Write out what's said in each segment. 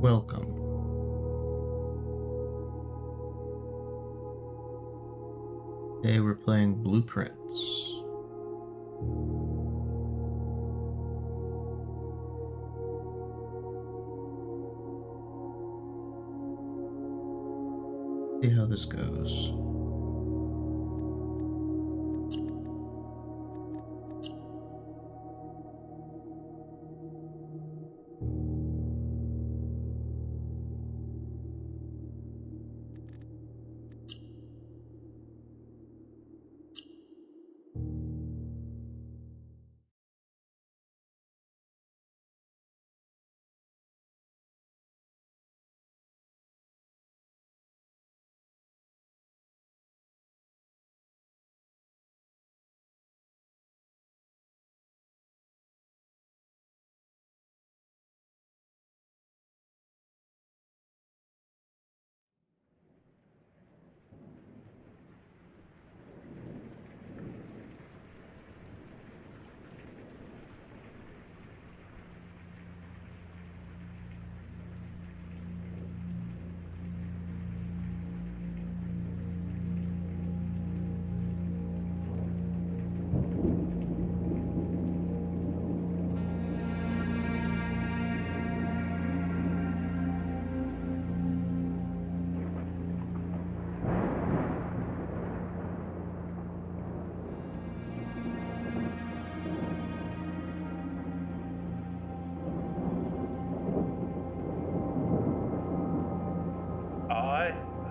Welcome. Today we're playing Blueprints. See how this goes.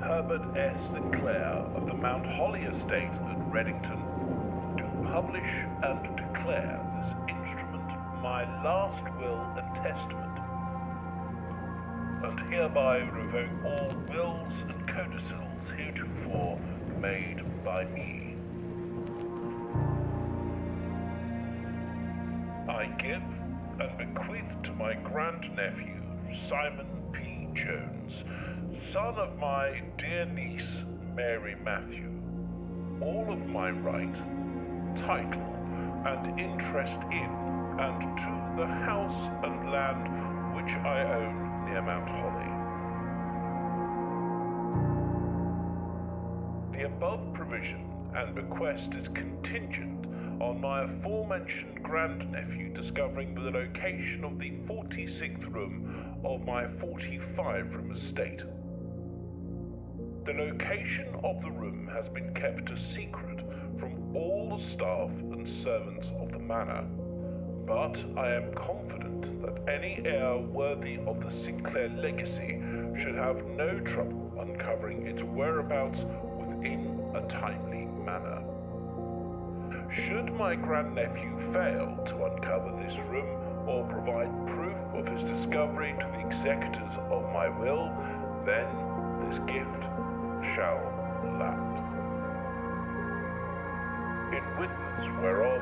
Herbert S. Sinclair of the Mount Holly Estate at Reddington, do publish and declare this instrument my last will and testament, and hereby revoke all wills and codicils heretofore made by me. I give and bequeath to my grandnephew, Simon P. Jones, son of my dear niece, Mary Matthew, all of my right, title, and interest in and to the house and land which I own near Mount Holly. The above provision and bequest is contingent on my aforementioned grandnephew discovering the location of the 46th room of my 45-room estate. The location of the room has been kept a secret from all the staff and servants of the manor, but I am confident that any heir worthy of the Sinclair legacy should have no trouble uncovering its whereabouts within a timely manner. Should my grandnephew fail to uncover this room or provide proof of his discovery to the executors of my will, then this gift shall lapse. In witness whereof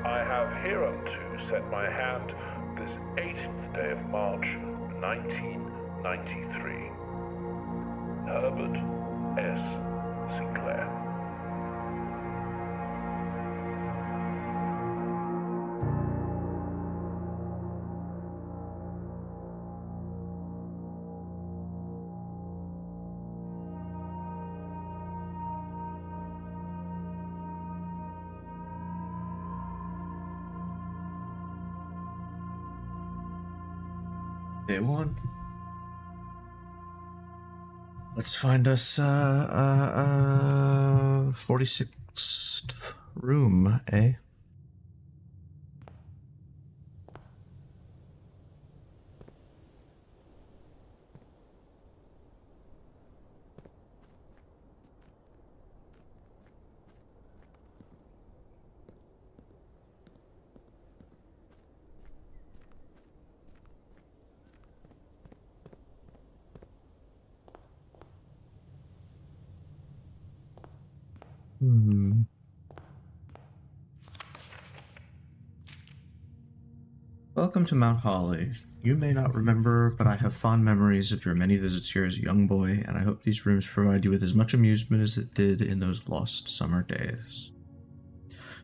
I have hereunto set my hand this 18th day of March, 1993. Herbert S. Sinclair. Day one. Let's find us 46th room, eh? Welcome to Mount Holly. You may not remember, but I have fond memories of your many visits here as a young boy, and I hope these rooms provide you with as much amusement as it did in those lost summer days.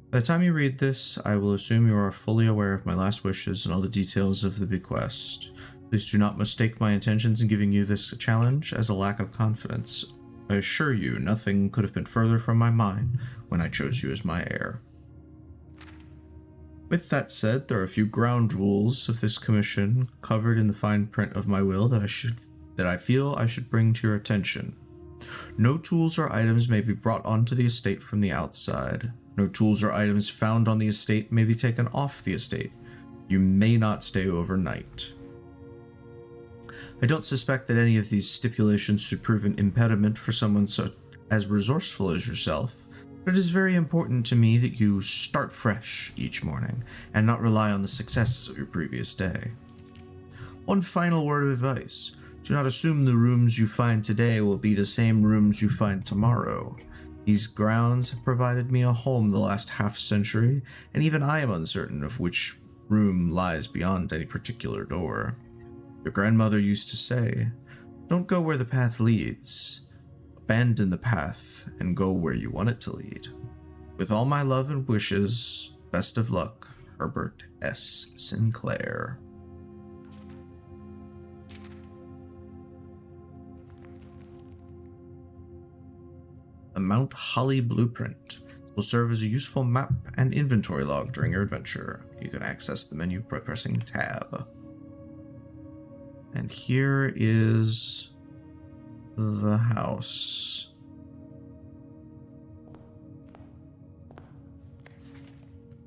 By the time you read this, I will assume you are fully aware of my last wishes and all the details of the bequest. Please do not mistake my intentions in giving you this challenge as a lack of confidence. I assure you, nothing could have been further from my mind when I chose you as my heir. With that said, there are a few ground rules of this commission covered in the fine print of my will that I feel I should bring to your attention. No tools or items may be brought onto the estate from the outside. No tools or items found on the estate may be taken off the estate. You may not stay overnight. I don't suspect that any of these stipulations should prove an impediment for someone as resourceful as yourself, but it is very important to me that you start fresh each morning and not rely on the successes of your previous day. One final word of advice. Do not assume the rooms you find today will be the same rooms you find tomorrow. These grounds have provided me a home the last half-century, and even I am uncertain of which room lies beyond any particular door. Your grandmother used to say, "Don't go where the path leads. Abandon the path and go where you want it to lead." With all my love and wishes, best of luck, Herbert S. Sinclair. The Mount Holly Blueprint will serve as a useful map and inventory log during your adventure. You can access the menu by pressing Tab. And here is the house.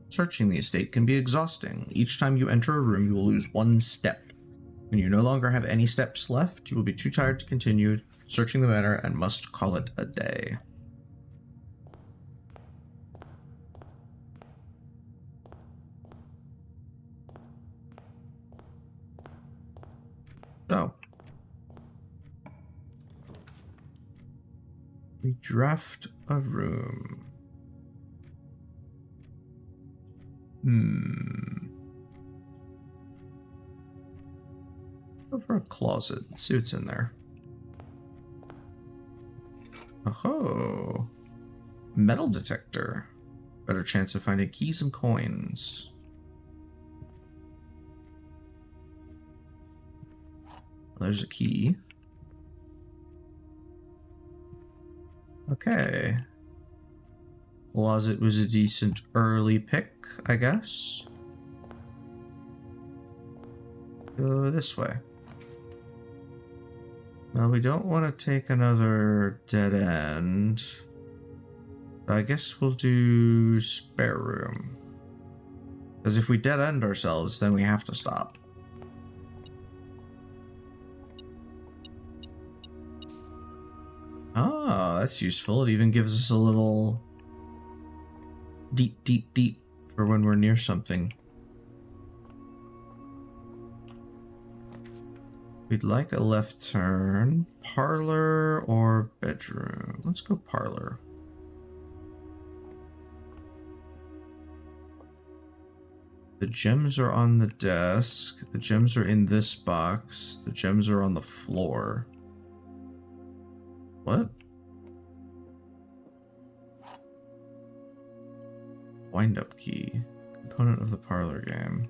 Searching the estate can be exhausting. Each time you enter a room, you will lose 1 step. When you no longer have any steps left, you will be too tired to continue searching the manor and must call it a day. So, we draft a room. Go for a closet. Let's see what's in there. Oh, metal detector. Better chance of finding keys and coins. There's a key. Okay. Closet was a decent early pick, I guess. Go this way. Well, we don't want to take another dead end. I guess we'll do spare room. Because if we dead end ourselves, then we have to stop. Ah, that's useful. It even gives us a little deep for when we're near something. We'd like a left turn. Parlor or bedroom? Let's go parlor. The gems are on the desk. The gems are in this box. The gems are on the floor. What? Wind-up key. Component of the parlor game.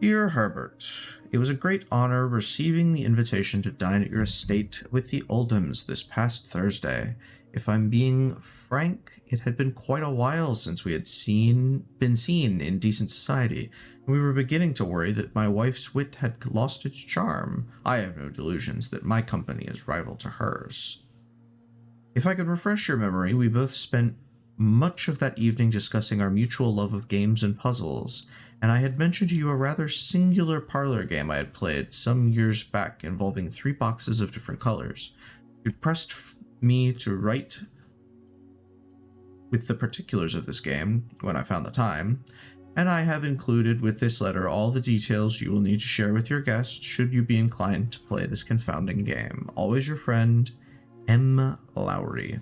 Dear Herbert, it was a great honor receiving the invitation to dine at your estate with the Oldhams this past Thursday. If I'm being frank, it had been quite a while since we had been seen in decent society, and we were beginning to worry that my wife's wit had lost its charm. I have no delusions that my company is rival to hers. If I could refresh your memory, we both spent much of that evening discussing our mutual love of games and puzzles, and I had mentioned to you a rather singular parlor game I had played some years back involving 3 boxes of different colors. You'd pressed me to write with the particulars of this game when I found the time, and I have included with this letter all the details you will need to share with your guests should you be inclined to play this confounding game. Always your friend, M. Lowry.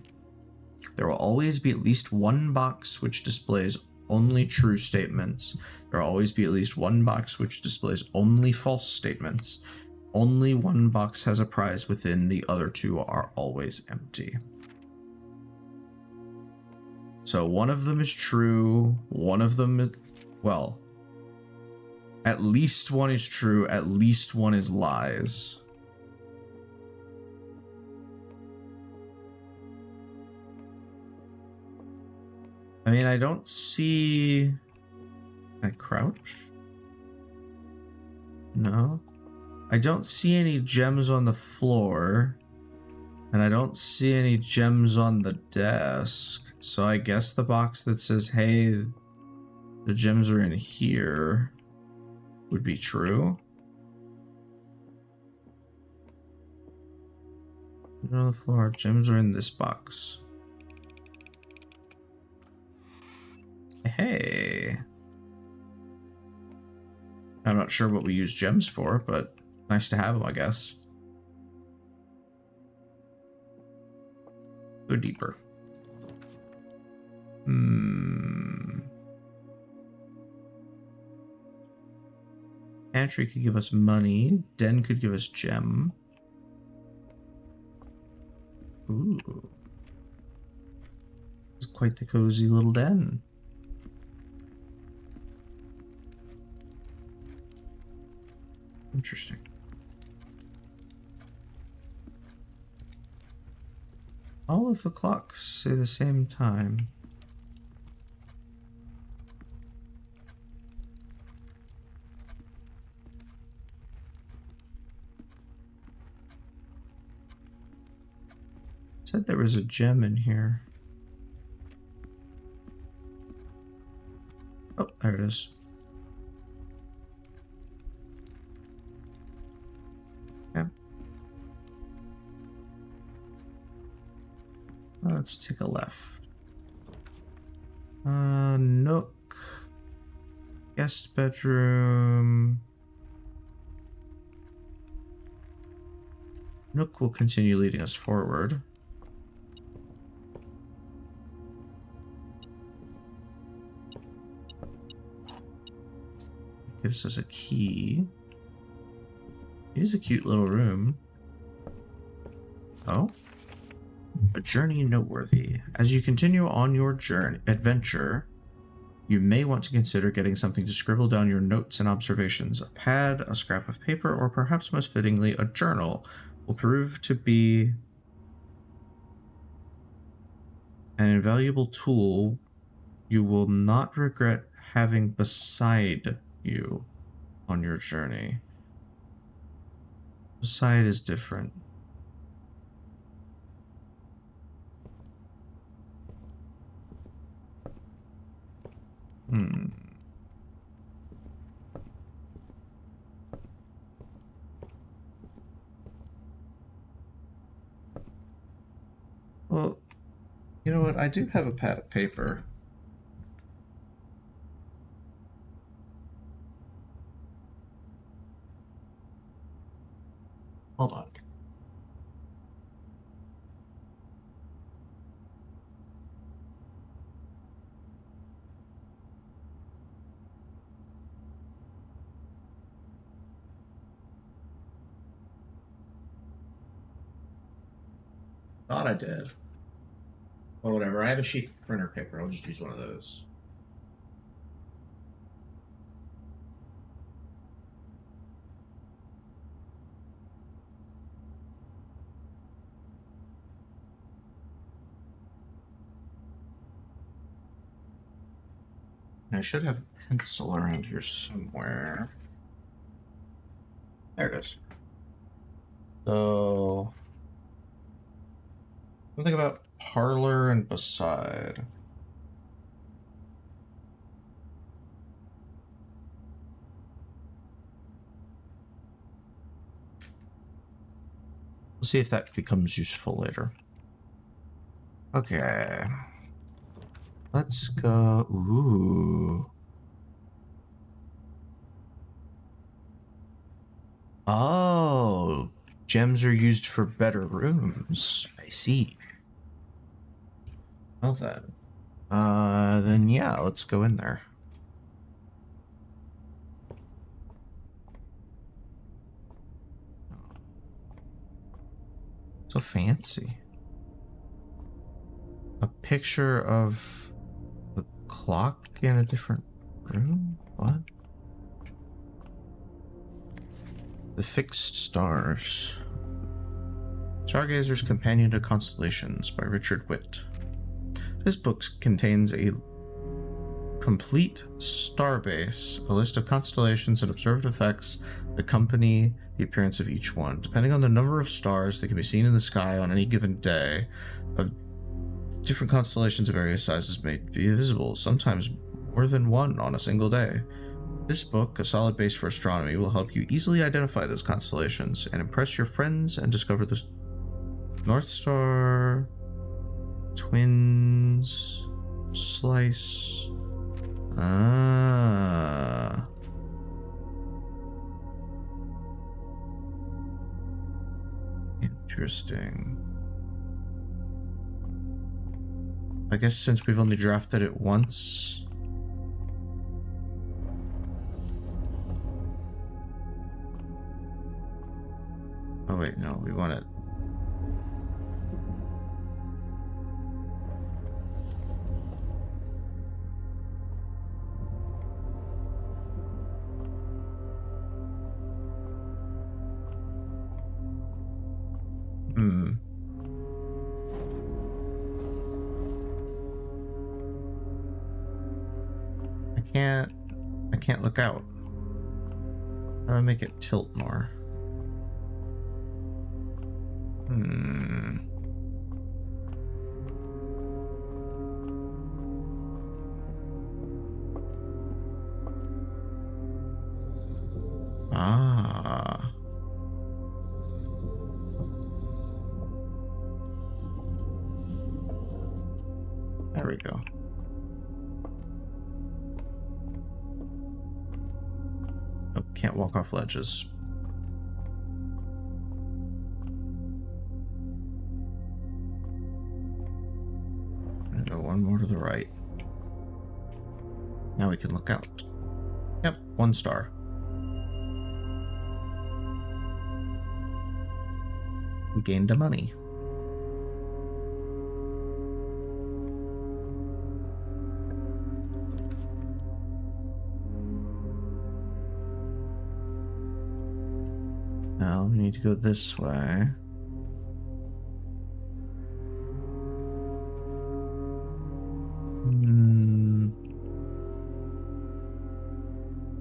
There will always be at least 1 box which displays only true statements. There will always be at least 1 box which displays only false statements. Only 1 box has a prize within, the other 2 are always empty. So one of them is true, one of them is, well, At least one is true, at least one is lies. I mean, I don't see... Can I crouch? No. I don't see any gems on the floor. And I don't see any gems on the desk. So I guess the box that says, hey, the gems are in here would be true. On the floor, gems are in this box. Hey. I'm not sure what we use gems for, but nice to have them, I guess. Go deeper. Pantry could give us money. Den could give us gem. Ooh. It's quite the cozy little den. Interesting. All of the clocks say the same time. Said there was a gem in here. Oh, there it is. Yeah. Let's take a left. Nook. Guest bedroom. Nook will continue leading us forward. Gives us a key. It is a cute little room. Oh. A journey noteworthy. As you continue on your adventure, you may want to consider getting something to scribble down your notes and observations. A pad, a scrap of paper, or perhaps most fittingly, a journal will prove to be an invaluable tool you will not regret having beside you on your journey. Beside is different. Well, you know what? I do have a pad of paper. Hold on. Thought I did. Well, whatever. I have a sheet of printer paper. I'll just use one of those. I should have a pencil around here somewhere. There it is. So, something about parlor and beside. We'll see if that becomes useful later. Okay. Let's go. Ooh. Oh, gems are used for better rooms. I see. Well then yeah, let's go in there. So fancy. A picture of the clock in a different room? What? The Fixed Stars. Stargazer's Companion to Constellations by Richard Witt. This book contains a complete starbase, a list of constellations and observed effects that accompany the appearance of each one. Depending on the number of stars that can be seen in the sky on any given day, of different constellations of various sizes may be visible, sometimes more than one on a single day. This book, a solid base for astronomy, will help you easily identify those constellations and impress your friends and discover the North Star, Twins, Slice. Ah. Interesting. I guess since we've only drafted it once. Oh wait, no, we want it. I can't look out. How do I make it tilt more? Ah. There we go. Oh, can't walk off ledges. And go one more to the right. Now we can look out. Yep, 1 star. We gained a money. Now we need to go this way.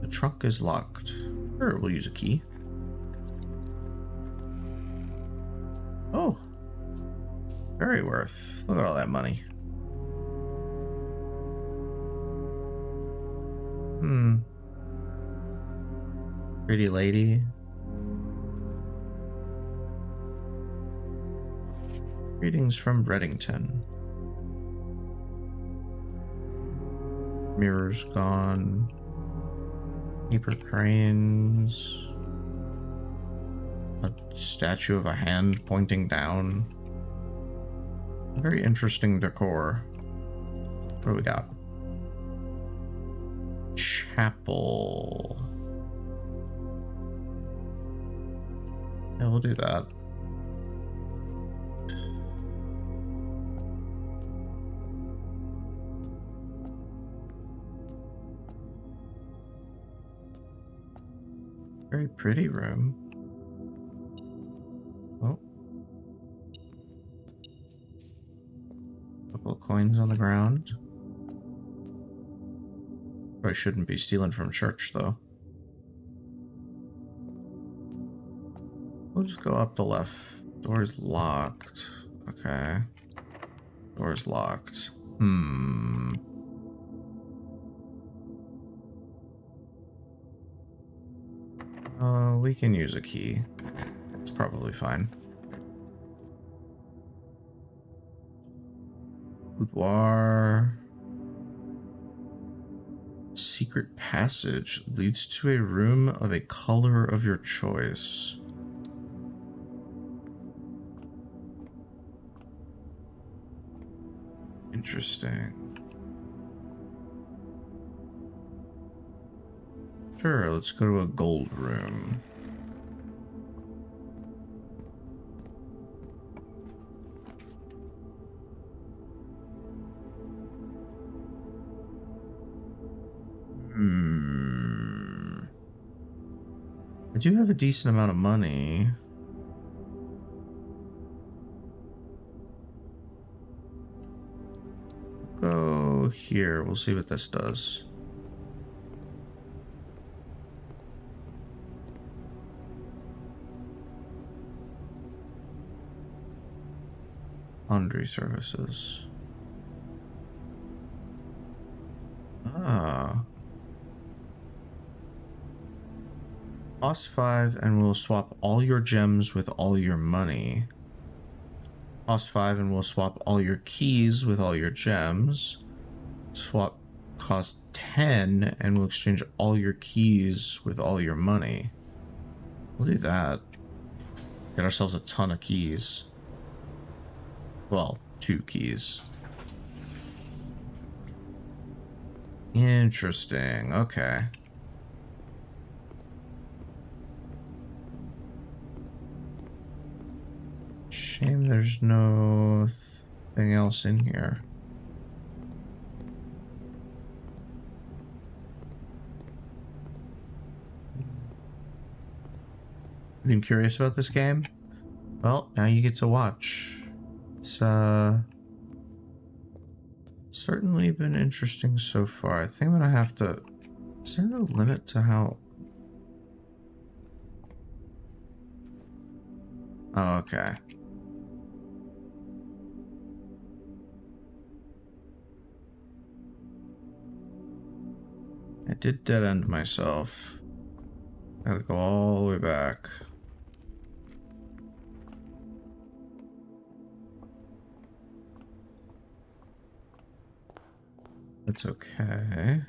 The trunk is locked. Sure, we'll use a key. Oh, very worth. Look at all that money. Pretty lady. Greetings from Reddington. Mirrors gone. Paper cranes. A statue of a hand pointing down. Very interesting decor. What do we got? Chapel. Yeah, we'll do that. Very pretty room. Oh. Couple of coins on the ground. Probably shouldn't be stealing from church, though. We'll just go up the left. Door's locked. Okay. Door's locked. We can use a key. It's probably fine. Boudoir. Secret passage leads to a room of a color of your choice. Interesting. Sure, let's go to a gold room. I do have a decent amount of money. Go here. We'll see what this does. Laundry services. Ah. Cost 5 and we'll swap all your gems with all your money. Cost 5 and we'll swap all your keys with all your gems. Swap cost 10 and we'll exchange all your keys with all your money. We'll do that. Get ourselves a ton of keys. Well, 2 keys. Interesting. Okay. Shame there's no thing else in here. Been curious about this game? Well, now you get to watch. It's certainly been interesting so far. I think I'm gonna have to... Is there no limit to how... Oh, okay. I did dead end myself. Gotta go all the way back. That's okay.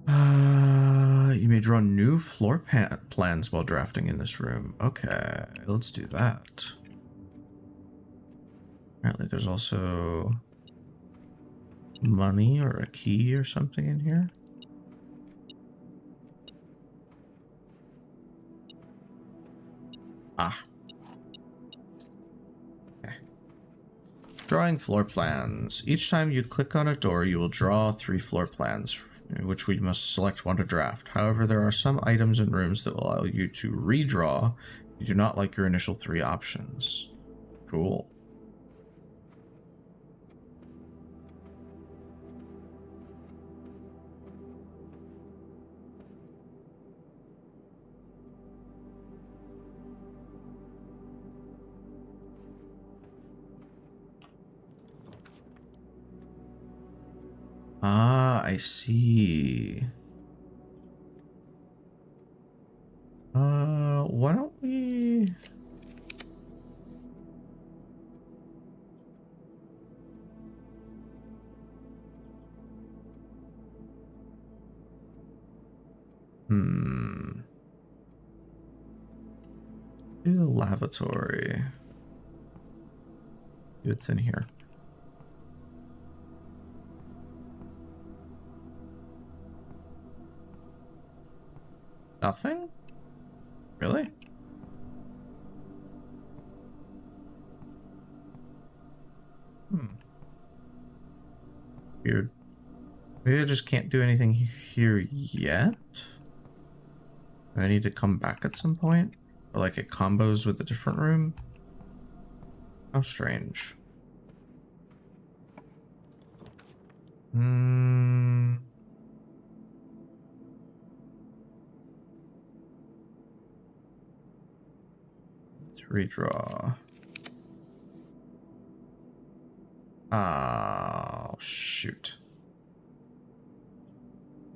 You may draw new floor plans while drafting in this room. Okay, let's do that. Apparently there's also money or a key or something in here. Ah. Okay. Drawing floor plans. Each time you click on a door, you will draw 3 floor plans, which we must select one to draft. However, there are some items in rooms that will allow you to redraw if you do not like your initial 3 options. Cool. Ah, I see. Why don't we... Do the lavatory. It's in here. Nothing? Really? Weird. Maybe I just can't do anything here yet? I need to come back at some point? Or like it combos with a different room? How strange. Let's redraw. Oh, shoot.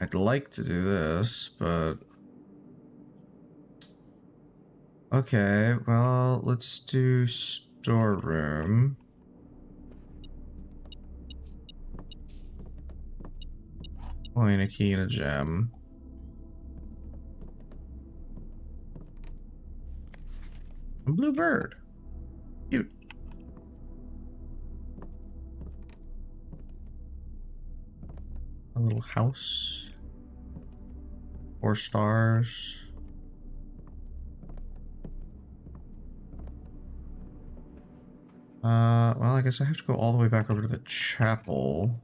I'd like to do this, but... Okay, well, let's do storeroom. Coin, a key, and a gem. A blue bird. Cute. A little house. 4 stars. Well, I guess I have to go all the way back over to the chapel.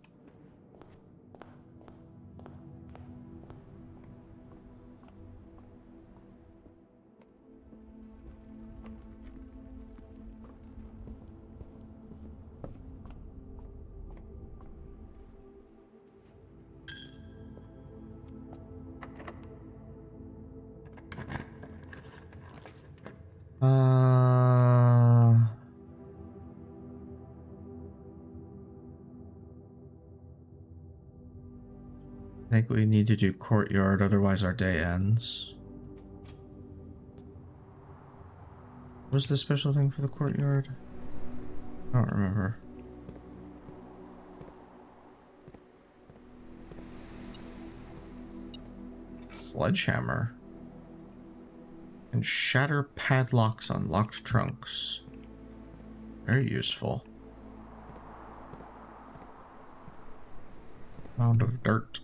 I think we need to do courtyard, otherwise our day ends. What's the special thing for the courtyard? I don't remember. Sledgehammer. And shatter padlocks on locked trunks. Very useful. Mound of dirt.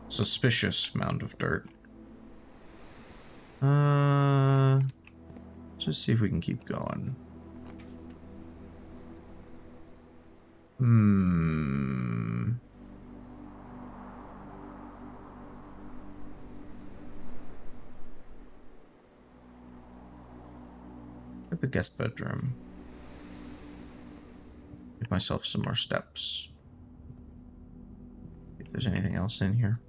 Suspicious mound of dirt. Let's just see if we can keep going. At the guest bedroom. Give myself some more steps. See if there's anything else in here.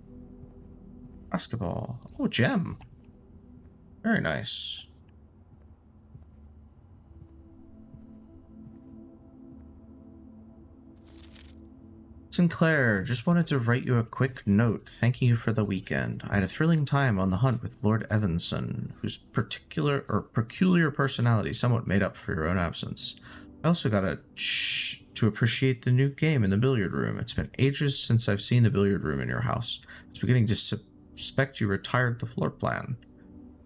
Basketball. Oh, gem. Very nice. Sinclair, just wanted to write you a quick note thanking you for the weekend. I had a thrilling time on the hunt with Lord Evanson, whose peculiar personality somewhat made up for your own absence. I also got to appreciate the new game in the billiard room. It's been ages since I've seen the billiard room in your house. I was beginning to suspect you retired the floor plan.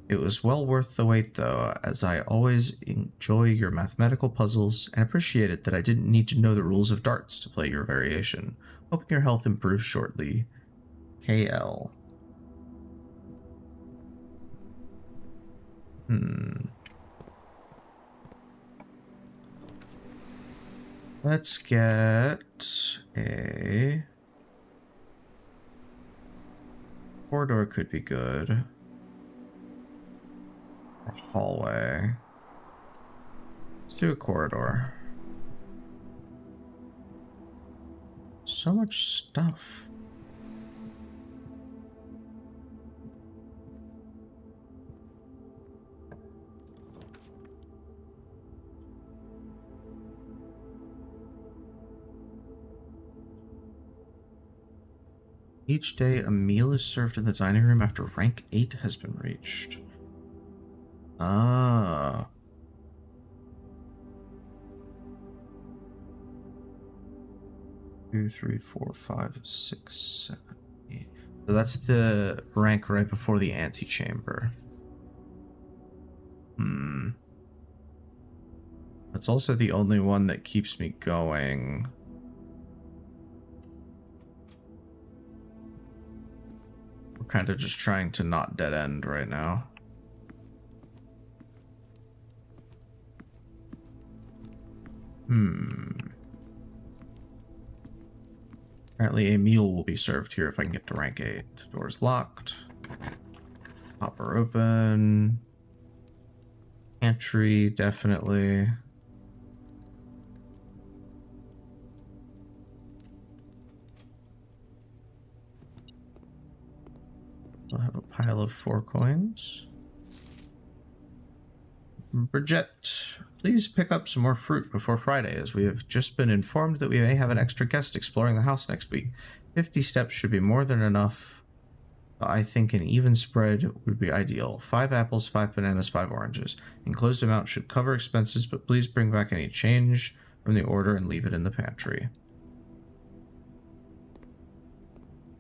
It was well worth the wait, though, as I always enjoy your mathematical puzzles and appreciated that I didn't need to know the rules of darts to play your variation. Hoping your health improves shortly. KL. Let's get a... corridor could be good. Or hallway. Let's do a corridor. So much stuff. Each day, a meal is served in the dining room after rank 8 has been reached. Ah. Two, three, four, five, six, 7, 8. So that's the rank right before the antechamber. That's also the only one that keeps me going. We're kind of just trying to not dead end right now. Apparently a meal will be served here if I can get to rank 8. Door's locked. Hopper open. Pantry, definitely. We'll have a pile of 4 coins. Bridget, please pick up some more fruit before Friday, as we have just been informed that we may have an extra guest exploring the house next week. 50 steps should be more than enough. I think an even spread would be ideal. 5 apples, 5 bananas, 5 oranges. Enclosed amount should cover expenses, but please bring back any change from the order and leave it in the pantry.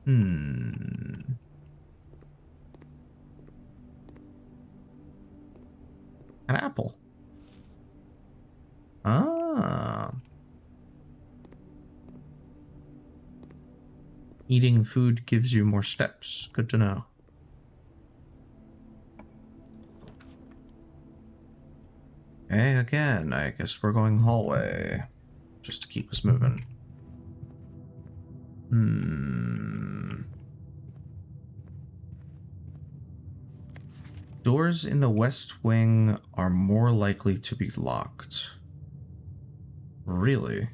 An apple. Ah. Eating food gives you more steps. Good to know. Okay, again, I guess we're going hallway. Just to keep us moving. Doors in the west wing are more likely to be locked. Really?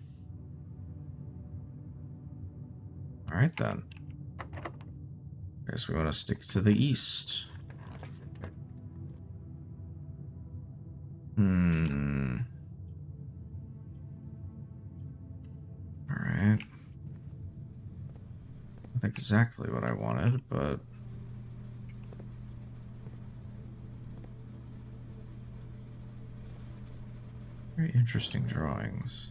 Alright then. I guess we want to stick to the east. Hmm. Alright. Not exactly what I wanted, but... very interesting drawings.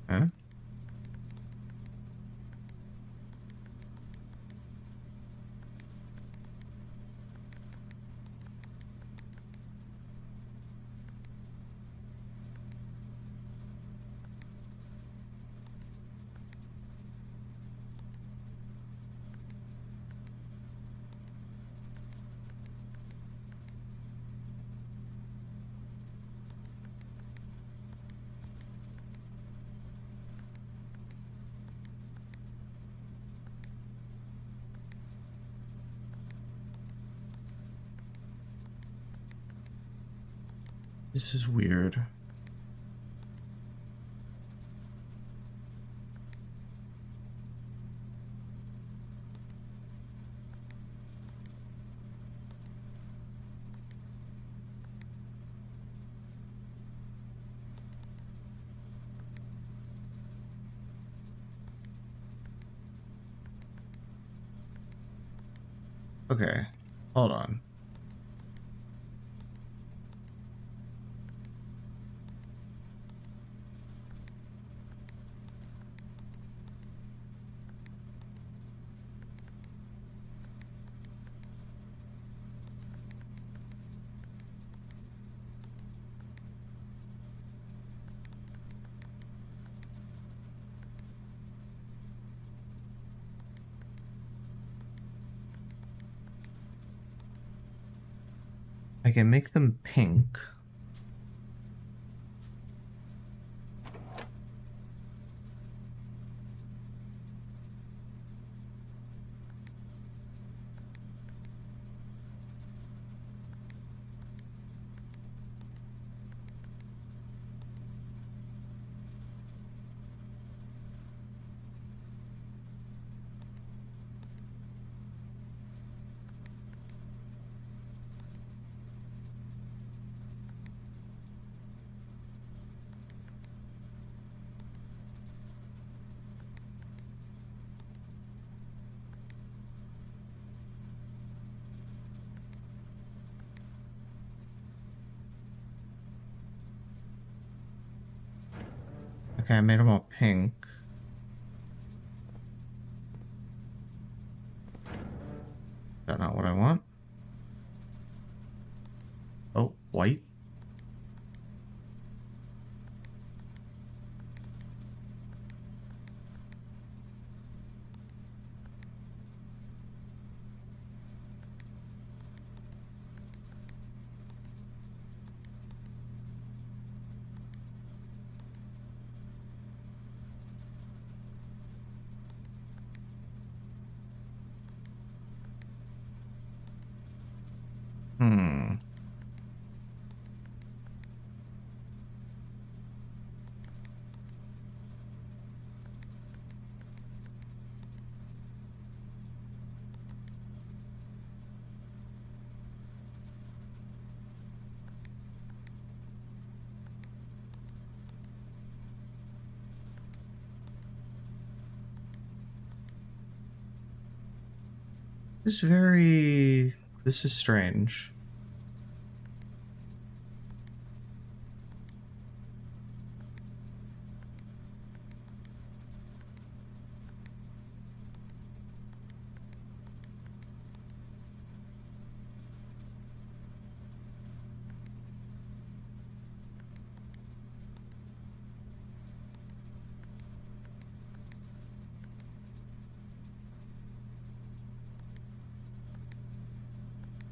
Huh? This is weird. Okay, hold on. I can make them pink. Okay, I made them all pink. Is that not what I want? Oh, white? Hmm. This is strange.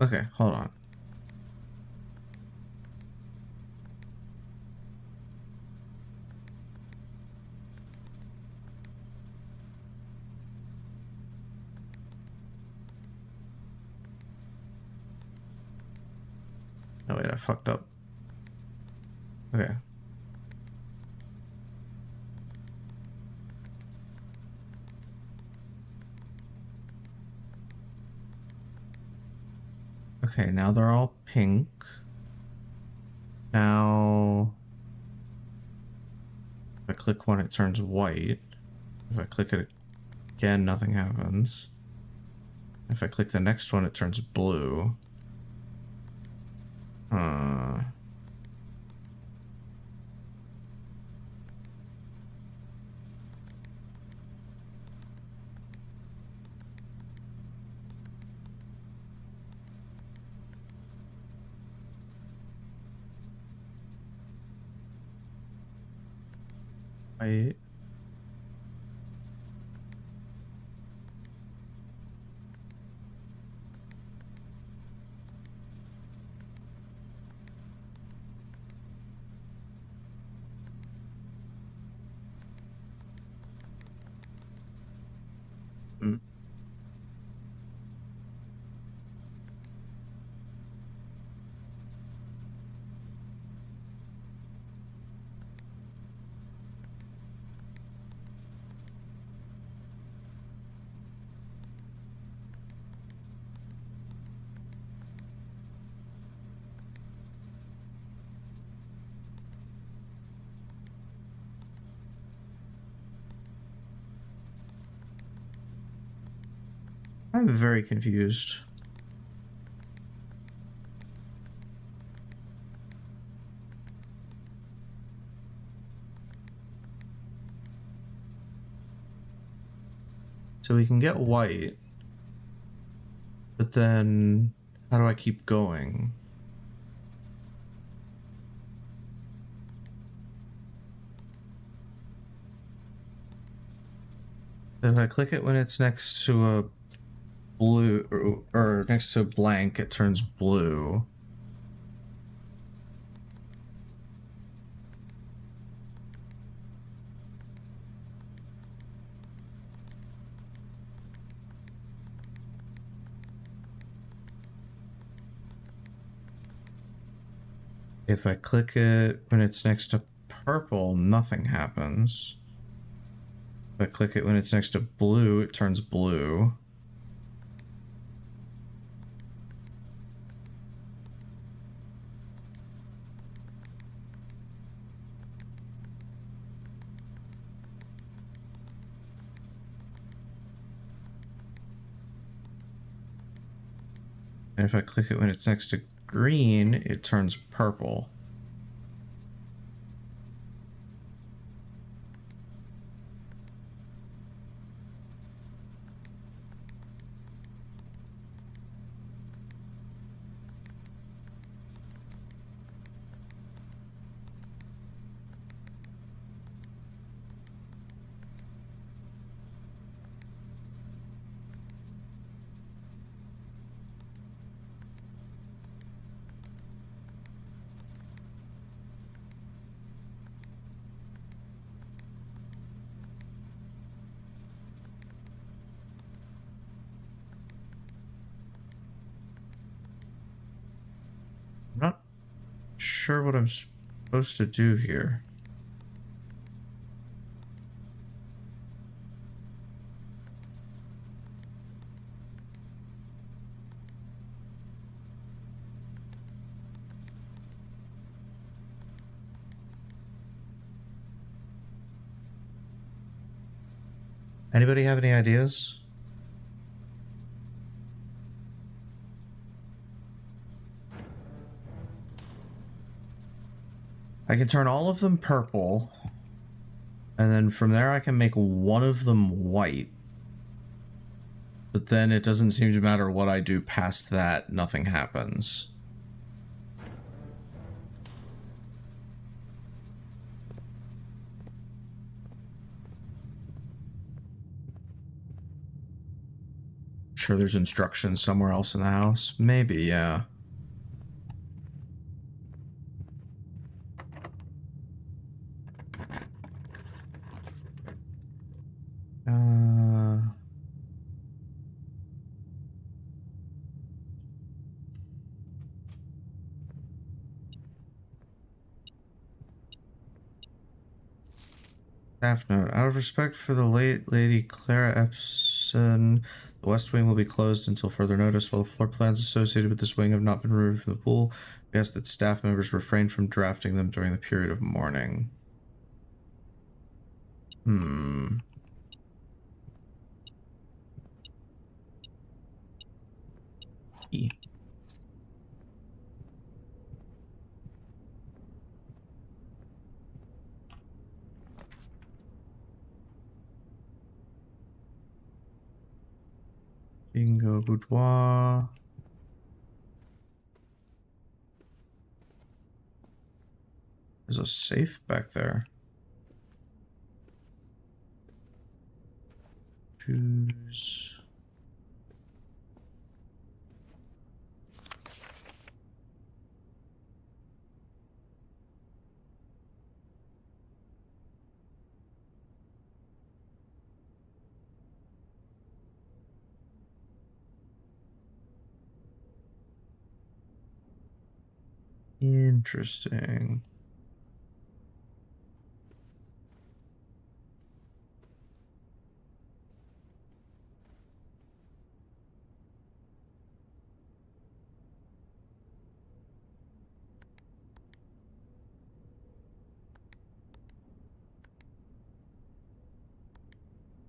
Okay, hold on. Oh wait, I fucked up. Okay. Okay, now they're all pink. Now, if I click one, it turns white. If I click it again, nothing happens. If I click the next one, it turns blue. White. Mm. I'm very confused. So we can get white, but then how do I keep going? If I click it when it's next to a blue, or next to a blank, it turns blue. If I click it when it's next to purple, nothing happens. If I click it when it's next to blue, it turns blue. And if I click it when it's next to green, it turns purple. I'm not sure what I'm supposed to do here. Anybody have any ideas? I can turn all of them purple, and then from there I can make one of them white. But then it doesn't seem to matter what I do past that, nothing happens. Sure, there's instructions somewhere else in the house. Maybe, yeah. Staff note. Out of respect for the late Lady Clara Epson, The west wing will be closed until further notice. While the floor plans associated with this wing have not been removed from the pool, we ask that staff members refrain from drafting them during the period of mourning. E. Bingo boudoir. There's a safe back there. Choose. Interesting.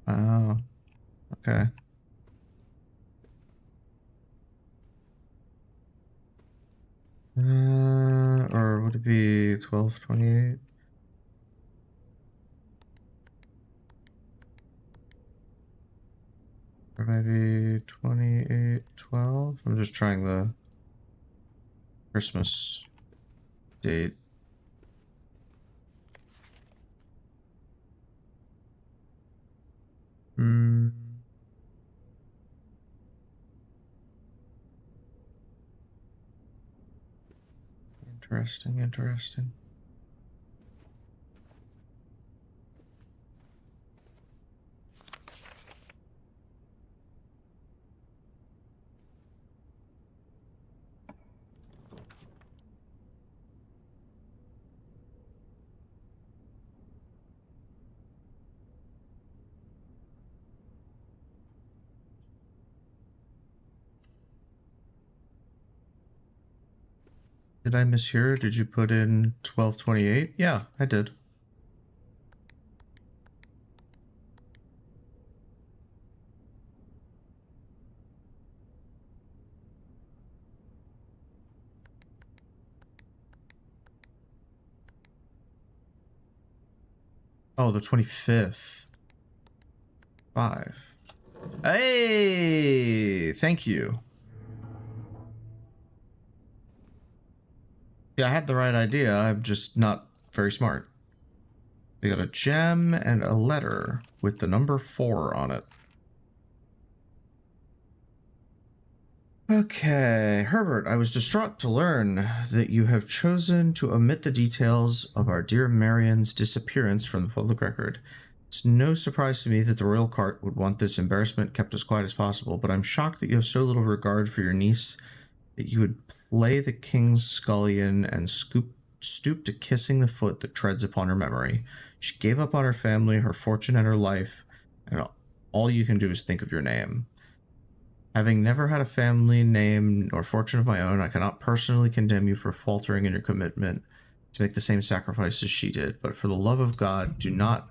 Oh, okay. Or would it be 1228? Or maybe 2812? I'm just trying the Christmas date. Interesting, interesting. Did I mishear? Did you put in 1228? Yeah, I did. Oh, the 25th. 5. Hey! Thank you. Yeah, I had the right idea. I'm just not very smart. We got a gem and a letter with the number 4 on it. Okay, Herbert, I was distraught to learn that you have chosen to omit the details of our dear Marian's disappearance from the public record. It's no surprise to me that the royal cart would want this embarrassment kept as quiet as possible, but I'm shocked that you have so little regard for your niece that you would play the king's scullion and stoop to kissing the foot that treads upon her memory. She gave up on her family, her fortune, and her life, and all you can do is think of your name. Having never had a family name nor fortune of my own, I cannot personally condemn you for faltering in your commitment to make the same sacrifice as she did, but for the love of God, do not,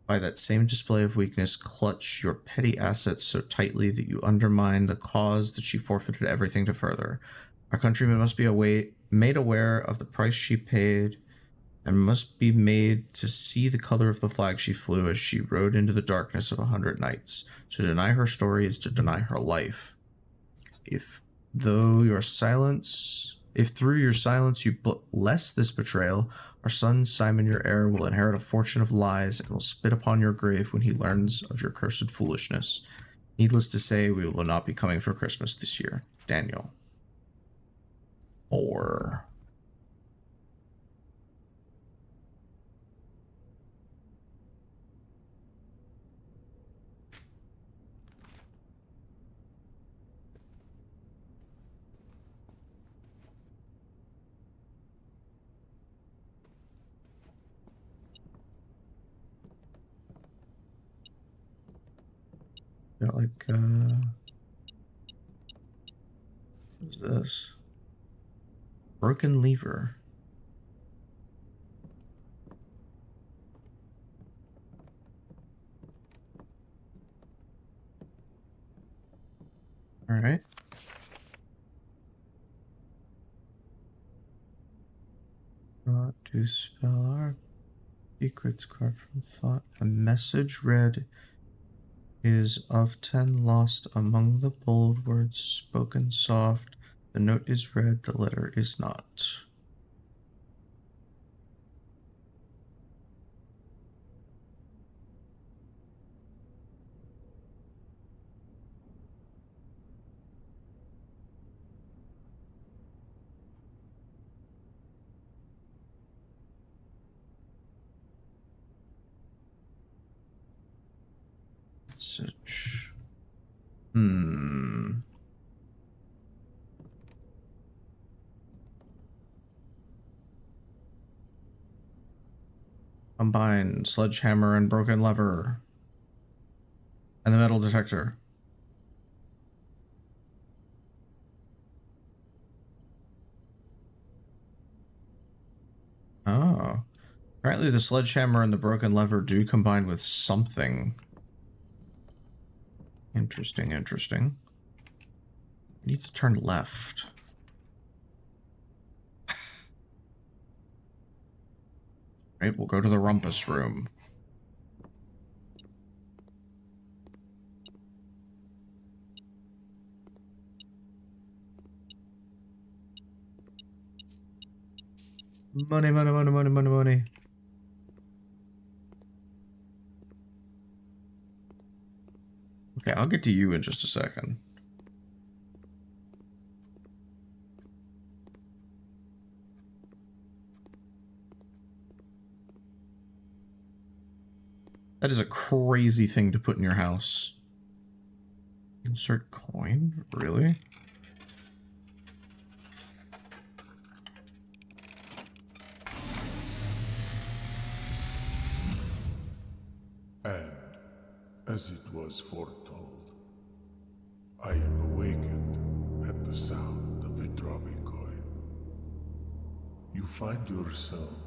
by that same display of weakness, clutch your petty assets so tightly that you undermine the cause that she forfeited everything to further. Our countrymen must be made aware of the price she paid and must be made to see the color of the flag she flew as she rode into the darkness of 100 nights. To deny her story is to deny her life. If through your silence you bless this betrayal, our son Simon, your heir, will inherit a fortune of lies and will spit upon your grave when he learns of your cursed foolishness. Needless to say, we will not be coming for Christmas this year. Daniel. 4. Got like, what's this? Broken lever. All right. Not to spell our secrets carved from thought. A message read is of 10 lost among the bold words spoken soft. The note is read, the letter is not. Message. Combine sledgehammer and broken lever. And the metal detector. Oh. Apparently the sledgehammer and the broken lever do combine with something. Interesting, interesting. I need to turn left. Right, we'll go to the rumpus room. Money, money, money, money, money, money. Okay, I'll get to you in just a second. That is a crazy thing to put in your house. Insert coin? Really? And, as it was foretold, I am awakened at the sound of a dropping coin. You find yourself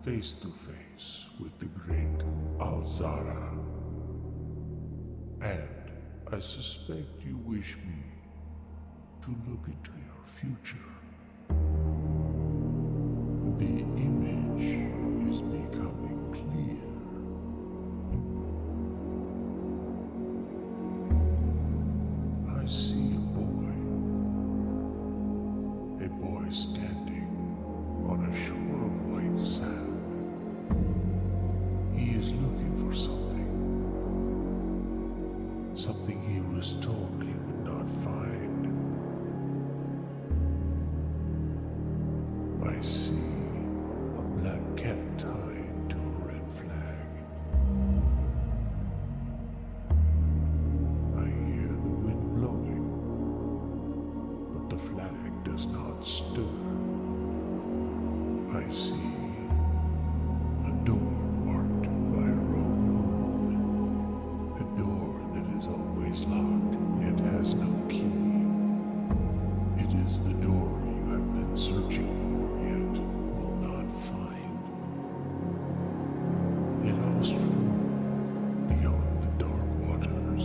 face to face with the great Alzara. And I suspect you wish me to look into your future. The image is becoming clear. I see a boy standing on a shore of white sand. He is looking for something he was told he would not find. I see a black cat tied to a red flag. I hear the wind blowing, but the flag does not stir. I see a door marked by a rogue moon. A door that is always locked, yet has no key. It is the door you have been searching for, yet will not find. A lost room beyond the dark waters.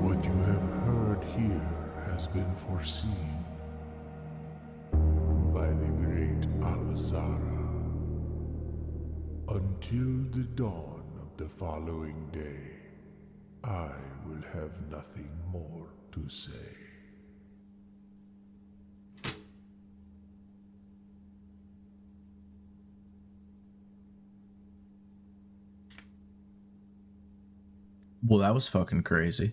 What you have heard here has been foreseen by the great Alzara. Until the dawn of the following day, I will have nothing more to say. Well, that was fucking crazy.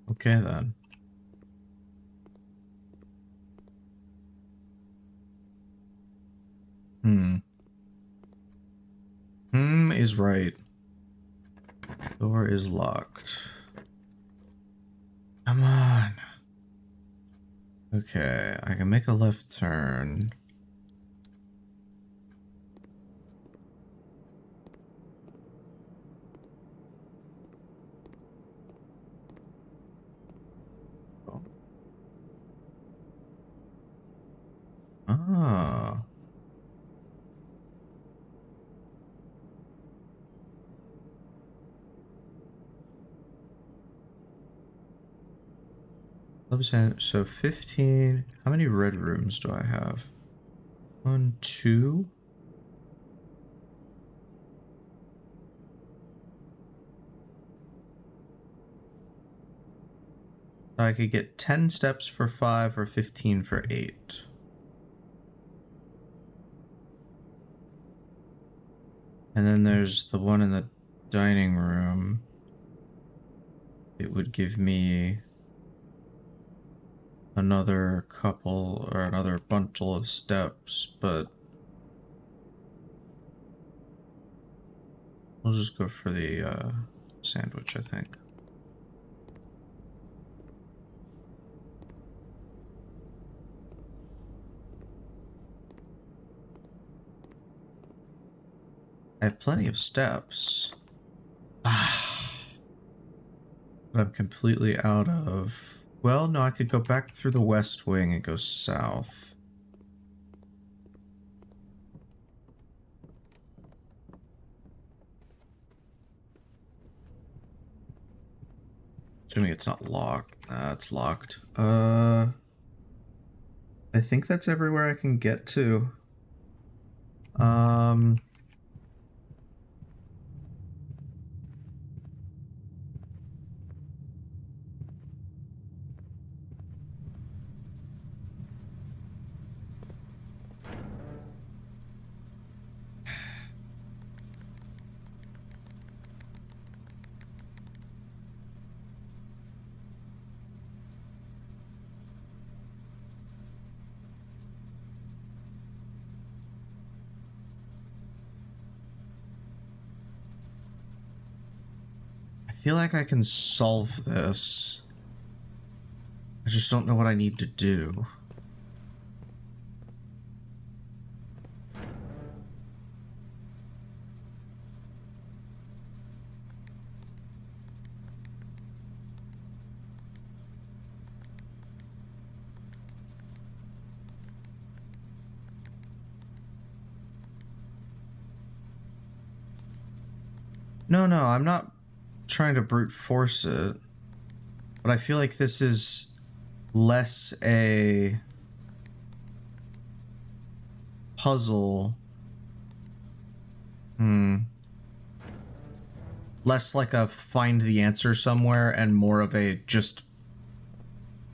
Okay then. Is right. Door is locked. Come on. Okay, I can make a left turn. Oh. Ah. So 15. How many red rooms do I have? 1, 2. I could get 10 steps for 5 or 15 for 8. And then there's the one in the dining room. It would give me another couple or another bundle of steps, but we'll just go for the sandwich, I think. I have plenty of steps. Ah. But I'm completely out of... Well, no, I could go back through the west wing and go south. Assuming it's not locked. It's locked. I think that's everywhere I can get to. I feel like I can solve this. I just don't know what I need to do. No, I'm not trying to brute force it. But I feel like this is less a puzzle. Less like a find the answer somewhere and more of a just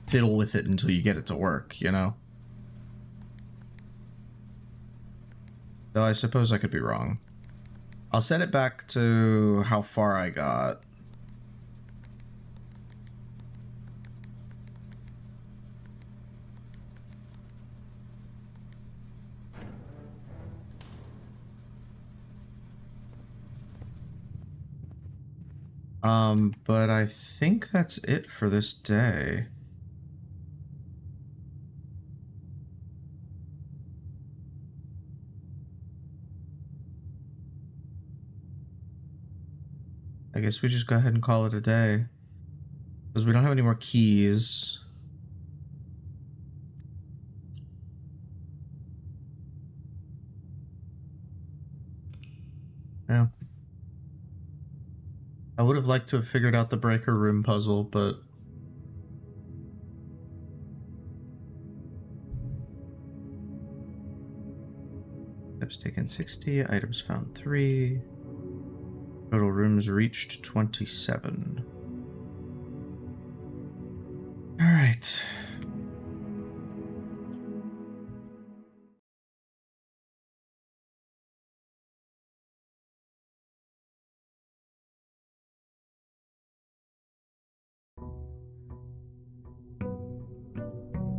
fiddle with it until you get it to work, you know? Though I suppose I could be wrong. I'll set it back to how far I got. But I think that's it for this day. I guess we just go ahead and call it a day. Because we don't have any more keys. Yeah. I would have liked to have figured out the breaker room puzzle, but... Steps taken 60, items found 3. Total rooms reached 27. Alright.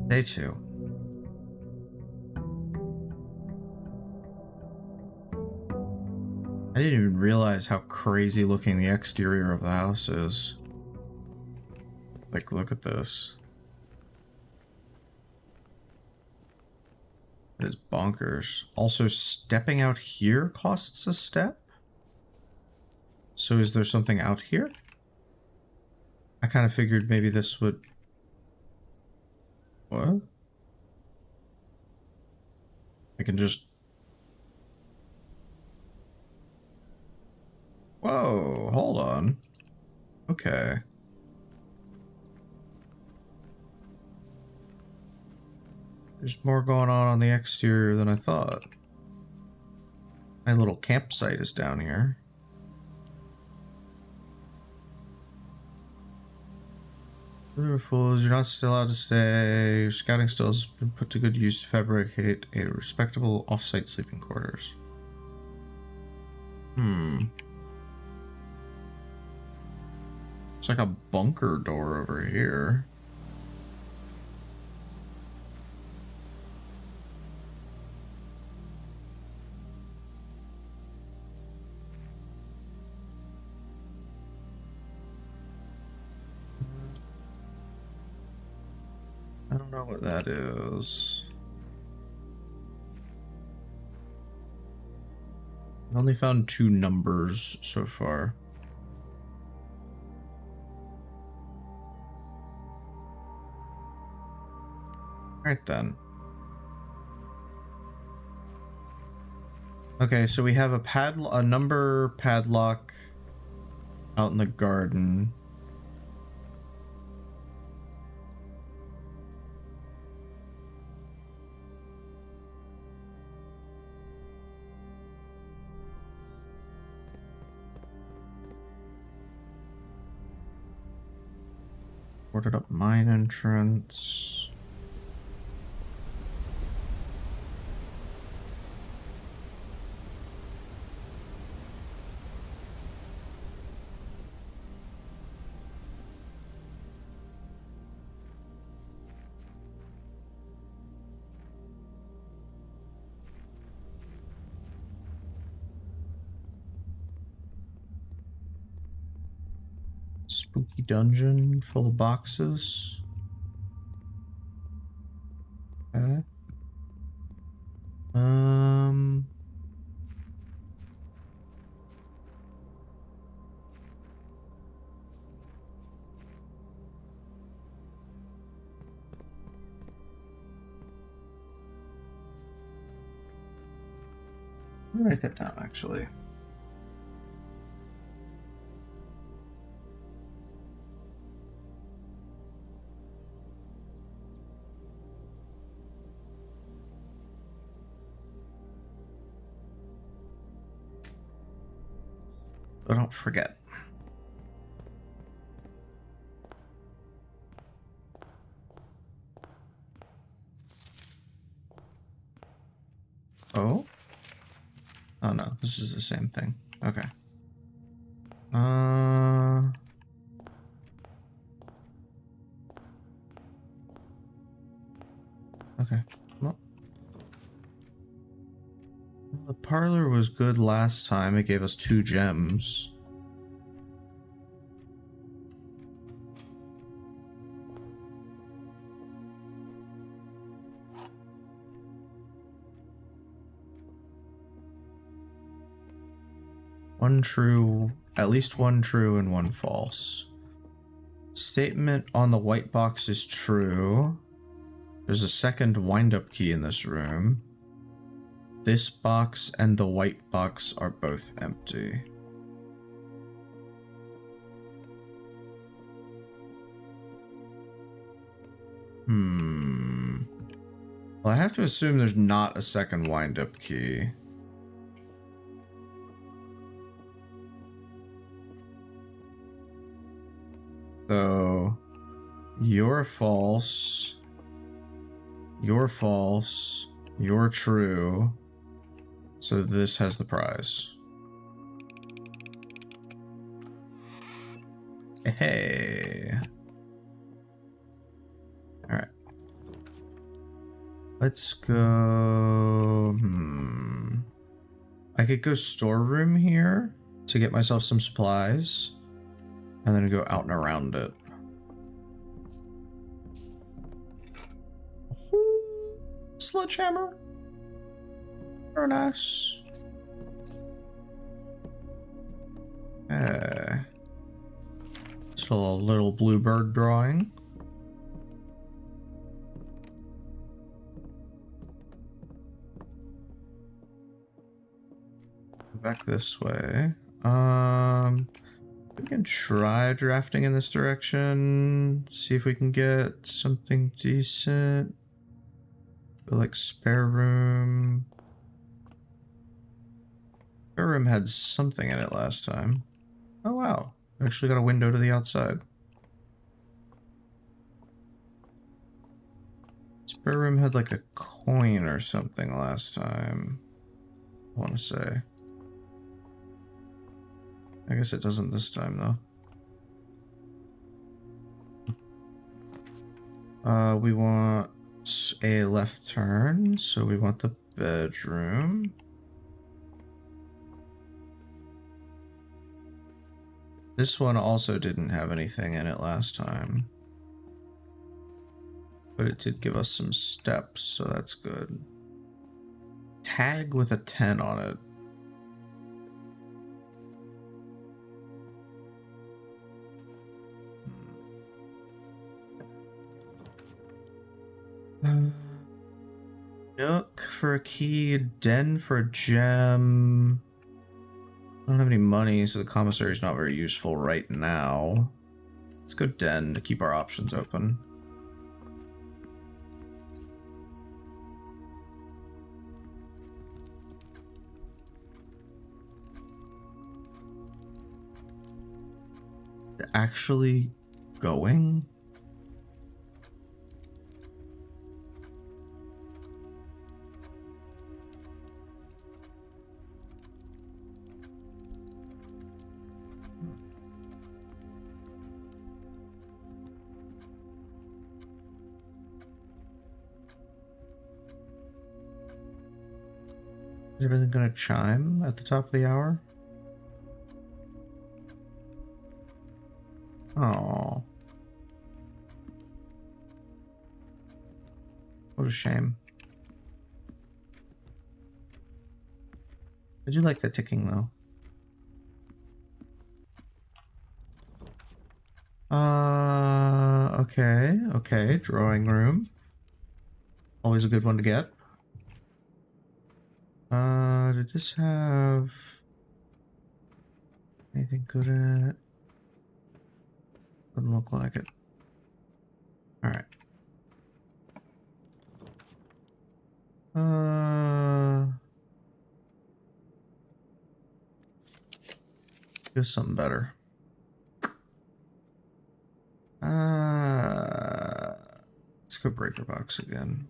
Day 2. I didn't even realize how crazy looking the exterior of the house is. Like, look at this. It is bonkers. Also, stepping out here costs a step? So is there something out here? I kind of figured maybe this would... What? I can just... Whoa, hold on. Okay. There's more going on the exterior than I thought. My little campsite is down here. Fools, you're not still allowed to stay. Your scouting still has been put to good use to fabricate a respectable off-site sleeping quarters. It's like a bunker door over here. I don't know what that is. I only found 2 numbers so far. Alright then. Okay, so we have a number padlock out in the garden. Boarded up mine entrance. Spooky dungeon full of boxes. Okay. I'll write that down actually. So don't forget. Oh? Oh no, this is the same thing. Okay. Okay. Well, the parlor was good last time. It gave us 2 gems. One true, at least 1 true and 1 false. Statement on the white box is true. There's a second wind-up key in this room. This box and the white box are both empty. Well, I have to assume there's not a second wind-up key. So, you're false. You're false. You're true. So this has the prize. Hey. Alright. Let's go... I could go storeroom here to get myself some supplies. And then go out and around it. Sledgehammer? Very nice. Still a little bluebird drawing. Back this way. We can try drafting in this direction. See if we can get something decent. Like spare room. Spare room had something in it last time. Oh wow. Actually got a window to the outside. Spare room had like a coin or something last time, I want to say. I guess it doesn't this time though. We want a left turn, so we want the bedroom. This one also didn't have anything in it last time. But it did give us some steps, so that's good. Tag with a 10 on it. Nook for a key, den for a gem. I don't have any money, so the commissary is not very useful right now. Let's go den to keep our options open. Actually going? Is everything gonna chime at the top of the hour? Oh. What a shame. I do like the ticking though. Okay, drawing room. Always a good one to get. Did this have anything good in it? Doesn't look like it. Alright. Do something better. Let's go breaker box again.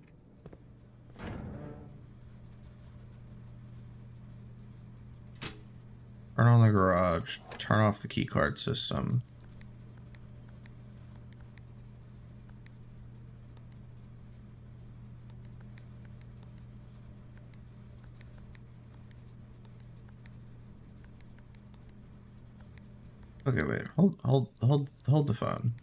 Turn on the garage. Turn off the keycard system. Okay, wait. Hold the phone.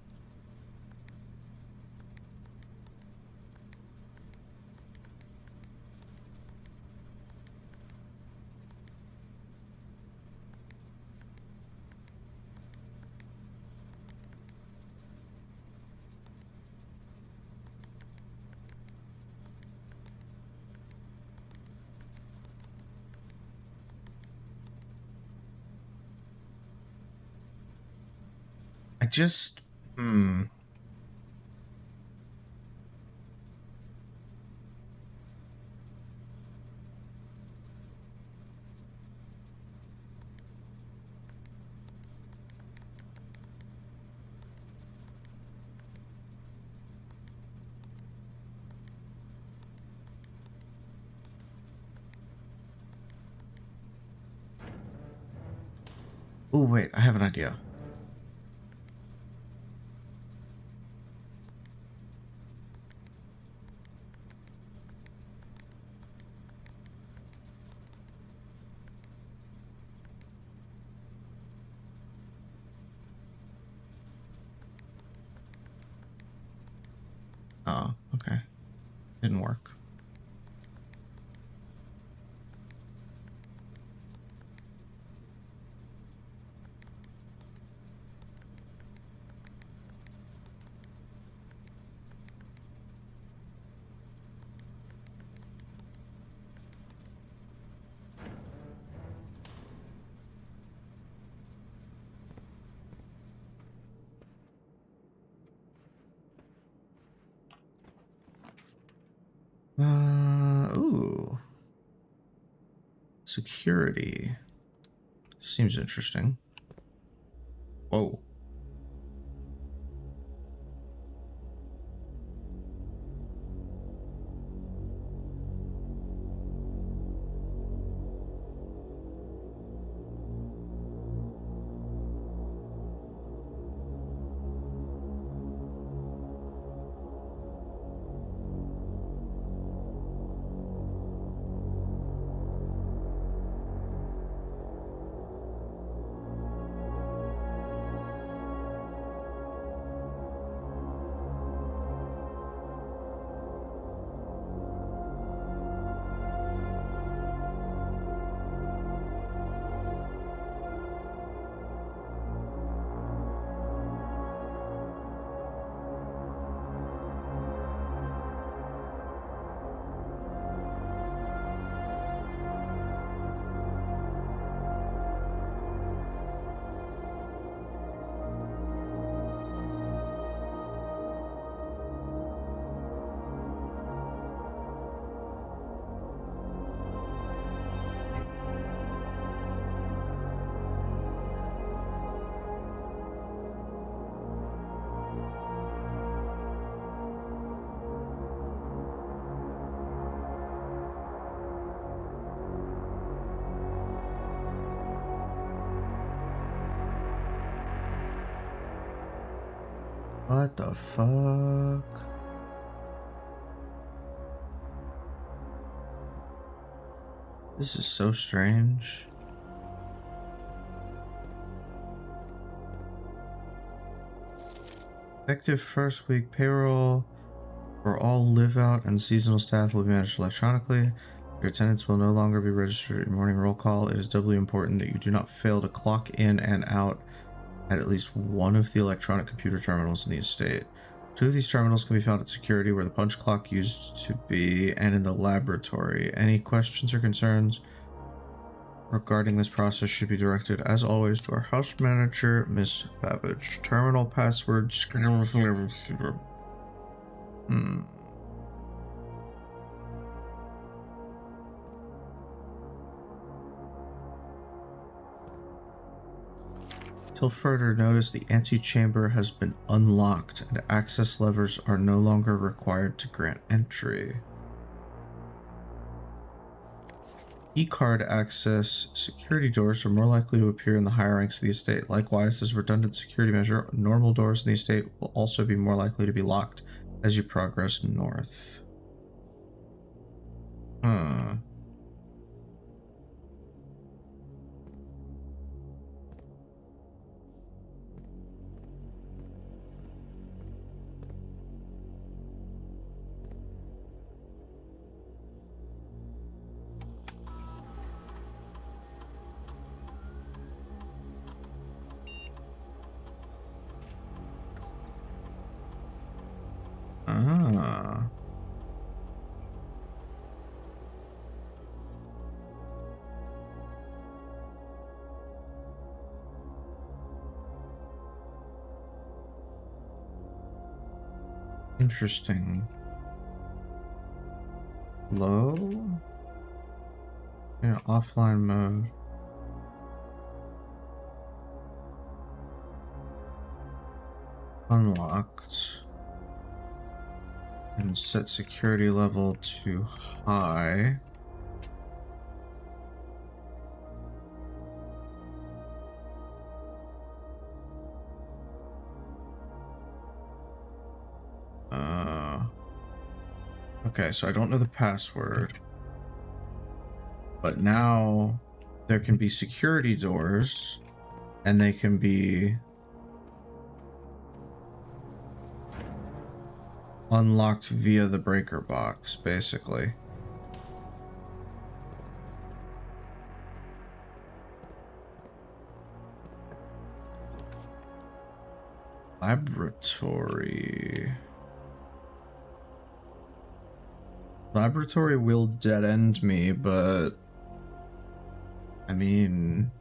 I just... Oh, wait, I have an idea. Oh, okay. Didn't work. Security. Seems interesting. Whoa. What the fuck? This is so strange. Effective first week payroll for all live out and seasonal staff will be managed electronically. Your attendance will no longer be registered at your morning roll call. It is doubly important that you do not fail to clock in and out at least one of the electronic computer terminals in the estate. 2 of these terminals can be found at security, where the punch clock used to be, and in the laboratory. Any questions or concerns regarding this process should be directed, as always, to our house manager, Miss Babbage. Terminal password. Till further notice, the antechamber has been unlocked and access levers are no longer required to grant entry. E-card access security doors are more likely to appear in the higher ranks of the estate. Likewise, as a redundant security measure, normal doors in the estate will also be more likely to be locked as you progress north. Huh. Ah. Interesting. Low? In offline mode. Unlocked. And set security level to high. Okay, so I don't know the password. But now there can be security doors and they can be unlocked via the breaker box, basically. Laboratory. Laboratory will dead end me, but I mean,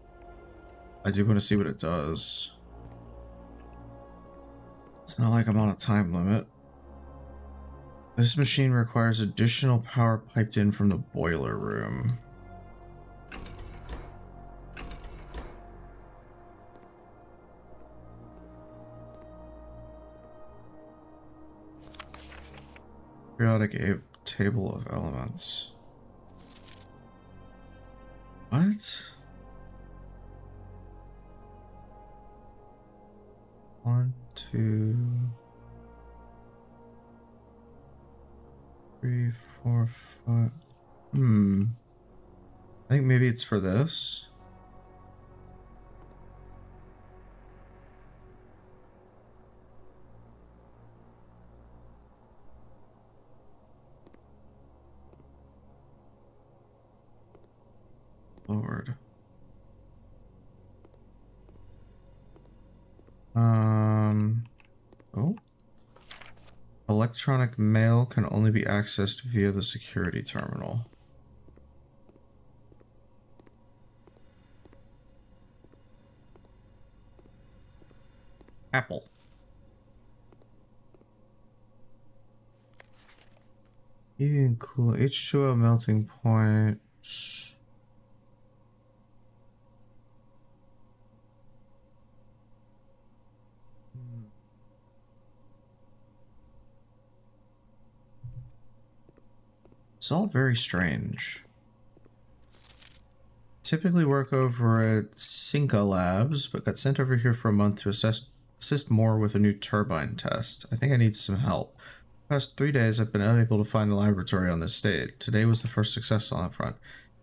I do want to see what it does. It's not like I'm on a time limit. This machine requires additional power piped in from the boiler room. Periodic table of elements. What? 1, 2, 3, 4, 5. I think maybe it's for this. Lord. Oh. Electronic mail can only be accessed via the security terminal. Apple. Heating and cool. H2O melting point. It's all very strange. Typically work over at Cinca Labs, but got sent over here for a month to assist more with a new turbine test. I think I need some help. The past 3 days, I've been unable to find the laboratory on this state. Today was the first success on that front.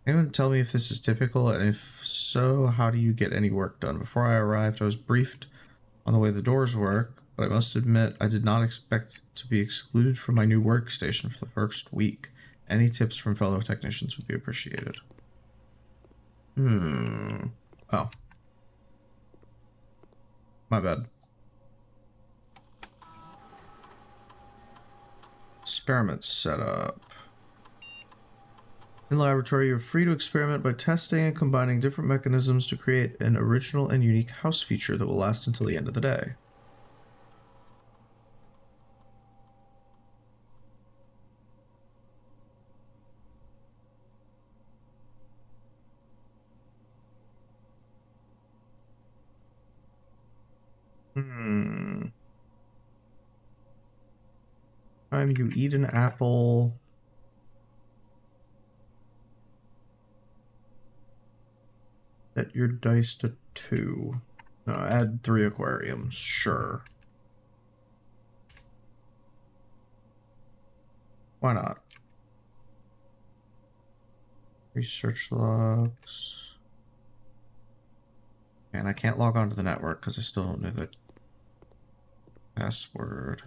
Anyone tell me if this is typical, and if so, how do you get any work done? Before I arrived, I was briefed on the way the doors work, but I must admit I did not expect to be excluded from my new workstation for the first week. Any tips from fellow technicians would be appreciated. Oh. My bad. Experiment setup. In the laboratory, you're free to experiment by testing and combining different mechanisms to create an original and unique house feature that will last until the end of the day. Time you eat an apple. Set your dice to 2. No, add 3 aquariums. Sure. Why not? Research logs. And I can't log on to the network because I still don't know the password.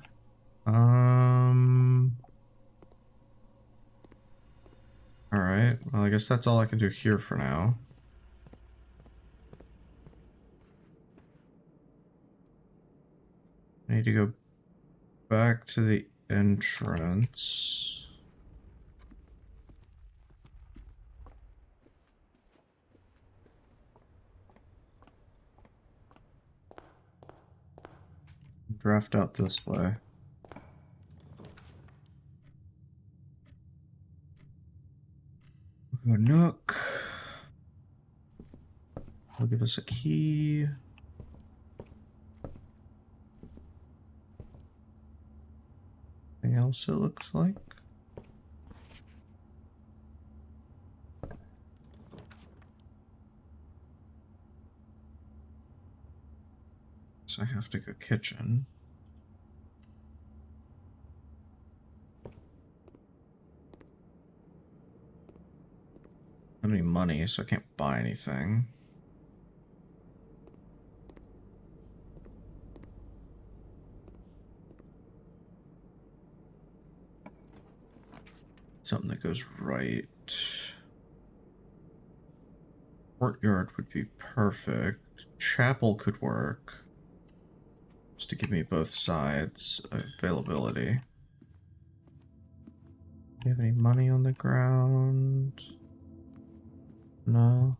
Alright, well I guess that's all I can do here for now. I need to go back to the entrance. Draft out this way. We'll go Nook. They'll give us a key. Anything else it looks like? So I have to go kitchen. I don't have any money, so I can't buy anything. Something that goes right. Courtyard would be perfect. Chapel could work. Just to give me both sides availability. Do you have any money on the ground? No.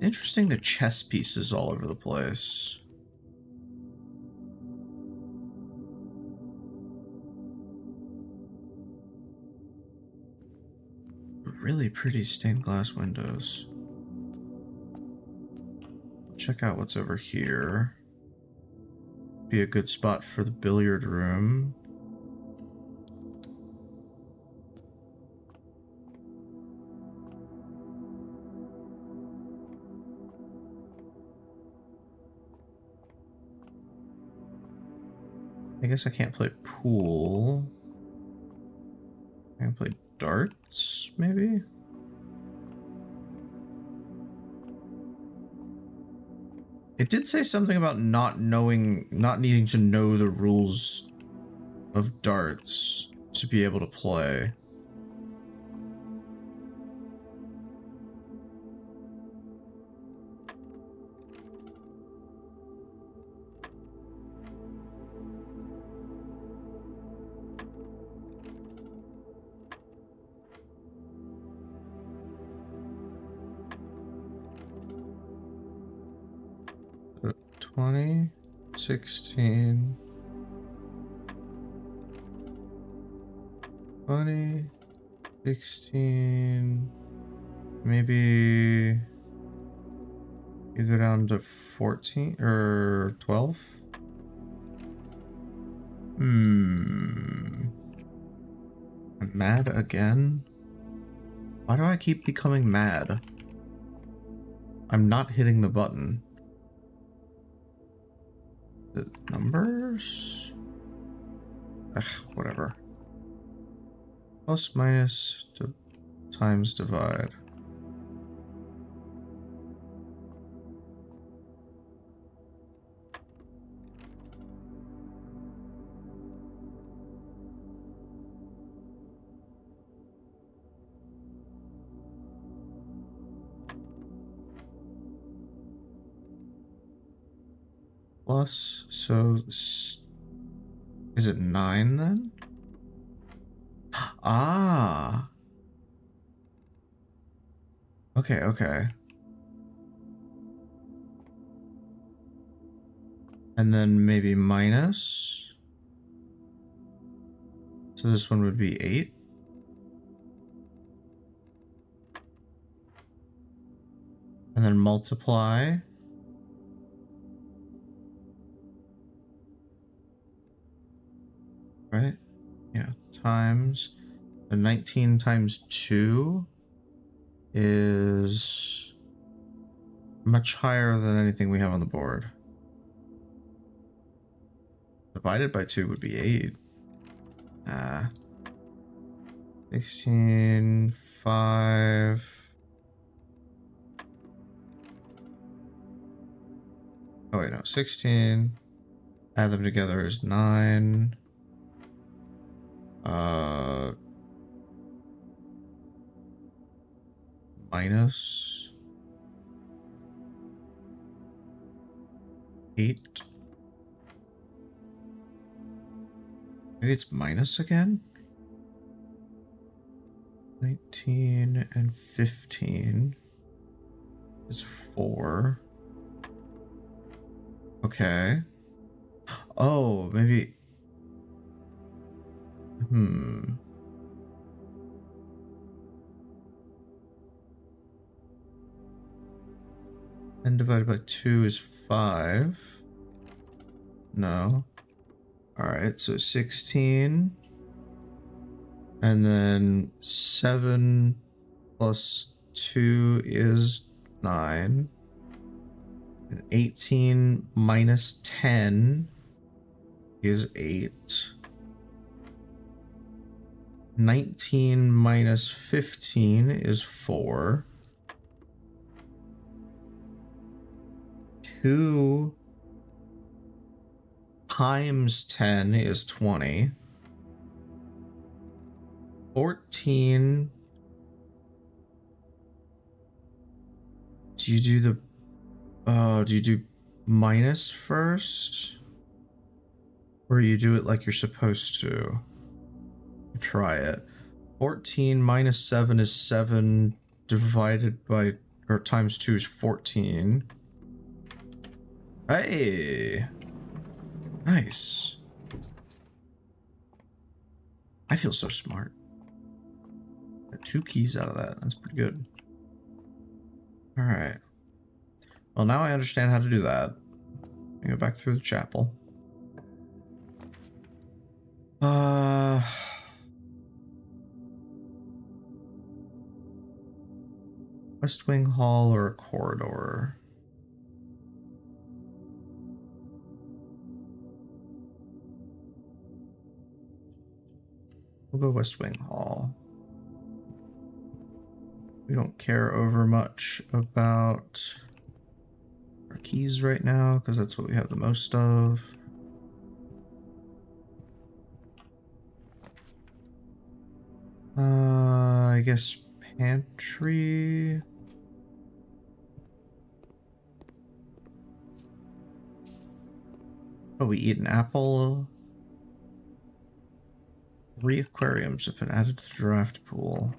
Interesting, the chess pieces all over the place. Really pretty stained glass windows. Check out what's over here. be a good spot for the billiard room. I guess I can't play pool. I can play darts, maybe? It did say something about not needing to know the rules of darts to be able to play. So 20, 16, 20, 16, maybe you go down to 14 or 12? I'm mad again? Why do I keep becoming mad? I'm not hitting the button. The numbers? Ugh, whatever. Plus, minus, times, divide. Plus, so is it 9 then? Ah. Okay, okay. And then maybe minus. So this one would be 8. And then multiply. Right? Yeah. Times. The 19 times 2 is much higher than anything we have on the board. Divided by 2 would be 8. 16, 5. Oh wait, no, 16. Add them together is 9. Minus 8. Maybe it's minus again? 19 and 15 is 4. Okay. Oh, maybe. And divided by 2 is 5. No. Alright, so 16. And then 7 plus 2 is 9. And 18 minus 10 is 8. 19 minus 15 is 4. 2 times 10 is 20. 14. Do you do do you do minus first? Or you do it like you're supposed to? Try it. 14 minus 7 is 7 divided by, or times 2 is 14. Hey! Nice. I feel so smart. Got 2 keys out of that. That's pretty good. Alright. Well, now I understand how to do that. I go back through the chapel. Uh, West Wing Hall or a corridor? We'll go West Wing Hall. We don't care over much about our keys right now because that's what we have the most of. I guess pantry. Oh, we eat an apple. 3 aquariums have been added to the draft pool.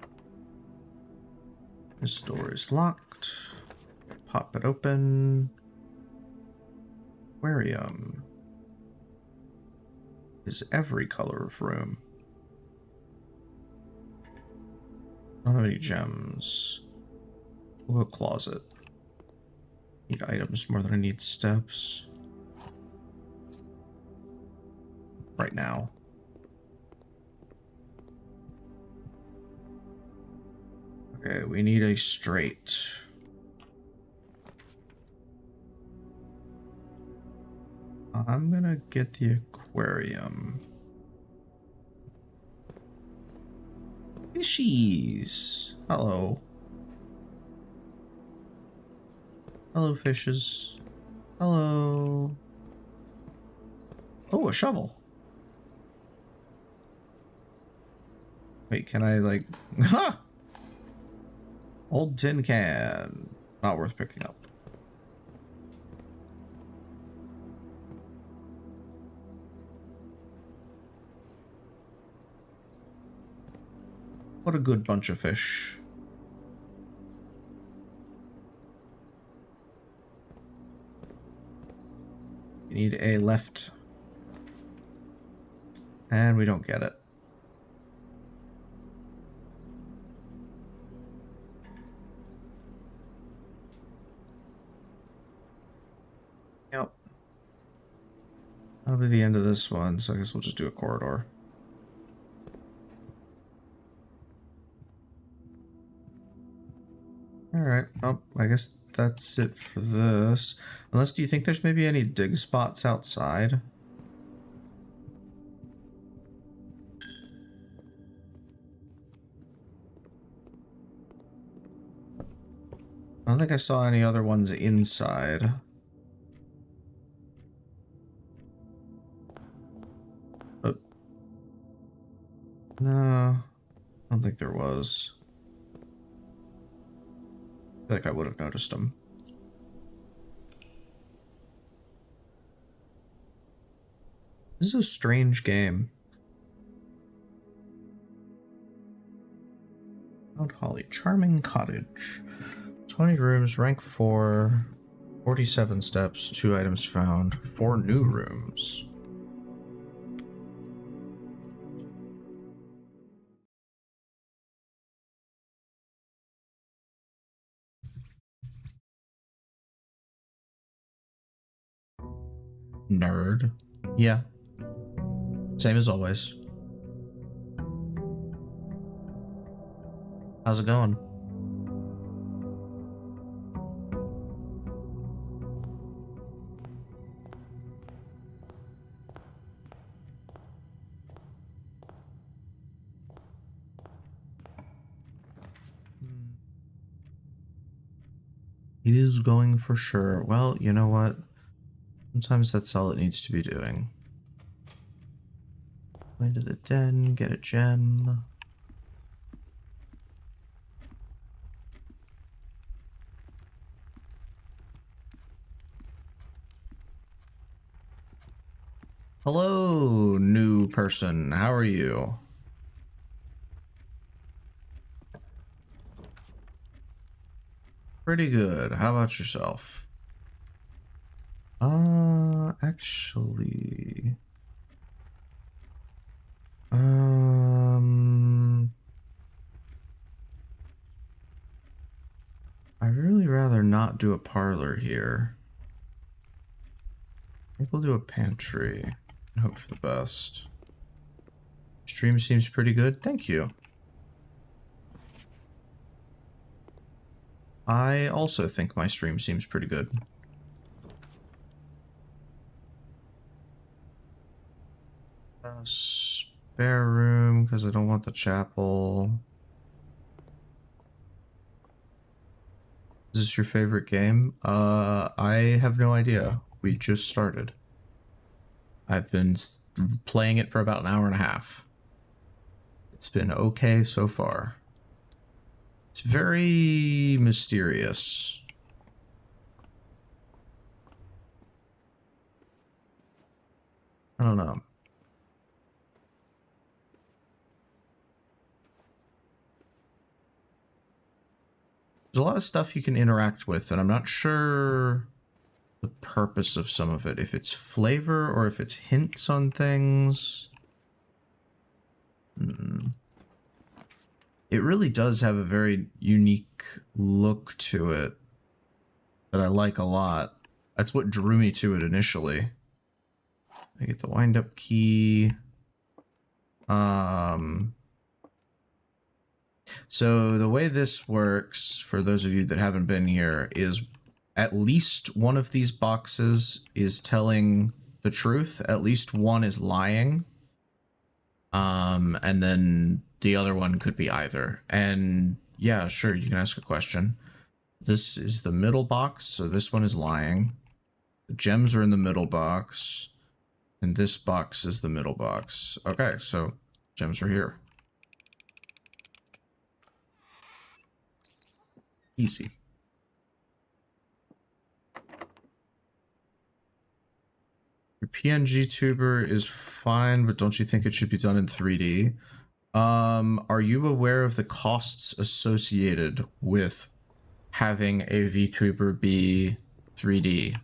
This door is locked. Pop it open. Aquarium is every color of room. Don't have any gems. We'll go closet. Need items more than I need steps. Right now. Okay, we need a straight. I'm gonna get the aquarium. Fishies! Hello. Hello, fishes. Hello. Oh, a shovel. Wait, can I, like... Ha! Old tin can. Not worth picking up. What a good bunch of fish. You need a left. And we don't get it. Yep. That'll be the end of this one, so I guess we'll just do a corridor. Alright, oh, I guess that's it for this. Unless, do you think there's maybe any dig spots outside? I don't think I saw any other ones inside. But... no, I don't think there was. I feel like I would have noticed them. This is a strange game. Mount Holly, charming cottage. 20 rooms, rank 4, 47 steps, 2 items found, 4 new rooms. Nerd. Yeah. Same as always. How's it going? It is going for sure. Well, you know what? Sometimes that's all it needs to be doing. Go into the den, get a gem. Hello, new person. How are you? Pretty good. How about yourself? Actually... I'd really rather not do a parlor here. I think we'll do a pantry and hope for the best. stream seems pretty good. Thank you. I also think my stream seems pretty good. Spare room, because I don't want the chapel. Is this your favorite game? I have no idea. We just started. I've been playing it for about an hour and a half. It's been okay so far. It's very mysterious. I don't know. There's a lot of stuff you can interact with, and I'm not sure the purpose of some of it. If it's flavor or if it's hints on things. It really does have a very unique look to it that I like a lot. That's what drew me to it initially. I get the wind-up key. So the way this works, for those of you that haven't been here, is at least one of these boxes is telling the truth. At least one is lying. And then the other one could be either. And yeah, sure, you can ask a question. This is the middle box, so this one is lying. The gems are in the middle box. And this box is the middle box. Okay, so gems are here. Easy. Your PNG tuber is fine, but don't you think it should be done in 3D? Are you aware of the costs associated with having a VTuber be 3D?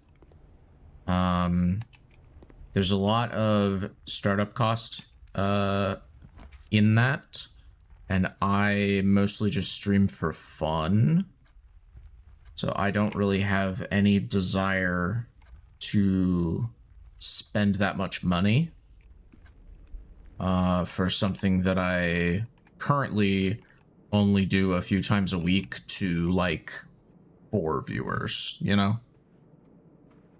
There's a lot of startup costs in that, and I mostly just stream for fun. So I don't really have any desire to spend that much money for something that I currently only do a few times a week to, like, 4 viewers, you know?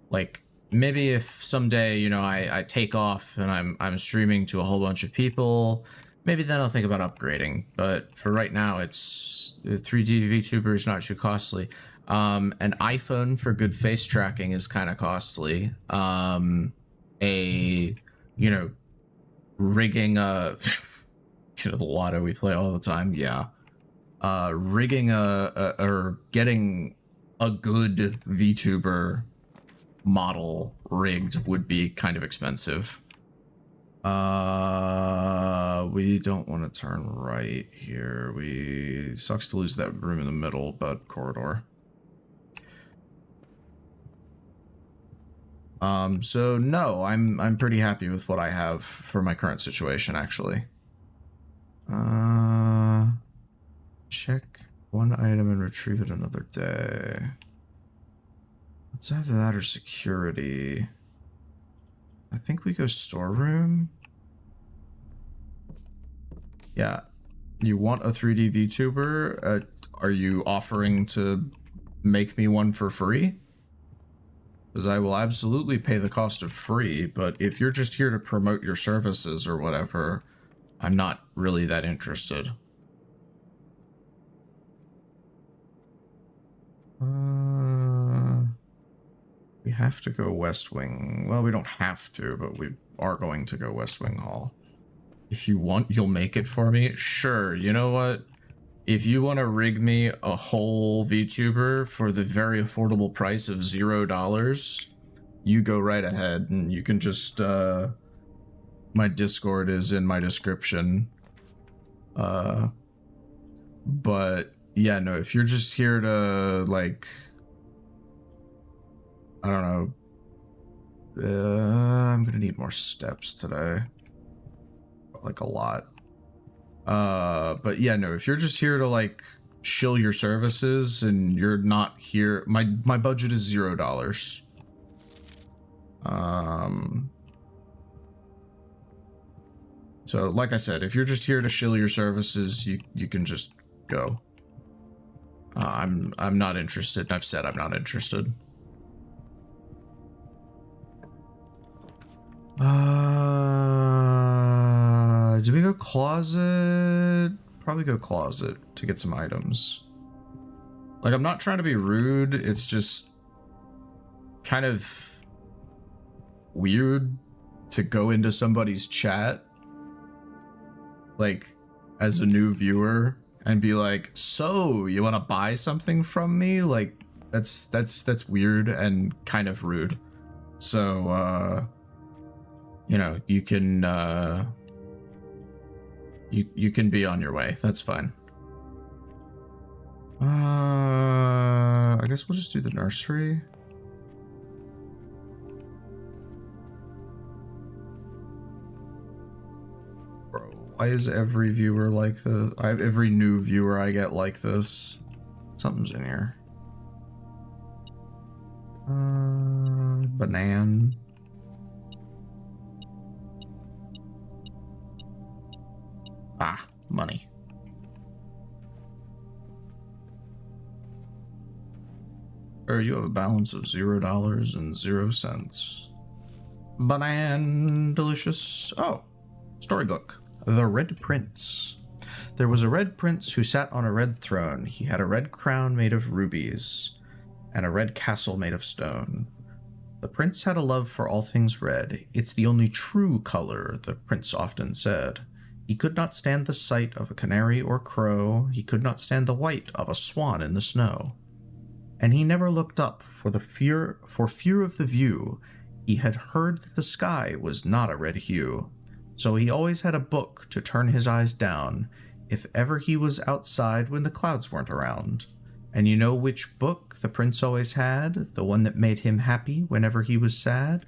Like, maybe if someday, you know, I take off and I'm streaming to a whole bunch of people, maybe then I'll think about upgrading. But for right now, it's 3D VTuber is not too costly. An iPhone for good face tracking is kind of costly. You know, rigging a you know, the lotto we play all the time, yeah. Rigging or getting a good VTuber model rigged would be kind of expensive. We don't want to turn right here. Sucks to lose that room in the middle, but corridor. So no, I'm pretty happy with what I have for my current situation, actually. Check one item and retrieve it another day. It's either that or security. I think we go storeroom. Yeah. You want a 3D VTuber? Are you offering to make me one for free? Because I will absolutely pay the cost of free, but if you're just here to promote your services or whatever, I'm not really that interested. We have to go West Wing. Well, we don't have to, but we are going to go West Wing Hall. If you want, you'll make it for me? Sure, you know what? If you want to rig me a whole VTuber for the very affordable price of $0, you go right ahead, and you can just, my Discord is in my description. But, yeah, no, if you're just here to, like, I don't know, I'm gonna need more steps today. Like, a lot. But yeah, no, if you're just here to, like, shill your services and you're not here, my budget is $0. So, like I said, if you're just here to shill your services, you can just go. I'm not interested. I've said I'm not interested. Do we go closet? Probably go closet to get some items. Like, I'm not trying to be rude. It's just kind of weird to go into somebody's chat, like, as a new viewer and be like, so you want to buy something from me? Like, that's weird and kind of rude. So, you know, you can, you can be on your way. That's fine. I guess we'll just do the nursery. Bro, why is every viewer like this? Every new viewer I get like this. Something's in here. Banana. Ah, money. Or you have a balance of $0.00. Banana, delicious. Oh, storybook. The Red Prince. There was a red prince who sat on a red throne. He had a red crown made of rubies, and a red castle made of stone. The prince had a love for all things red. It's the only true color, the prince often said. He could not stand the sight of a canary or crow. He could not stand the white of a swan in the snow. And he never looked up for fear of the view. He had heard that the sky was not a red hue. So he always had a book to turn his eyes down if ever he was outside when the clouds weren't around. And you know which book the prince always had? The one that made him happy whenever he was sad?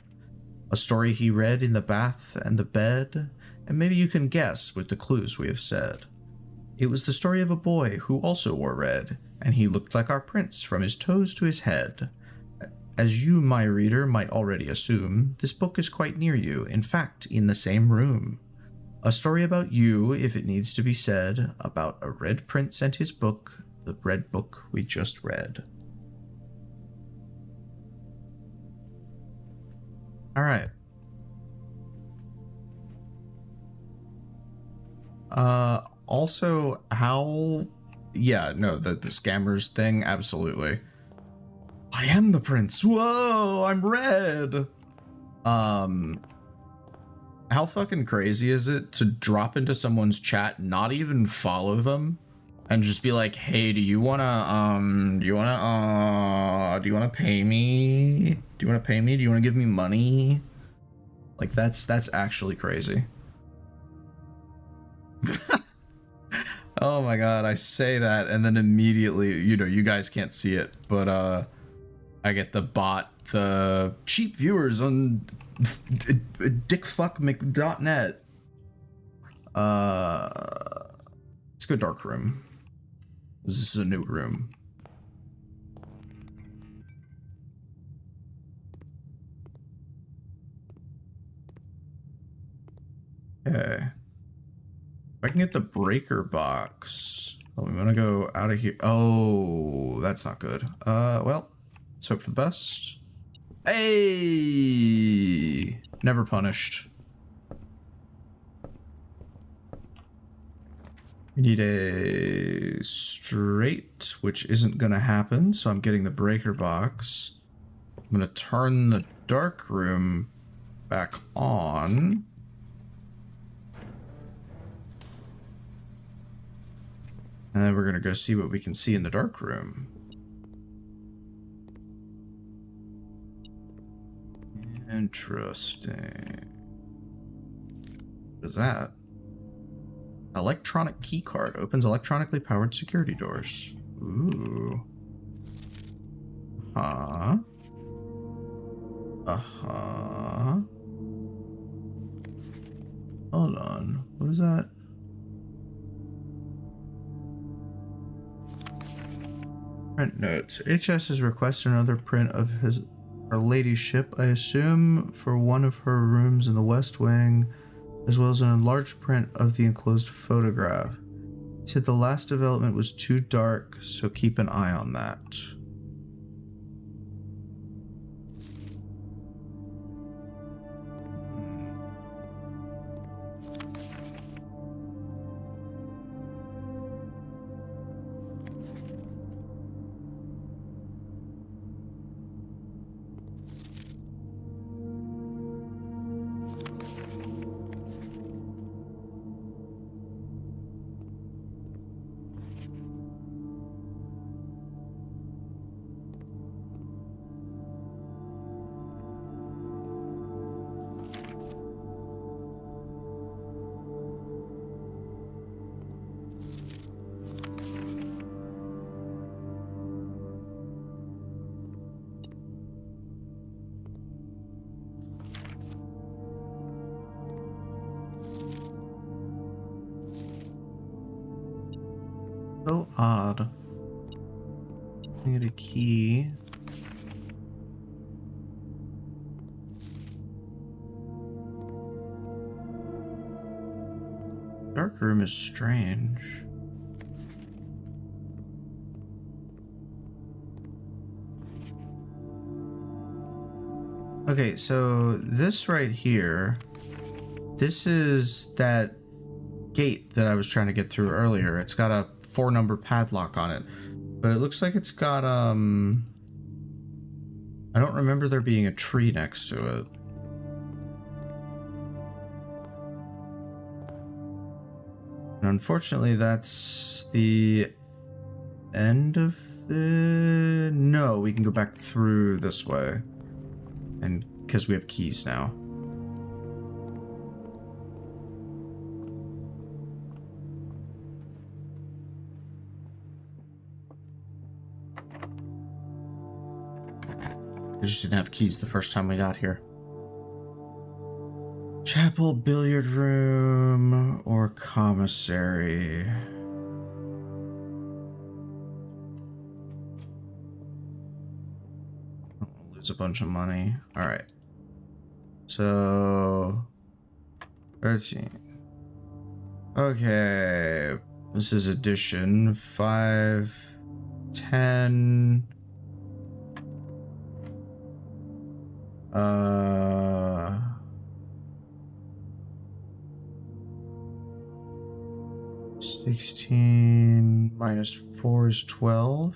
A story he read in the bath and the bed, and maybe you can guess with the clues we have said. It was the story of a boy who also wore red, and he looked like our prince from his toes to his head. As you, my reader, might already assume, this book is quite near you, in fact, in the same room. A story about you, if it needs to be said, about a red prince and his book, the red book we just read. All right. Also, how... Yeah, no, the scammers thing, absolutely. I am the prince. Whoa, I'm red. How fucking crazy is it to drop into someone's chat, not even follow them, and just be like, hey, do you wanna pay me? Do you wanna pay me? Do you wanna give me money? Like, that's actually crazy. Oh my god, I say that and then immediately, you know, you guys can't see it, but I get the cheap viewers on dickfuck.net. Let's go dark room. This is a new room. Okay. If I can get the breaker box. Oh, we want to go out of here. Oh, that's not good. Well, let's hope for the best. Hey! Never punished. We need a straight, which isn't going to happen, so I'm getting the breaker box. I'm going to turn the dark room back on. And then we're going to go see what we can see in the dark room. Interesting. What is that? Electronic key card opens electronically powered security doors. Ooh. Uh-huh. Uh-huh. Hold on. What is that? Print notes. HS has requested another print of her ladyship, I assume, for one of her rooms in the West Wing. as well as an enlarged print of the enclosed photograph. He said the last development was too dark, so keep an eye on that. So odd. I need a key. Dark room is strange. Okay, so this right here, this is that gate that I was trying to get through earlier. It's got a 4-number padlock on it, but it looks like it's got I don't remember there being a tree next to it. And unfortunately, that's the end of the... No, we can go back through this way, and because we have keys now. We just didn't have keys the first time we got here. Chapel, billiard room, or commissary. I'll lose a bunch of money. Alright. So... 13. Okay. This is addition. 5, 10... 16 minus 4 is 12.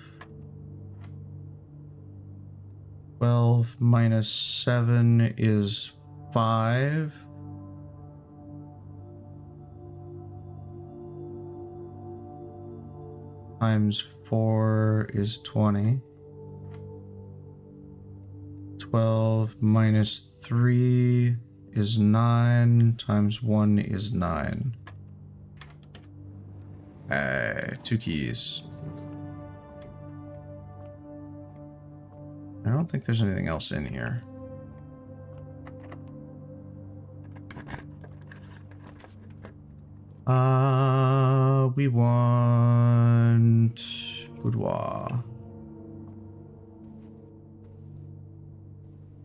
12 minus 7 is 5. Times 4 is 20. 12 minus 3 is 9, times 1 is 9. Okay, 2 keys. I don't think there's anything else in here. We want boudoir.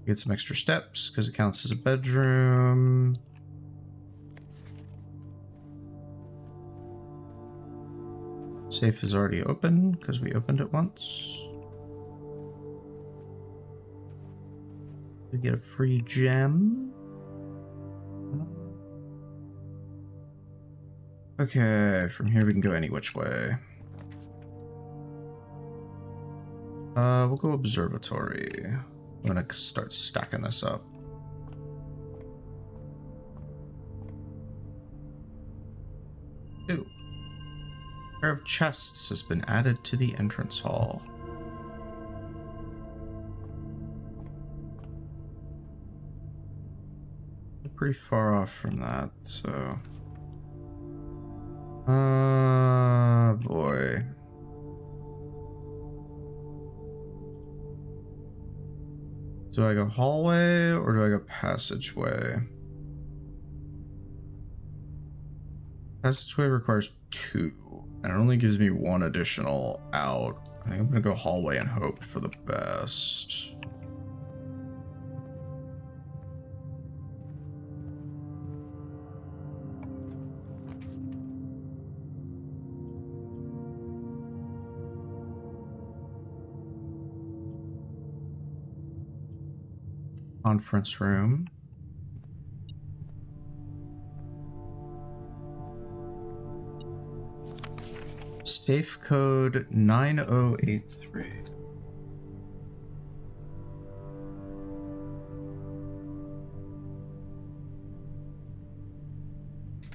Get some extra steps because it counts as a bedroom. Safe is already open because we opened it once. We get a free gem. Okay, from here we can go any which way. We'll go observatory. I'm gonna start stacking this up. Ooh. A pair of chests has been added to the entrance hall. We're pretty far off from that, so... boy. Do I go hallway or do I go passageway? Passageway requires 2, and it only gives me 1 additional out. I think I'm gonna go hallway and hope for the best. Conference room. Safe code 9083.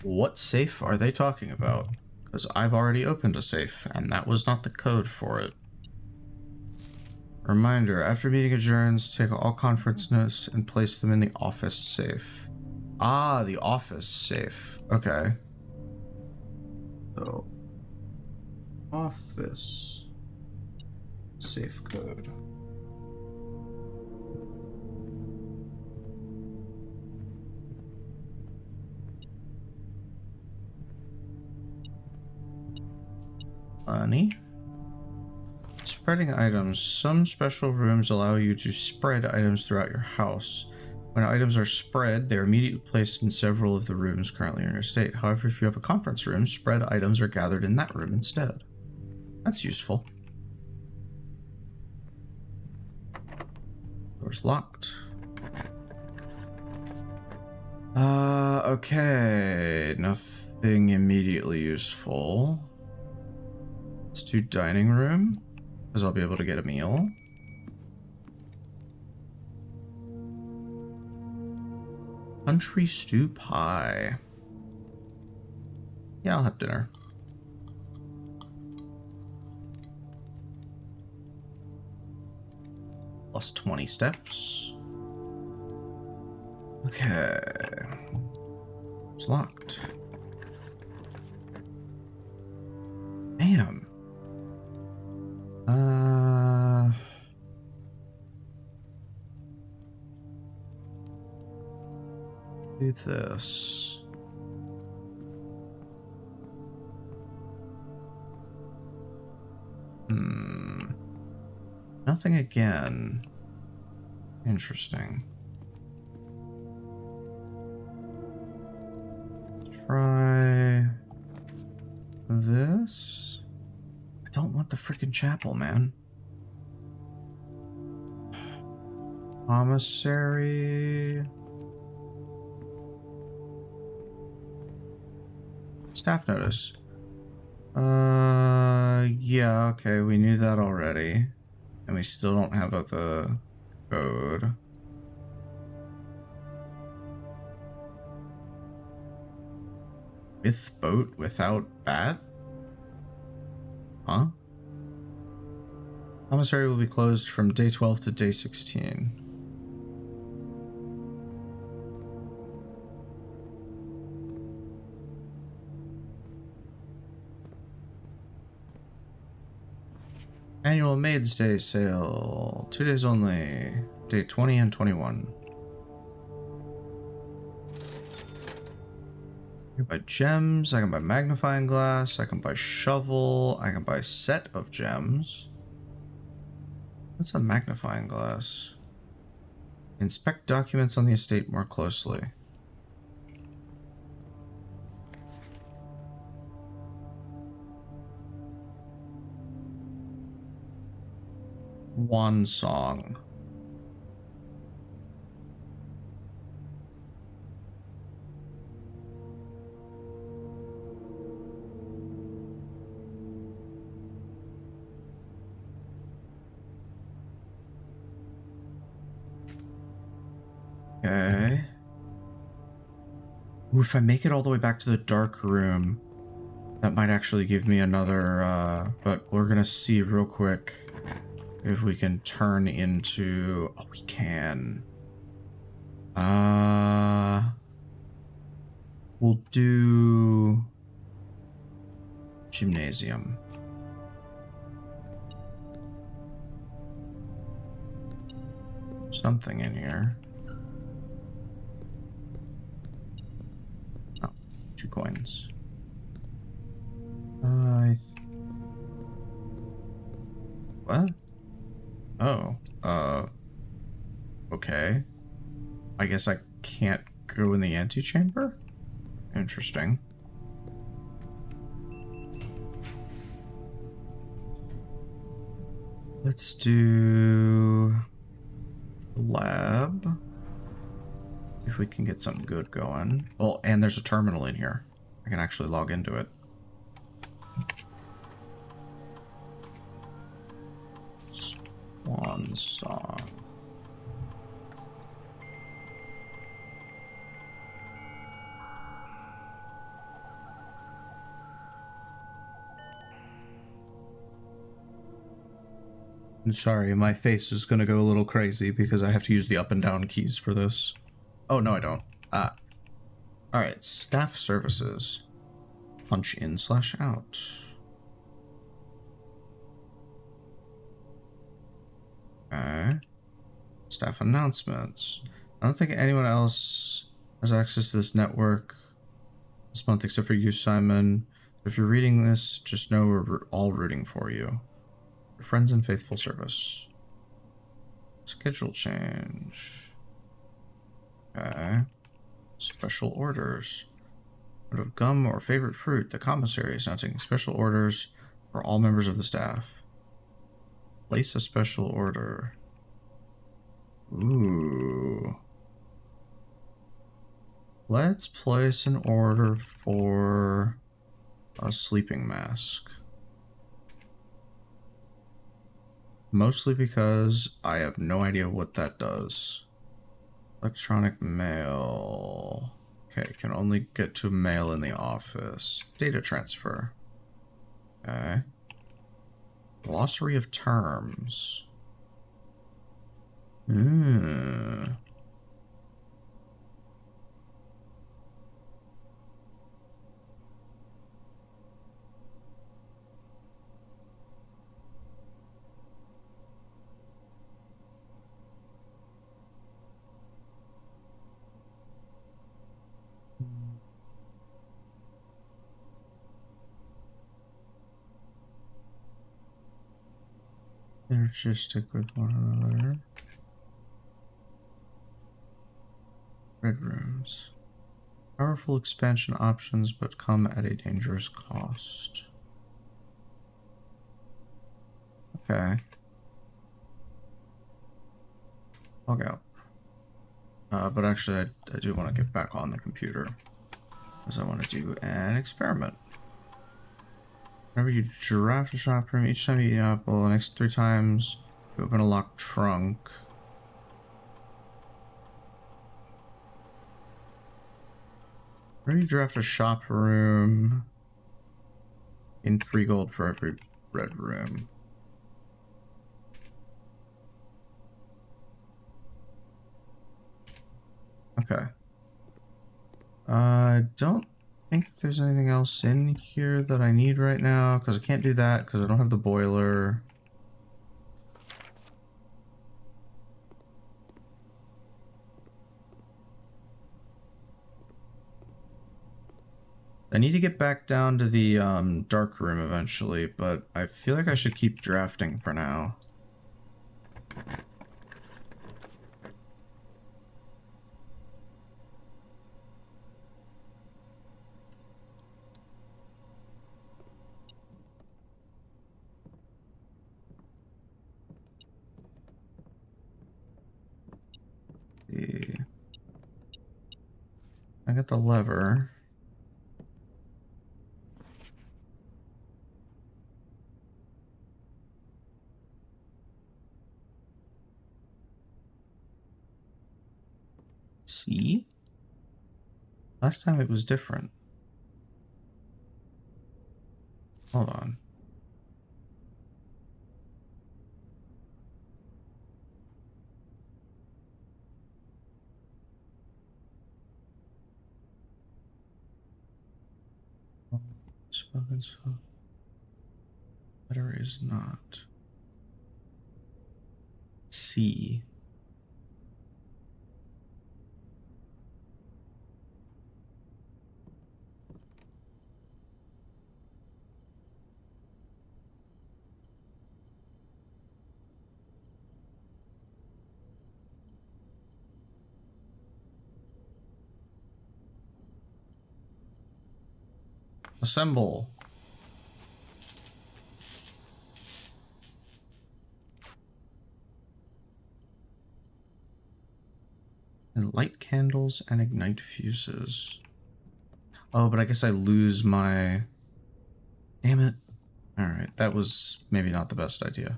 What safe are they talking about? Because I've already opened a safe, and that was not the code for it. Reminder, after meeting adjourns, take all conference notes and place them in the office safe. Ah, the office safe. Okay. So, office safe code. Funny. Spreading items. Some special rooms allow you to spread items throughout your house. When items are spread, they are immediately placed in several of the rooms currently in your estate. However, if you have a conference room, spread items are gathered in that room instead. That's useful. Door's locked. Okay. Nothing immediately useful. Let's do dining room, because I'll be able to get a meal. Country stew pie. Yeah, I'll have dinner. Plus 20 steps. Okay. It's locked. Damn. Do this. Nothing again. Interesting. Try this. I don't want the freaking chapel, man. Commissary. Staff notice. Yeah, okay, we knew that already. And we still don't have the code. With boat without bat? Huh? Commissary will be closed from day 12 to day 16. Annual Maids Day sale. 2 days only. Day 20 and 21. I can buy gems. I can buy magnifying glass. I can buy shovel. I can buy set of gems. What's a magnifying glass? Inspect documents on the estate more closely. One song. Okay. Ooh, if I make it all the way back to the dark room, that might actually give me another, but we're gonna see real quick if we can turn into... Oh, we can. We'll do... Gymnasium. Something in here. Oh, 2 coins. What? Oh, okay. I guess I can't go in the antechamber? Interesting. Let's do lab. if we can get something good going. Oh, and there's a terminal in here. I can actually log into it. Swan song. I'm sorry, my face is gonna go a little crazy because I have to use the up and down keys for this. Oh, no, I don't. Alright, staff services. Punch in / out. Okay. Staff announcements. I don't think anyone else has access to this network this month except for you, Simon. If you're reading this, just know we're all rooting for you. Your friends in faithful service. Schedule change. Okay. Special orders. Out of gum or favorite fruit, the commissary is now taking special orders for all members of the staff. Place a special order. Ooh. Let's place an order for a sleeping mask. Mostly because I have no idea what that does. Electronic mail. Okay, can only get to mail in the office. Data transfer. Okay. Glossary of terms. Synergistic with one another. Red rooms. Powerful expansion options, but come at a dangerous cost. Okay. Log out. But actually, I do want to get back on the computer. Because I want to do an experiment. Whenever you draft a shop room, each time you eat an apple, the next 3 times you open a locked trunk. Whenever you draft a shop room, in 3 gold for every red room. Okay. I don't think there's anything else in here that I need right now, because I can't do that because I don't have the boiler. I need to get back down to the dark room eventually, but I feel like I should keep drafting for now. I got the lever. See? Last time it was different. Hold on. Battery is not. C. Assemble. It and light candles and ignite fuses. Oh, but I guess I lose my... Damn it. Alright, that was maybe not the best idea.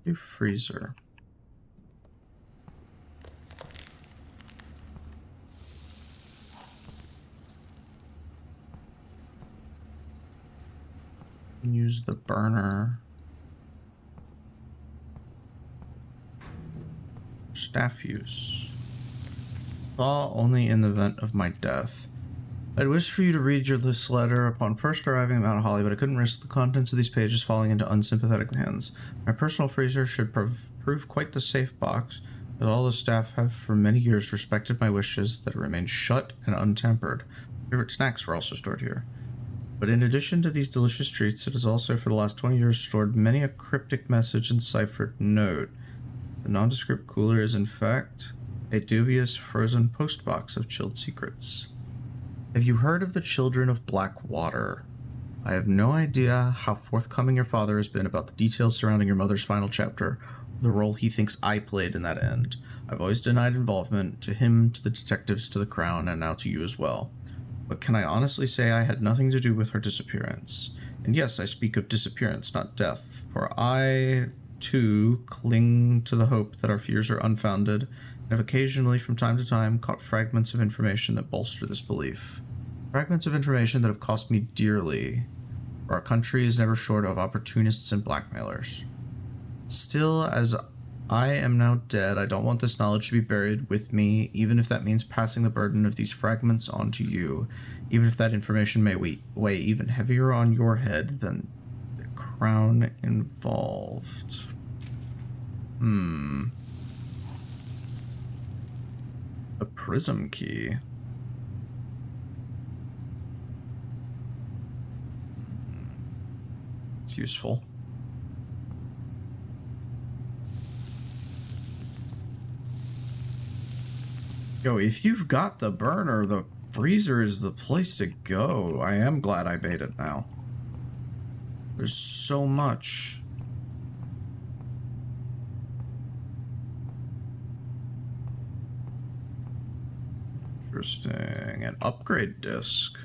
Do freezer. Use the burner. Staff use. Thaw only in the event of my death. I'd wish for you to read this letter upon first arriving at Mount Holly, but I couldn't risk the contents of these pages falling into unsympathetic hands. My personal freezer should prove quite the safe box, as all the staff have for many years respected my wishes that it remain shut and untempered. Favorite snacks were also stored here. But in addition to these delicious treats, it has also for the last 20 years stored many a cryptic message and ciphered note. The nondescript cooler is in fact a dubious frozen postbox of chilled secrets. Have you heard of the Children of Black Water? I have no idea how forthcoming your father has been about the details surrounding your mother's final chapter, or the role he thinks I played in that end. I've always denied involvement, to him, to the detectives, to the Crown, and now to you as well. But can I honestly say I had nothing to do with her disappearance? And yes, I speak of disappearance, not death, for I, too, cling to the hope that our fears are unfounded, and have occasionally, from time to time, caught fragments of information that bolster this belief. Fragments of information that have cost me dearly, for our country is never short of opportunists and blackmailers. Still, as I am now dead, I don't want this knowledge to be buried with me, even if that means passing the burden of these fragments on to you, even if that information may weigh even heavier on your head than the crown involved. A prism key. It's useful. Yo, if you've got the burner, the freezer is the place to go. I am glad I made it now. There's so much. Interesting. An upgrade disc.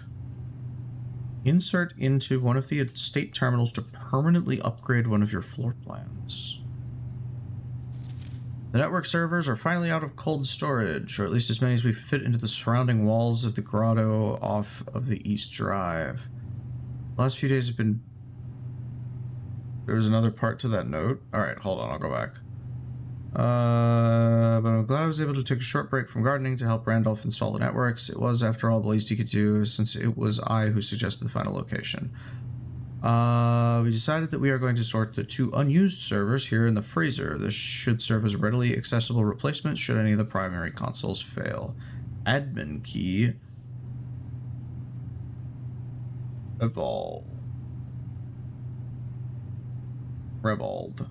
Insert into one of the estate terminals to permanently upgrade one of your floor plans. The network servers are finally out of cold storage, or at least as many as we fit into the surrounding walls of the grotto off of the East Drive. The last few days have been... There was another part to that note. Alright, hold on, I'll go back. But I'm glad I was able to take a short break from gardening to help Randolph install the networks. It was, after all, the least he could do, since it was I who suggested the final location. We decided that we are going to sort the 2 unused servers here in the freezer. This should serve as a readily accessible replacement should any of the primary consoles fail. Admin key. Evolve. Revolved.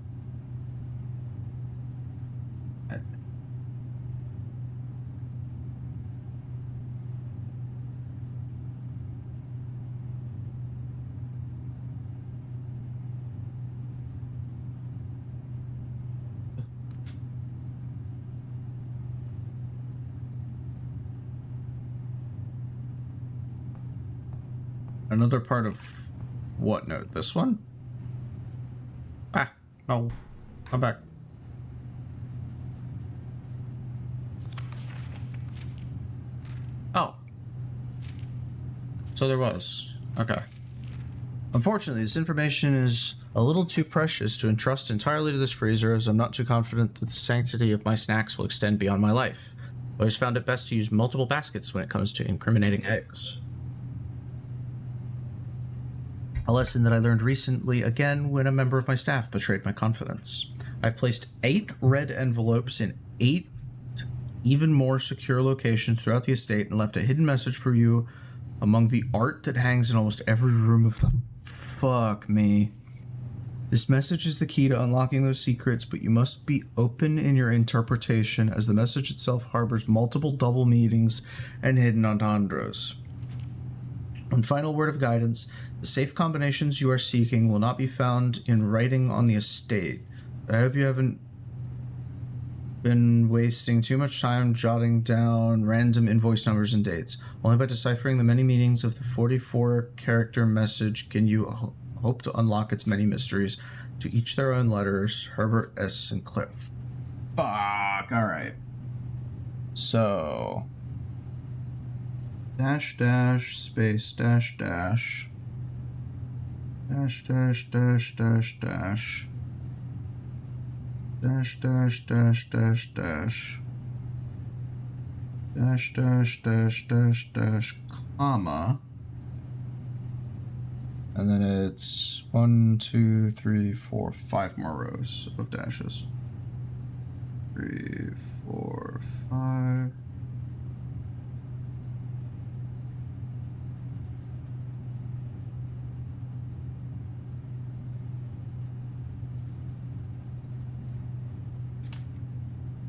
Another part of what note? This one? Ah, no. I'm back. Oh. So there was. Okay. Unfortunately, this information is a little too precious to entrust entirely to this freezer, as I'm not too confident that the sanctity of my snacks will extend beyond my life. I always found it best to use multiple baskets when it comes to incriminating eggs. A lesson that I learned recently again when a member of my staff betrayed my confidence. I've placed 8 red envelopes in 8 even more secure locations throughout the estate and left a hidden message for you among the art that hangs in almost every room of the... Fuck me. This message is the key to unlocking those secrets, but you must be open in your interpretation, as the message itself harbors multiple double meanings and hidden entendres. One final word of guidance: the safe combinations you are seeking will not be found in writing on the estate. I hope you haven't been wasting too much time jotting down random invoice numbers and dates. Only by deciphering the many meanings of the 44-character message can you hope to unlock its many mysteries. To each their own letters. Herbert S. Sinclair. Fuck. Alright. So... dash dash space dash dash dash dash dash dash dash dash dash dash dash dash dash dash dash dash dash comma, and then it's 1 2 3 4 5 more rows of dashes. 3 4 5.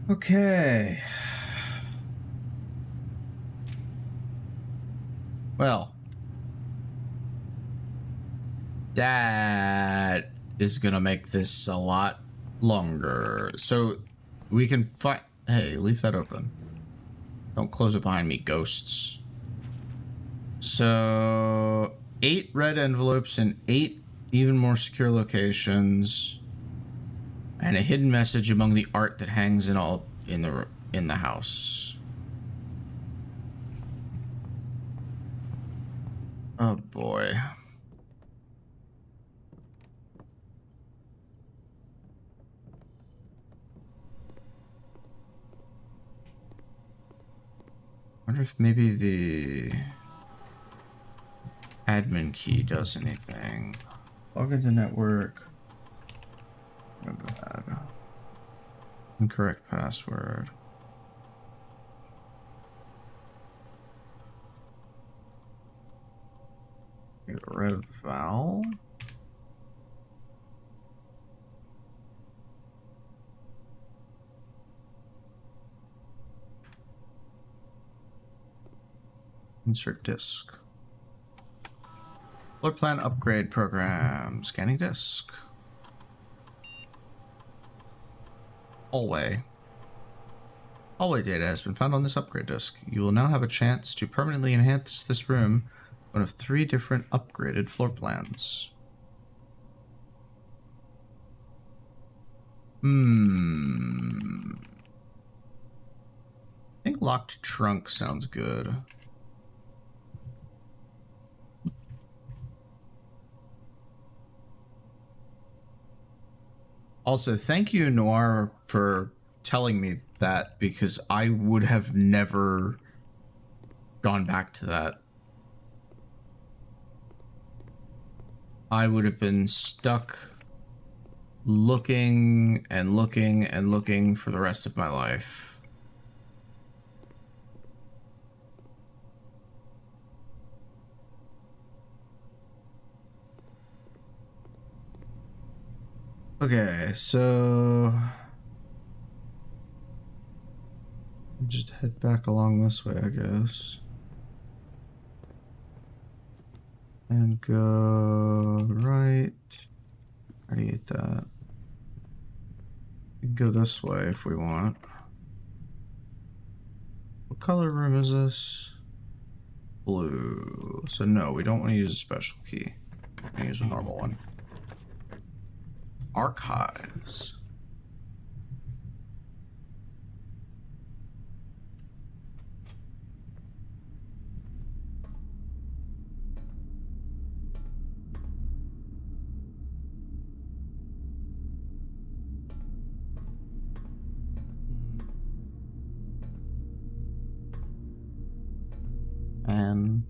Okay. Well, that is gonna make this a lot longer. So we can find. Hey, leave that open. Don't close it behind me, ghosts. So 8 red envelopes in 8 even more secure locations. And a hidden message among the art that hangs in the house. Oh boy. Wonder if maybe the admin key does anything. Log into network. Remember that. Incorrect password. Get a red vowel. Insert disk. Floor plan upgrade program. Scanning disk. Hallway. Hallway data has been found on this upgrade disk. You will now have a chance to permanently enhance this room with one of 3 different upgraded floor plans. I think locked trunk sounds good. Also, thank you, Noir, for telling me that, because I would have never gone back to that. I would have been stuck looking and looking and looking for the rest of my life. Okay, so just head back along this way, I guess. And go right. I already ate that. We can go this way if we want. What color room is this? Blue. So no, we don't want to use a special key. We're gonna use a normal one. Archives. And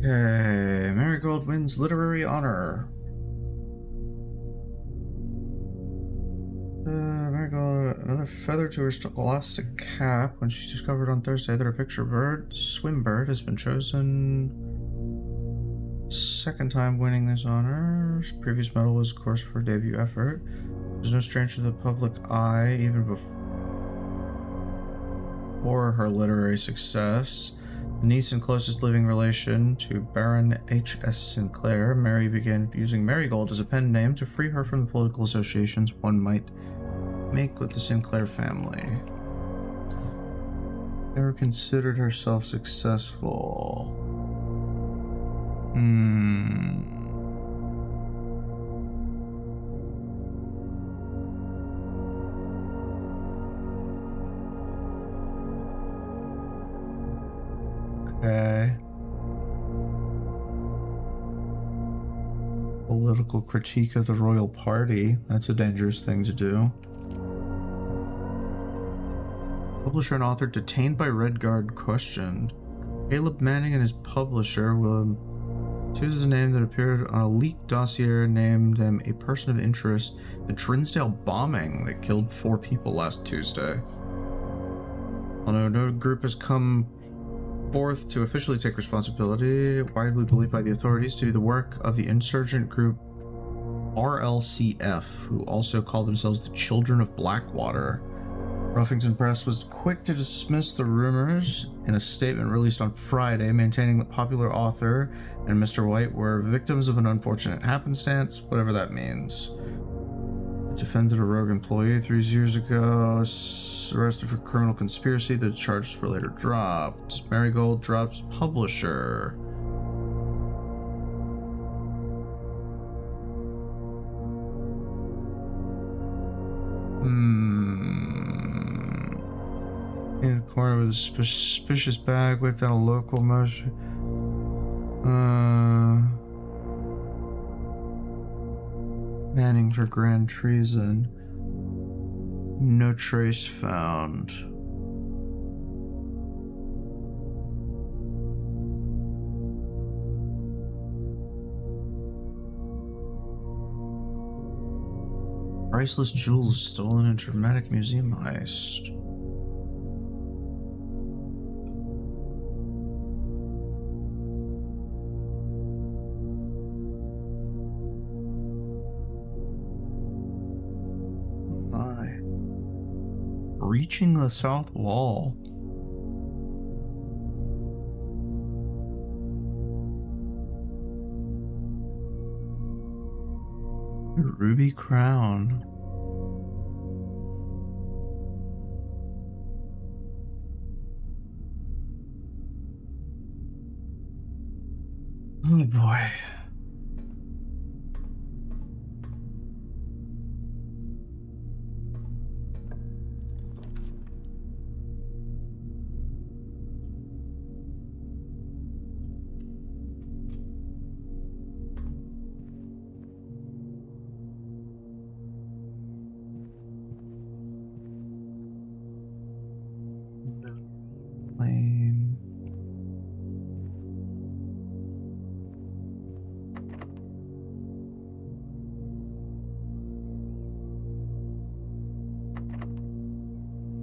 Okay, Marigold wins literary honor. Marigold, another feather to her scholastic cap when she discovered on Thursday that her picture bird, Swimbird, has been chosen. Second time winning this honor. Previous medal was, of course, for her debut effort. There's no stranger to the public eye, even before her literary success. The niece and closest living relation to Baron H.S. Sinclair, Mary began using Marigold as a pen name to free her from the political associations one might make with the Sinclair family. Never considered herself successful. Okay. Political critique of the royal party. That's a dangerous thing to do. Publisher and author detained by Red Guard questioned. Caleb Manning and his publisher will choose a name that appeared on a leaked dossier named them a person of interest. The Trinsdale bombing that killed 4 people last Tuesday. Although no group has come forth to officially take responsibility, widely believed by the authorities to be the work of the insurgent group RLCF, who also call themselves the Children of Blackwater. Ruffington Press was quick to dismiss the rumors in a statement released on Friday, maintaining that popular author and Mr. White were victims of an unfortunate happenstance, whatever that means. It defended a rogue employee 3 years ago, arrested for criminal conspiracy. The charges were later dropped. Marigold drops publisher. In the corner with a suspicious bag, whipped down a local motion. Manning for grand treason. No trace found. Priceless jewels stolen in dramatic museum heist. Reaching the south wall. Ruby crown. Oh boy.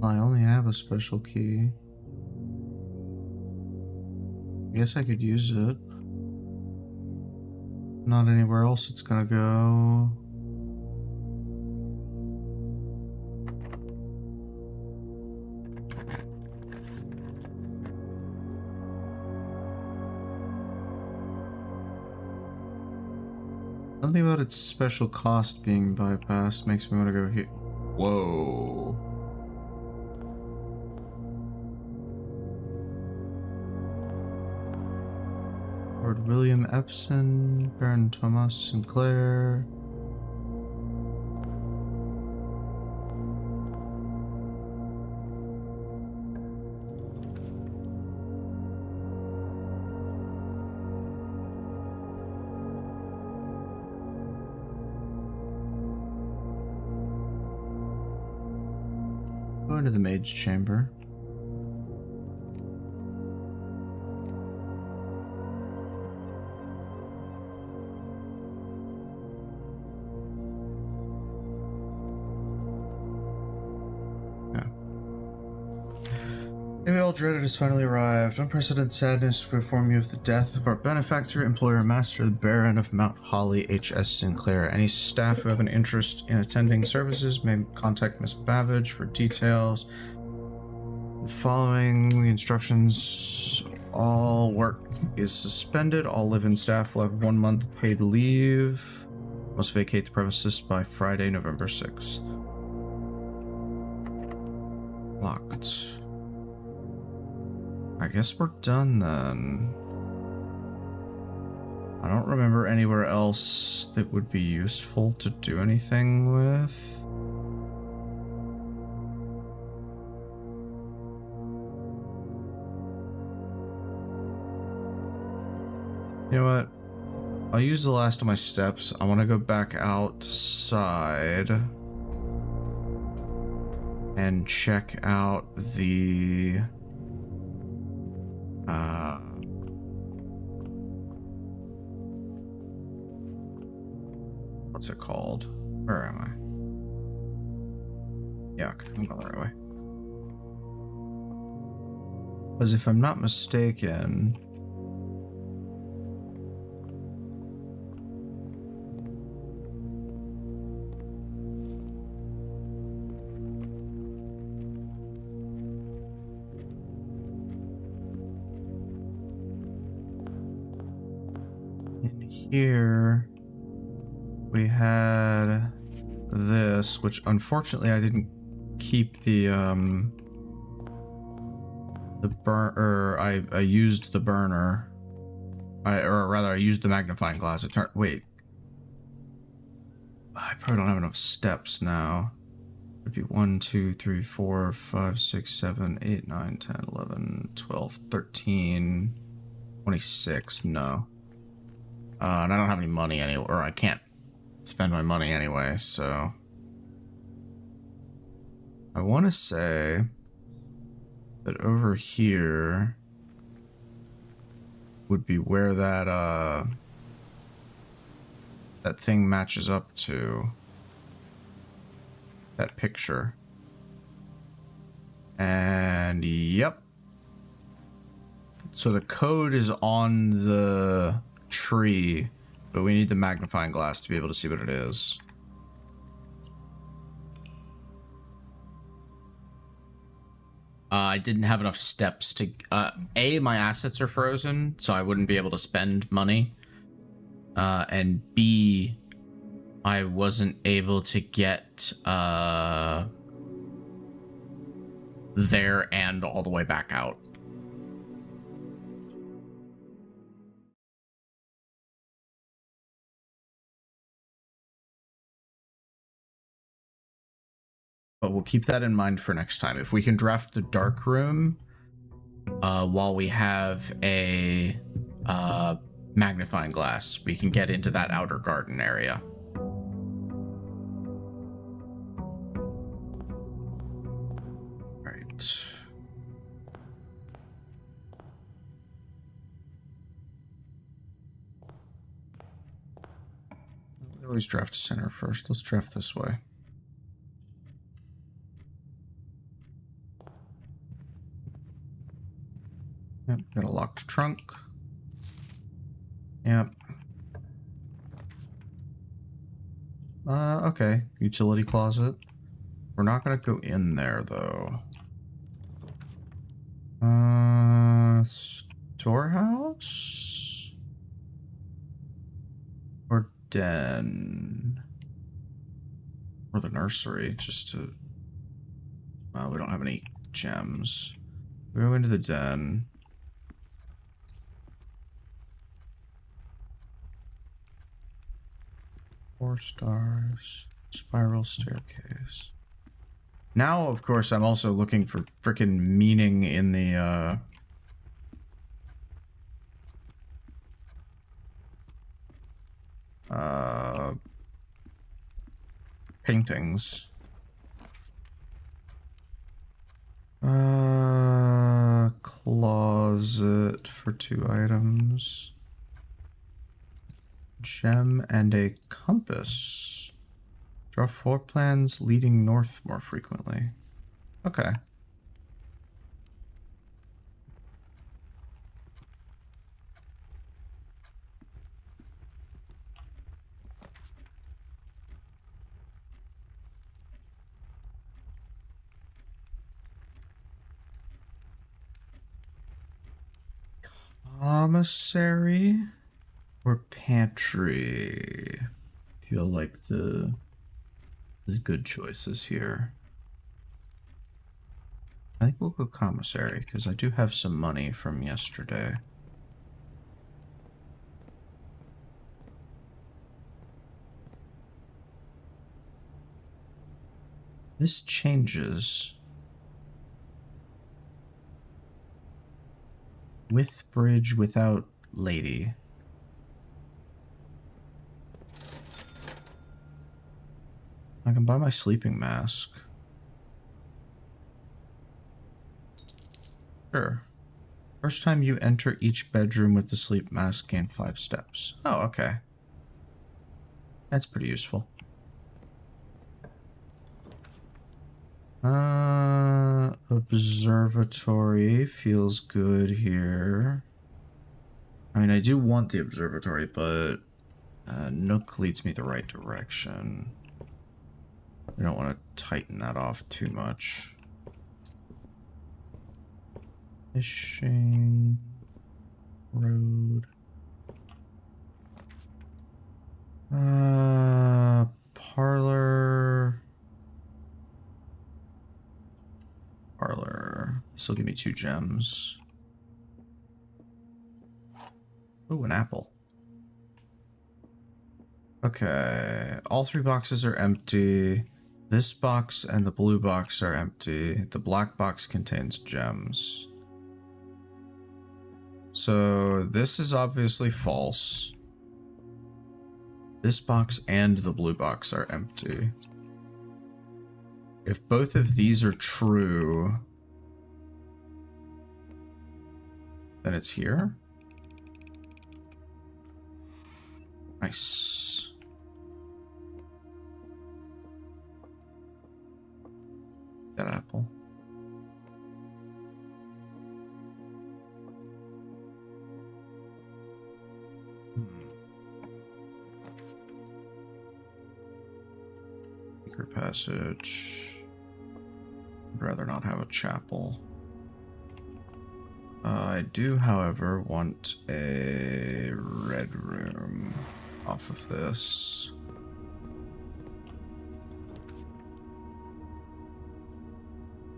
I only have a special key. I guess I could use it. Not anywhere else it's gonna go. Something about its special cost being bypassed makes me want to go here. Whoa. Lord William Epson, Baron Thomas Sinclair. Go into the maid's chamber. The day we all dreaded has finally arrived. Unprecedented sadness to inform you of the death of our benefactor, employer, master, the Baron of Mount Holly, H.S. Sinclair. Any staff who have an interest in attending services may contact Miss Babbage for details. Following the instructions, all work is suspended. All live-in staff will have 1 month paid leave. Must vacate the premises by Friday, November 6th. Locked. I guess we're done then. I don't remember anywhere else that would be useful to do anything with. You know what? I'll use the last of my steps. I want to go back outside and check out the what's it called? Where am I? Yuck, I'm going the right way. Because if I'm not mistaken, in here we had this, which unfortunately I didn't keep the burn, I used the burner. Or rather I used the magnifying glass. It turned, wait. I probably don't have enough steps now. It'd be 1, 2, 3, 4, 5, 6, 7, 8, 9, 10, 11, 12, 13, 26. No. And I don't have any money anyway, or I can't spend my money anyway, so I want to say that over here would be where that that thing matches up to that picture. And yep. So the code is on the tree, but we need the magnifying glass to be able to see what it is. I didn't have enough steps to... A, my assets are frozen, so I wouldn't be able to spend money. And B, I wasn't able to get there and all the way back out. But we'll keep that in mind for next time. If we can draft the dark room while we have a magnifying glass, we can get into that outer garden area. Right. We always draft center first. Let's draft this way. Yep, got a locked trunk. Yep. Okay. Utility closet. We're not gonna go in there, though. Storehouse? Or den? Or the nursery, just to... Well, we don't have any gems. We go into the den. Four stars. Spiral staircase. Now, of course, I'm also looking for frickin' meaning in the, paintings. Closet for 2 items. Gem and a compass. Draw floor plans leading north more frequently. Okay. commissary or pantry? Feel like the good choices here. I think we'll go commissary because I do have some money from yesterday. This changes. With bridge, without lady. I can buy my sleeping mask. Sure. First time you enter each bedroom with the sleep mask, gain 5 steps. Oh, okay. That's pretty useful. Observatory feels good here. I mean, I do want the observatory, but Nook leads me the right direction. We don't want to tighten that off too much. Fishing road. Parlor. Parlor. This will give me 2 gems. Oh, an apple. Okay, all 3 boxes are empty. This box and the blue box are empty. The black box contains gems. So this is obviously false. This box and the blue box are empty. If both of these are true, then it's here. Nice. That apple. Secret passage. I'd rather not have a chapel. I do, however, want a red room off of this.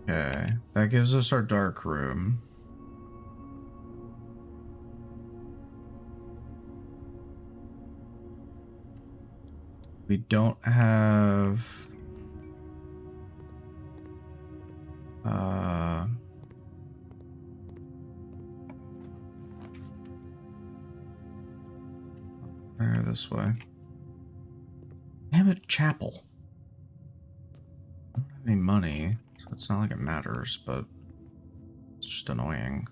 Okay, that gives us our dark room. We don't have... this way. Damn it, chapel. I don't have any money, so it's not like it matters, but it's just annoying.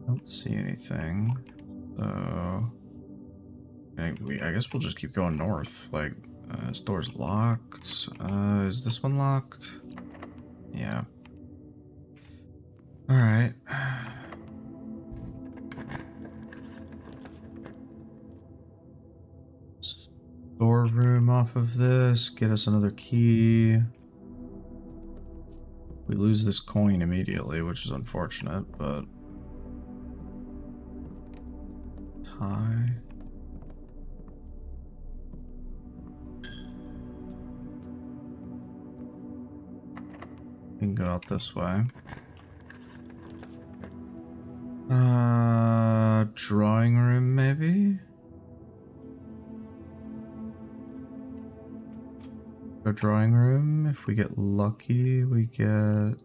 Don't see anything, so I guess we'll just keep going north. Like, this door's locked. Is this one locked? Yeah. All right. Storeroom off of this. Get us another key. We lose this coin immediately, which is unfortunate, but... Tie. We can go out this way. Drawing room, maybe? A drawing room. If we get lucky, we get...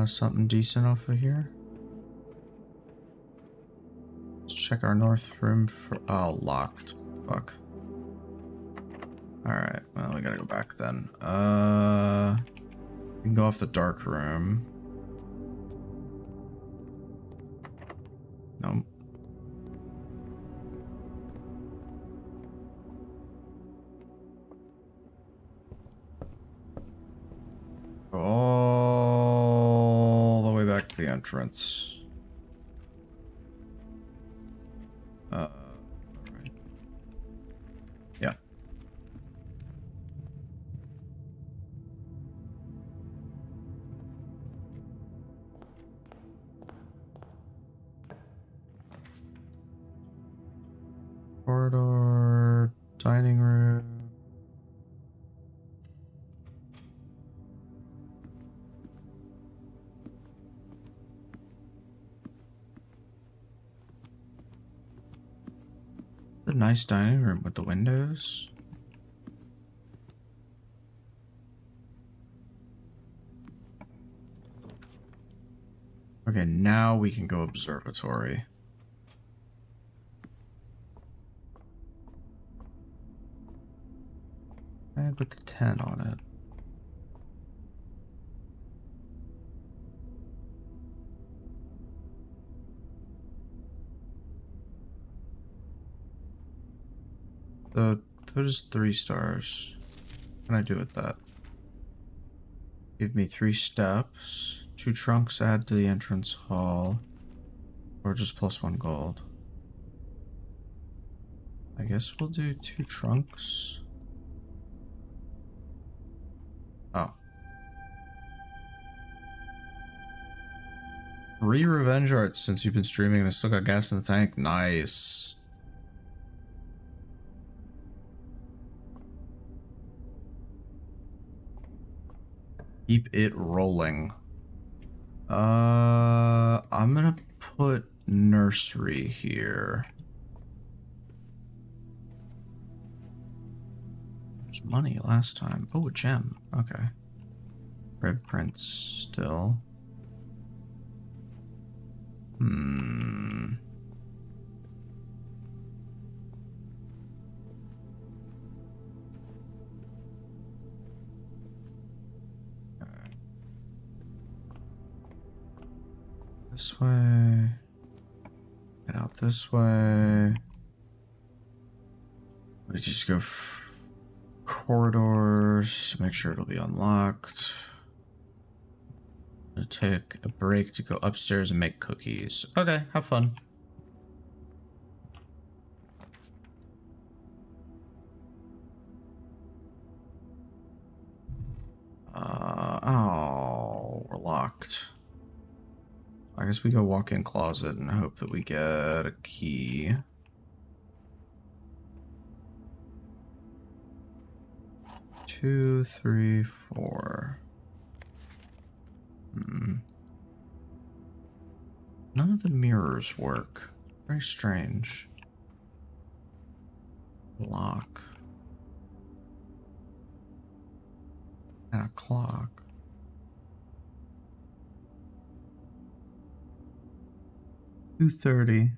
something decent off of here. Let's check our north room for... Oh, locked. Fuck. Alright, well, we gotta go back then. We can go off the dark room. Nope. All the way back to the entrance. Dining room. A nice dining room with the windows. Okay, now we can go observatory. And with the 10 on it. So that is 3 stars. What can I do with that? Give me 3 steps. 2 trunks add to the entrance hall. Or just +1 gold. I guess we'll do 2 trunks. Oh. 3 revenge arts since you've been streaming and I still got gas in the tank. Nice. Keep it rolling. I'm gonna put nursery here. There's money last time. Oh, a gem. Okay. Red prints still. This way. Get out this way. We just go corridors to make sure it'll be unlocked. I'm gonna take a break to go upstairs and make cookies. Okay, have fun. Oh, we're locked. I guess we go walk-in closet and hope that we get a key. Two, three, four. None of the mirrors work. Very strange. Lock. And a clock. $2.30.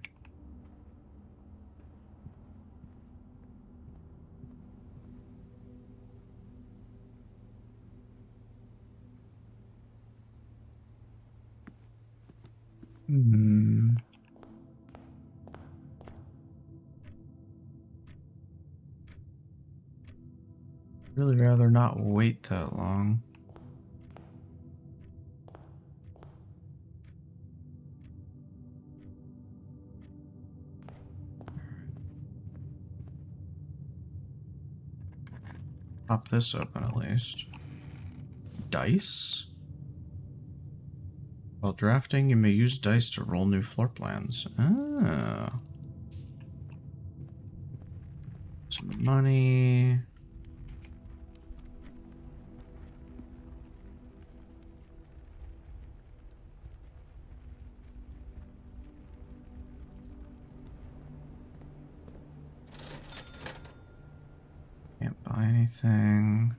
Really rather not wait that long. Pop this open at least. Dice? While drafting, you may use dice to roll new floor plans. Ah. Some money. Can't buy anything.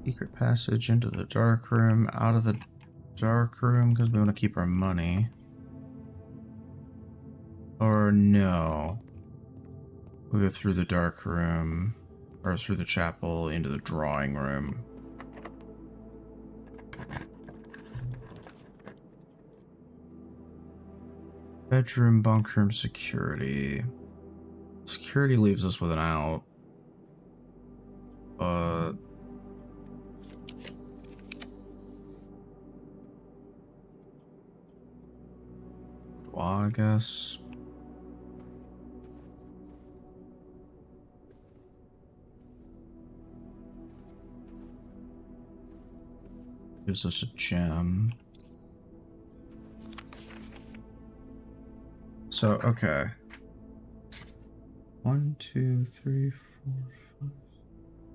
Secret passage into the dark room, out of the dark room because we want to keep our money. Or no. We go through the dark room, or through the chapel into the drawing room. Bedroom, bunk room, security. Security leaves us with an out. But well, I guess. Gives us a gem. So, okay. 1, 2, 3, 4, 5,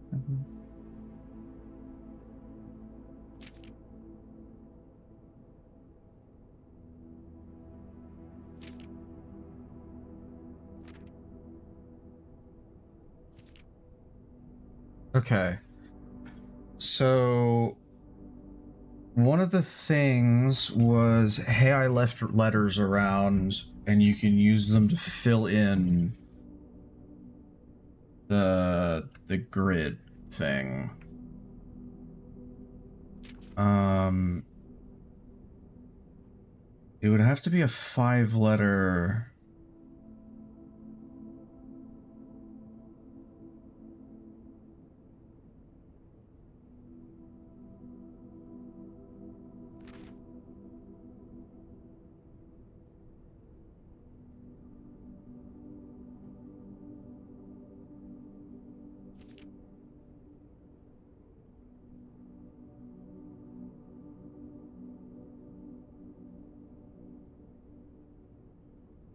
7. Okay. So one of the things was, hey, I left letters around and you can use them to fill in the grid thing. It would have to be a 5-letter.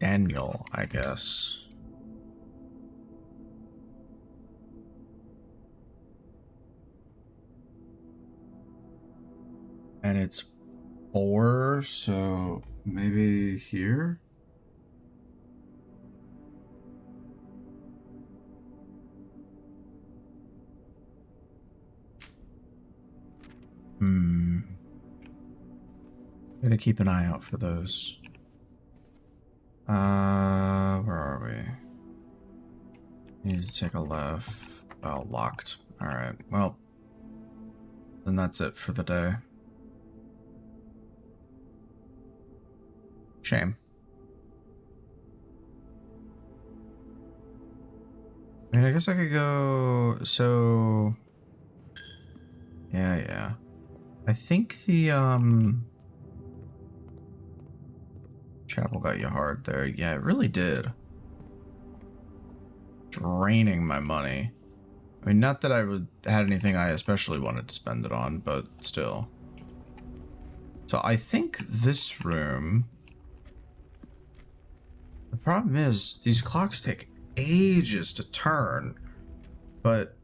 Daniel, I guess. And it's 4, so maybe here? Gotta keep an eye out for those. Where are we? Need to take a left. Oh, locked. Alright, well, then that's it for the day. Shame. I mean, I guess I could go, so... Yeah. I think the, chapel got you hard there. Yeah, it really did. Draining my money. I mean, not that I had anything I especially wanted to spend it on, but still. So I think this room... The problem is, these clocks take ages to turn, but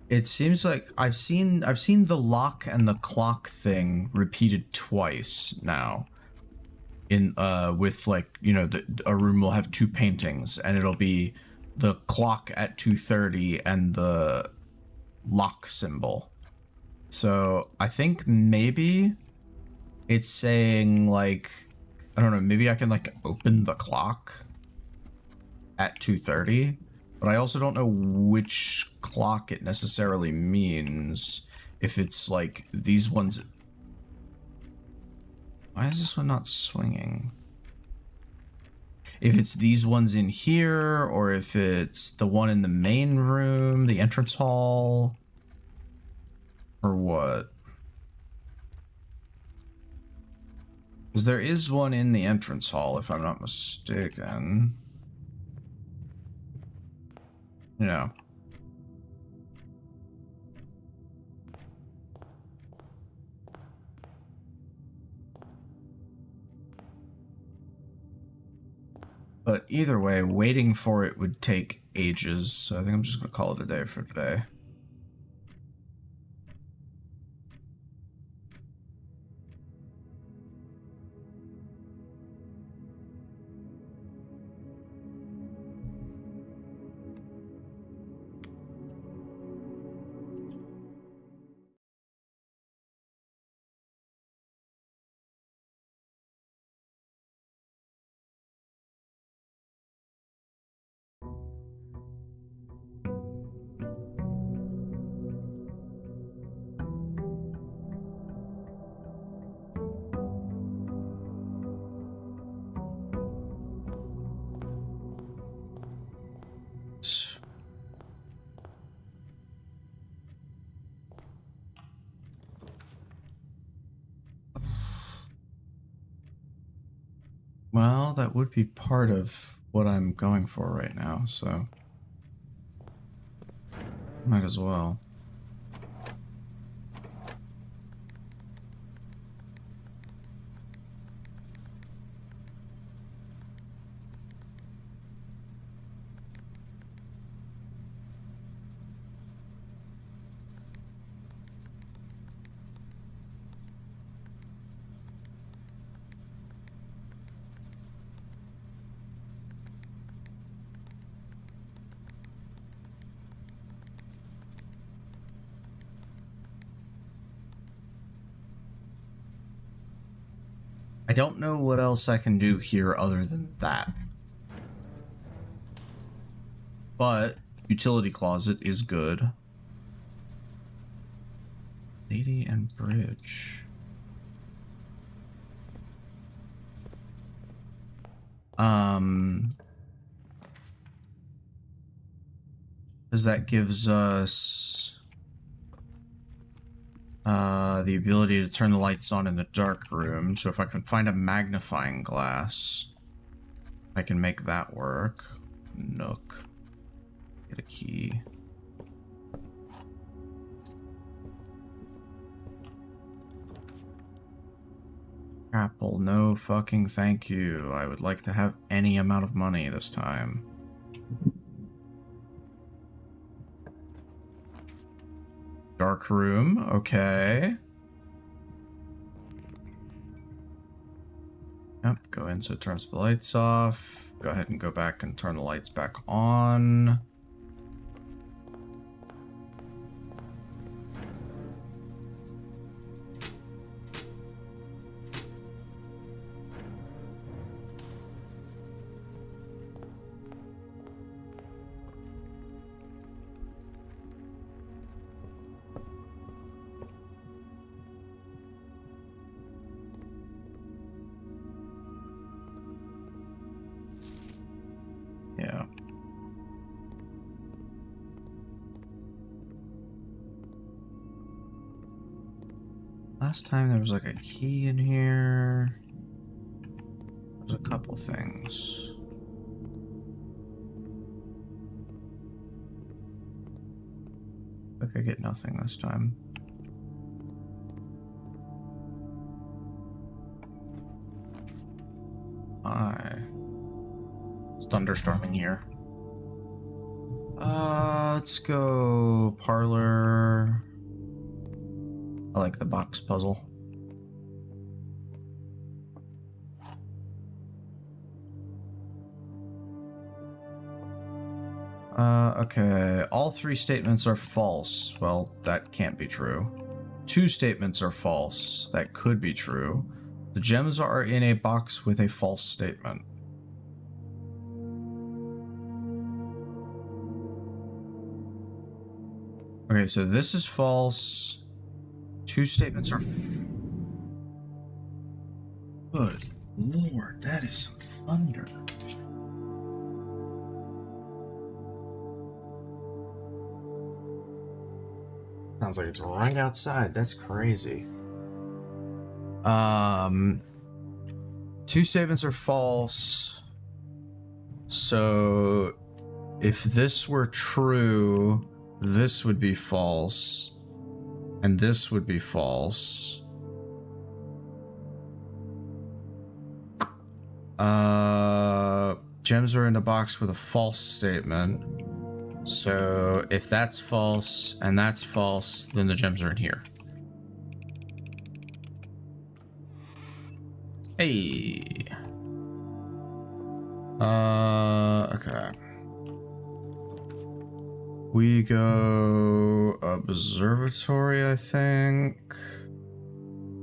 it seems like I've seen the lock and the clock thing repeated twice now. In with, like, you know, a room will have 2 paintings, and it'll be the clock at 2:30 and the lock symbol. So I think maybe it's saying, like, I don't know, maybe I can, like, open the clock at 2:30, but I also don't know which clock it necessarily means. If it's like these ones. Why is this one not swinging? If it's these ones in here, or if it's the one in the main room, the entrance hall, or what? Because there is one in the entrance hall, if I'm not mistaken. You know. But either way, waiting for it would take ages, so I think I'm just gonna call it a day for today. Well, that would be part of what I'm going for right now, so might as well. I don't know what else I can do here other than that. But utility closet is good. Lady and bridge. Because that gives us the ability to turn the lights on in the dark room. So if I can find a magnifying glass, I can make that work. Nook. Get a key. Apple, no fucking thank you. I would like to have any amount of money this time. Dark room, okay. Yep, go in so it turns the lights off. Go ahead and go back and turn the lights back on. Yeah. Last time there was like a key in here. There's a couple things. I get nothing this time. It's thunderstorming here. Let's go parlor. I like the box puzzle. Okay. All three statements are false. Well, that can't be true. Two statements are false. That could be true. The gems are in a box with a false statement. Okay, so this is false. Two statements are... Good lord, that is some thunder. Sounds like it's right outside. That's crazy. Two statements are false. So if this were true, this would be false. And this would be false. Gems are in the box with a false statement. So if that's false and that's false, then the gems are in here. Hey. Okay. We go observatory, I think.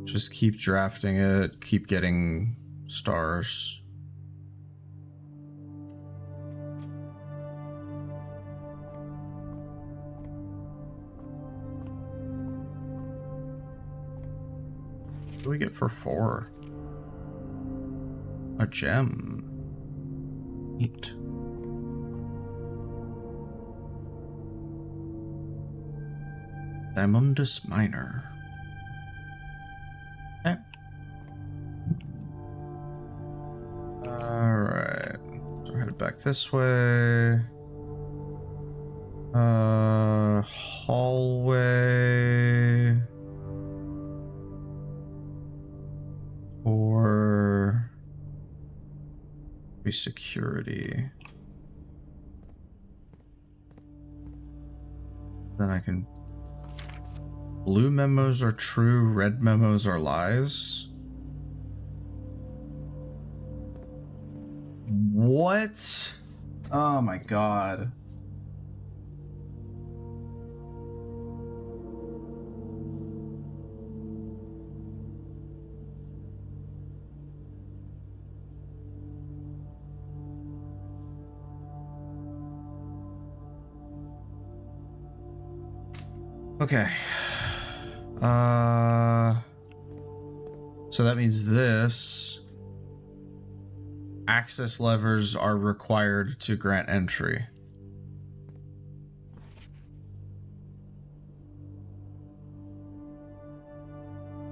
Just keep drafting it, keep getting stars. What do we get for 4? A gem. Neat. Diamondus Minor. Okay. Alright. So we're headed back this way. Hallway. Or security. Then I can... Blue memos are true, red memos are lies. What? Oh my god. Okay. So that means this access levers are required to grant entry.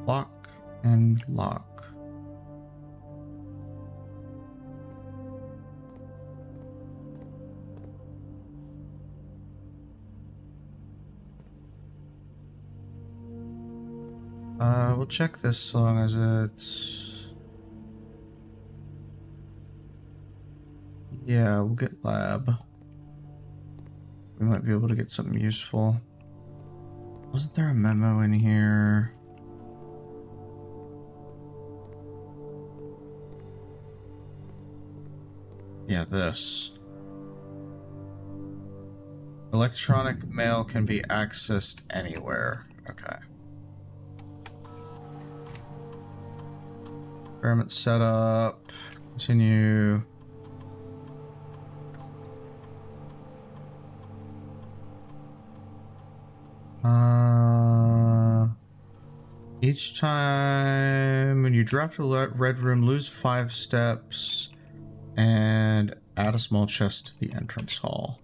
Lock and lock. We'll check this so long as it's... Yeah, we'll get lab. We might be able to get something useful. Wasn't there a memo in here? Yeah, this. Electronic mail can be accessed anywhere. Okay. Experiment setup. Continue. Each time when you drop to the red room, lose 5 steps and add a small chest to the entrance hall.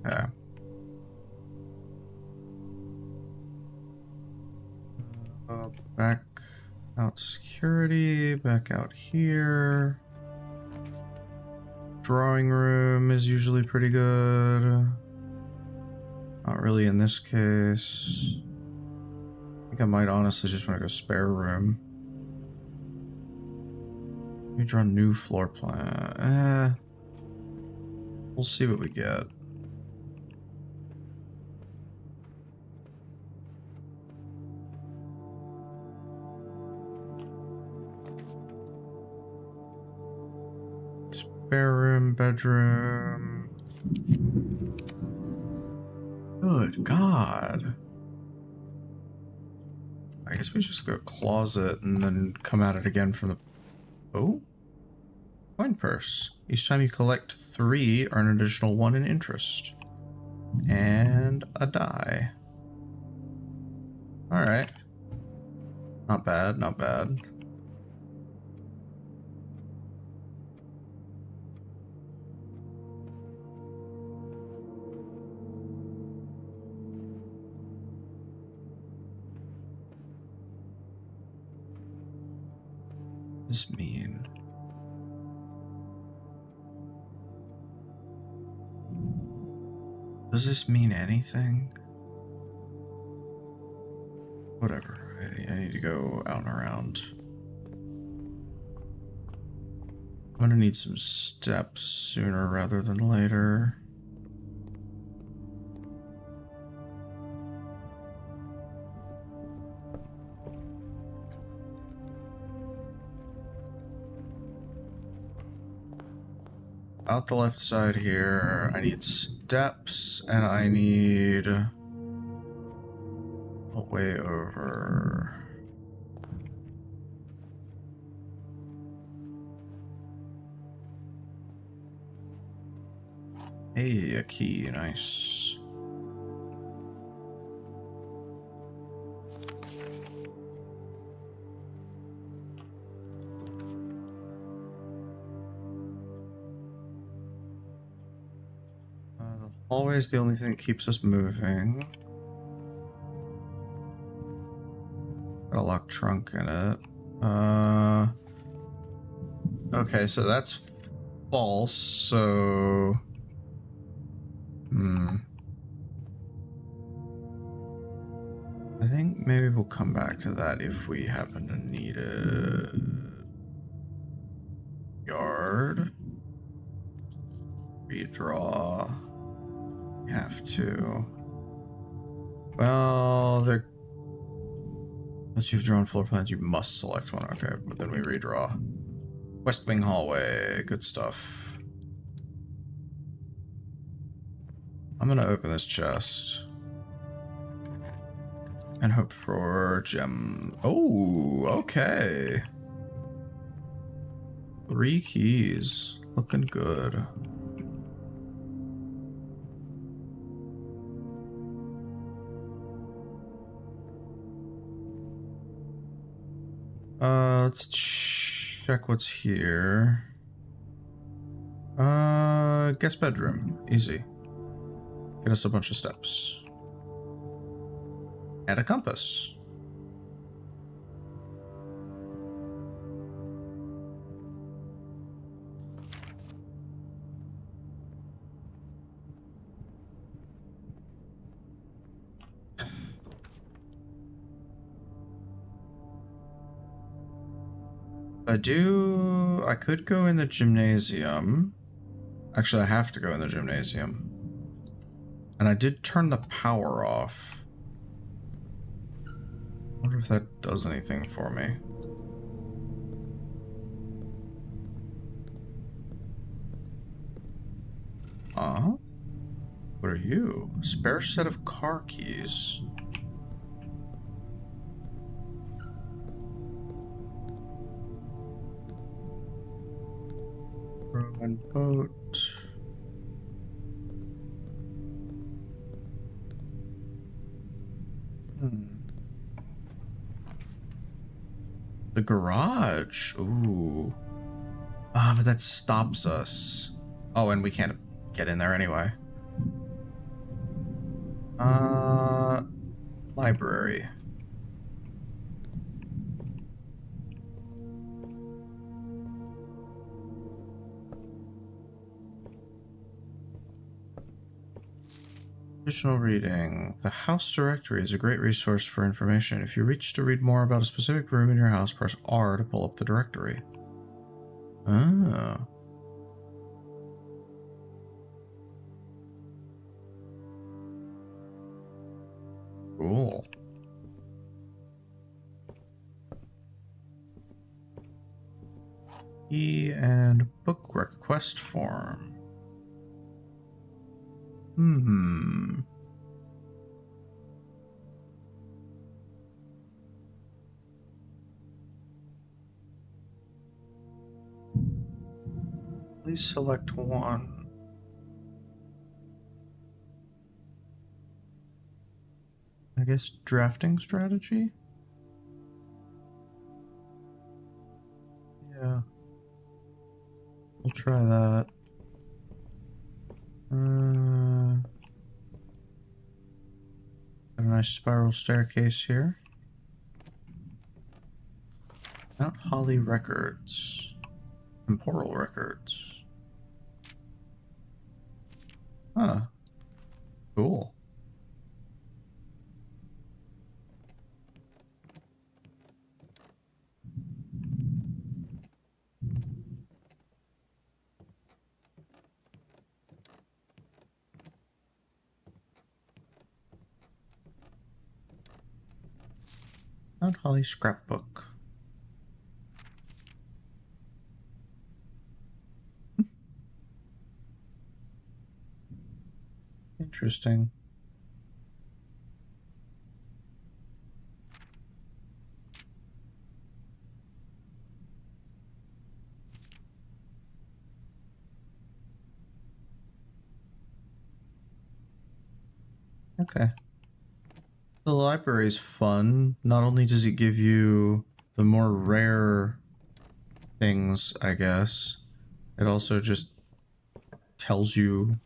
Okay. Back out security, back out here. Drawing room is usually pretty good. Not really in this case. I think I might honestly just want to go spare room. Let me draw a new floor plan. We'll see what we get. Spare room, bedroom. Good God. I guess we just go closet and then come at it again from the... Oh? Coin purse. Each time you collect 3, earn an additional 1 in interest. And a die. Alright. Not bad, not bad. What does this mean? Does this mean anything? Whatever. I need to go out and around. I'm gonna need some steps sooner rather than later. Out the left side here, I need steps, and I need a way over. Hey, a key, nice. The hallway is the only thing that keeps us moving. Got a locked trunk in it. Okay, so that's false, so... I think maybe we'll come back to that if we happen to need a yard. Redraw. We have to. Well, they're... Once you've drawn floor plans, you must select one. Okay, but then we redraw. West Wing hallway. Good stuff. I'm gonna open this chest. And hope for gem. Oh, okay. 3 keys. Looking good. Let's check what's here. Guest bedroom. Easy. Get us a bunch of steps. And a compass. I could go in the gymnasium. Actually, I have to go in the gymnasium. And I did turn the power off. I wonder if that does anything for me. What are you? Spare set of car keys. Roman boat. The garage. Ooh. Ah, but that stops us. Oh, and we can't get in there anyway. Library. Additional reading. The house directory is a great resource for information. If you reach to read more about a specific room in your house, press R to pull up the directory. Ah. Cool. Key and book request form. Please select one. I guess drafting strategy? Yeah. We'll try that. Got a nice spiral staircase here. Mount Holly records. Temporal records. Huh. Cool. Mount Holly scrapbook. Interesting. Okay. The library's fun. Not only does it give you the more rare things, I guess, it also just tells you...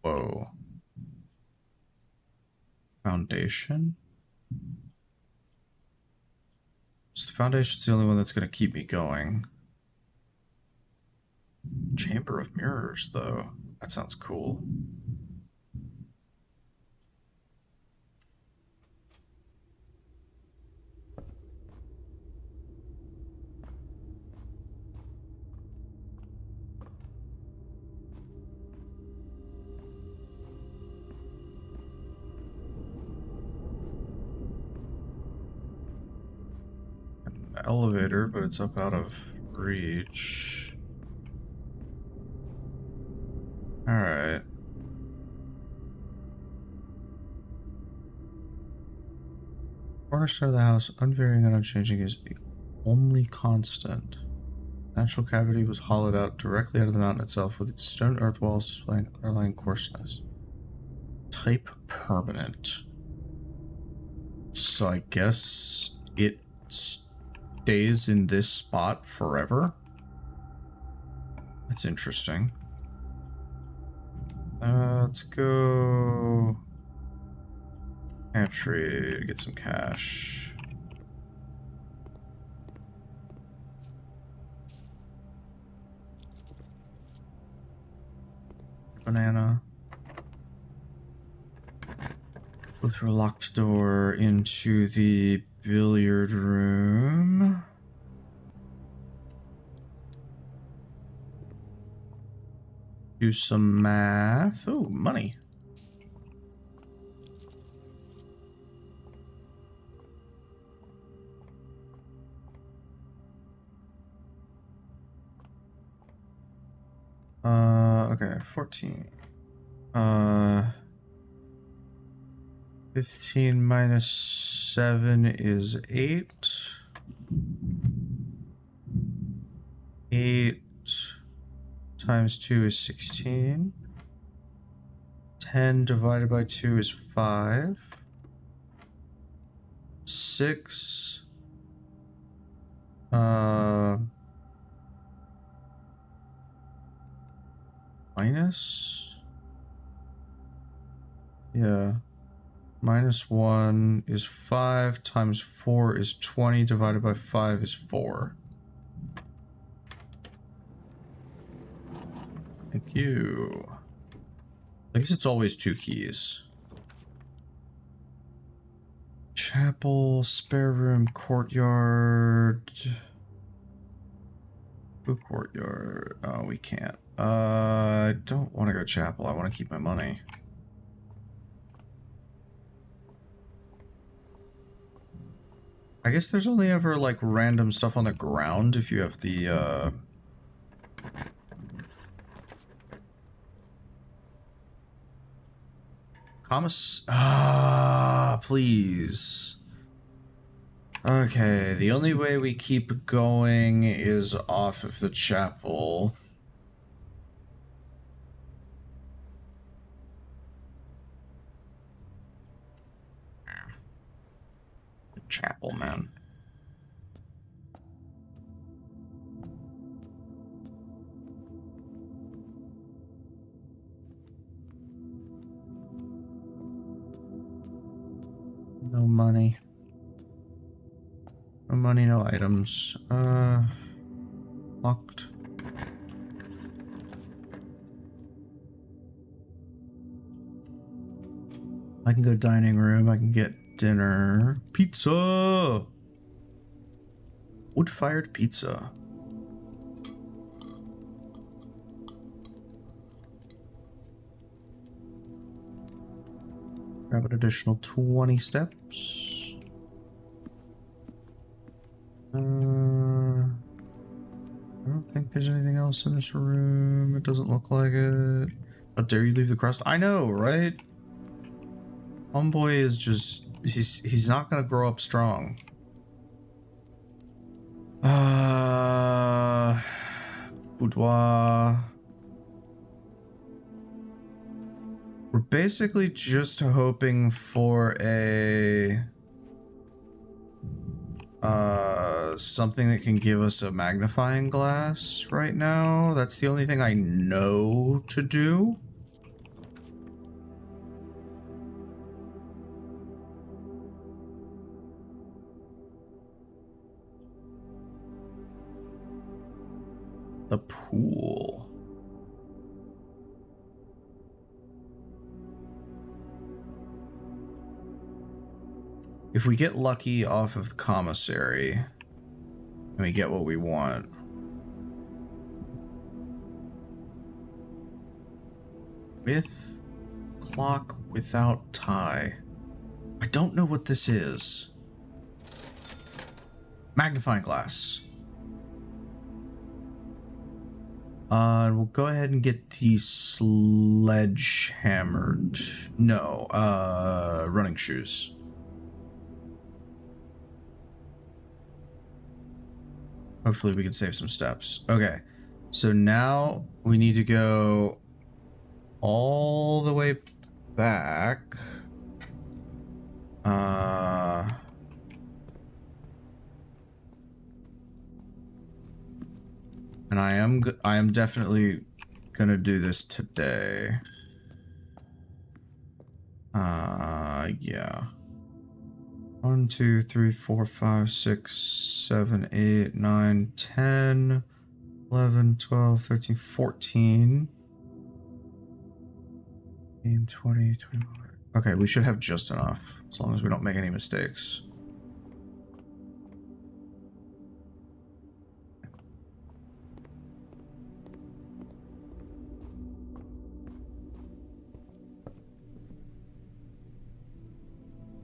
Whoa. Foundation? So the foundation's the only one that's going to keep me going. Chamber of Mirrors, though. That sounds cool. An elevator, but it's up out of reach. Alright. Cornerstone of the house, unvarying and unchanging, is the only constant. Natural cavity was hollowed out directly out of the mountain itself, with its stone earth walls displaying underlying coarseness. Type permanent. So I guess it stays in this spot forever? That's interesting. Let's go... Pantry to get some cash. Banana. Go through a locked door into the billiard room. Do some math. Oh, money. Okay, 14. 15 minus 7 is 8. 8 times 2 is 16. 10 divided by 2 is 5. 6. Minus? Yeah. Minus 1 is 5 times 4 is 20 divided by 5 is 4. Thank you. I guess it's always 2 keys. Chapel, spare room, courtyard. Ooh, courtyard. Oh, we can't. I don't want to go chapel. I want to keep my money. I guess there's only ever like random stuff on the ground if you have the please. Okay, the only way we keep going is off of the chapel. The chapel, man. No money. No money, no items. Locked. I can go dining room, I can get dinner. Pizza! Wood-fired pizza. Grab an additional 20 steps. I don't think there's anything else in this room. It doesn't look like it. How dare you leave the crust? I know, right? Homeboy is just... He's not gonna grow up strong. Boudoir. We're basically just hoping for a... something that can give us a magnifying glass right now. That's the only thing I know to do. The pool. If we get lucky off of the commissary, and we get what we want. With clock without tie. I don't know what this is. Magnifying glass. We'll go ahead and get the sledgehammered. No, running shoes. Hopefully we can save some steps. Okay, so now we need to go all the way back. And I am definitely gonna do this today. Yeah. 1, 2, 3, 4, 5, 6, 7, 8, 9, 10, 11, 12, 13, 14. 20, 21. Okay, we should have just enough, as long as we don't make any mistakes.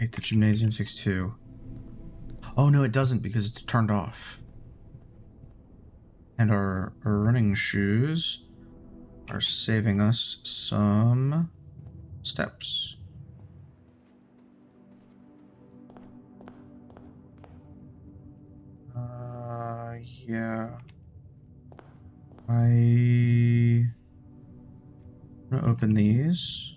Wait, the gymnasium takes 2. Oh no, it doesn't because it's turned off. And our running shoes are saving us some steps. Yeah. I'm gonna open these.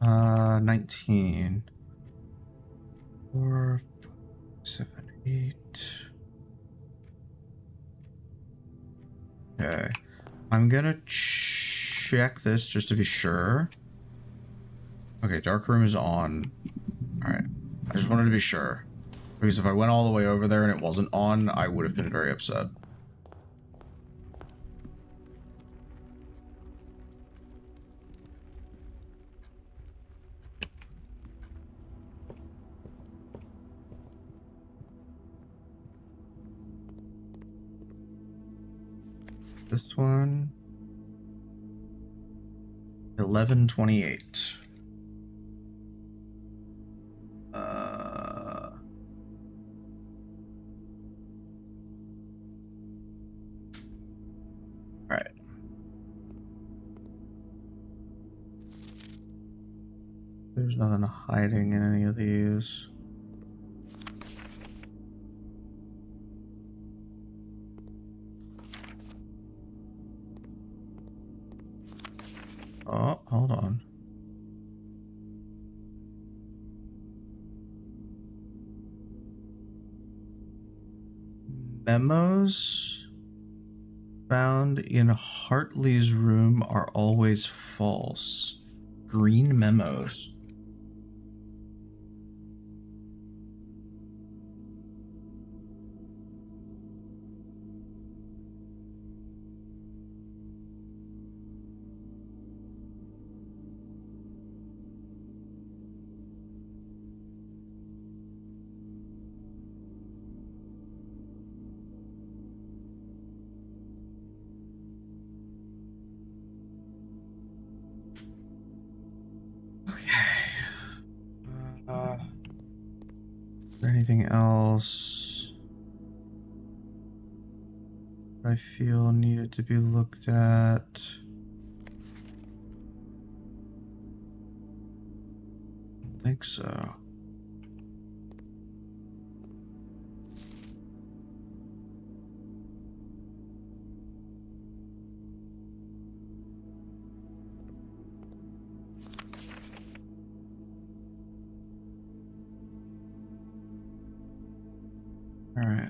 Uh, 19. 4, 7, 8. Okay. I'm gonna check this just to be sure. Okay, dark room is on. Alright. I just wanted to be sure. Because if I went all the way over there and it wasn't on, I would have been very upset. This one. 11:28. Alright. There's nothing hiding in any of these. Oh, hold on. Memos found in Hartley's room are always false. Green memos. Is there anything else that I feel needed to be looked at? I think so. All right.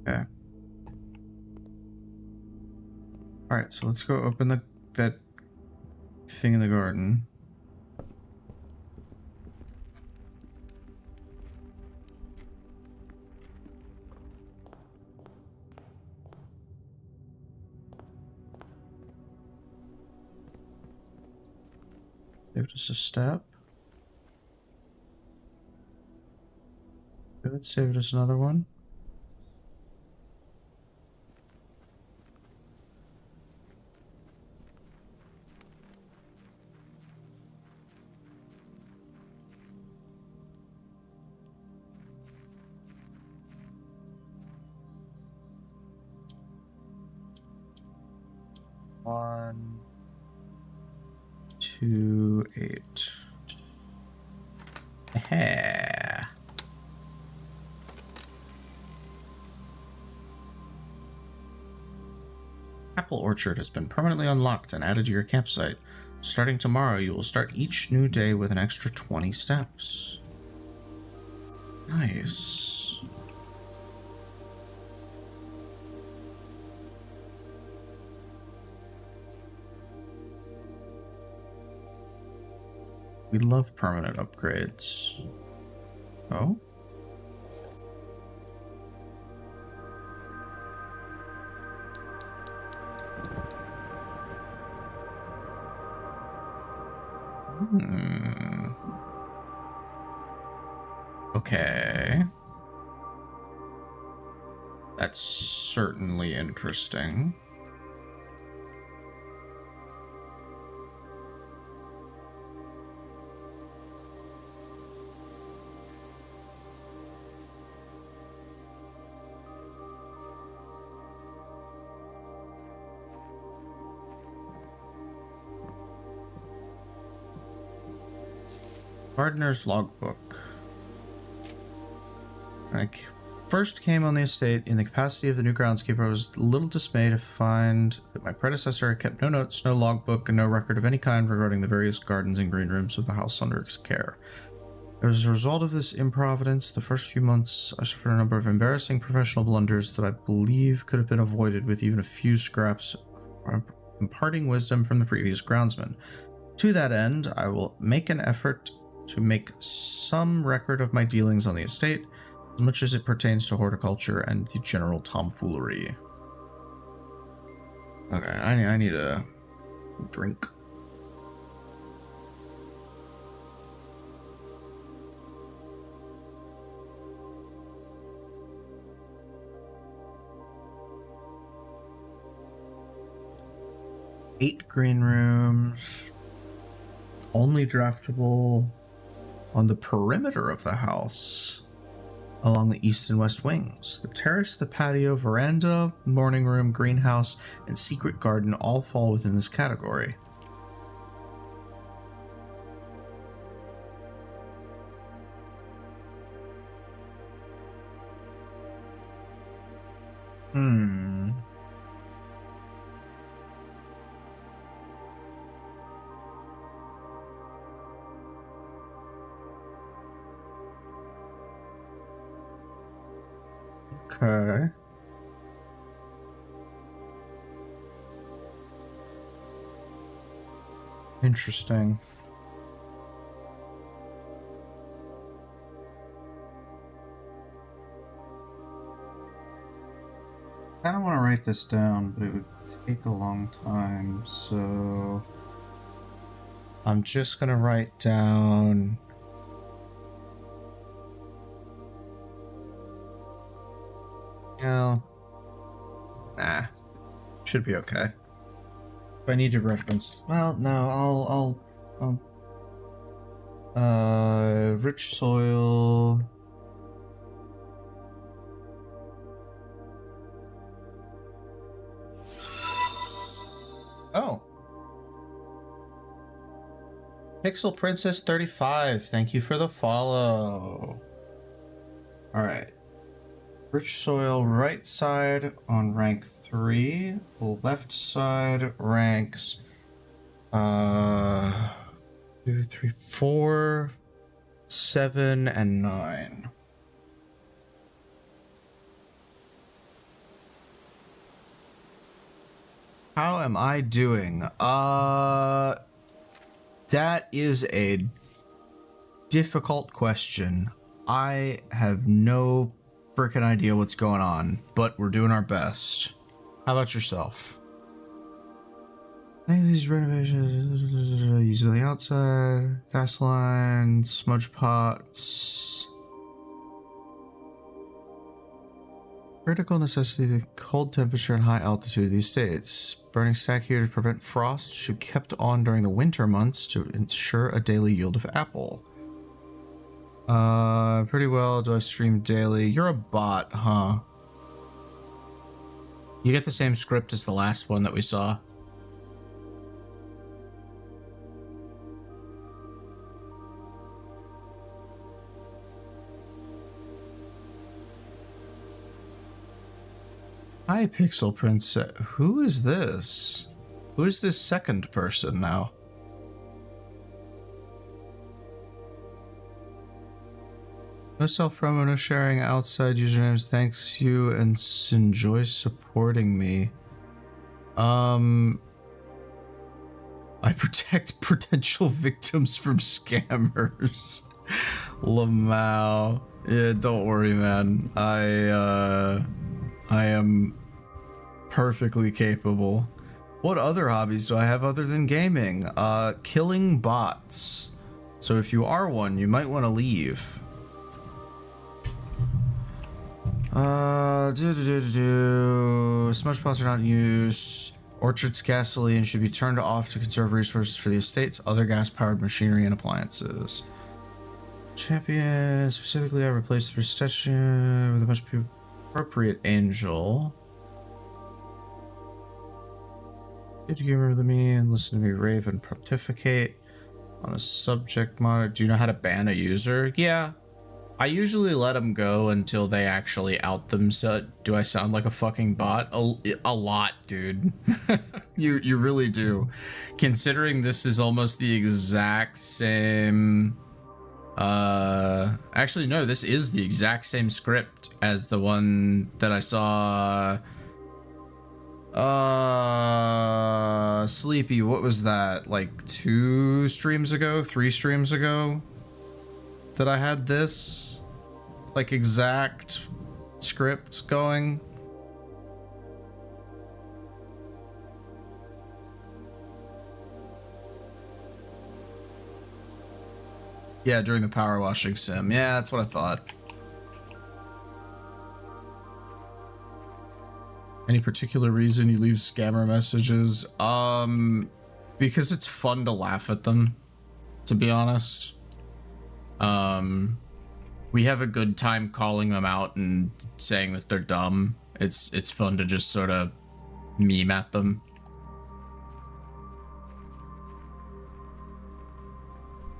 Okay. All right, so let's go open that thing in the garden. Saved us a step. Good, saved us another one. 1, 2, 8. Hey. Apple Orchard has been permanently unlocked and added to your campsite. Starting tomorrow, you will start each new day with an extra 20 steps. Nice. We love permanent upgrades. Oh? Okay. That's certainly interesting. Gardener's logbook. I first came on the estate in the capacity of the new groundskeeper. I was a little dismayed to find that my predecessor had kept no notes, no logbook, and no record of any kind regarding the various gardens and green rooms of the house under his care. As a result of this improvidence, the first few months I suffered a number of embarrassing professional blunders that I believe could have been avoided with even a few scraps of imparting wisdom from the previous groundsman. To that end, I will make an effort to make some record of my dealings on the estate, as much as it pertains to horticulture and the general tomfoolery. Okay, I need a drink. Eight green rooms, only draftable on the perimeter of the house, along the east and west wings. The terrace, the patio, veranda, morning room, greenhouse, and secret garden all fall within this category. Okay. Interesting. I don't want to write this down, but it would take a long time, so I'm just gonna write down should be okay. If I need to reference, well, no, rich soil. Oh. Pixel Princess 35, thank you for the follow. All right. Rich soil right side on rank 3. Left side ranks 2, 3, 4, 7, and 9. How am I doing? That is a difficult question. I have no freaking idea what's going on, but we're doing our best. How about yourself? I think these renovations use on the outside, gas lines, smudge pots. Critical necessity: the cold temperature and high altitude of the estates. Burning stack here to prevent frost should be kept on during the winter months to ensure a daily yield of apple. Pretty well. Do I stream daily? You're a bot, huh? You get the same script as the last one that we saw. Hi, Pixel Princess. Who is this? Who is this second person now? No self-promo, no sharing outside usernames. Thanks you and enjoy supporting me. I protect potential victims from scammers. Lamau. Yeah, don't worry, man. I am perfectly capable. What other hobbies do I have other than gaming? Killing bots. So if you are one, you might want to leave. Smudge pots are not in use. Orchard's gasoline should be turned off to conserve resources for the estate's other gas-powered machinery and appliances. Champion, specifically I replaced the statue with a much appropriate angel. Did you remember me and listen to me rave and pontificate on a subject matter? Do you know how to ban a user? Yeah. I usually let them go until they actually out themselves. Do I sound like a fucking bot? A lot, dude. You really do. Considering this is almost the exact same... Actually, no, this is the exact same script as the one that I saw... Sleepy, what was that? Like 2 streams ago? 3 streams ago? That I had this like exact script going. Yeah, during the power washing sim. Yeah, that's what I thought. Any particular reason you leave scammer messages? Because it's fun to laugh at them, to be honest. We have a good time calling them out and saying that they're dumb. It's fun to just sort of meme at them.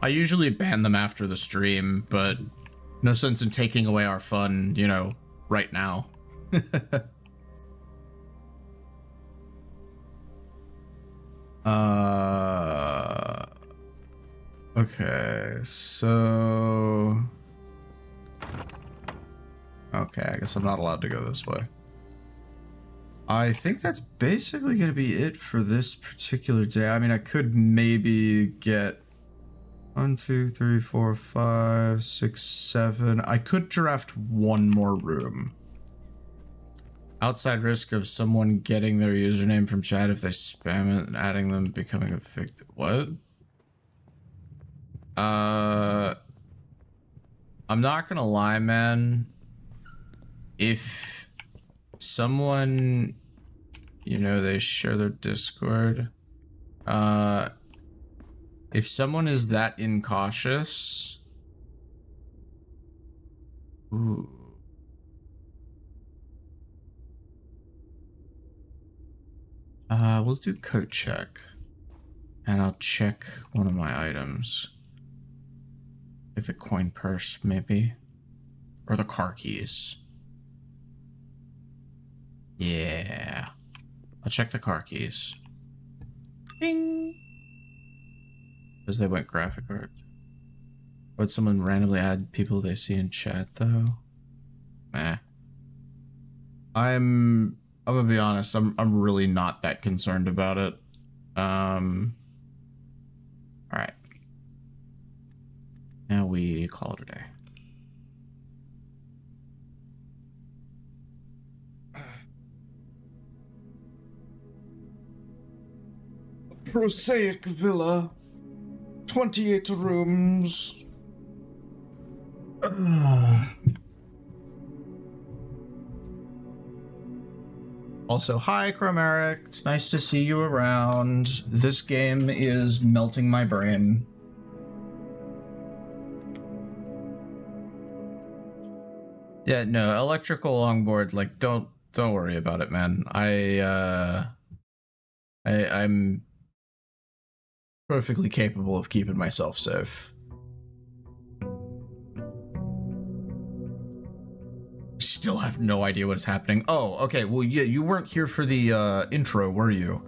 I usually ban them after the stream, but no sense in taking away our fun, you know, right now. Okay, so... Okay, I guess I'm not allowed to go this way. I think that's basically going to be it for this particular day. I mean, I could maybe get 1, 2, 3, 4, 5, 6, 7. I could draft one more room. Outside risk of someone getting their username from chat if they spam it and adding them becoming a victim. What? I'm not gonna lie, man. If someone, you know, they share their Discord, if someone is that incautious, ooh. We'll do code check, and I'll check one of my items. Like the coin purse, maybe, or the car keys. Yeah, I'll check the car keys. Bing. Because they went graphic art. Would someone randomly add people they see in chat though? Meh. I'm gonna be honest, I'm really not that concerned about it. Alright. Now we call it a day. Prosaic villa. 28 rooms. Also, hi, Chromeric. It's nice to see you around. This game is melting my brain. Yeah, no, electrical longboard, like, don't worry about it, man. I'm perfectly capable of keeping myself safe. Still have no idea what's happening. Oh, okay. Well, yeah, you weren't here for the intro, were you?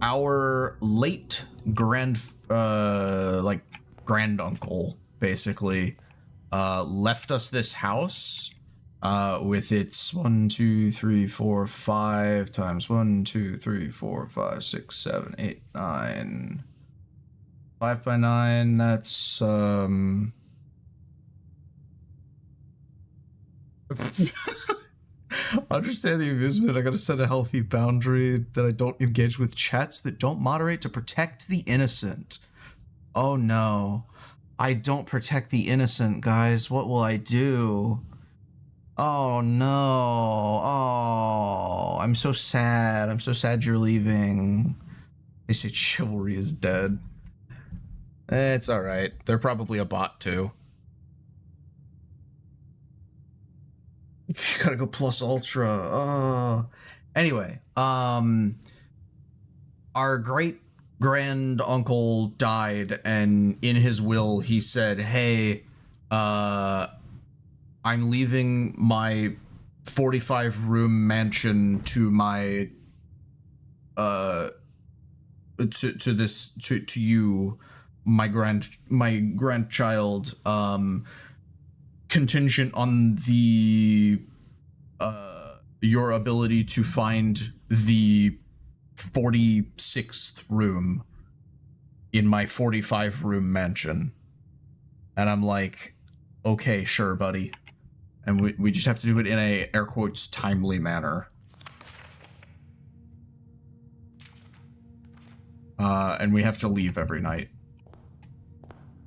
Our late granduncle basically left us this house with its 1, 2, 3, 4, 5 times 1, 2, 3, 4, 5, 6, 7, 8, 9. 5 by 9. That's Understand the amusement. I gotta set a healthy boundary that I don't engage with chats that don't moderate to protect the innocent. Oh no. I don't protect the innocent, guys. What will I do? Oh no. Oh, I'm so sad. I'm so sad you're leaving. They say chivalry is dead. It's alright. They're probably a bot too. You gotta go plus ultra. Oh. Anyway, our great grand uncle died, and in his will he said, "Hey, I'm leaving my 45-room mansion to my to you, my grandchild, contingent on the your ability to find the 46th room in my 45-room mansion." And I'm like, okay, sure, buddy. And we just have to do it in a, air quotes, timely manner. And we have to leave every night.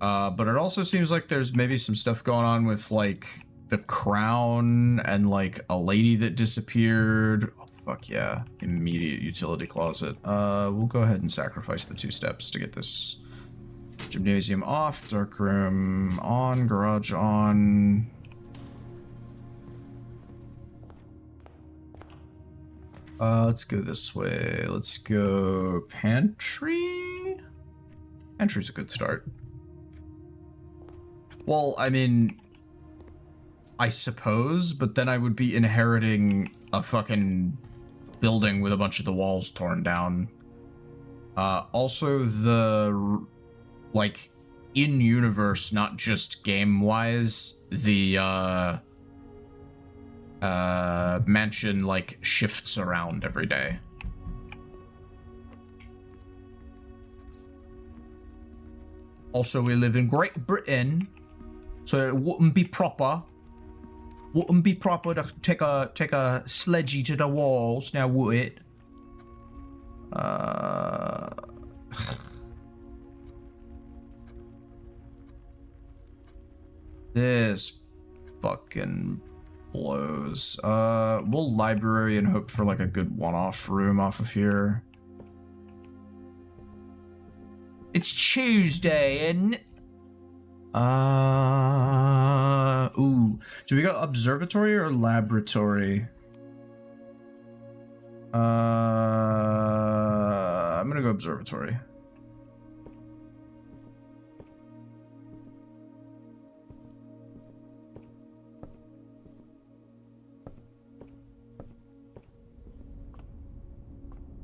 But it also seems like there's maybe some stuff going on with, like, the crown and, like, a lady that disappeared. Oh, fuck yeah. Immediate utility closet. We'll go ahead and sacrifice the 2 steps to get this gymnasium off, dark room on, garage on. Let's go this way. Let's go pantry. Pantry's a good start. Well, I mean, I suppose, but then I would be inheriting a fucking building with a bunch of the walls torn down. Also, the, like, in-universe, not just game-wise, the, mansion, like, shifts around every day. Also, we live in Great Britain, so it wouldn't be proper. Wouldn't be proper to take a sledgy to the walls, now would it? This fucking blows. We'll library and hope for like a good one-off room off of here. It's Tuesday, and ooh. Do we go observatory or laboratory? I'm gonna go observatory.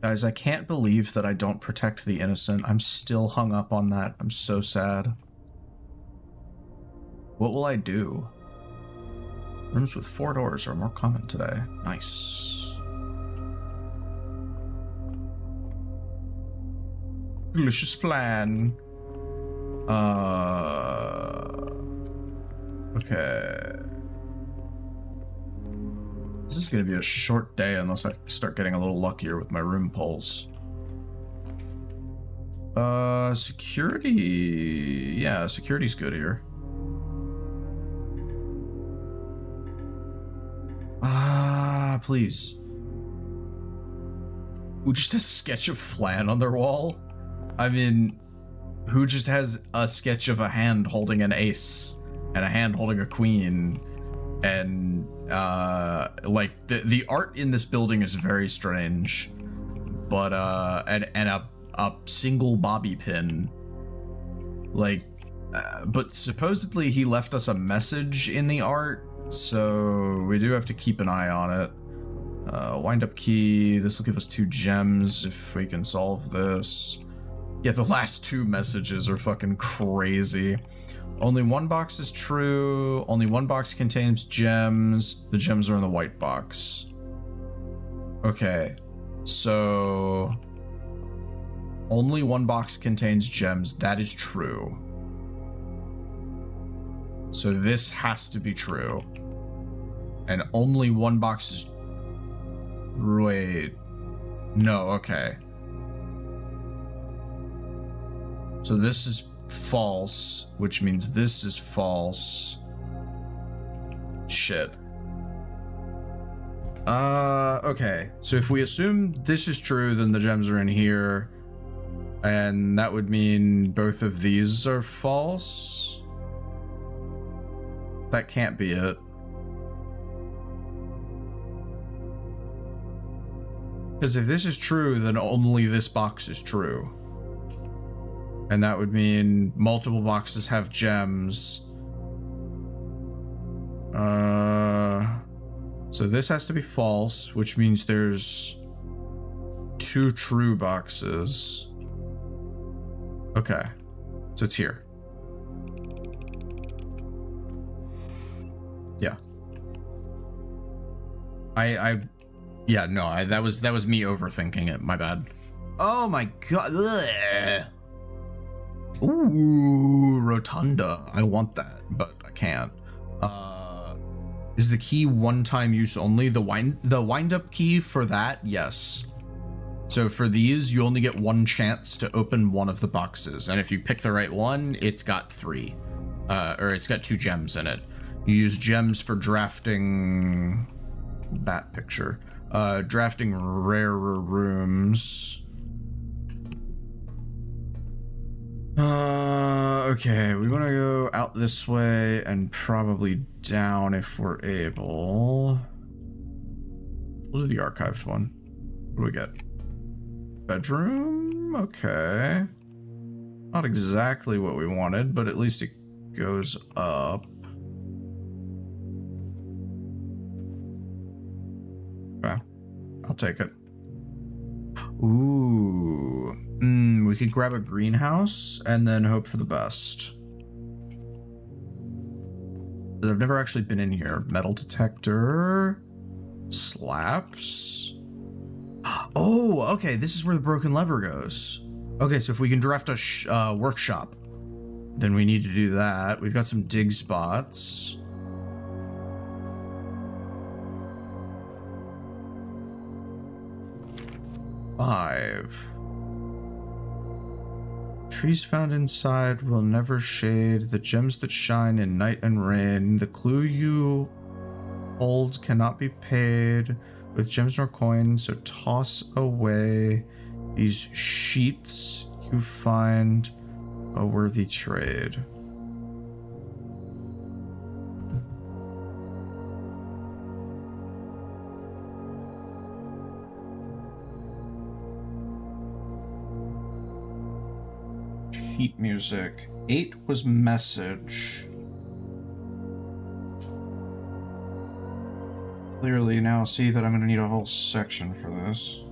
Guys, I can't believe that I don't protect the innocent. I'm still hung up on that. I'm so sad. What will I do? Rooms with 4 doors are more common today. Nice. Delicious flan. Okay. This is gonna be a short day unless I start getting a little luckier with my room pulls. Security. Yeah, security's good here. Please. Who just has a sketch of flan on their wall? I mean, who just has a sketch of a hand holding an ace and a hand holding a queen? And like the art in this building is very strange, but and a single bobby pin, like, but supposedly he left us a message in the art, so we do have to keep an eye on it. Wind up key. This will give us 2 gems if we can solve this. Yeah, the last 2 messages are fucking crazy. Only 1 box is true. Only 1 box contains gems. The gems are in the white box. Okay, so only 1 box contains gems. That is true. So this has to be true. And only 1 box is... Wait. No, okay. So this is false, which means this is false. Shit. Okay. So if we assume this is true, then the gems are in here. And that would mean both of these are false. That can't be it. Because if this is true, then only this box is true. And that would mean multiple boxes have gems. So this has to be false, which means there's 2 true boxes. Okay. So it's here. Yeah. Yeah, no, that was me overthinking it. My bad. Oh my god. Ugh. Ooh, rotunda. I want that, but I can't. Is the key 1-time use only? The wind up key for that? Yes. So for these, you only get 1 chance to open one of the boxes, and if you pick the right one, it's got 3, or it's got 2 gems in it. You use gems for drafting that picture. Drafting rarer rooms. Okay, we want to go out this way and probably down if we're able. We'll do the archived one. What do we get? Bedroom? Okay. Not exactly what we wanted, but at least it goes up. Okay, I'll take it. Ooh. We could grab a greenhouse and then hope for the best. I've never actually been in here. Metal detector. Slaps. Oh, okay. This is where the broken lever goes. Okay, so if we can draft a workshop, then we need to do that. We've got some dig spots. Five. Trees found inside will never shade. The gems that shine in night and rain. The clue you hold cannot be paid with gems nor coins, so toss away these sheets. You find a worthy trade. Sheet music. 8 was message. Clearly now see that I'm going to need a whole section for this.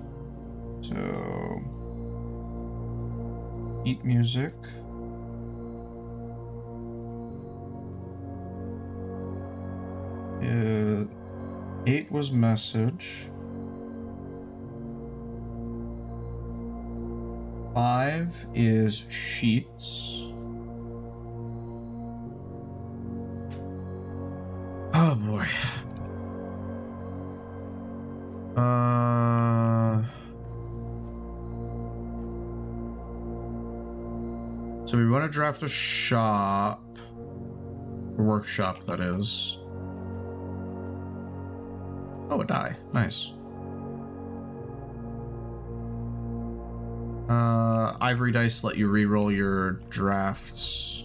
So, sheet music. Uh, 8 was message. 5 is sheets. Oh boy. So we want to draft a shop, a workshop that is. Oh, a die. Nice. Ivory dice let you re-roll your drafts.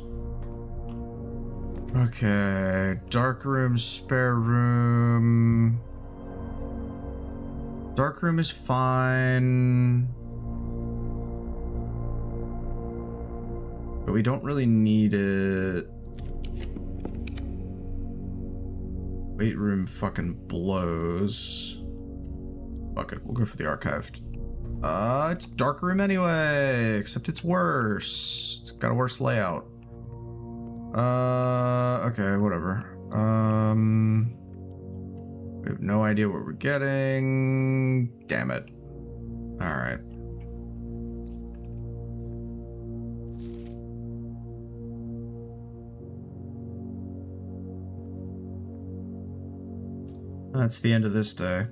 Okay, dark room, spare room. Dark room is fine. But we don't really need it. Weight room fucking blows. Fuck it, we'll go for the archived. It's a dark room anyway, except it's worse. It's got a worse layout. Okay, whatever. We have no idea what we're getting. Damn it. Alright. That's the end of this day.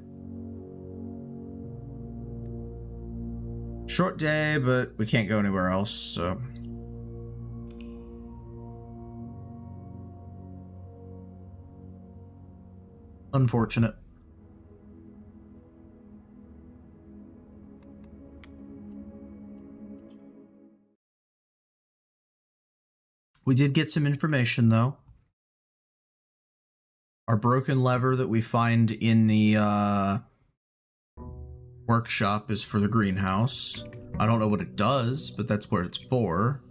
Short day, but we can't go anywhere else, so... Unfortunate. We did get some information, though. Our broken lever that we find in the workshop is for the greenhouse. I don't know what it does, but that's what it's for.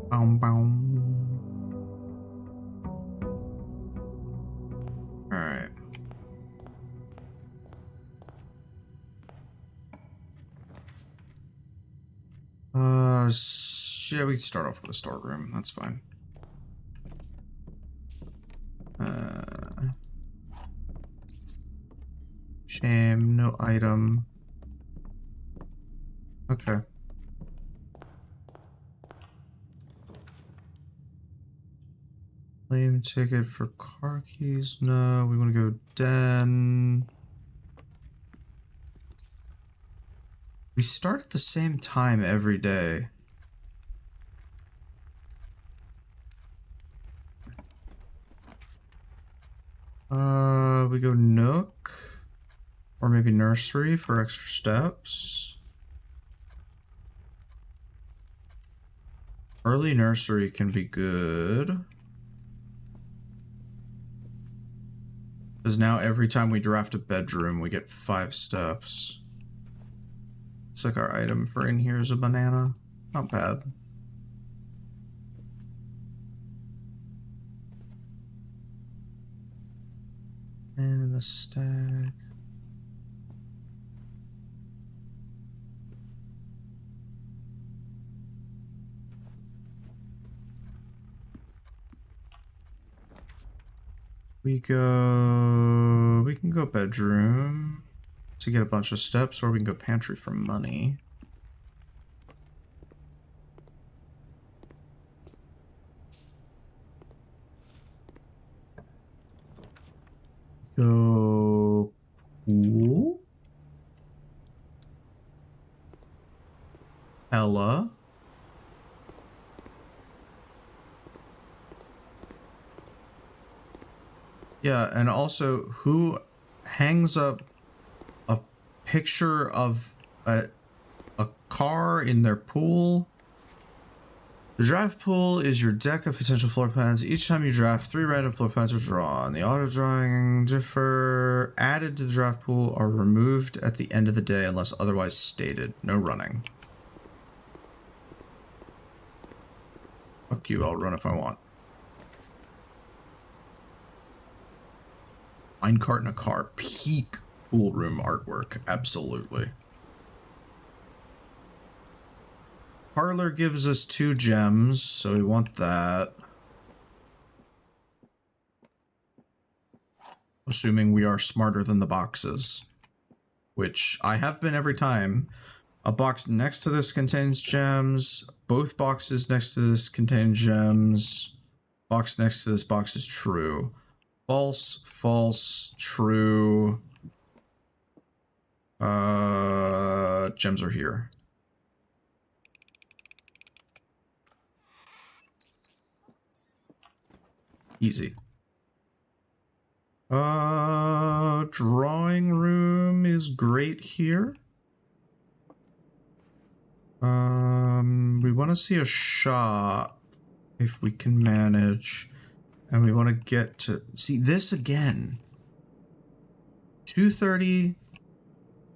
Boom, boom. Alright. Yeah, we can start off with a storeroom. That's fine. Shame, no item. Okay. Claim ticket for car keys. No, we want to go den. We start at the same time every day. We go Nook. Or maybe nursery for extra steps. Early nursery can be good. Because now every time we draft a bedroom, we get 5 steps. Looks like our item for in here is a banana. Not bad. And in the stack. We can go bedroom to get a bunch of steps, or we can go pantry for money. Go pool. Ella. Yeah, and also, who hangs up a picture of a car in their pool? The draft pool is your deck of potential floor plans. Each time you draft, 3 random floor plans are drawn. The auto drawing differ added to the draft pool are removed at the end of the day unless otherwise stated. No running. Fuck you, I'll run if I want. Minecart in a car. Peak pool room artwork. Absolutely. Parlor gives us 2 gems, so we want that. Assuming we are smarter than the boxes. Which I have been every time. A box next to this contains gems. Both boxes next to this contain gems. Box next to this box is true. False, false, true. Gems are here. Easy. Drawing room is great here. We want to see a shop if we can manage. And we want to get to see this again. 230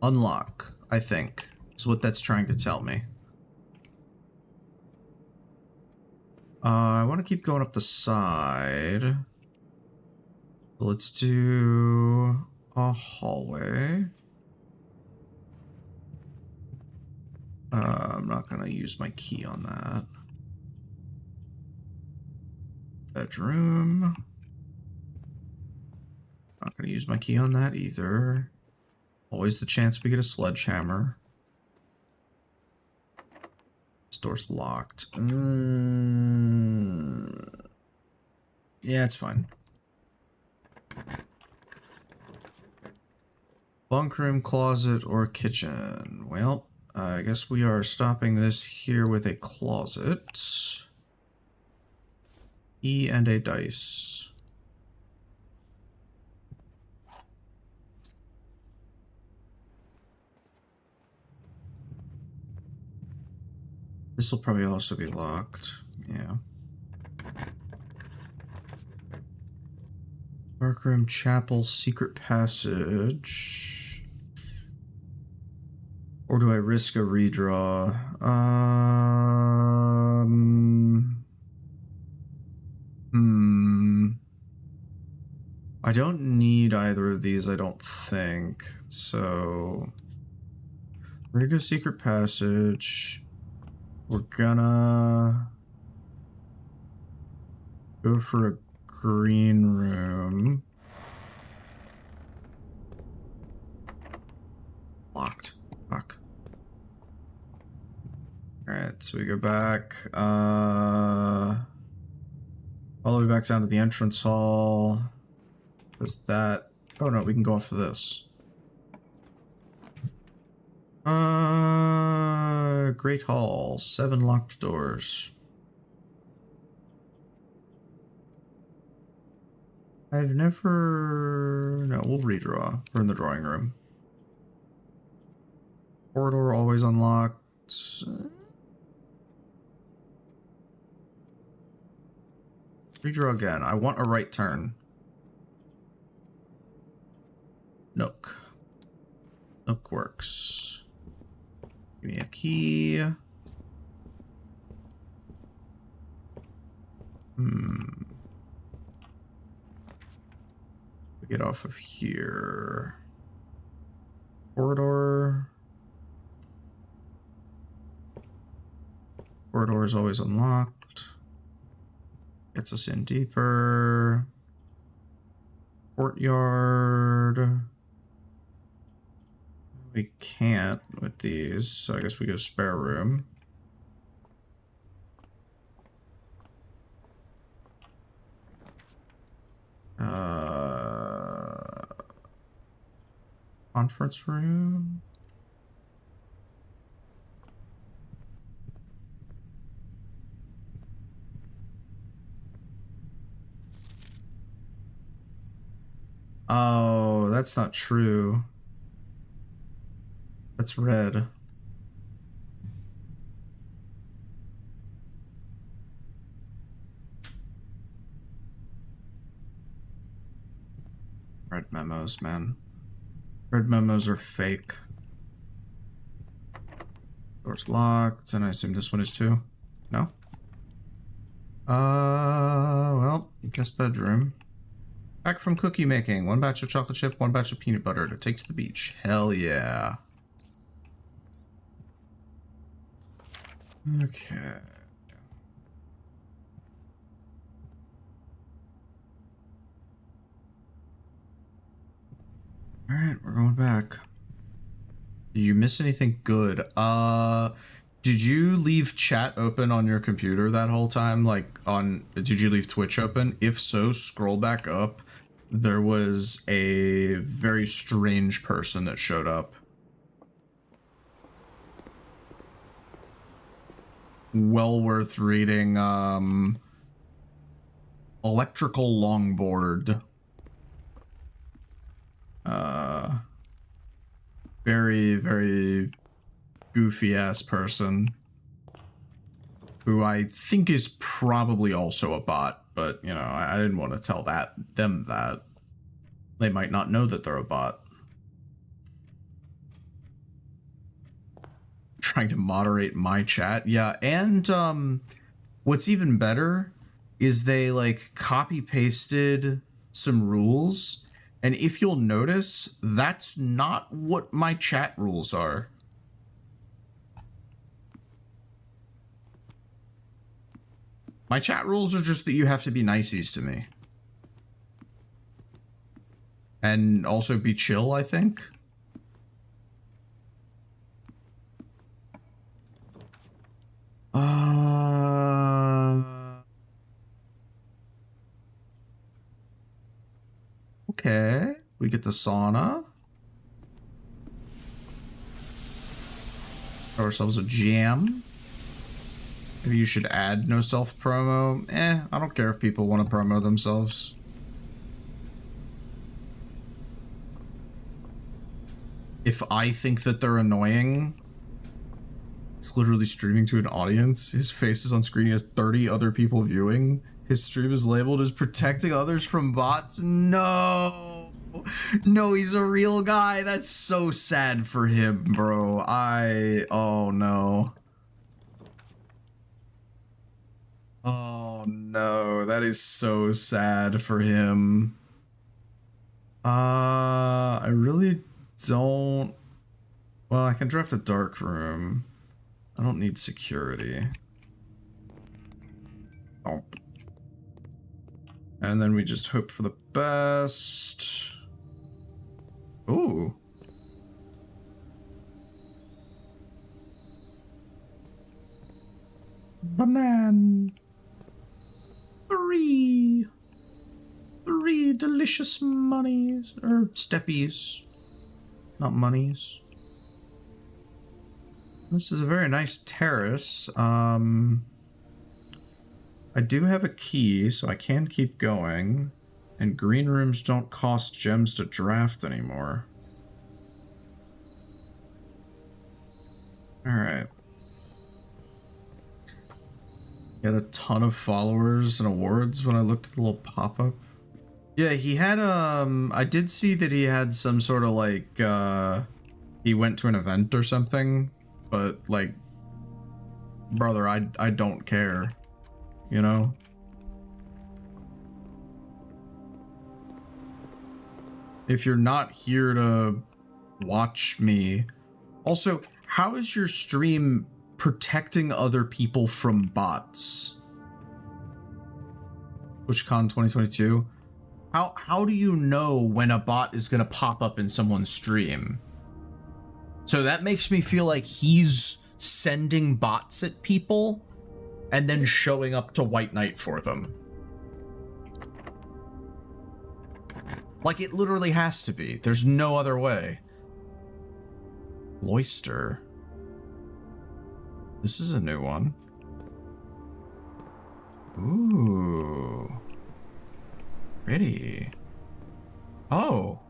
unlock, I think, is what that's trying to tell me. I want to keep going up the side. Let's do a hallway. I'm not going to use my key on that. Bedroom. Not going to use my key on that either. Always the chance we get a sledgehammer. This door's locked. Yeah, it's fine. Bunk room, closet, or kitchen. Well, I guess we are stopping this here with a closet. E and a dice. This will probably also be locked. Yeah. Darkroom, chapel, secret passage. Or do I risk a redraw? I don't need either of these, I don't think. So we're gonna go secret passage. We're gonna go for a green room. Locked. Fuck. Alright, so we go back. All the way back down to the entrance hall. There's that. Oh no, we can go off of this. Great hall. 7 locked doors. I've never... No, we'll redraw. We're in the drawing room. Corridor always unlocked. Redraw again. I want a right turn. Nook. Nook works. Give me a key. We get off of here. Corridor. Corridor is always unlocked. Gets us in deeper. Courtyard. We can't with these, so I guess we go spare room. Conference room. Oh, that's not true. That's red. Red memos, man. Red memos are fake. Door's locked, and I assume this one is too. No? Well, guest bedroom. Back from cookie making. 1 batch of chocolate chip, 1 batch of peanut butter to take to the beach. Hell yeah. Okay. Alright, we're going back. Did you miss anything good? Did you leave chat open on your computer that whole time? Like, did you leave Twitch open? If so, scroll back up. There was a very strange person that showed up. Well worth reading. Electrical longboard. Very, very goofy ass person who I think is probably also a bot, but you know, I didn't want to tell them that. They might not know that they're a bot. Trying to moderate my chat. Yeah, and what's even better is they like copy pasted some rules, and if you'll notice, that's not what my chat rules are. My chat rules are just that you have to be niceys to me. And also be chill, I think. Okay. We get the sauna. Throw ourselves a jam. Maybe you should add no self-promo. I don't care if people want to promo themselves. If I think that they're annoying, it's literally streaming to an audience. His face is on screen. He has 30 other people viewing. His stream is labeled as protecting others from bots. No. No, he's a real guy. That's so sad for him, bro. Oh no. Oh no, that is so sad for him. I really don't. Well, I can draft a dark room. I don't need security. Oh. And then we just hope for the best. Ooh. Banana. Three delicious monies. Or steppies. Not monies. This is a very nice terrace. I do have a key, so I can keep going. And green rooms don't cost gems to draft anymore. Alright. Got a ton of followers and awards when I looked at the little pop-up. Yeah, he had, I did see that he had some sort of, like, he went to an event or something, but, like, brother, I don't care, you know? If you're not here to watch me... Also, how is your stream protecting other people from bots? TwitchCon 2022? How do you know when a bot is gonna pop up in someone's stream? So that makes me feel like he's sending bots at people and then showing up to White Knight for them. Like, it literally has to be. There's no other way. Cloister. This is a new one. Ooh. Pretty. Oh.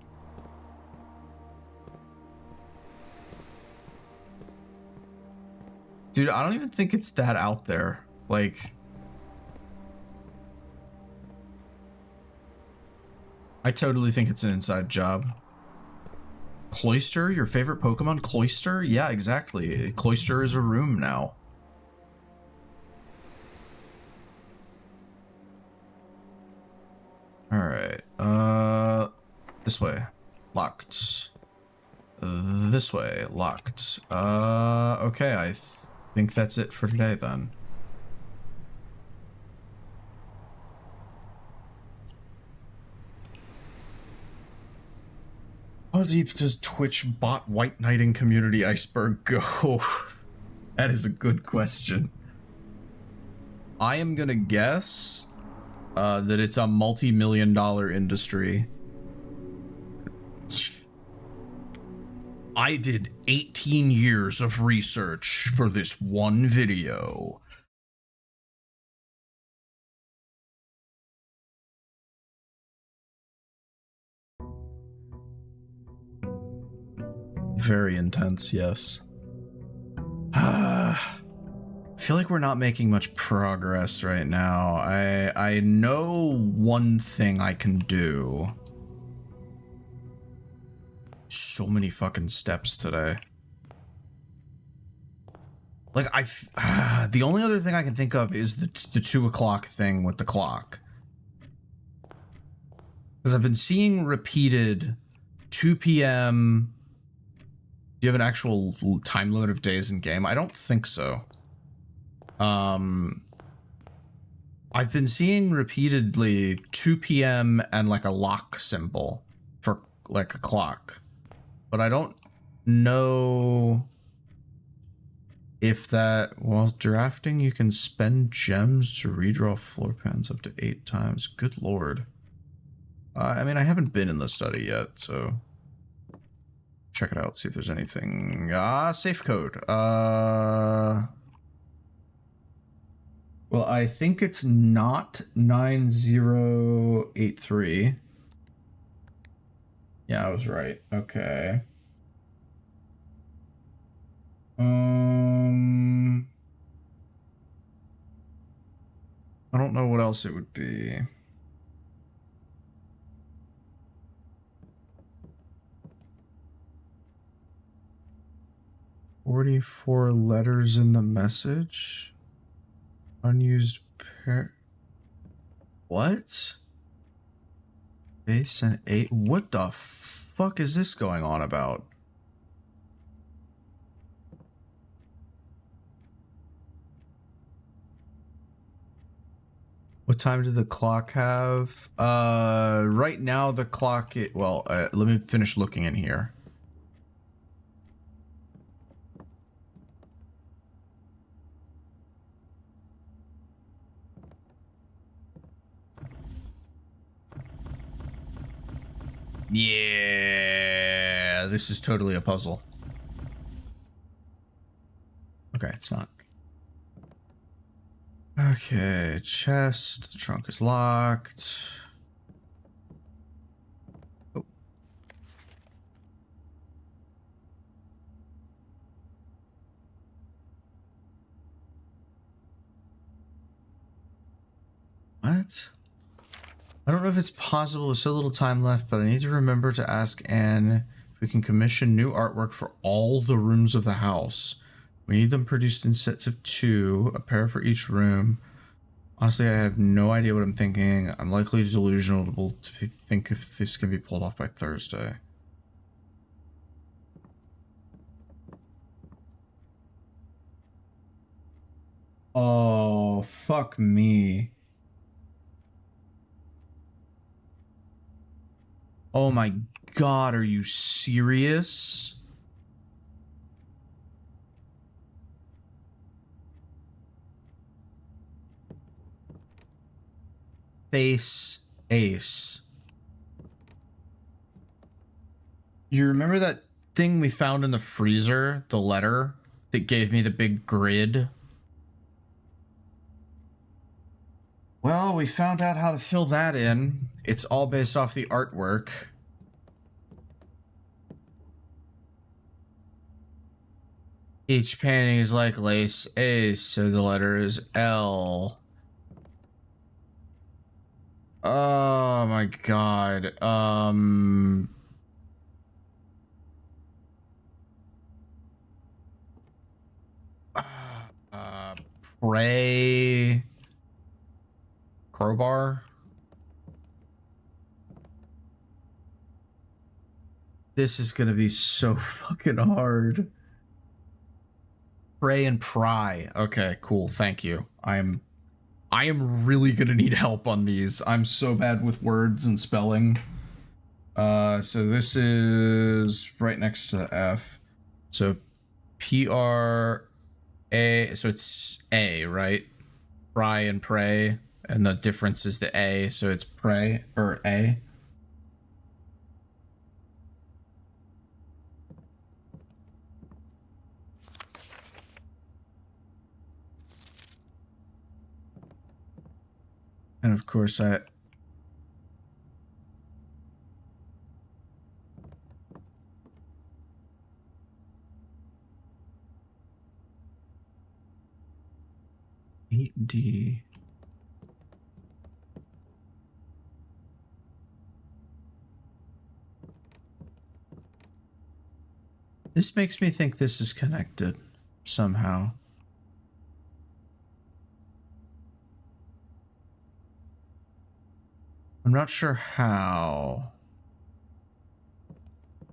Dude, I don't even think it's that out there. Like... I totally think it's an inside job. Cloister? Your favorite Pokemon? Cloister? Yeah, exactly. Cloister is a room now. Alright. This way. Locked. This way. Locked. Okay, I think that's it for today then. How deep does Twitch bot White Knighting community iceberg go? That is a good question. I am gonna guess that it's a multi-million-dollar industry. I did 18 years of research for this one video. Very intense, yes. I feel like we're not making much progress right now. I know one thing I can do. So many fucking steps today. Like, the only other thing I can think of is the 2 o'clock thing with the clock. Because I've been seeing repeated 2 p.m. Do you have an actual time limit of days in game? I don't think so. I've been seeing repeatedly 2 p.m. and like a lock symbol for like a clock. But I don't know if that, while drafting, you can spend gems to redraw floor plans up to 8 times. Good lord. I mean, I haven't been in the study yet, so check it out, see if there's anything. Safe code. Well, I think it's not 9083. Yeah, I was right. Okay. I don't know what else it would be. "44 letters in the message. Unused pair." What? Base and 8. What the fuck is this going on about? What time did the clock have? Right now the clock, let me finish looking in here. Yeah, this is totally a puzzle. Okay, it's not. Okay, chest. The trunk is locked. Oh. What? I don't know if it's possible with so little time left, but I need to remember to ask Anne if we can commission new artwork for all the rooms of the house. We need them produced in sets of 2, a pair for each room. Honestly, I have no idea what I'm thinking. I'm likely delusional to think if this can be pulled off by Thursday. Oh, fuck me. Oh my god, are you serious? Face ace. You remember that thing we found in the freezer? The letter that gave me the big grid? Well, we found out how to fill that in. It's all based off the artwork. Each painting is like lace ace, so the letter is L. Oh my god. Pray. Crowbar. This is gonna be so fucking hard. Pray and pry. Okay, cool. Thank you. I am really gonna need help on these. I'm so bad with words and spelling. So this is right next to F. So P-R-A, so it's A, right? Pry and pray, and the difference is the A, so it's pray, or A. And of course I... D. This makes me think this is connected somehow. I'm not sure how.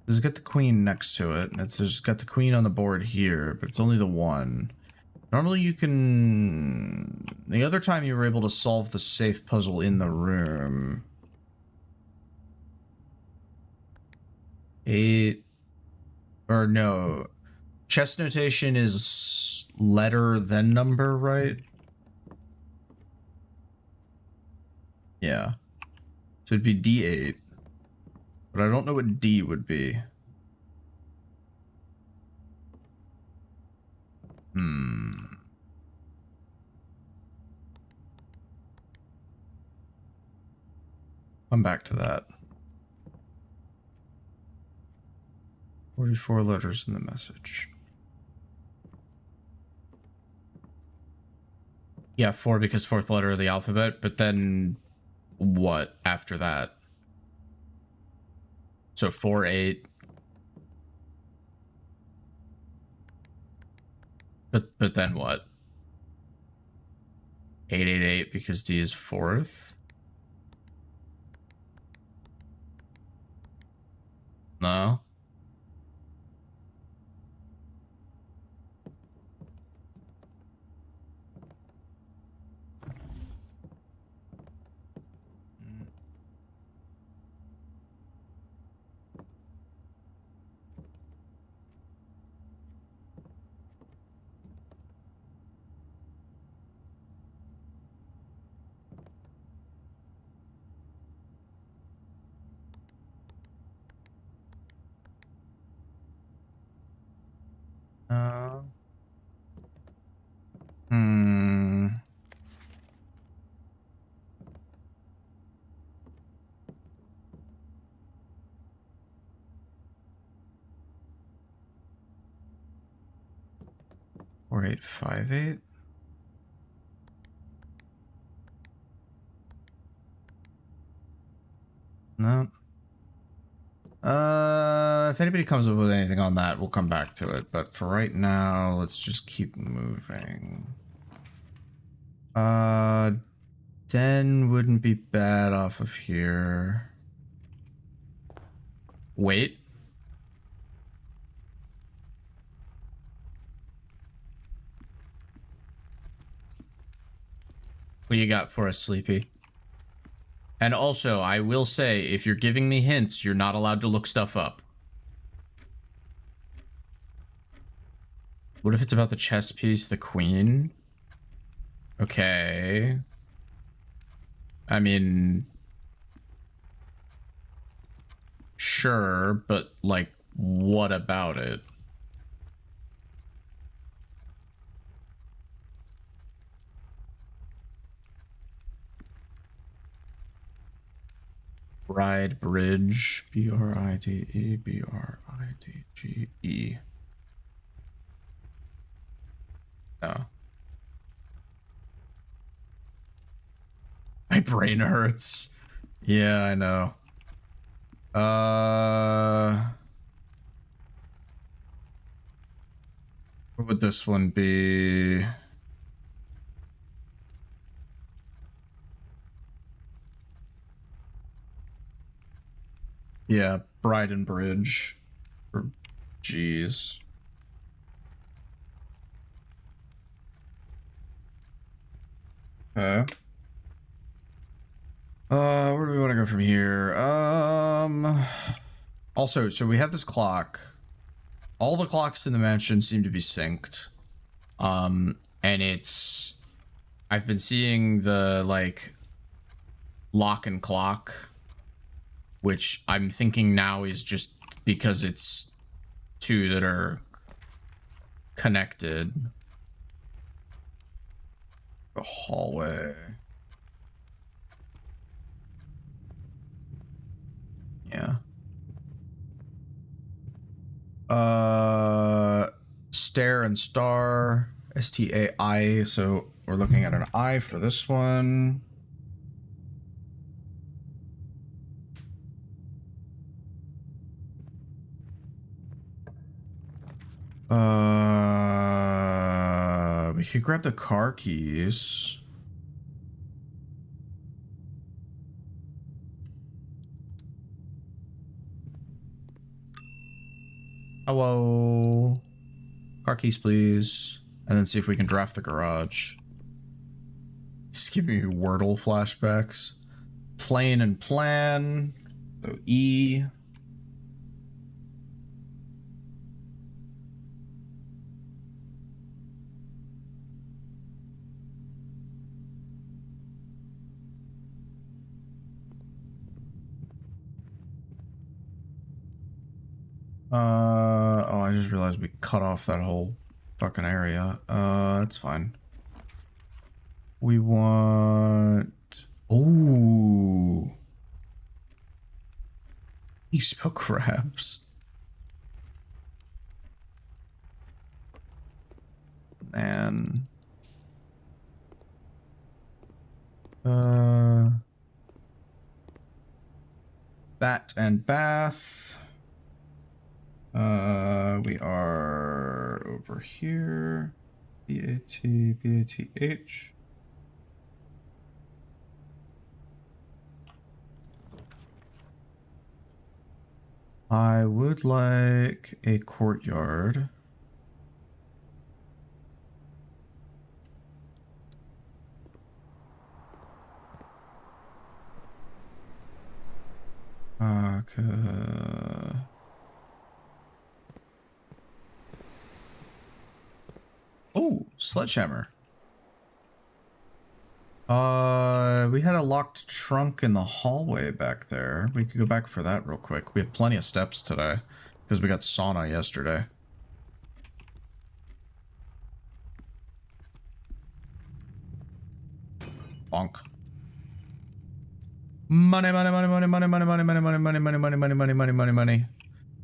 It's got the queen next to it. It's got the queen on the board here, but it's only the one. Normally you can... The other time you were able to solve the safe puzzle in the room. 8... Or no. Chess notation is letter then number, right? Yeah. So it'd be D8. But I don't know what D would be. Come back to that. 44 letters in the message. Yeah, 4 because 4th letter of the alphabet, but then what after that? So 4, 8. But then what? 888 because D is 4th? No. Hmm. Or 858. No. If anybody comes up with anything on that, we'll come back to it. But for right now, let's just keep moving. 10 wouldn't be bad off of here. Wait. What you got for us, Sleepy? And also, I will say, if you're giving me hints, you're not allowed to look stuff up. What if it's about the chess piece, the queen? Okay. I mean... Sure, but, like, what about it? Bride Bridge, B-R-I-D-E, B-R-I-D-G-E. Oh. My brain hurts. Yeah, I know. What would this one be? Yeah, Bride and Bridge. Or G's. Okay. Where do we want to go from here? Also, so we have this clock. All the clocks in the mansion seem to be synced. And it's... I've been seeing the, like, lock and clock, which I'm thinking now is just because it's two that are connected. The hallway. Yeah. Stare and star. S-T-A-I. So we're looking at an I for this one. We could grab the car keys. Hello. Car keys, please. And then see if we can draft the garage. Just give me Wordle flashbacks. Plane and plan. So E. Oh, I just realized we cut off that whole fucking area. That's fine. We want... Oh. You spell crabs. Man. Bat and bath. We are over here. B-A-T, B-A-T-H. I would like a courtyard. Oh, sledgehammer. We had a locked trunk in the hallway back there. We could go back for that real quick. We have plenty of steps today because we got sauna yesterday. Bonk. Money, money, money, money, money, money, money, money, money, money, money, money, money, money, money, money, money.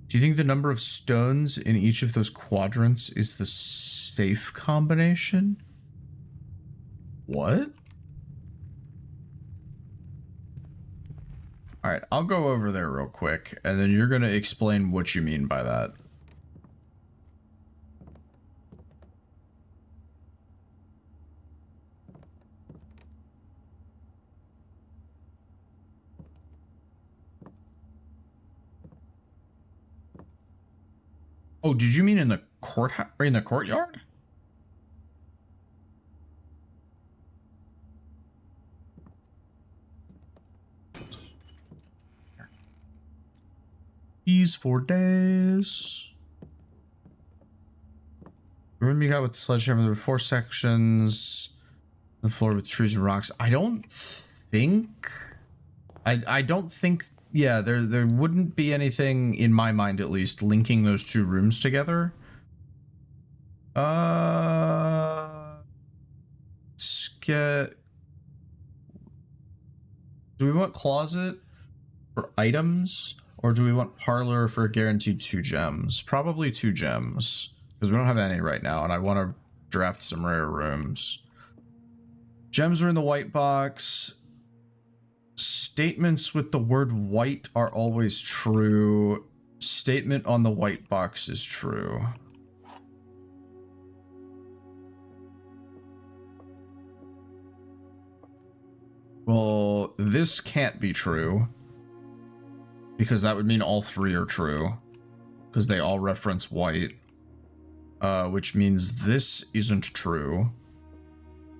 Do you think the number of stones in each of those quadrants is the safe combination? What? Alright, I'll go over there real quick, and then you're gonna explain what you mean by that. Oh, did you mean in the courthouse or in the courtyard? Keys for days. The room you got with the sledgehammer, there were 4 sections. The floor with trees and rocks. I don't think. I don't think. Yeah, there wouldn't be anything in my mind, at least, linking those 2 rooms together. Let's get. Do we want closet for items, or do we want parlor for guaranteed 2 gems? Probably 2 gems, because we don't have any right now, and I want to draft some rare rooms. Gems are in the white box. Statements with the word white are always true. Statement on the white box is true. Well, this can't be true, because that would mean all 3 are true, because they all reference white, which means this isn't true,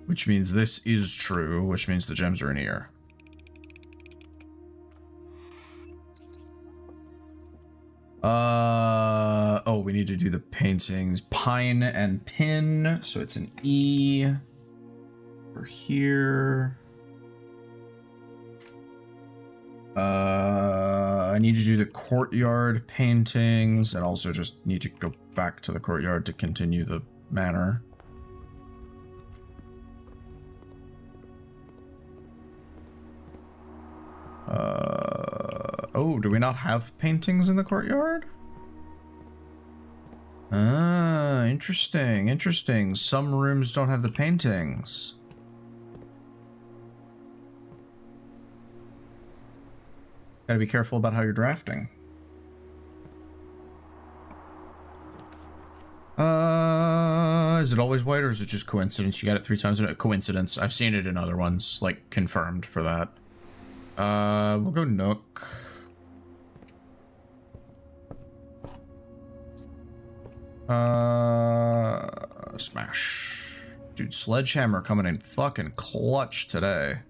which means this is true, which means the gems are in here. Oh, we need to do the paintings. Pine and pin, so it's an E. Over here. I need to do the courtyard paintings, and also just need to go back to the courtyard to continue the manor. Oh, do we not have paintings in the courtyard? Ah, interesting, interesting. Some rooms don't have the paintings. Gotta be careful about how you're drafting. Is it always white, or is it just coincidence? You got it 3 times in a coincidence. I've seen it in other ones, like, confirmed for that. We'll go Nook. Smash. Dude, Sledgehammer coming in fucking clutch today.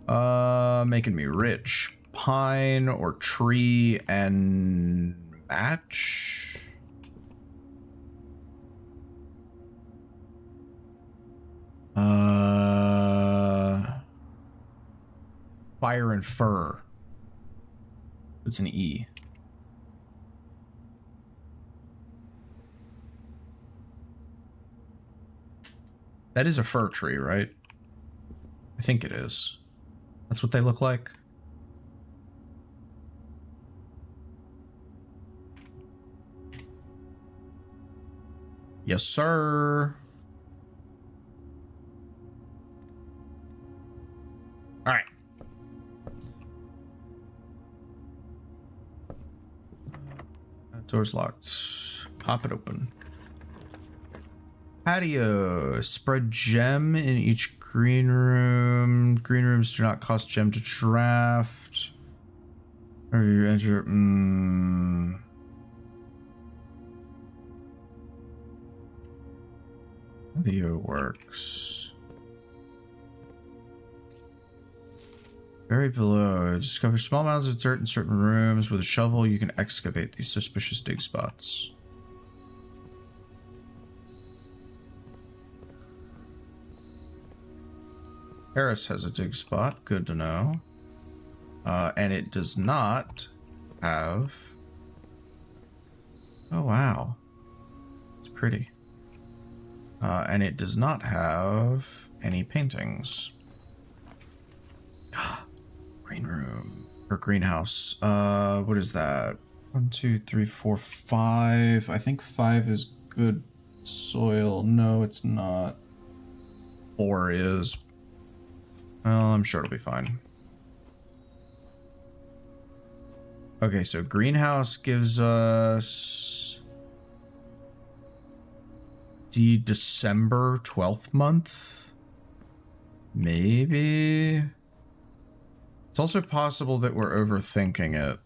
Making me rich. Pine or tree and match? Fire and fir. It's an E. That is a fir tree, right? I think it is. That's what they look like. Yes, sir. All right. Door's locked. Pop it open. Patio. Spread gem in each green room. Green rooms do not cost gem to draft. Or you enter. Patio works. Buried below. Discover small mounds of dirt in certain rooms. With a shovel, you can excavate these suspicious dig spots. Harris has a dig spot. Good to know. And it does not have... Oh, wow. It's pretty. And it does not have any paintings. Green room. Or greenhouse. What is that? 1, 2, 3, 4, 5. I think 5 is good soil. No, it's not. 4 is. Well, I'm sure it'll be fine. Okay, so greenhouse gives us the December 12th month. Maybe. It's also possible that we're overthinking it.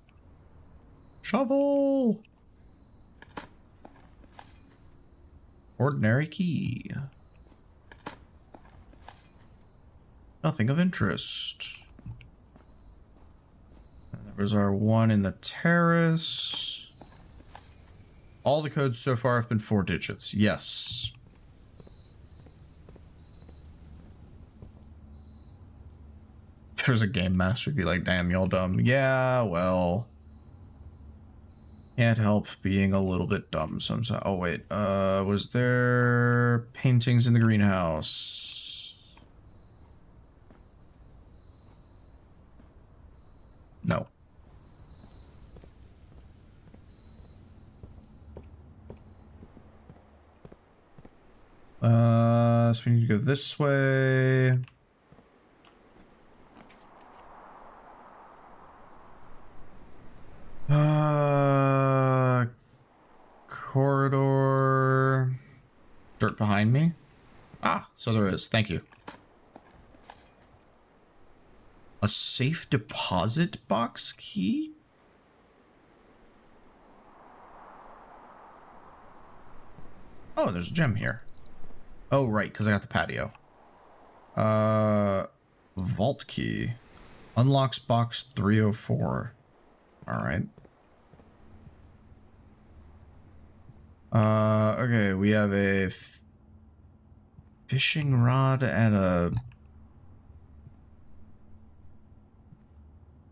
Shovel! Ordinary key. Nothing of interest. There was our one in the terrace. All the codes so far have been 4 digits. Yes. If there's a game master, would be like, damn, y'all dumb. Yeah, well. Can't help being a little bit dumb sometimes. Oh, wait. Was there paintings in the greenhouse? No. So we need to go this way. Corridor. Dirt behind me. Ah, so there is. Thank you. A safe deposit box key? Oh, there's a gem here. Oh, right, because I got the patio. Vault key. Unlocks box 304. Alright. Okay, we have a fishing rod and a...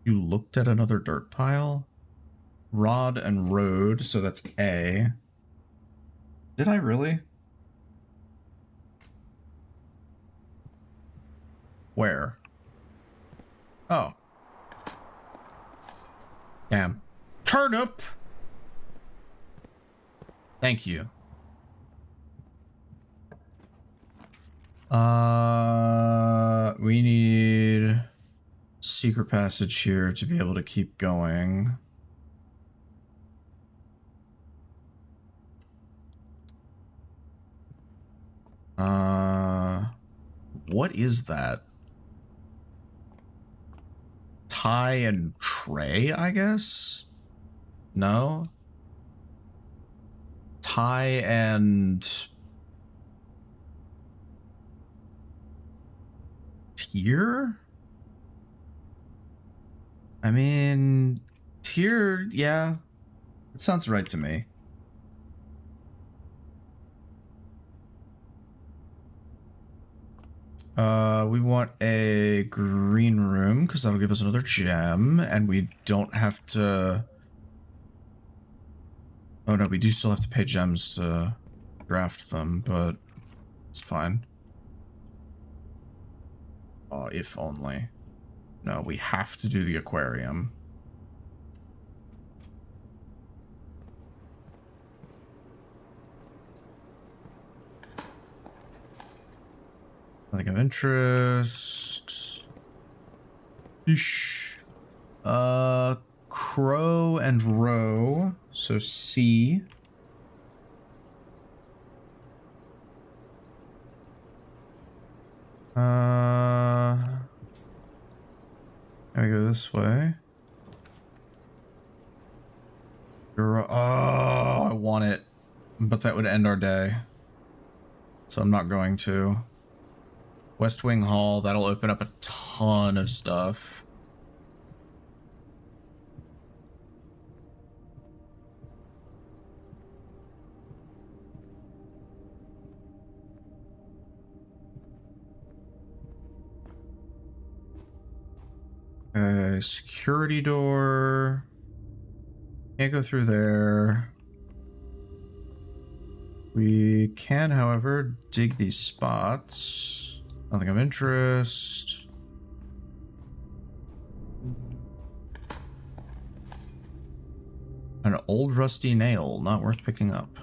You looked at another dirt pile? Rod and road, so that's A. Did I really? Where? Oh. Damn. Turnip! Thank you. We need secret passage here to be able to keep going. What is that? Tie and tray, I guess? No? Thai and tier? I mean, tier, yeah. It sounds right to me. We want a green room because that'll give us another gem, and we don't have to. Oh no, we do still have to pay gems to draft them, but it's fine. Oh, if only. No, we have to do the aquarium. Nothing of interest. Ish. Crow and row. So C. Can we go this way? Oh, I want it, but that would end our day. So I'm not going to. West Wing Hall, that'll open up a ton of stuff. Security door. Can't go through there. We can, however, dig these spots. Nothing of interest. An old rusty nail, not worth picking up.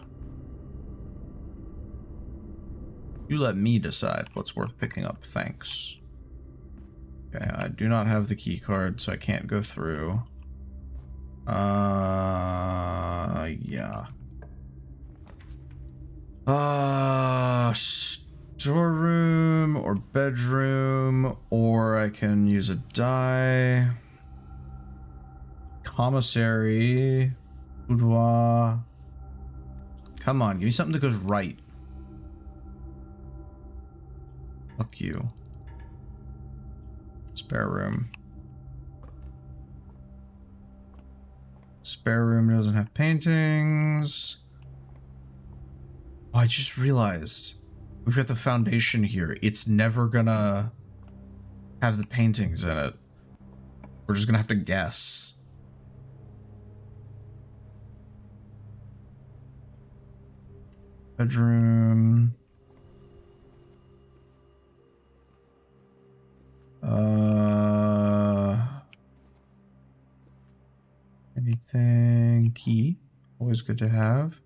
You let me decide what's worth picking up, thanks. Okay, I do not have the key card, so I can't go through. Yeah. Storeroom or bedroom, or I can use a die. Commissary. Boudoir. Come on, give me something that goes right. Fuck you. Spare room. Spare room doesn't have paintings. Oh, I just realized we've got the foundation here. It's never gonna have the paintings in it. We're just gonna have to guess. Bedroom. Anything? Key. Always good to have.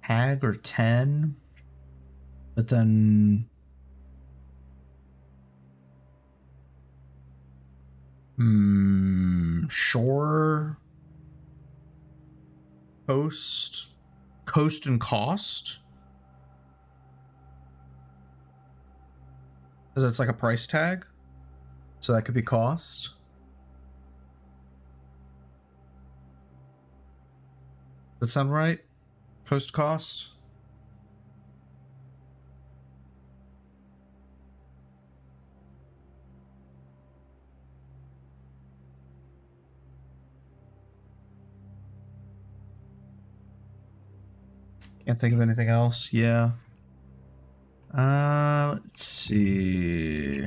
Hag or 10. But then... Shore. Coast. Coast and cost. Because it's like a price tag. So that could be cost. Does that sound right? Coast cost? Can't think of anything else. Yeah. Let's see.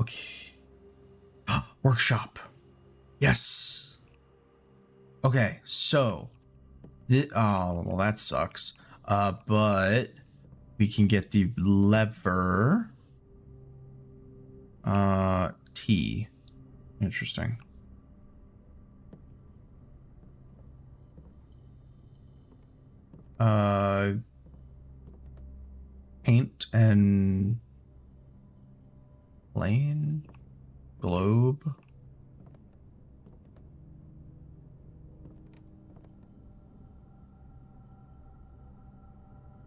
Okay. Workshop. Yes. Okay, so oh, well that sucks. But we can get the lever. T. Interesting. Paint and plane, globe.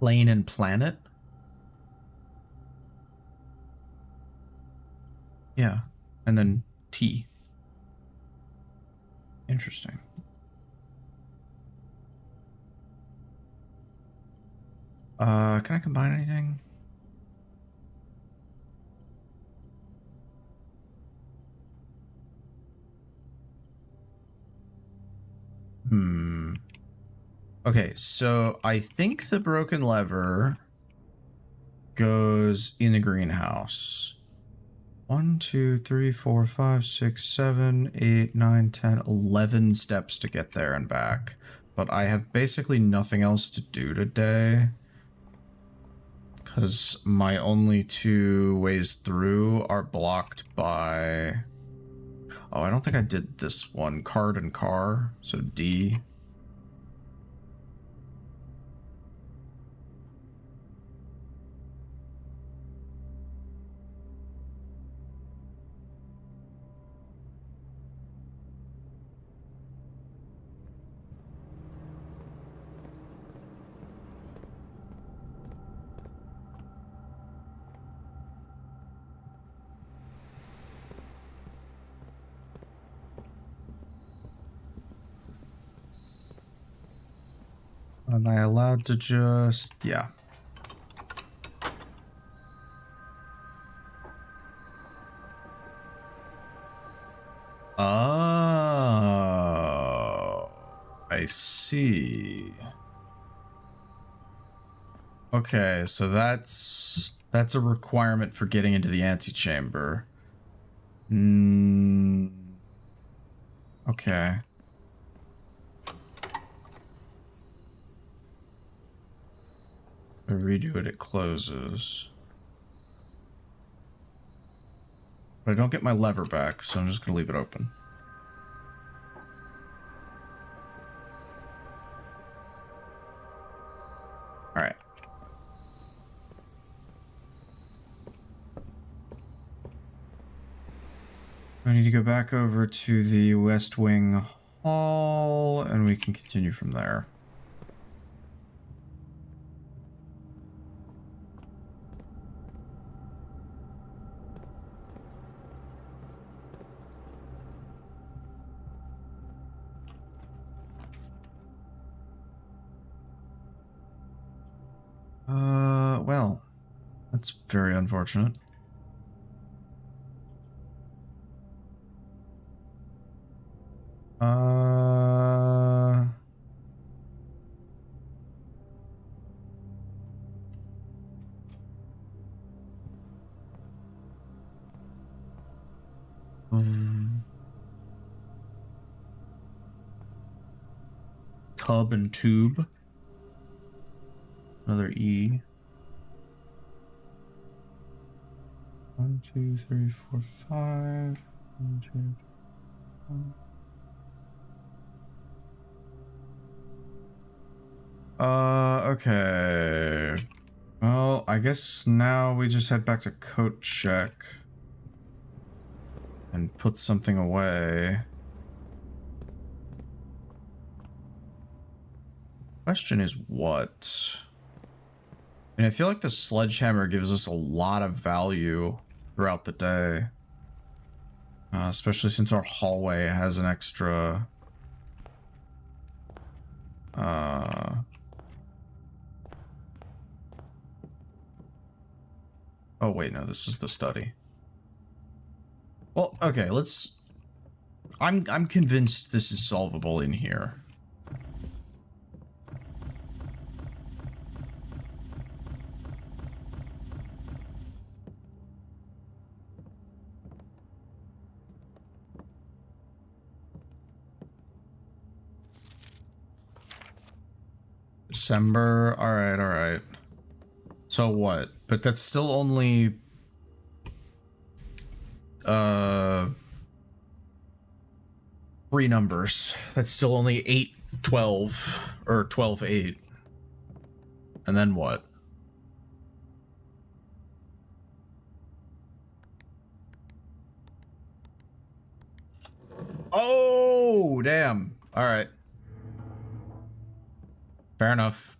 Plane and planet? Yeah. And then T. Interesting. Can I combine anything? Okay, so I think the broken lever goes in the greenhouse. 1, 2, 3, 4, 5, 6, 7, 8, 9, 10, 11 steps to get there and back. But I have basically nothing else to do today, because my only 2 ways through are blocked by... Oh, I don't think I did this one. Card and car, so D. Am I allowed to just... Yeah. Oh, I see. Okay, so that's a requirement for getting into the antechamber. Okay. If I redo it, it closes. But I don't get my lever back, so I'm just gonna leave it open. Alright. I need to go back over to the West Wing Hall, and we can continue from there. Well, that's very unfortunate. Tub and tube. Another E. 1, 2, 3, 4, 5. 1, 2, 3, 4. Okay. Well, I guess now we just head back to coat check and put something away. Question is what? And I feel like the sledgehammer gives us a lot of value throughout the day. Especially since our hallway has an extra... Oh wait, no, this is the study. Well, okay, let's... I'm convinced this is solvable in here. December, alright. So what? But that's still only... 3 numbers. That's still only 8, 12, or 12, 8. And then what? Oh, damn. Alright. Fair enough.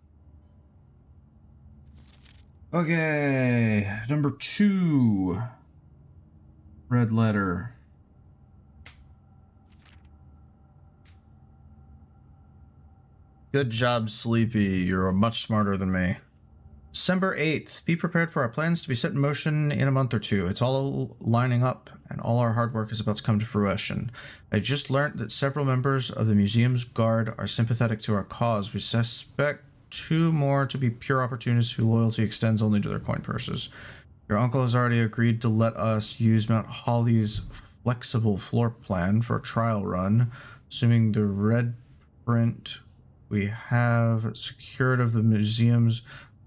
Okay, number 2. Red letter. Good job, Sleepy. You're much smarter than me. December 8th. Be prepared for our plans to be set in motion in a month or two. It's all lining up, and all our hard work is about to come to fruition. I just learned that several members of the museum's guard are sympathetic to our cause. We suspect 2 more to be pure opportunists whose loyalty extends only to their coin purses. Your uncle has already agreed to let us use Mount Holly's flexible floor plan for a trial run, assuming the red print we have secured of the museum's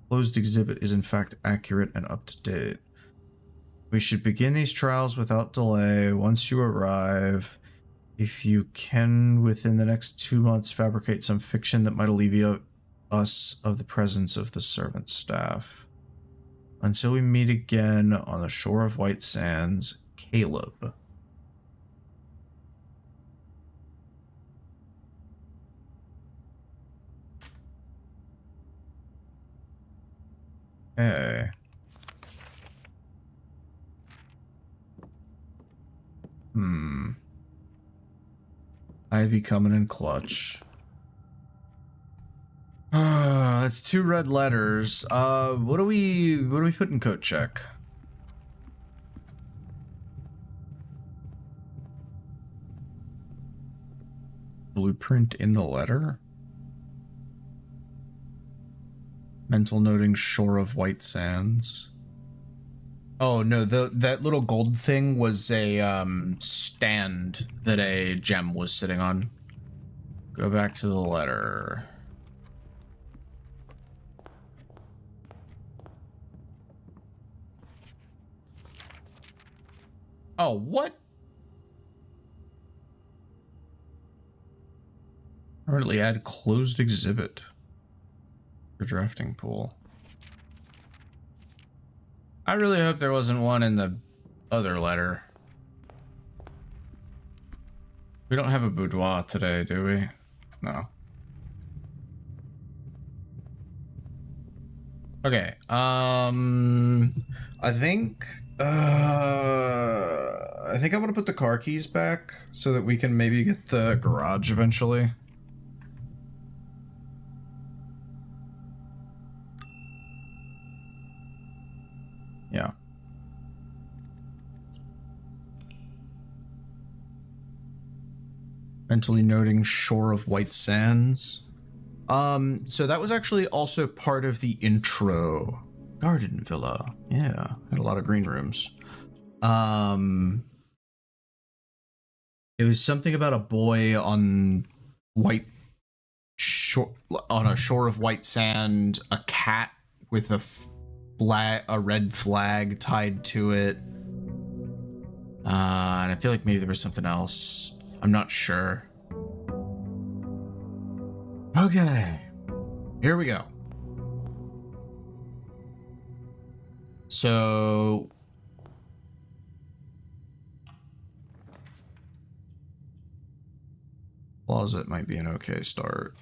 closed exhibit is in fact accurate and up to date. We should begin these trials without delay once you arrive. If you can, within the next 2 months, fabricate some fiction that might alleviate us of the presence of the servant staff. Until we meet again on the shore of White Sands, Caleb. Okay. Ivy coming in clutch. That's 2 red letters. What do we put in coat check? Blueprint in the letter? Mental noting shore of White Sands. Oh no, that little gold thing was a stand that a gem was sitting on. Go back to the letter. Oh, what? Currently add closed exhibit. For drafting pool. I really hope there wasn't one in the other letter. We don't have a boudoir today, do we? No. Okay. I think I want to put the car keys back so that we can maybe get the garage eventually. Yeah. Mentally noting shore of White Sands. So that was actually also part of the intro. Garden Villa. Yeah, had a lot of green rooms. It was something about a boy on a shore of white sand, a cat with a red flag tied to it. And I feel like maybe there was something else. I'm not sure. Okay, here we go. So closet might be an okay start.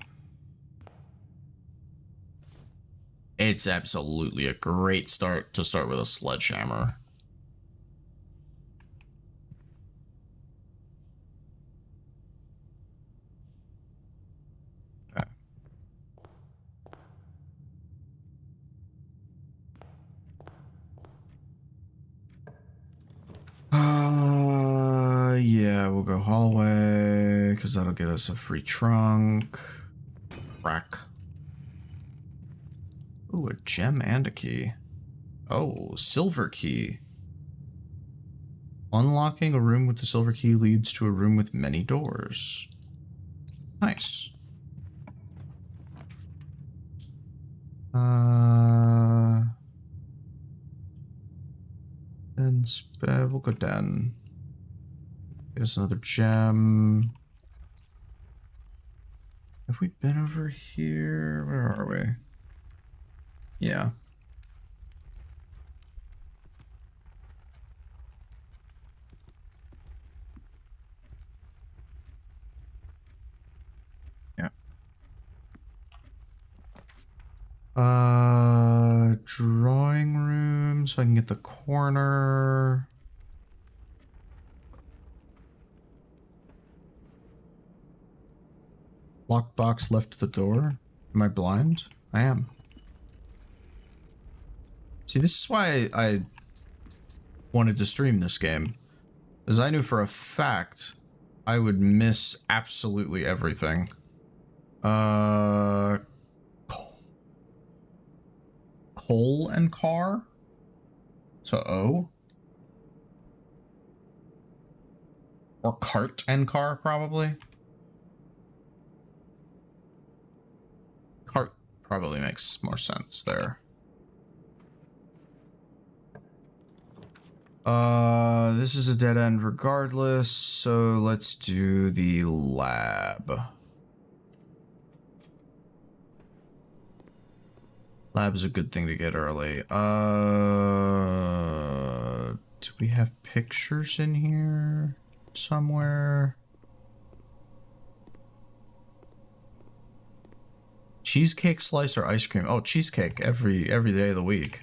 It's absolutely a great start to start with a sledgehammer. Okay. Yeah, we'll go hallway because that'll get us a free trunk. Crack. Ooh, a gem and a key. Oh, silver key. Unlocking a room with the silver key leads to a room with many doors. Nice. And we'll go down. Get us another gem. Have we been over here? Where are we? Yeah. Yeah. Drawing down so I can get the corner. Lockbox left the door. Am I blind? I am. See, this is why I wanted to stream this game. Because I knew for a fact I would miss absolutely everything. Coal and car? So O? Or cart and car, probably? Cart probably makes more sense there. This is a dead end regardless, so let's do the lab. Lab is a good thing to get early. Do we have pictures in here somewhere? Cheesecake slice or ice cream? Oh, cheesecake every day of the week.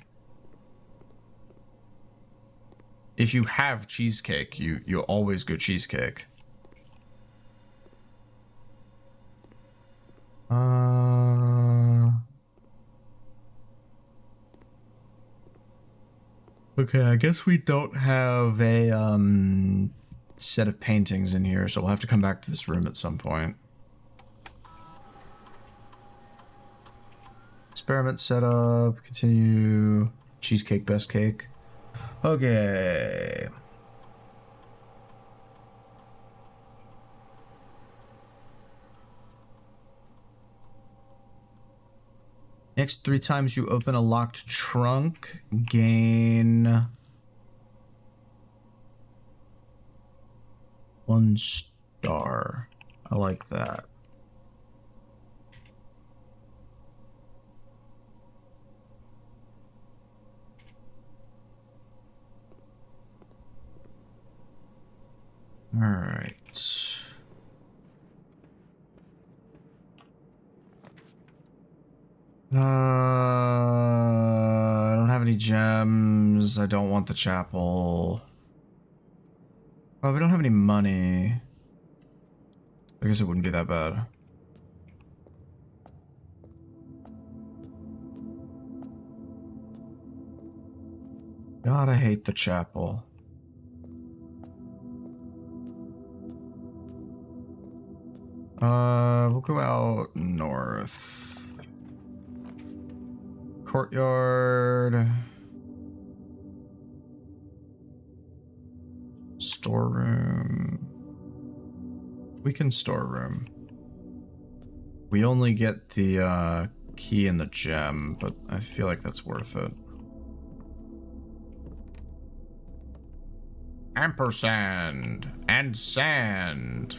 If you have cheesecake, you always go cheesecake. Okay, I guess we don't have a set of paintings in here, so we'll have to come back to this room at some point. Experiment setup, continue. Cheesecake, best cake. Okay. Next 3 times you open a locked trunk, gain 1 star. I like that. All right. I don't have any gems. I don't want the chapel. Oh, we don't have any money. I guess it wouldn't be that bad. God, I hate the chapel. We'll go out north. Courtyard. Storeroom. We can storeroom. We only get the key and the gem, but I feel like that's worth it. Ampersand and sand.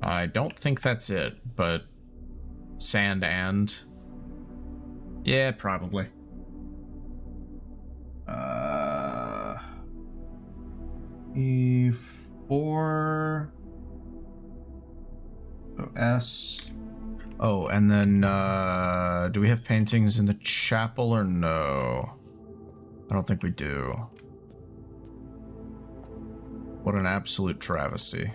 I don't think that's it, but sand and... yeah, probably. E4... oh, S... oh, and then, do we have paintings in the chapel or no? I don't think we do. What an absolute travesty.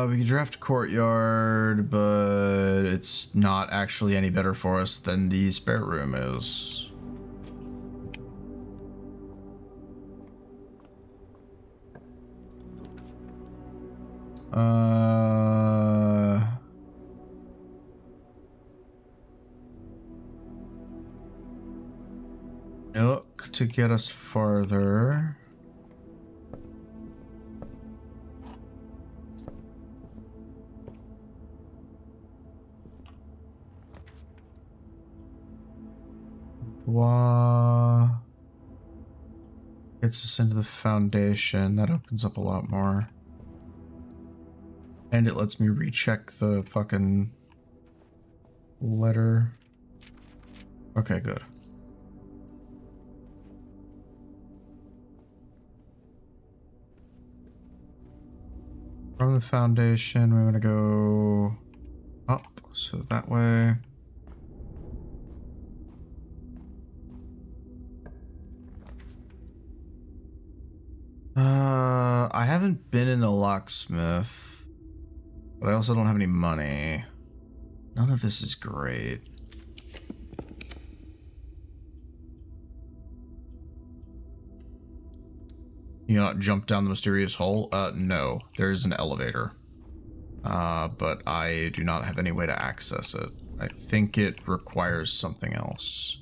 We can draft courtyard, but it's not actually any better for us than the spare room is. Nook to get us farther. Wow. Gets us into the foundation. That opens up a lot more. And it lets me recheck the fucking letter. Okay, good. From the foundation, we want to go up, so that way. I haven't been in the locksmith, but I also don't have any money. None of this is great. You not jump down the mysterious hole? No. There is an elevator. But I do not have any way to access it. I think it requires something else.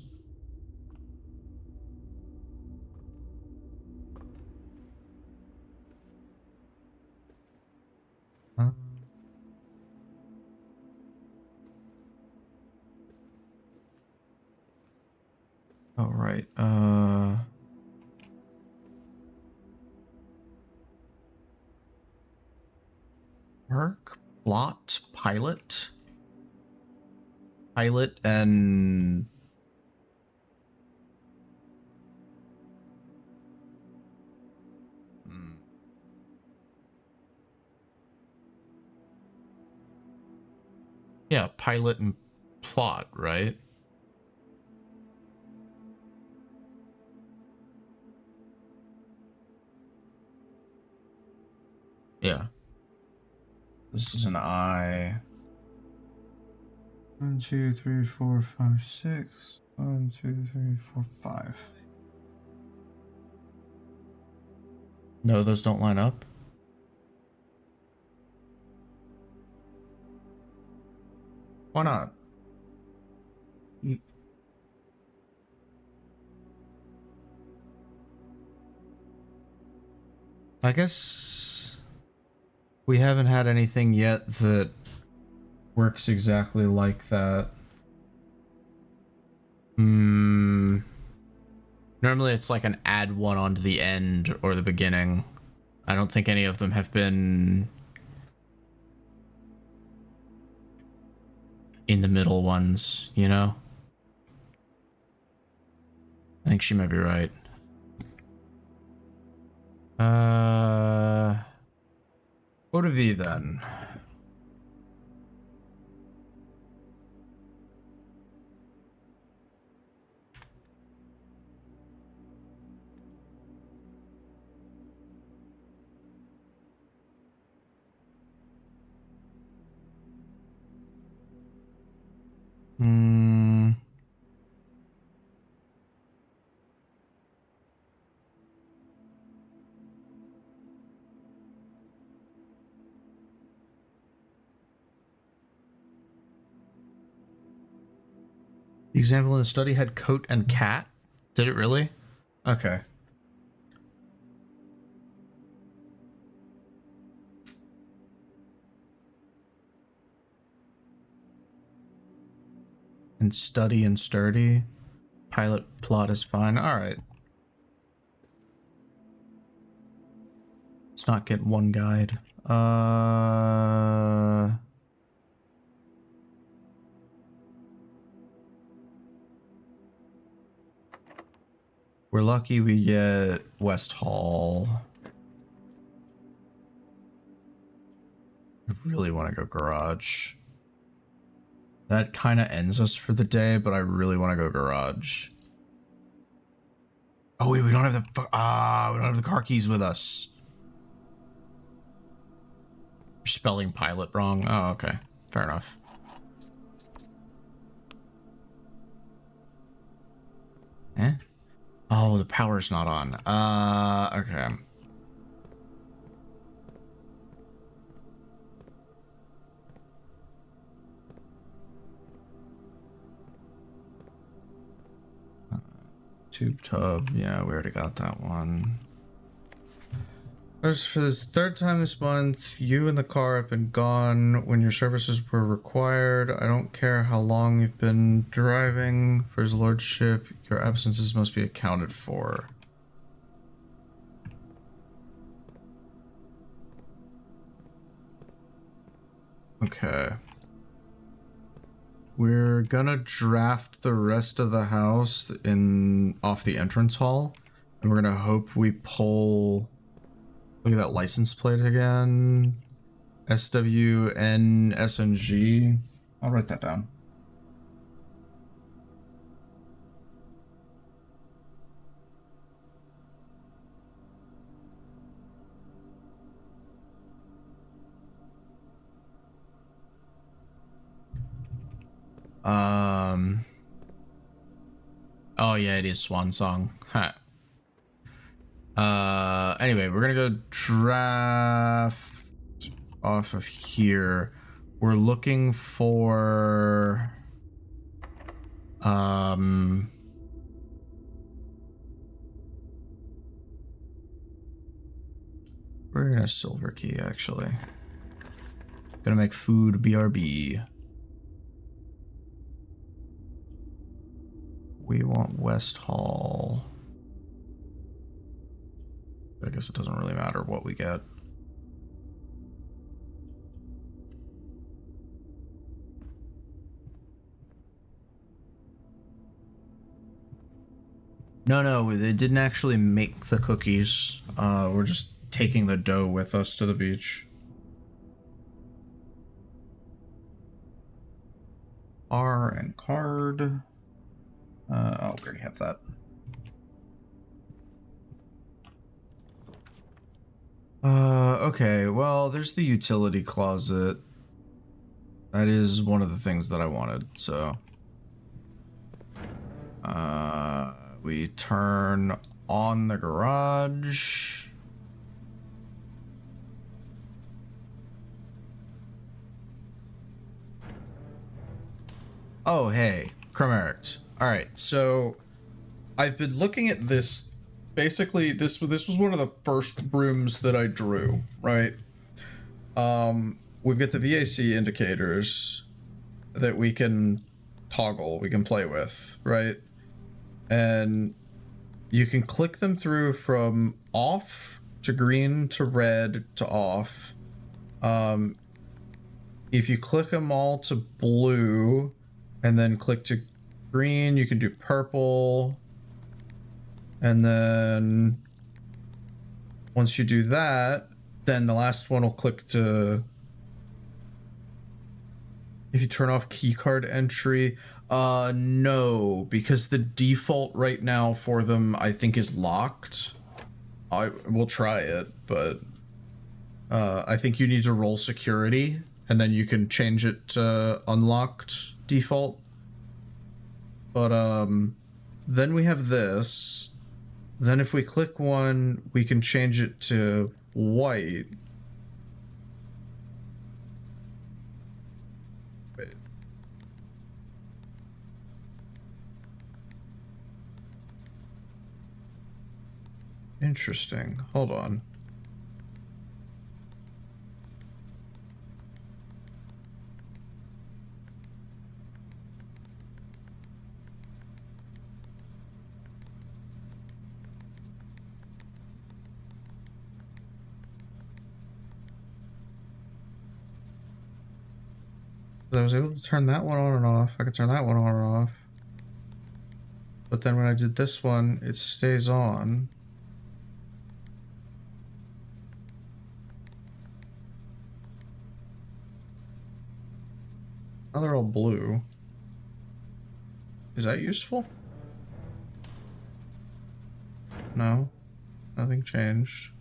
All right. Work, plot, pilot, and yeah, pilot and plot, right? Yeah. This is an I. 1, 2, 3, 4, 5, 6. 1, 2, 3, 4, 5. No, those don't line up. Why not? I guess we haven't had anything yet that works exactly like that. Normally it's like an add one onto the end or the beginning. I don't think any of them have been in the middle ones, you know? I think she might be right. What would it be then? The example in the study had coat and cat. Did it really? Okay. And study and sturdy. Pilot plot is fine. All right. Let's not get one guide. We're lucky we get West Hall. I really want to go garage. That kind of ends us for the day, but I really want to go garage. Oh wait, we don't have the we don't have the car keys with us. You're spelling pilot wrong. Oh, okay. Fair enough. Eh? Oh, the power's not on. Okay. Tube tub. Yeah, we already got that one. As for this third time this month, you and the car have been gone when your services were required. I don't care how long you've been driving. For his lordship, your absences must be accounted for. Okay. We're gonna draft the rest of the house off the entrance hall, and we're gonna hope we pull. Look at that license plate again. SWNSNG. I'll write that down. Oh yeah, it is Swan Song. Huh. Anyway, we're gonna go draft off of here. We're looking for we're gonna silver key actually. Gonna make food BRB. We want West Hall. I guess it doesn't really matter what we get. No, they didn't actually make the cookies. We're just taking the dough with us to the beach. R and card. Oh, we already have that. Okay, well, there's the utility closet. That is one of the things that I wanted, so. We turn on the garage. Oh, hey, Chromeric'd. Alright, so I've been looking at this. Basically, this was one of the first rooms that I drew, right? We've got the VAC indicators that we can toggle, we can play with, right? And you can click them through from off to green to red to off. If you click them all to blue and then click to green, you can do purple. And then once you do that, then the last one will click to, if you turn off keycard entry, no, because the default right now for them, I think, is locked. I will try it, but I think you need to roll security and then you can change it to unlocked default. But then we have this. Then if we click one, we can change it to white. Wait. Interesting. Hold on. I was able to turn that one on and off. I could turn that one on and off. But then when I did this one, it stays on. Now they're all blue. Is that useful? No. Nothing changed.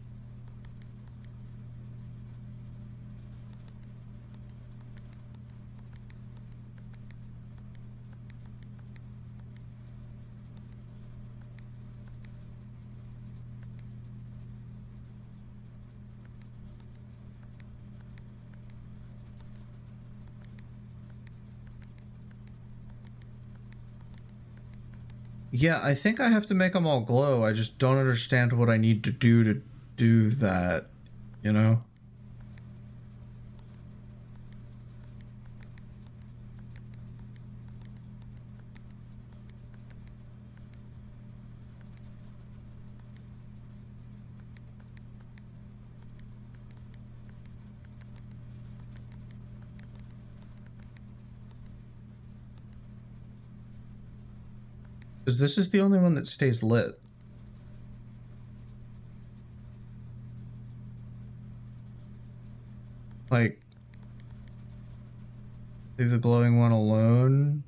Yeah, I think I have to make them all glow. I just don't understand what I need to do that, you know? Because this is the only one that stays lit. Like, Leave the glowing one alone.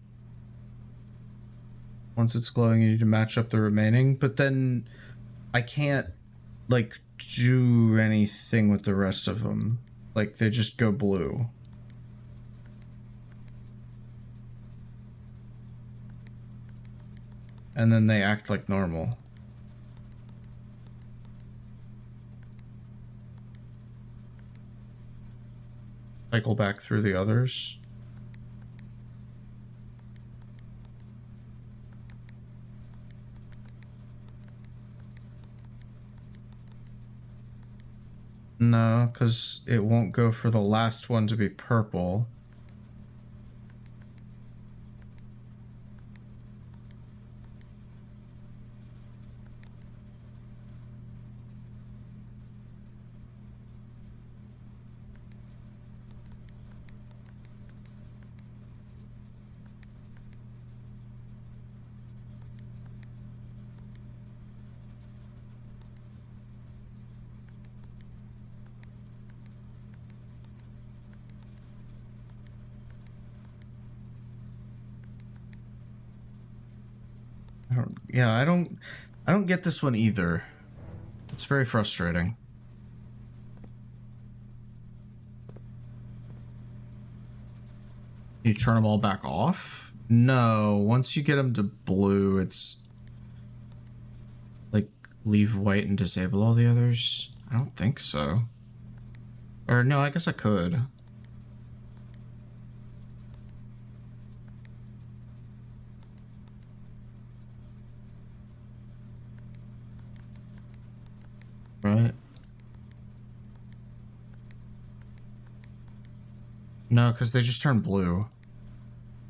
Once it's glowing, you need to match up the remaining. But then I can't, like, do anything with the rest of them. Like, they just go blue. And then they act like normal. Cycle back through the others. No, because it won't go for the last one to be purple. I don't get this one either. It's very frustrating. You turn them all back off? No, once you get them to blue, it's like leave white and disable all the others. I don't think so. Or no, I guess I could. Right. No, because they just turn blue.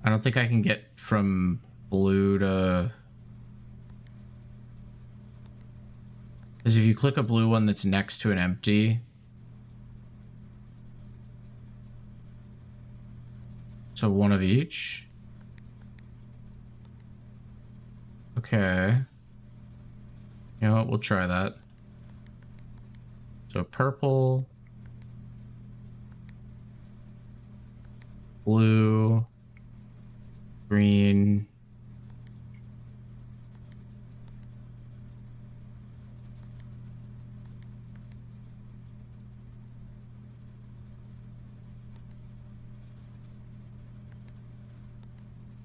I don't think I can get from blue to... Because if you click a blue one that's next to an empty... So one of each? Okay. You know what? We'll try that. So purple, blue, green,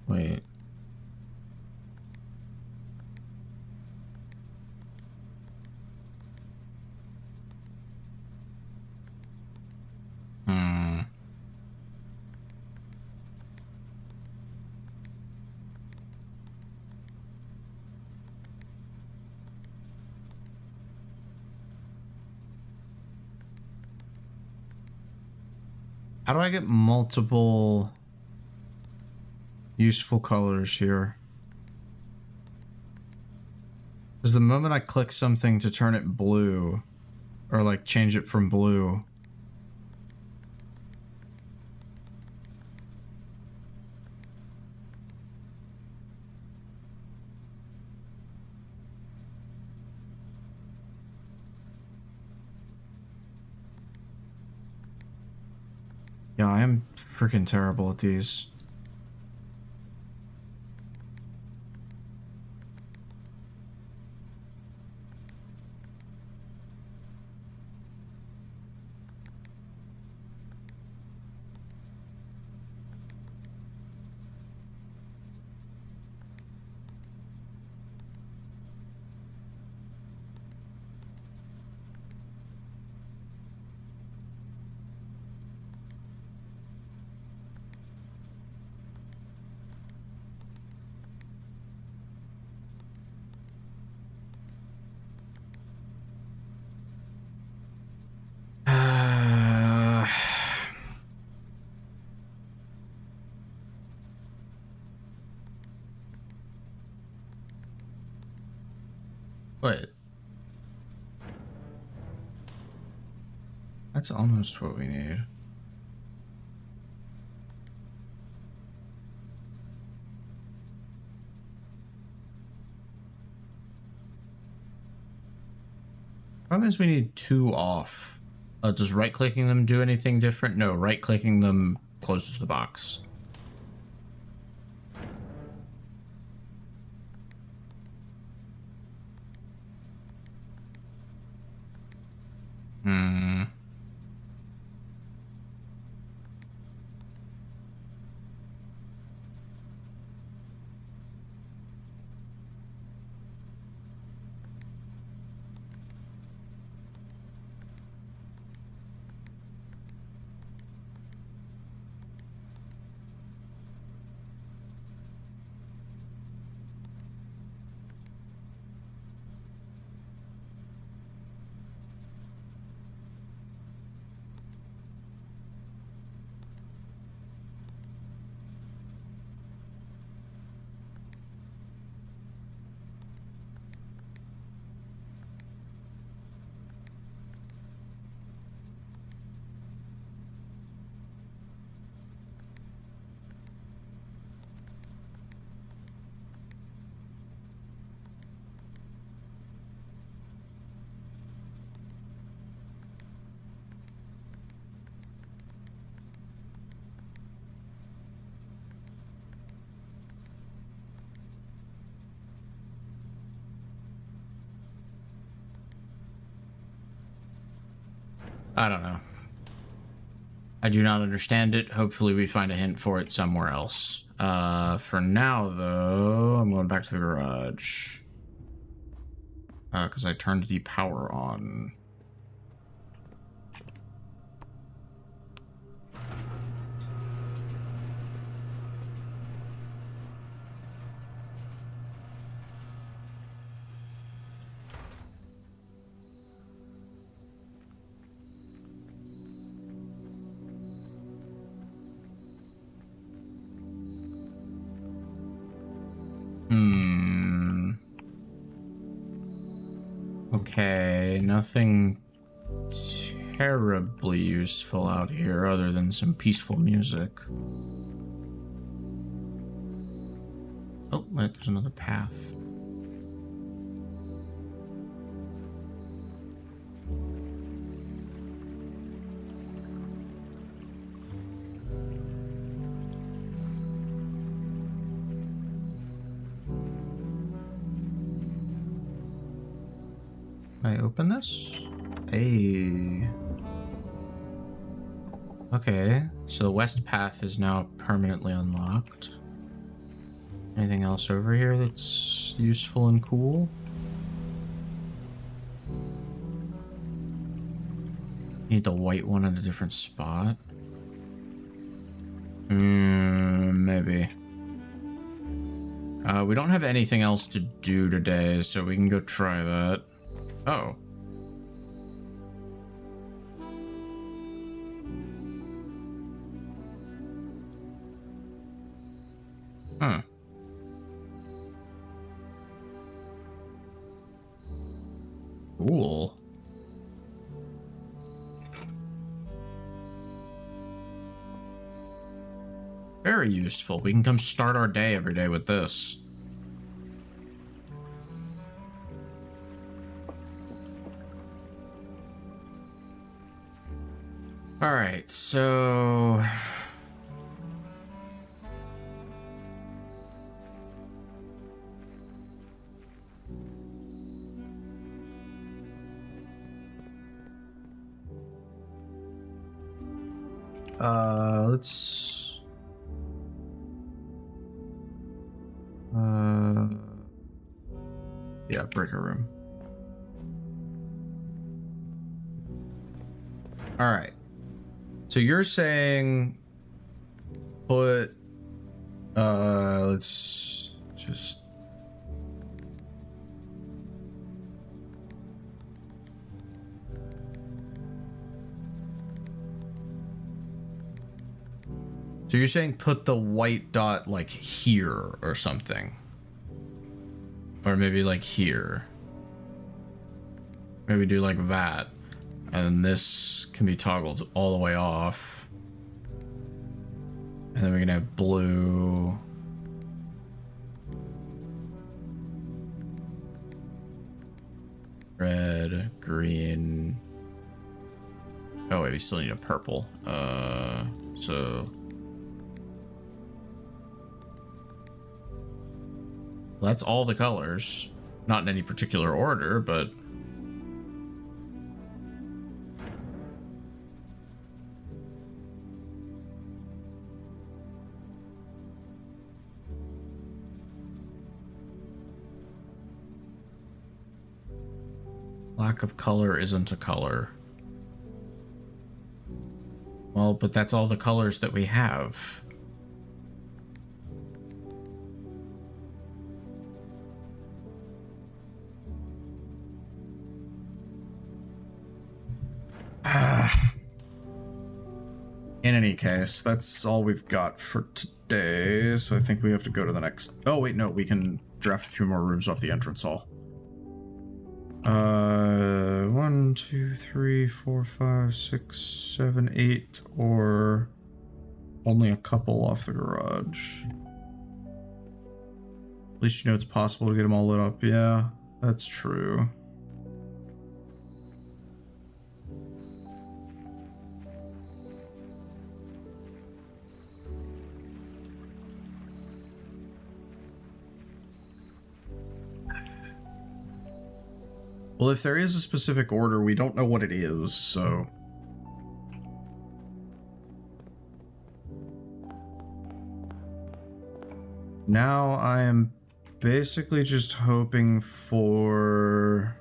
wait. How do I get multiple useful colors here? Because the moment I click something to turn it blue, or like change it from blue, yeah, I am freaking terrible at these. Wait. That's almost what we need. Problem is we need 2 off. Does right-clicking them do anything different? No, right-clicking them closes the box. Hmm. I don't know. I do not understand it. Hopefully we find a hint for it somewhere else. For now, though, I'm going back to the garage. Because I turned the power on. Okay, nothing terribly useful out here other than some peaceful music. Oh, wait, there's another path. Can I open this? Hey. Okay, so the west path is now permanently unlocked. Anything else over here that's useful and cool? Need the white one at a different spot? Maybe. We don't have anything else to do today, so we can go try that. Oh. Huh. Cool. Very useful. We can come start our day every day with this. All right, so let's yeah, breaker room. All right. So you're saying put let's just So you're saying put the white dot like here or something. Or maybe like here. Maybe do like that. And then this can be toggled all the way off. And then we're gonna have blue. Red, green. Oh wait, we still need a purple. So that's all the colors. Not in any particular order, but Lack of color isn't a color. Well, but that's all the colors that we have. In any case, that's all we've got for today, so I think we have to go to the next... Oh, wait, no, we can draft a few more rooms off the entrance hall. 1, 2, 3, 4, 5, 6, 7, 8, or only a couple off the garage. At least you know it's possible to get them all lit up. Yeah, that's true. Well, if there is a specific order, we don't know what it is, so... Now I am basically just hoping for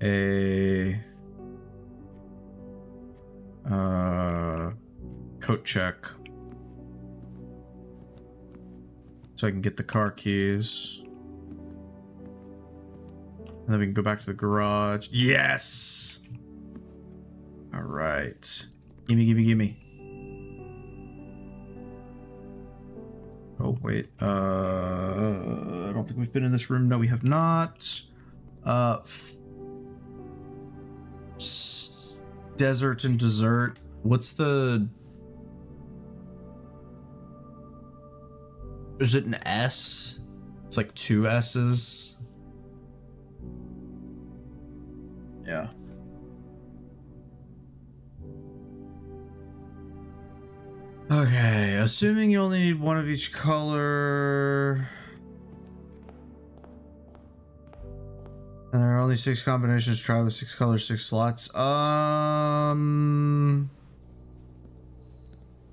a... coat check. So I can get the car keys. And then we can go back to the garage. Yes! Alright. Gimme, gimme, gimme. Oh, wait. I don't think we've been in this room. No, we have not. Desert and dessert. What's the... Is it an S? It's like 2 S's. Yeah. Okay, assuming you only need one of each color. And there are only 6 combinations to try with 6 colors, 6 slots.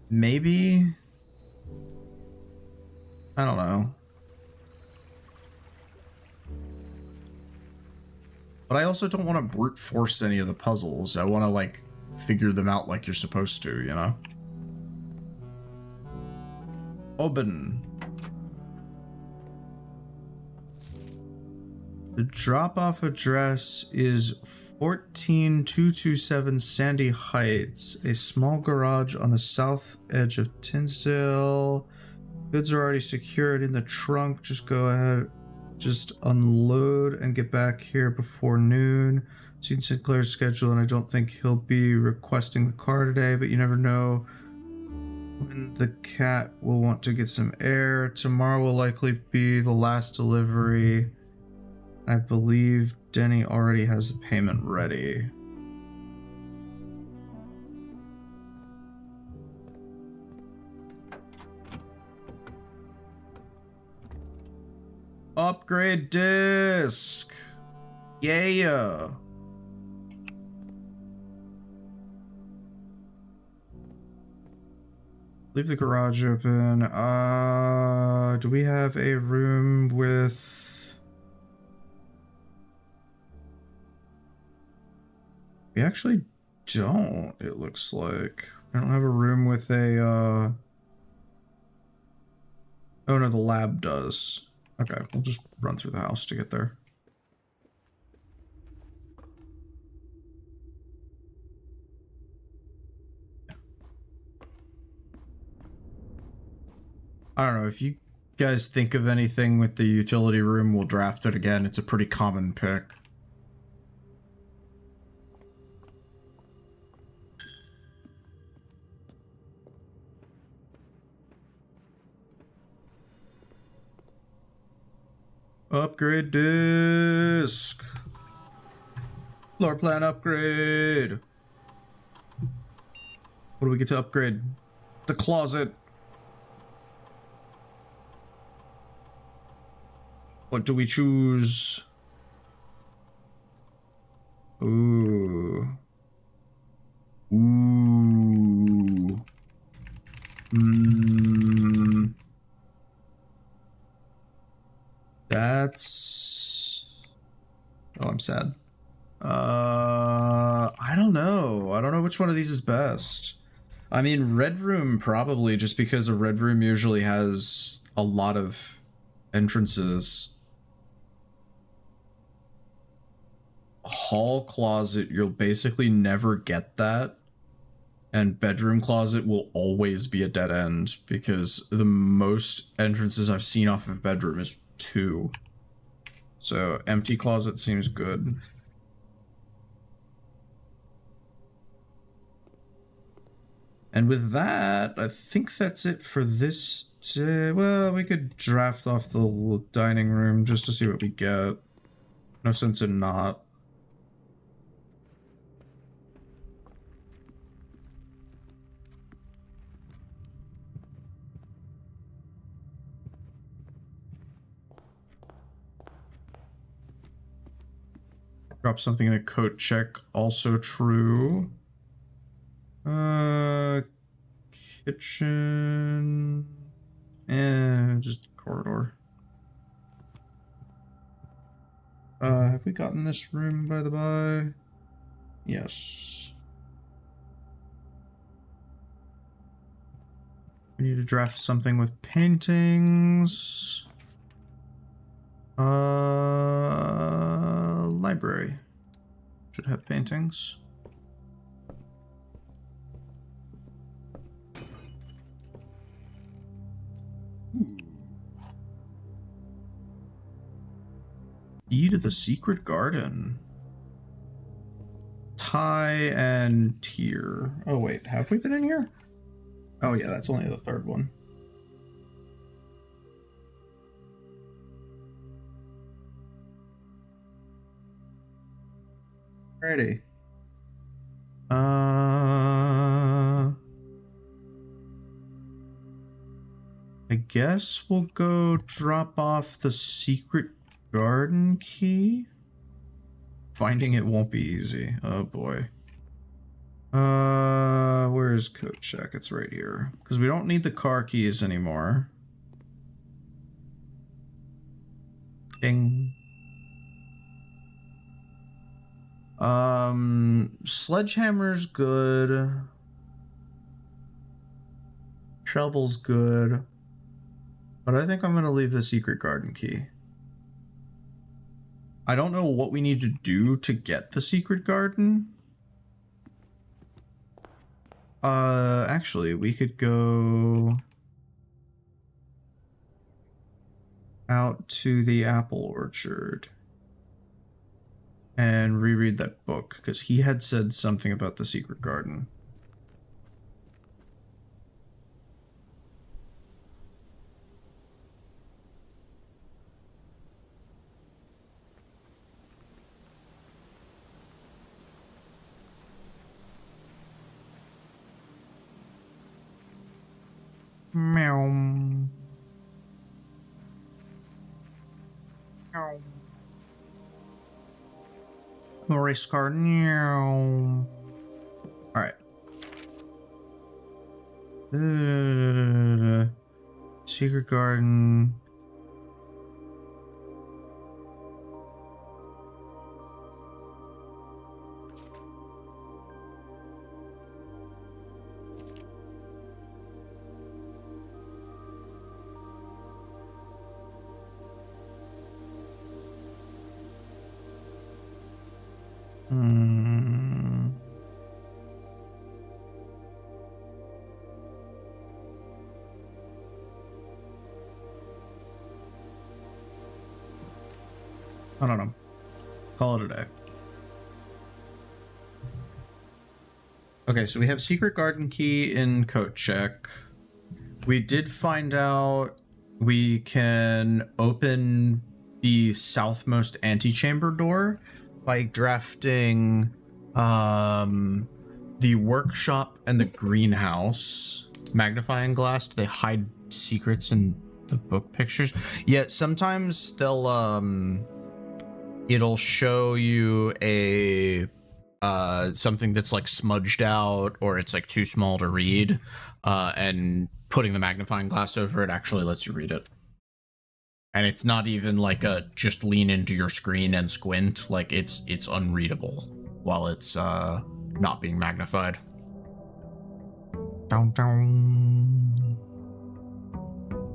Maybe? I don't know. But I also don't want to brute force any of the puzzles. I want to, like, figure them out like you're supposed to, you know? Open. The drop-off address is 14227 Sandy Heights, a small garage on the south edge of Tinsdale. Goods are already secured in the trunk. Just go ahead, just unload and get back here before noon. Seen Sinclair's schedule and I don't think he'll be requesting the car today, but you never know when the cat will want to get some air. Tomorrow will likely be the last delivery. I believe Denny already has the payment ready. Upgrade disc. Yeah. Leave the garage open. Do we have a room with... We actually don't, it looks like. I don't have a room with a, Oh no, the lab does. Okay, we'll just run through the house to get there. I don't know, if you guys think of anything with the utility room, we'll draft it again. It's a pretty common pick. Upgrade disc. Floor plan upgrade. What do we get to upgrade? The closet. What do we choose? Ooh. Ooh. That's... Oh, I'm sad. I don't know. I don't know which one of these is best. I mean, Red Room probably, just because a Red Room usually has a lot of entrances. Hall closet, you'll basically never get that. And bedroom closet will always be a dead end, because the most entrances I've seen off of bedroom is 2. So empty closet seems good. And with that, I think that's it for this. Well, we could draft off the dining room just to see what we get. No sense in not. Drop something in a coat check. Also true. Kitchen. And just corridor. Have we gotten this room by the by? Yes. We need to draft something with paintings. Library. Should have paintings. Key to the secret garden. Tie and tier. Oh wait, have we been in here? Oh yeah, that's only the third one. Alrighty. I guess we'll go drop off the secret garden key. Finding it won't be easy. Oh boy. Where's code check? It's right here. Because we don't need the car keys anymore. Ding. Sledgehammer's good. Shovel's good. But I think I'm gonna leave the secret garden key. I don't know what we need to do to get the secret garden. Actually, we could go out to the apple orchard and reread that book, because he had said something about the secret garden. Meow. Meow. Race car. Meow. Alright. Secret garden. I don't know. Call it a day. Okay, so we have secret garden key in coat check. We did find out we can open the southmost antechamber door by drafting the workshop and the greenhouse magnifying glass. Do they hide secrets in the book pictures? Yeah, sometimes they'll it'll show you a something that's like smudged out, or it's like too small to read, and putting the magnifying glass over it actually lets you read it. And it's not even like a just lean into your screen and squint. Like it's unreadable while it's not being magnified. Down, down.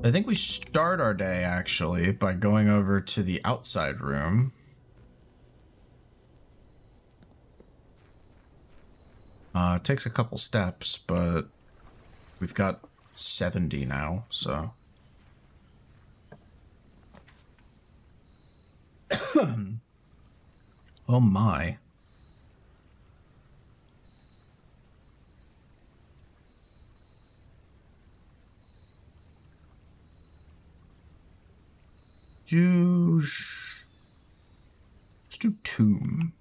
I think we start our day actually by going over to the outside room. It takes a couple steps, but we've got 70 now, so. Oh my. Let's do tomb.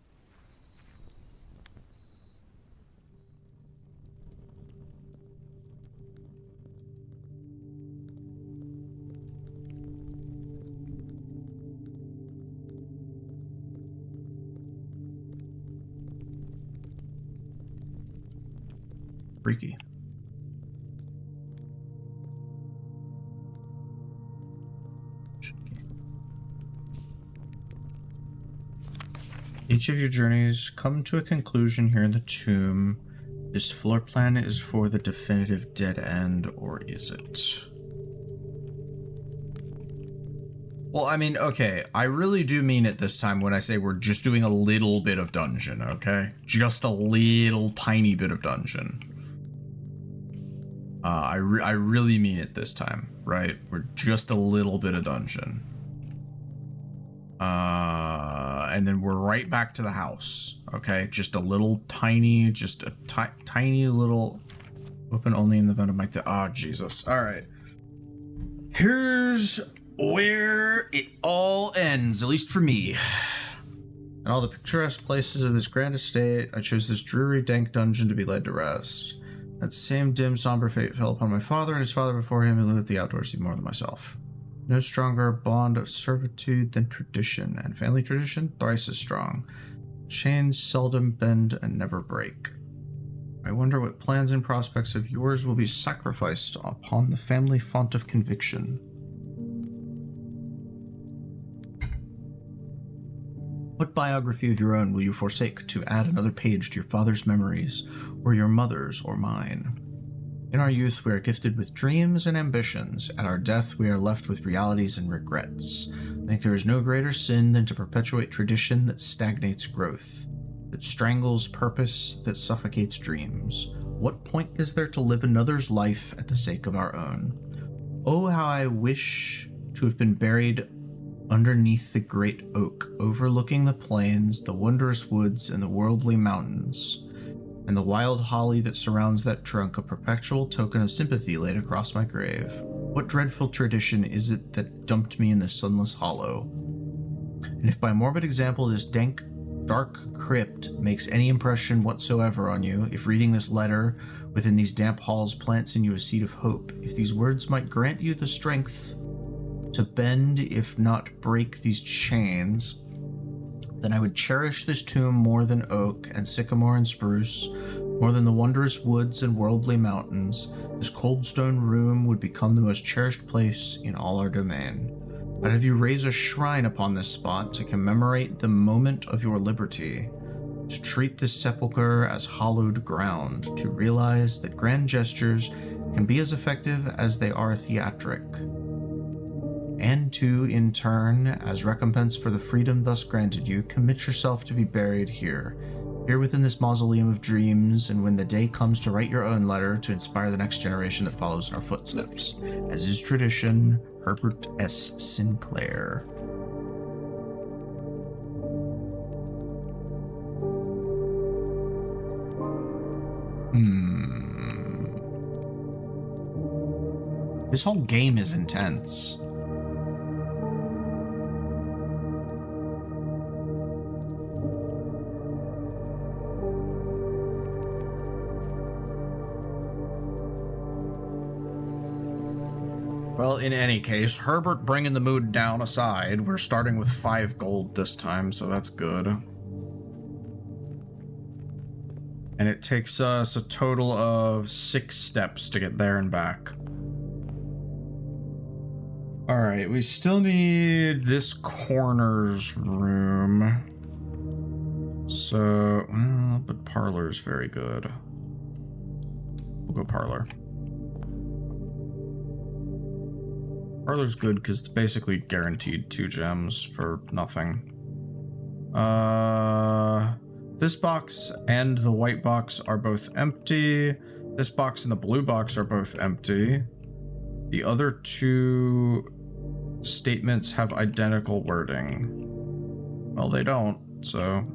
Freaky. Each of your journeys come to a conclusion here in the tomb. This floor plan is for the definitive dead end, or is it? Well, I mean, okay, I really do mean it this time when I say we're just doing a little bit of dungeon, okay? Just a little tiny bit of dungeon. I really mean it this time, right? We're just a little bit of dungeon. And then we're right back to the house, okay? Just a little tiny, just a tiny little open only in the event of my oh, Jesus. All right. Here's where it all ends, at least for me. In all the picturesque places of this grand estate, I chose this dreary, dank dungeon to be led to rest. That same dim, somber fate fell upon my father and his father before him, who lived the outdoors even more than myself. No stronger bond of servitude than tradition, and family tradition thrice as strong. Chains seldom bend and never break. I wonder what plans and prospects of yours will be sacrificed upon the family font of conviction. What biography of your own will you forsake to add another page to your father's memories, or your mother's, or mine? In our youth, we are gifted with dreams and ambitions. At our death, we are left with realities and regrets. I think there is no greater sin than to perpetuate tradition that stagnates growth, that strangles purpose, that suffocates dreams. What point is there to live another's life at the sake of our own? Oh, how I wish to have been buried underneath the great oak, overlooking the plains, the wondrous woods, and the worldly mountains, and the wild holly that surrounds that trunk, a perpetual token of sympathy laid across my grave. What dreadful tradition is it that dumped me in this sunless hollow? And if by morbid example this dank, dark crypt makes any impression whatsoever on you, if reading this letter within these damp halls plants in you a seed of hope, if these words might grant you the strength to bend, if not break, these chains, then I would cherish this tomb more than oak and sycamore and spruce, more than the wondrous woods and worldly mountains. This cold stone room would become the most cherished place in all our domain. I'd have you raise a shrine upon this spot to commemorate the moment of your liberty, to treat this sepulchre as hallowed ground, to realize that grand gestures can be as effective as they are theatric, and to, in turn, as recompense for the freedom thus granted you, commit yourself to be buried here within this mausoleum of dreams, and when the day comes to write your own letter to inspire the next generation that follows in our footsteps. As is tradition, Herbert S. Sinclair. This whole game is intense. Well, in any case, Herbert bringing the mood down aside, we're starting with 5 gold this time, so that's good. And it takes us a total of 6 steps to get there and back. All right, we still need this corner's room. So, well, but parlor's very good. We'll go parlor. Parlor's good because it's basically guaranteed 2 gems for nothing. This box and the white box are both empty. This box and the blue box are both empty. The other 2 statements have identical wording. Well, they don't, so...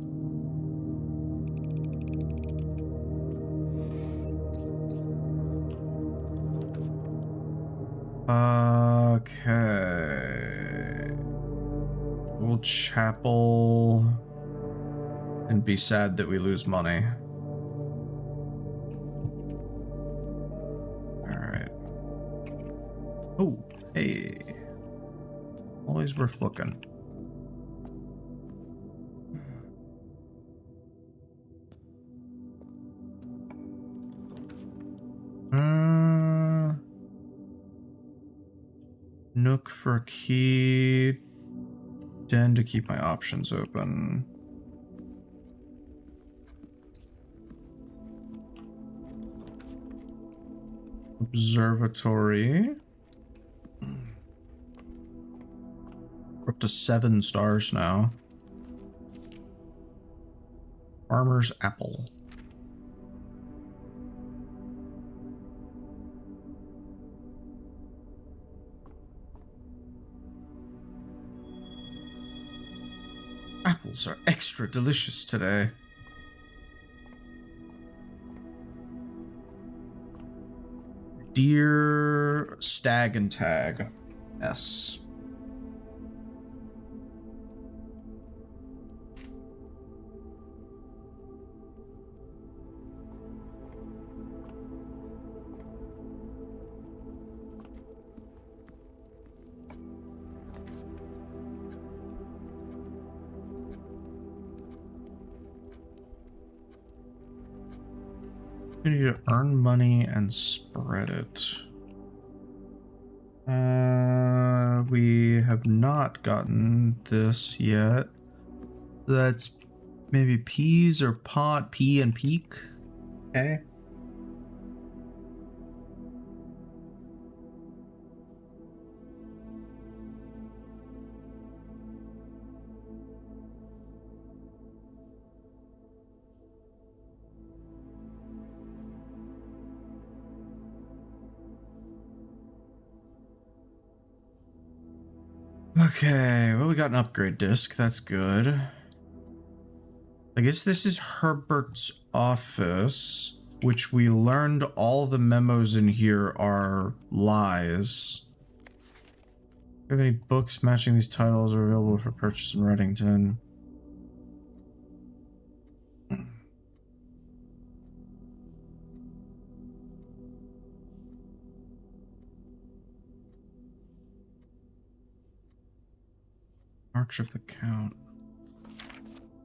Okay. Old chapel. And be sad that we lose money. Alright. Oh, hey. Always worth looking. Nook for a key. Den to keep my options open. Observatory. We're up to 7 stars now. Farmer's apple. Apples are extra delicious today. Deer stag and tag. S. We need to earn money and spread it. We have not gotten this yet. That's maybe peas or pot, pea and peak. Okay. Okay, well, we got an upgrade disc. That's good. I guess this is Herbert's office, which we learned all the memos in here are lies. Do you have any books matching these titles are available for purchase in Reddington? March of the Count.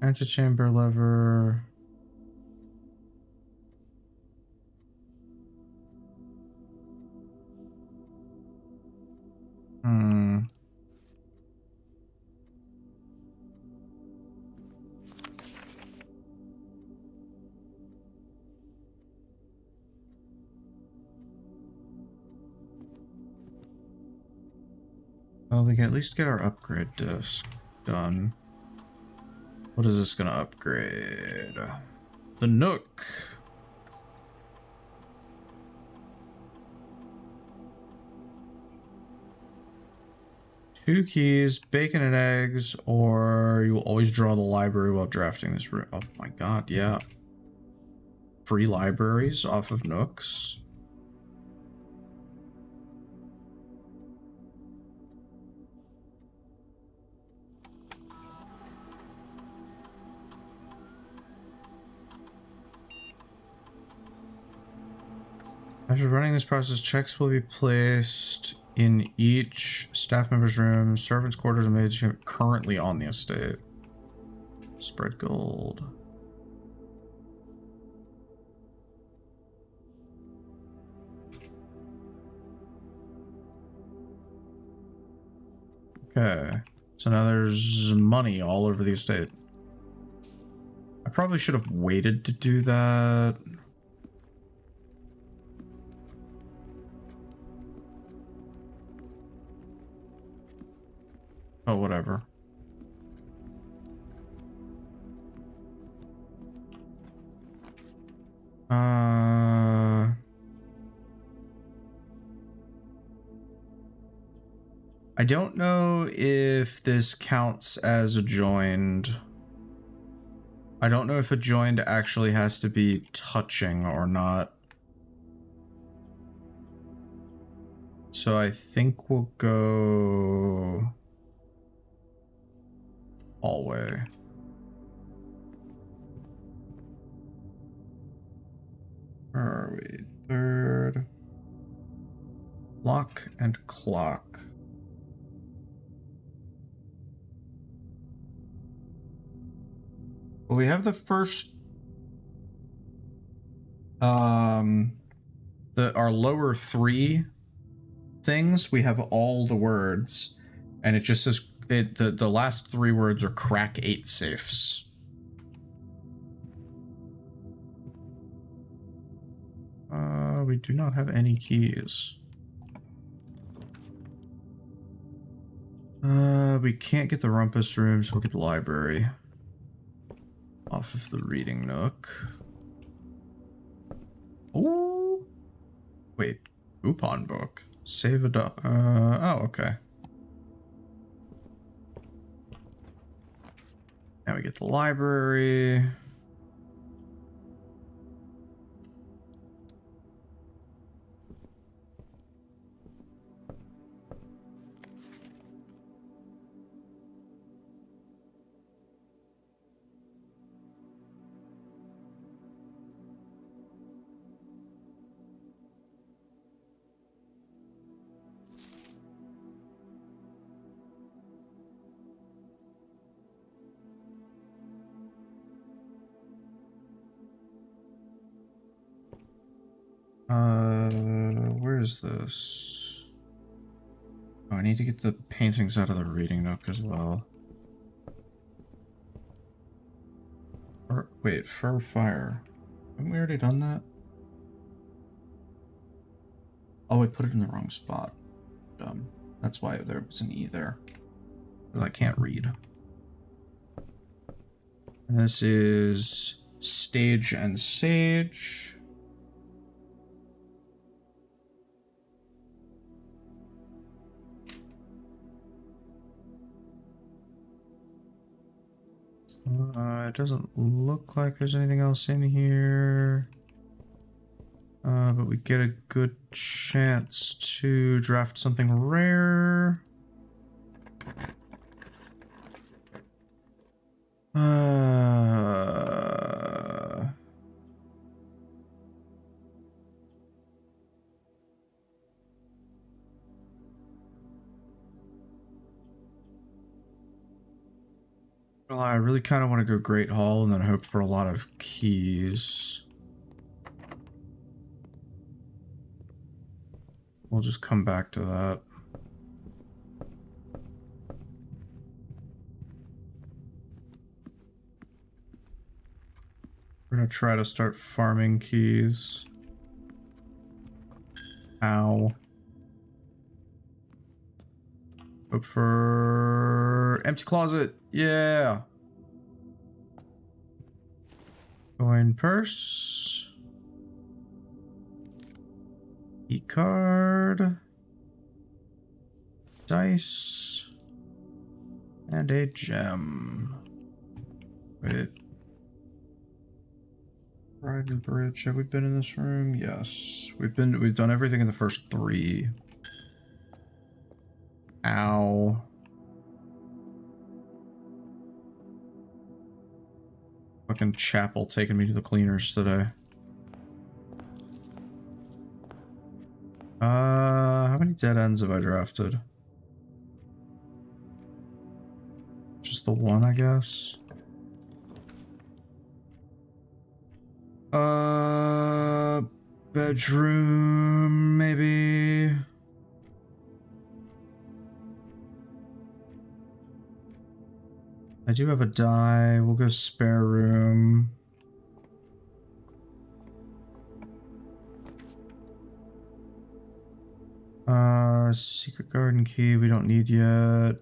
Antechamber lever. Well, we can at least get our upgrade disc done. What is this gonna upgrade? The Nook. Two keys, bacon and eggs, or you will always draw the library while drafting this room. Oh my god, yeah. Free libraries off of Nooks. After running this process, checks will be placed in each staff member's room, servants' quarters, and maids currently on the estate. Spread gold. Okay. So now there's money all over the estate. I probably should have waited to do that. Oh, whatever. I don't know if this counts as a joined. I don't know if a joined actually has to be touching or not. So I think we'll go hallway. Where are we? Third. Lock and clock. Well, we have the first our lower three things, we have all the words, and it just says the last three words are crack 8 safes. We do not have any keys. We can't get the rumpus room, so we'll get the library off of the reading nook. Oh, wait, coupon book. Save a dog. Oh, okay. Now we get the library. Where is this? Oh, I need to get the paintings out of the reading nook as well. Or, wait, fur fire. Haven't we already done that? Oh, I put it in the wrong spot. Dumb. That's why there was an E there. Because I can't read. And this is Stage and Sage. It doesn't look like there's anything else in here. But we get a good chance to draft something rare. Well, I really kind of want to go Great Hall and then hope for a lot of keys. We'll just come back to that. We're gonna try to start farming keys. Ow. Hope for empty closet. Yeah. Coin purse. E-card. Dice. And a gem. Wait. Ride and bridge. Have we been in this room? Yes. We've done everything in the first 3. Ow. Fucking chapel taking me to the cleaners today. How many dead ends have I drafted? Just the one, I guess. Bedroom, maybe. I do have a die. We'll go spare room. Secret garden key we don't need yet.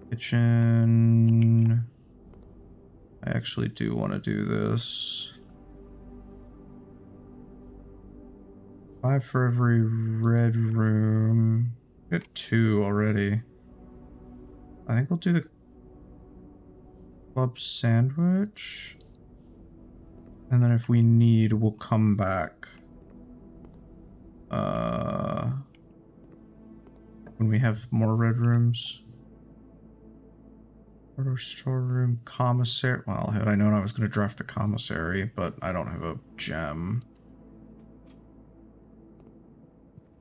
Kitchen. I actually do want to do this. 5 for every red room. We got 2 already. I think we'll do the club sandwich. And then if we need, we'll come back. When we have more red rooms. Auto storeroom, commissary. Well, had I known I was going to draft the commissary, but I don't have a gem.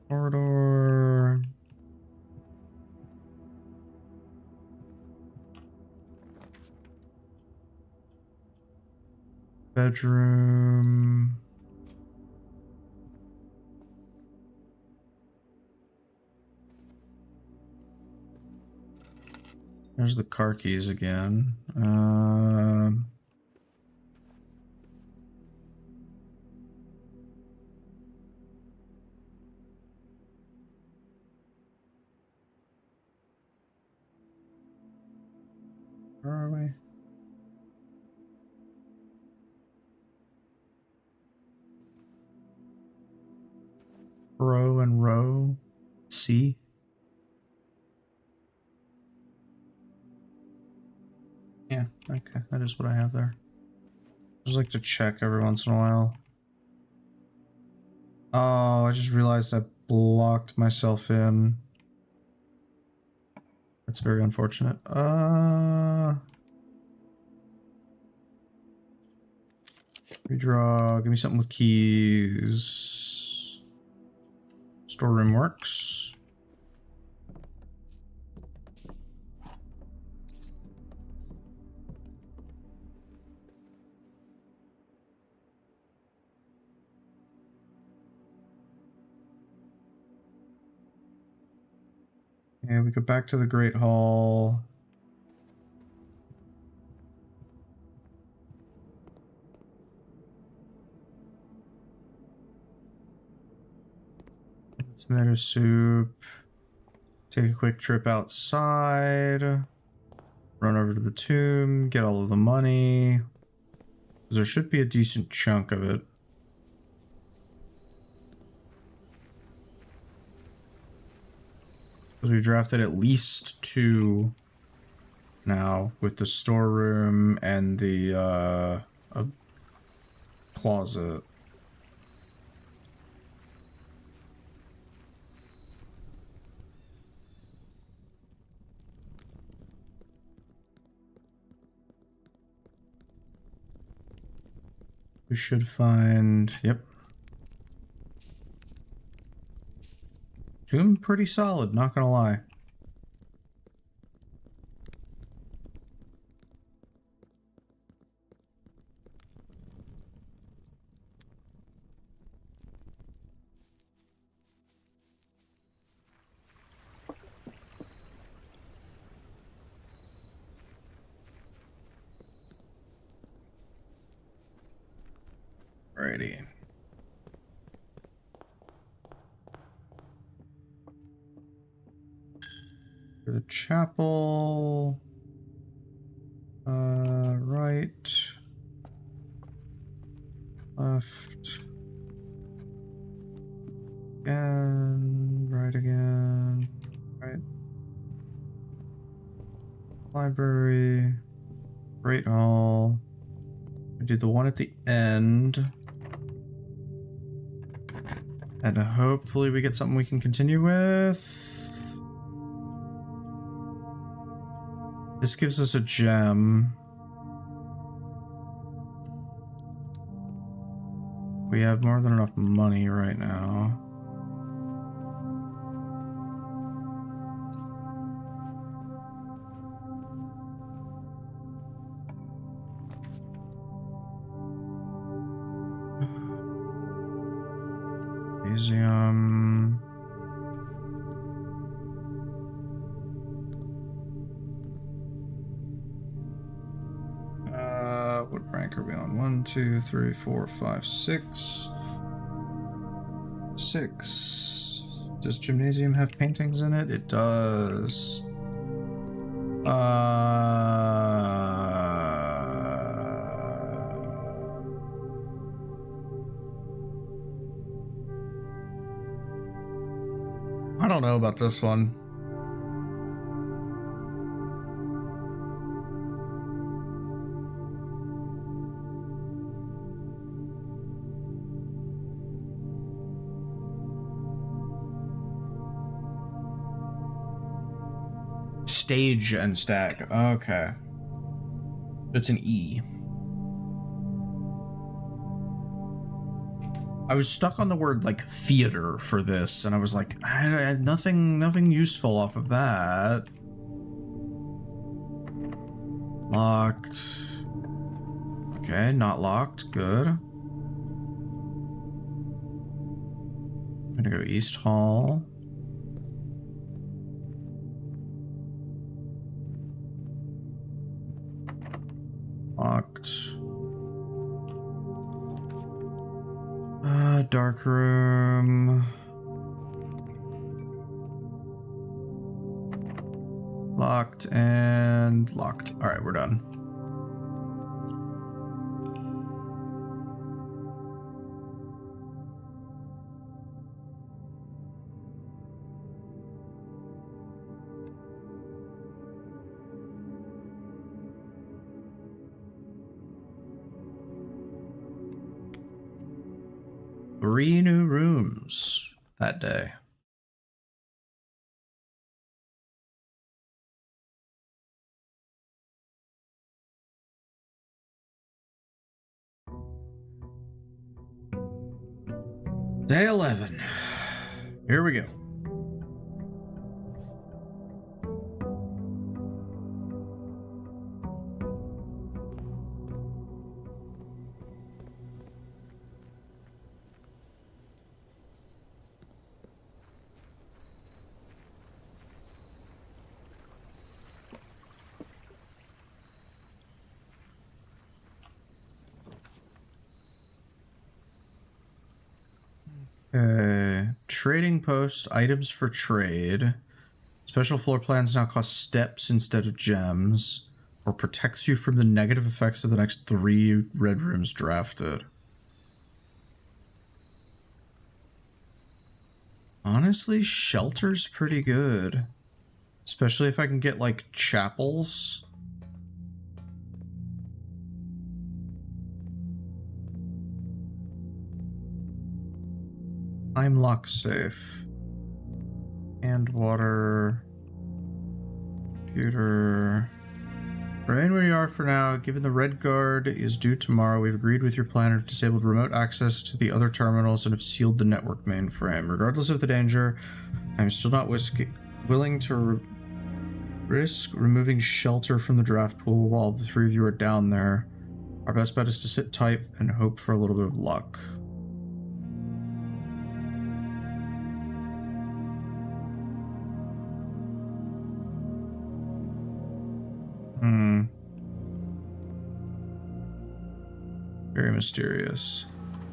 Corridor. Bedroom. There's the car keys again. Where are we? Row and row. C. Yeah, okay, that is what I have there. Just like to check every once in a while. Oh, I just realized I blocked myself in. That's very unfortunate. Redraw, give me something with keys. Storeroom works. And we go back to the Great Hall. Tomato soup. Take a quick trip outside. Run over to the tomb. Get all of the money. There should be a decent chunk of it. We drafted at least 2 now with the storeroom and the closet. We should find, yep. Doing pretty solid, not gonna lie. Alrighty. For the chapel. Right. Left. Again. Right again. Right. Library. Great Hall. I do the one at the end. And hopefully we get something we can continue with. This gives us a gem. We have more than enough money right now. Museum. rank are we on? 1, 2, 3, 4, 5, 6. 6. Does Gymnasium have paintings in it? It does. I don't know about this one. Stage and stag. Okay. It's an E. I was stuck on the word like theater for this, and I was like, I had nothing useful off of that. Locked. Okay, not locked. Good. I'm gonna go East Hall. Locked. Dark room. Locked and locked. All right, we're done. Three new rooms that day. Day 11. Here we go. Trading post, items for trade. Special floor plans now cost steps instead of gems, or protects you from the negative effects of the next 3 red rooms drafted. Honestly, shelter's pretty good. Especially if I can get, like, chapels. I'm lock safe. And water. Computer. Remain where you are for now. Given the red guard is due tomorrow, we've agreed with your planner to disable remote access to the other terminals and have sealed the network mainframe. Regardless of the danger, I'm still not willing to risk removing shelter from the draft pool while the 3 of you are down there. Our best bet is to sit tight and hope for a little bit of luck. Very mysterious.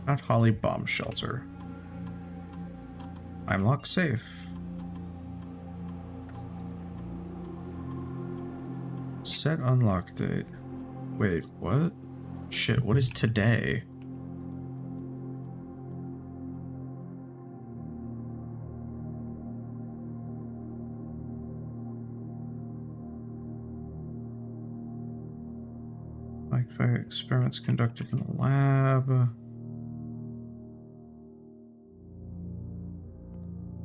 Mount Holly bomb shelter. I'm locked safe. Set unlock date. Wait, what? Shit, what is today? Experiments conducted in the lab.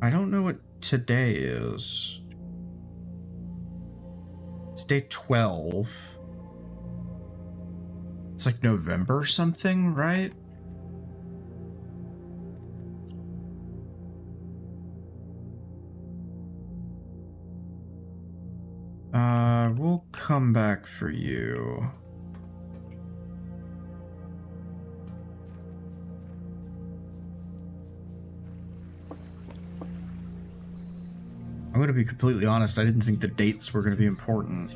I don't know what today is. It's day 12. It's like November something, right? We'll come back for you. I'm going to be completely honest, I didn't think the dates were going to be important.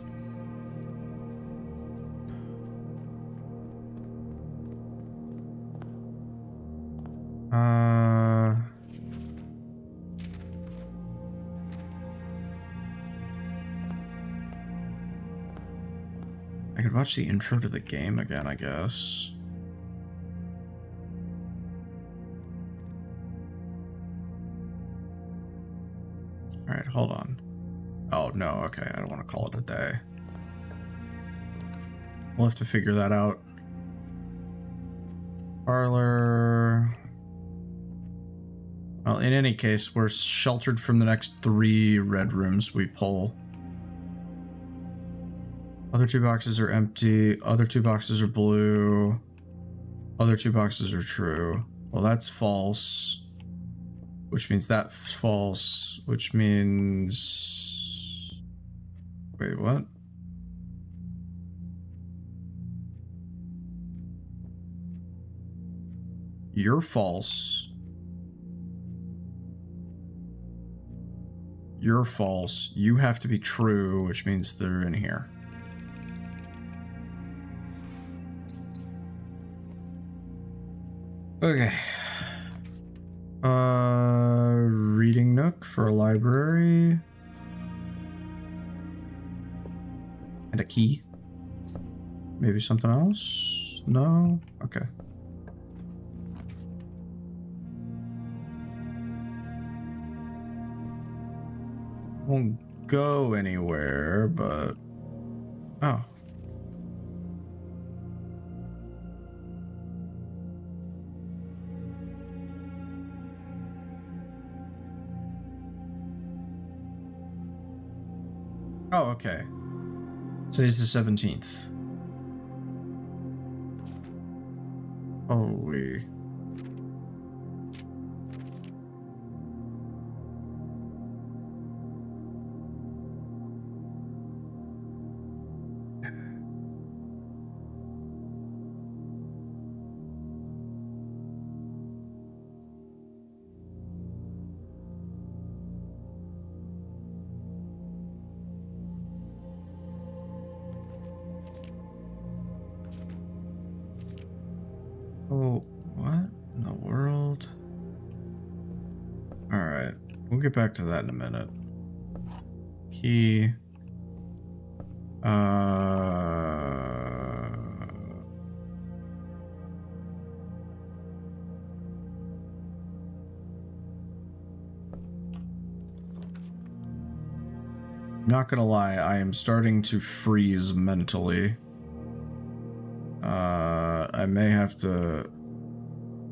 I could watch the intro to the game again, I guess. Alright, hold on. Oh, no, okay, I don't want to call it a day. We'll have to figure that out. Parlor. Well, in any case, we're sheltered from the next 3 red rooms we pull. Other 2 boxes are empty. Other 2 boxes are blue. Other 2 boxes are true. Well, that's false. Which means that's false. Which means... Wait, what? You're false. You're false. You have to be true, which means they're in here. Okay. Reading nook for a library. And a key. Maybe something else? No? Okay. Won't go anywhere, but... Oh. Oh, okay. Today's the 17th. Holy. Oh, what in the world? Alright, we'll get back to that in a minute. Key. Not gonna lie, I am starting to freeze mentally. I may have to...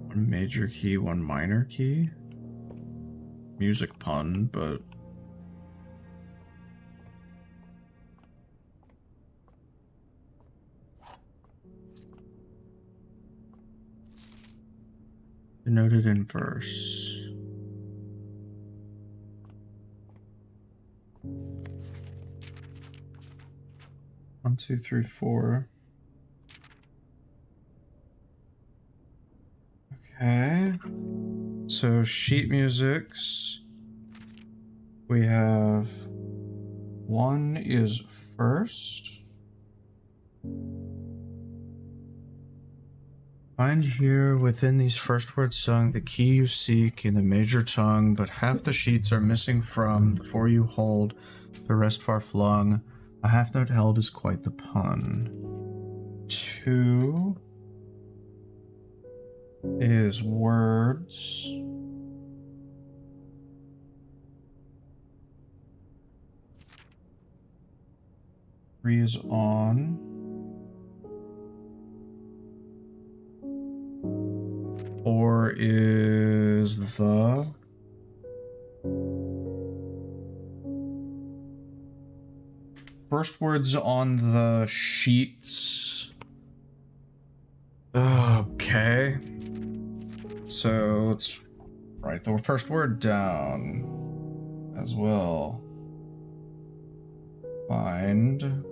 One major key, one minor key? Music pun, but... Denoted in verse. One, two, three, four. Okay. So sheet musics. We have one is first. Find here within these first words sung the key you seek in the major tongue, but half the sheets are missing from the four you hold, the rest far flung. A half note held is quite the pun. 2 is words. Three is on. 4 is the. First words on the sheets. Okay. So let's write the first word down as well. Find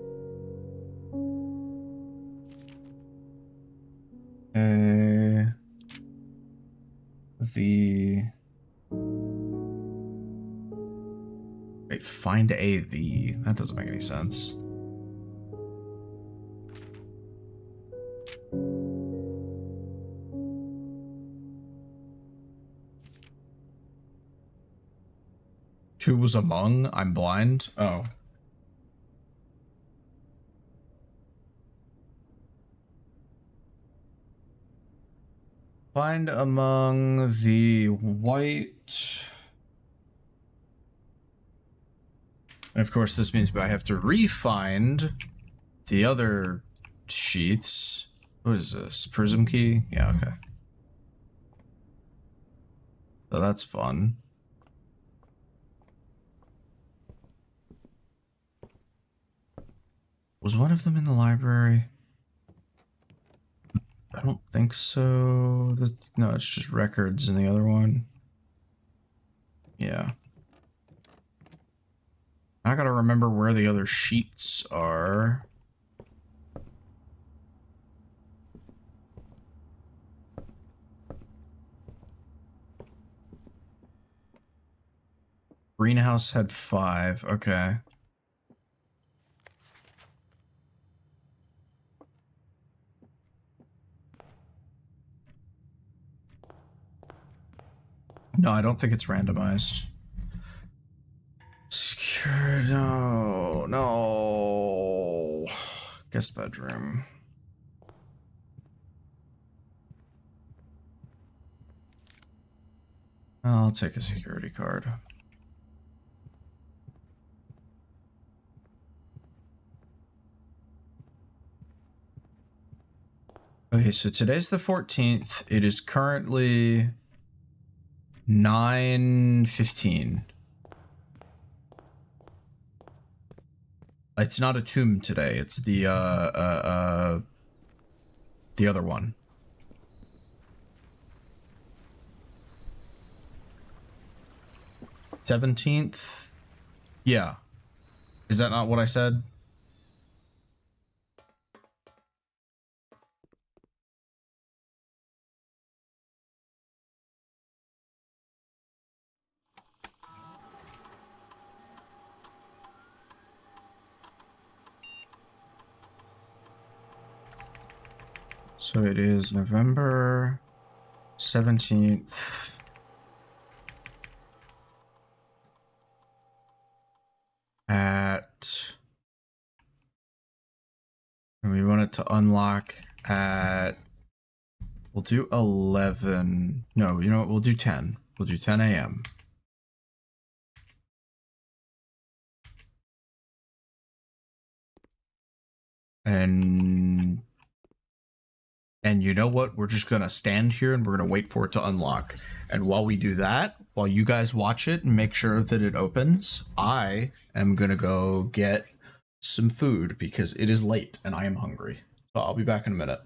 find the. That doesn't make any sense. Two was among. I'm blind. Oh. Find among the white. And of course, this means I have to re-find the other sheets. What is this? Prism key? Yeah, okay. So that's fun. Was one of them in the library? I don't think so. No, it's just records in the other one. Yeah. I gotta remember where the other sheets are. Greenhouse had 5. Okay. No, I don't think it's randomized. Secure. No. No. Guest bedroom. I'll take a security card. Okay, so today's the 14th. It is currently 9:15. It's not a tomb today. It's the other one. 17th? Yeah. Is that not what I said? So it is November 17th. At... And we want it to unlock at... We'll do 11. No, you know what? We'll do 10. We'll do 10 a.m. And you know what? We're just going to stand here and we're going to wait for it to unlock. And while we do that, while you guys watch it and make sure that it opens, I am going to go get some food because it is late and I am hungry. So I'll be back in a minute.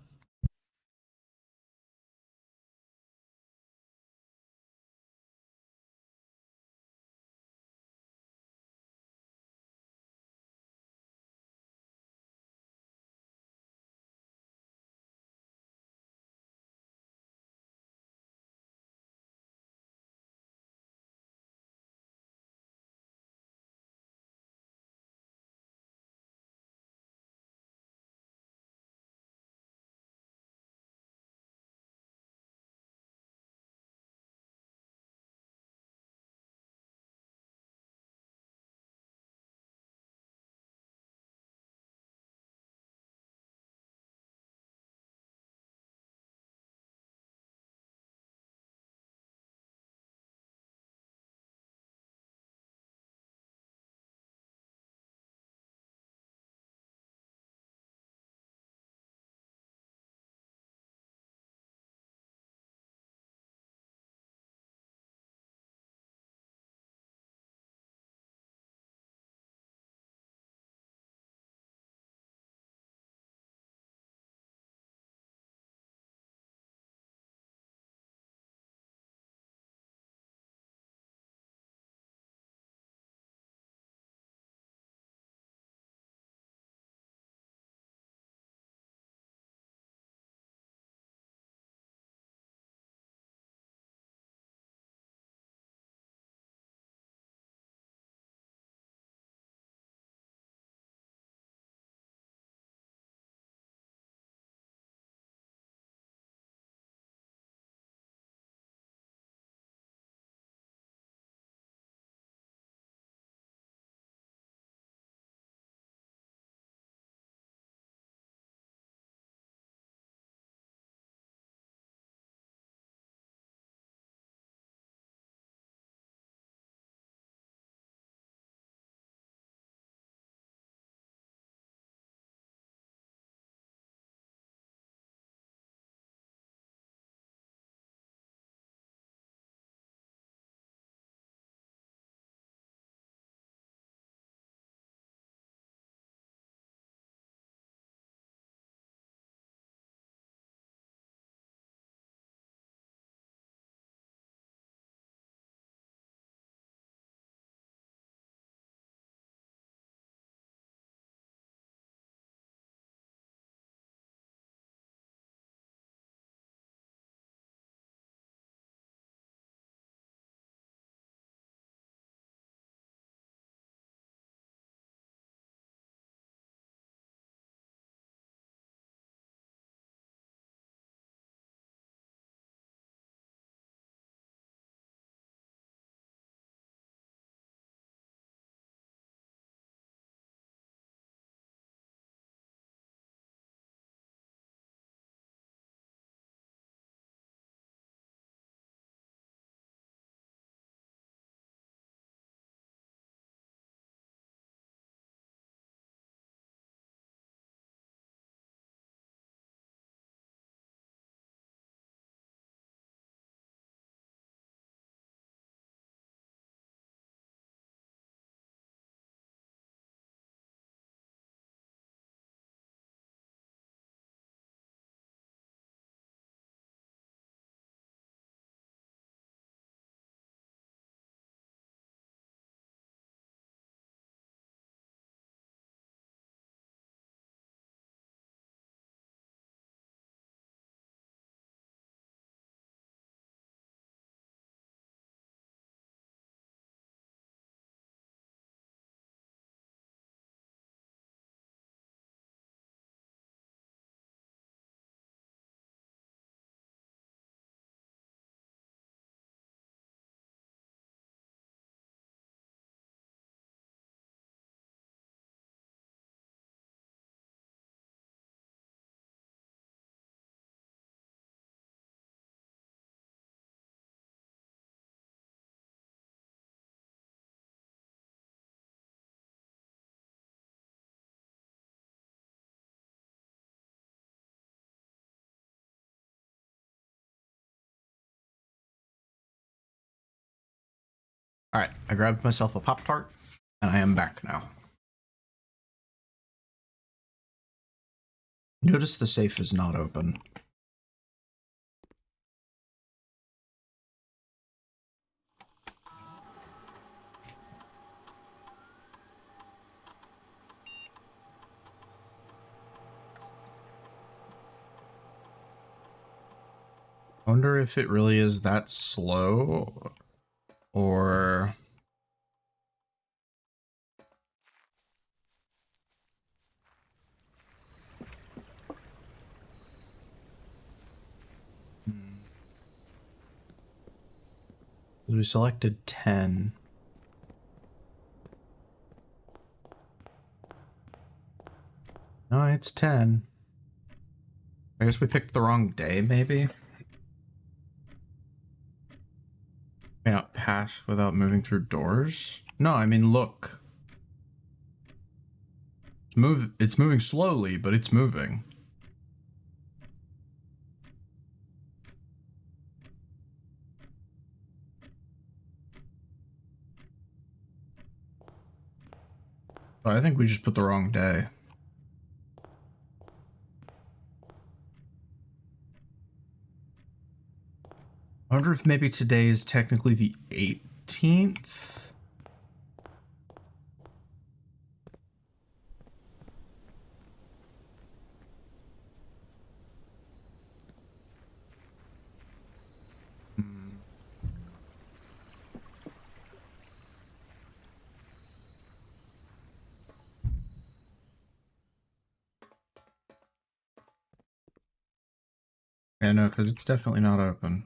Alright, I grabbed myself a Pop-Tart, and I am back now. Notice the safe is not open. I wonder if it really is that slow, or... We selected 10. No, it's 10. I guess we picked the wrong day, maybe? May not pass without moving through doors? No, I mean, look. It's moving slowly, but it's moving. I think we just put the wrong day. I wonder if maybe today is technically the 18th? Yeah, no, because it's definitely not open.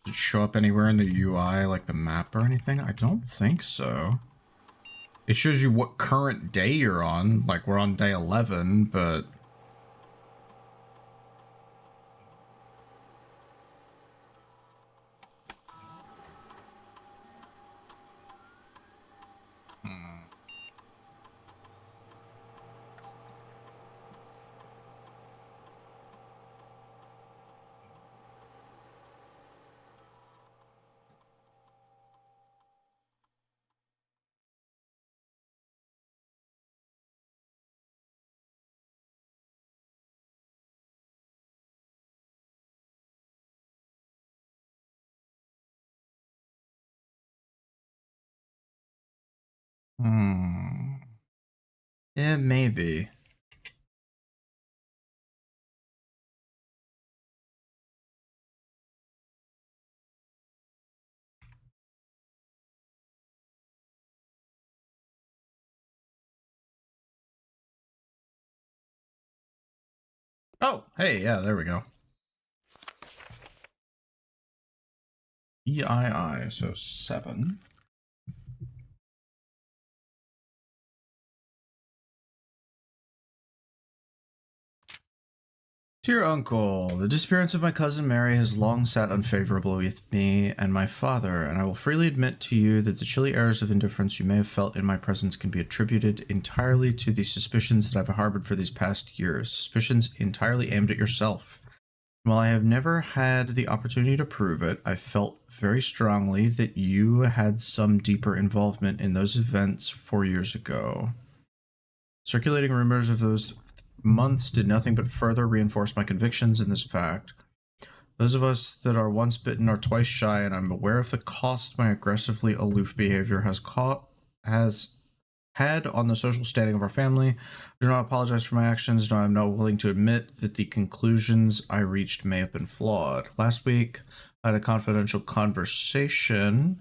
Does it show up anywhere in the UI, like the map or anything? I don't think so. It shows you what current day you're on, like we're on day 11, but... Yeah, maybe. Oh, hey, yeah, there we go. EII, so 7. Dear Uncle, the disappearance of my cousin Mary has long sat unfavorably with me and my father, and I will freely admit to you that the chilly airs of indifference you may have felt in my presence can be attributed entirely to the suspicions that I've harbored for these past years, suspicions entirely aimed at yourself. While I have never had the opportunity to prove it, I felt very strongly that you had some deeper involvement in those events 4 years ago. Circulating rumors of those months did nothing but further reinforce my convictions in this fact. Those of us that are once bitten are twice shy, and I'm aware of the cost my aggressively aloof behavior has had on the social standing of our family. I do not apologize for my actions, nor I am not willing to admit that the conclusions I reached may have been flawed. Last week, I had a confidential conversation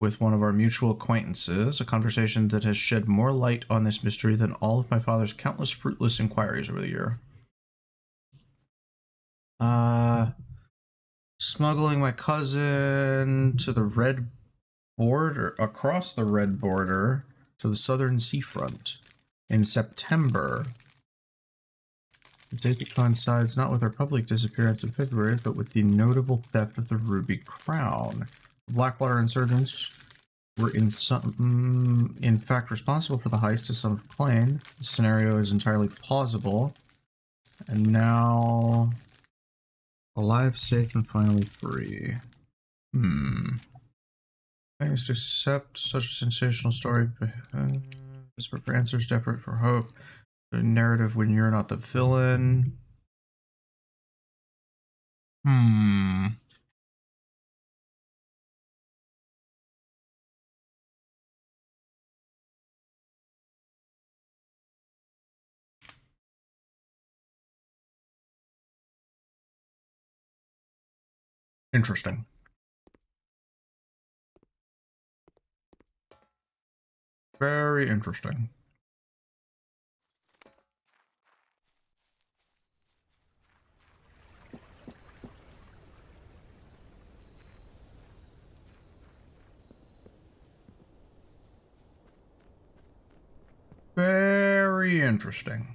with one of our mutual acquaintances, a conversation that has shed more light on this mystery than all of my father's countless fruitless inquiries over the year. Smuggling my cousin to the red border, across the red border to the southern seafront in September. The date that coincides not with our public disappearance in February, but with the notable theft of the Ruby Crown. The Blackwater insurgents were in fact responsible for the heist, as some have claimed. The scenario is entirely plausible. And now, alive, safe, and finally free. Thanks to accept such a sensational story. Desperate for answers, desperate for hope. A narrative when you're not the villain. Interesting. Very interesting. Very interesting.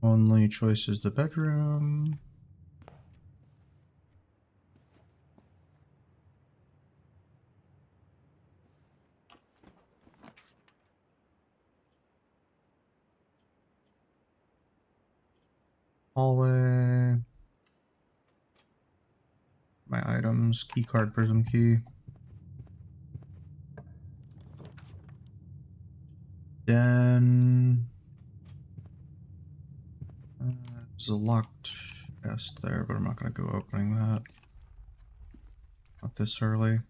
Only choice is the bedroom. Hallway. My items. Key card, prism key. Den. There's a locked chest there, but I'm not going to go opening that. Not this early.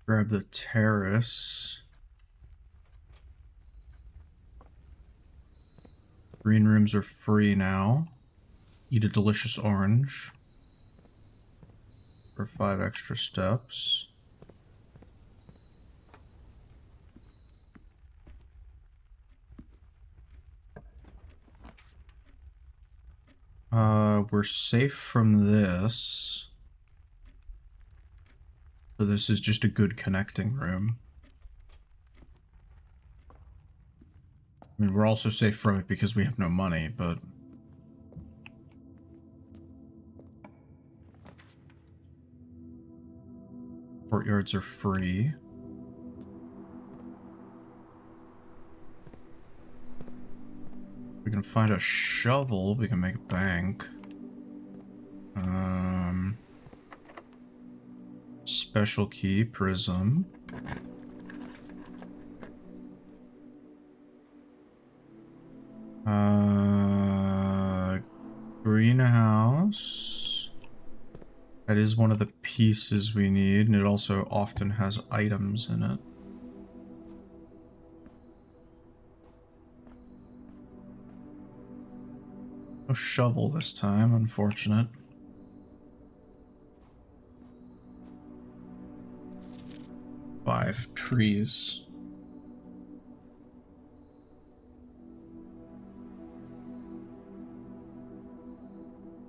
Grab the terrace. Green rooms are free now. Eat a delicious orange. For 5 extra steps. We're safe from this. So this is just a good connecting room. I mean, we're also safe from it because we have no money, but... Courtyards are free. We can find a shovel, we can make a bank. Special key, prism. Greenhouse. That is one of the pieces we need, and it also often has items in it. No shovel this time, unfortunate. Five trees.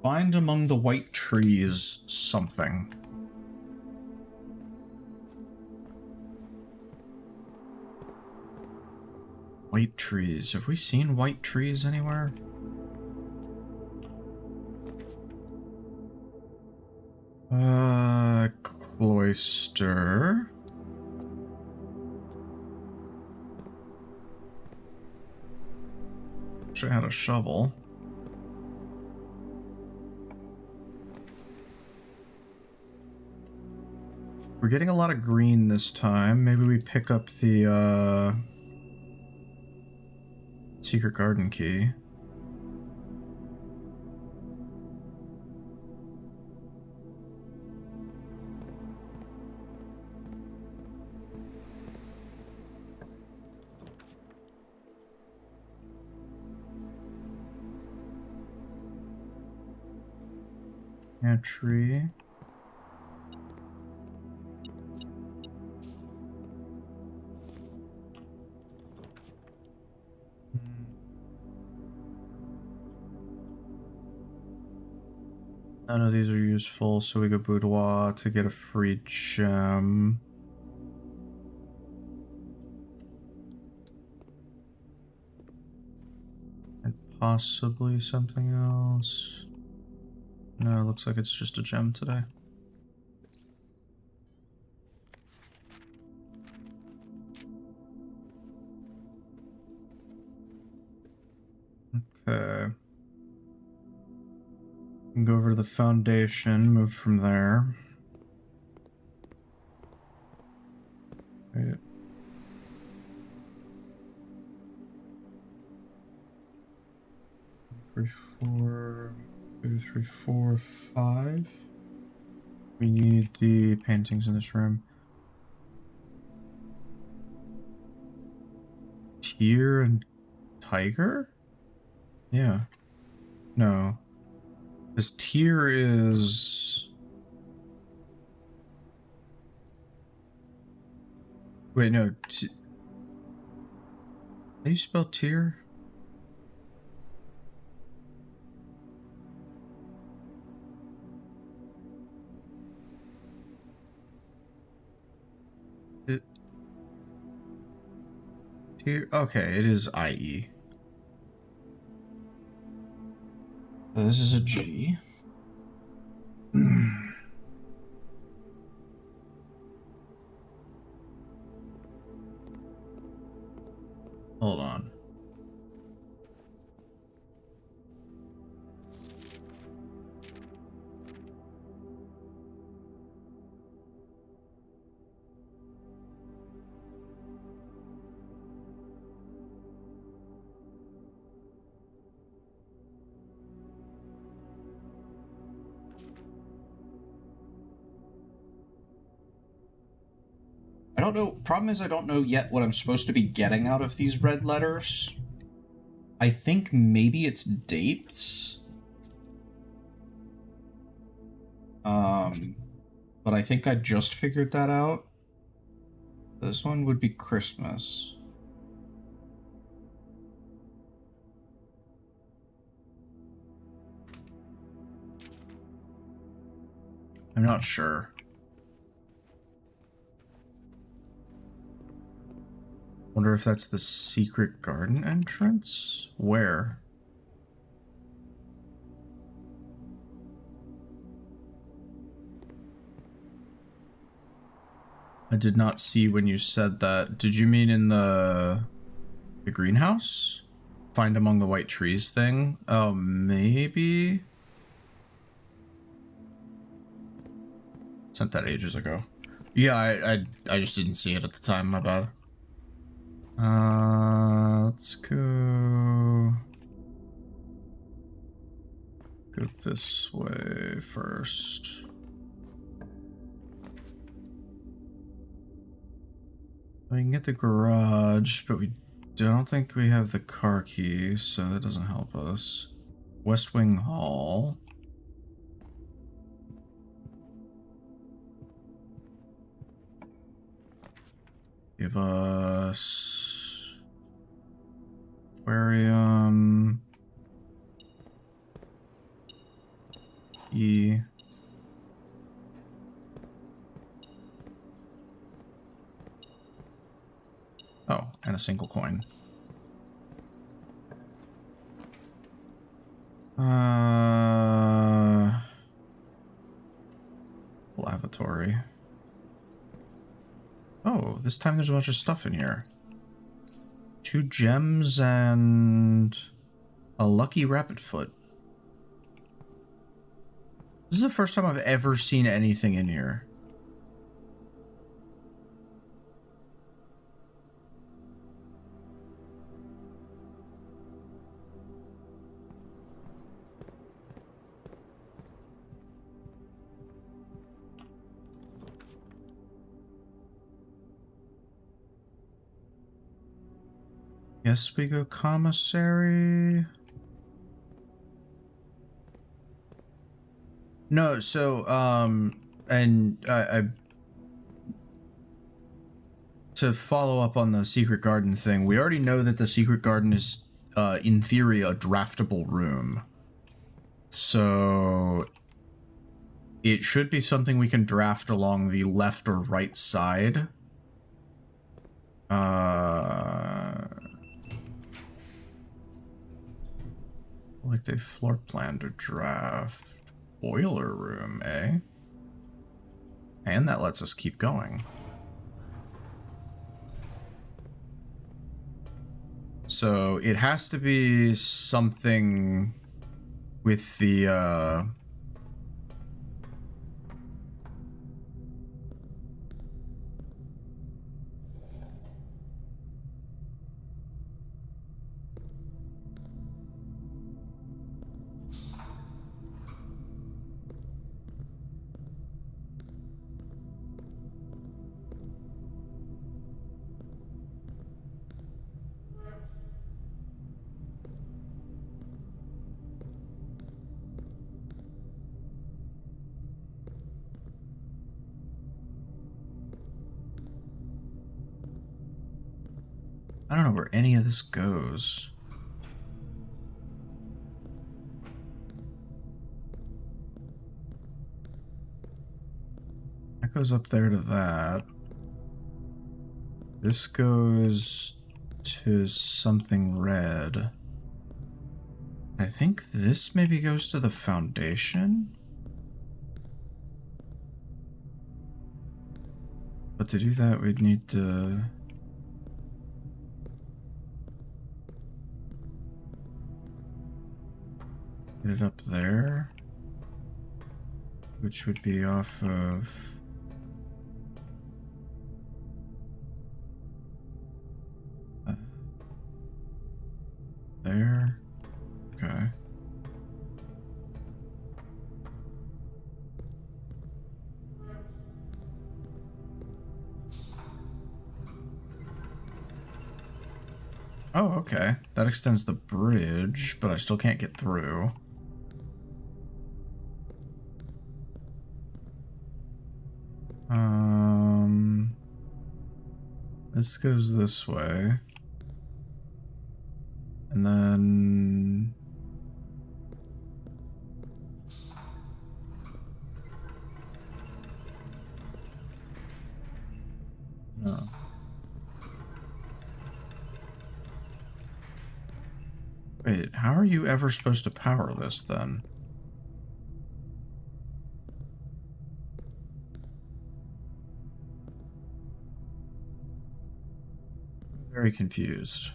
Find among the white trees something. White trees. Have we seen white trees anywhere? Cloister. Wish I had a shovel. We're getting a lot of green this time. Maybe we pick up the, secret garden key. Tree. None of these are useful, so we go boudoir to get a free gem. And possibly something else. No, it looks like it's just a gem today. Okay. Go over to the foundation, move from there. Right. 3, 4, 2, 3, 4, 5. We need the paintings in this room. Tear and tiger? Yeah. No. This tear is... Wait, no. How do you spell tear? Tear? Okay, it is IE. So this is a G. Hold on. I don't know. Problem is, I don't know yet what I'm supposed to be getting out of these red letters. I think maybe it's dates. But I think I just figured that out. This one would be Christmas. I'm not sure. Wonder if that's the secret garden entrance? Where? I did not see when you said that. Did you mean in the greenhouse? Find among the white trees thing? Oh, maybe? Sent that ages ago. Yeah, I just didn't see it at the time, my bad. Let's go this way first. We can get the garage, but we don't think we have the car key, so that doesn't help us. West Wing Hall. Give us aquarium. E. Oh, and a single coin. Lavatory. Oh, this time there's a bunch of stuff in here. 2 gems and a lucky rabbit foot. This is the first time I've ever seen anything in here. Yes, we go commissary. No, so, and to follow up on the secret garden thing, we already know that the secret garden is, in theory, a draftable room. So, it should be something we can draft along the left or right side. Like a floor plan to draft. Boiler room, eh? And that lets us keep going. So it has to be something with the I don't know where any of this goes. That goes up there to that. This goes to something red. I think this maybe goes to the foundation? But to do that, we'd need to... get it up there, which would be off of there. Okay. Oh, okay. That extends the bridge, but I still can't get through. This goes this way. And then... no. Wait, how are you ever supposed to power this then? Very confused.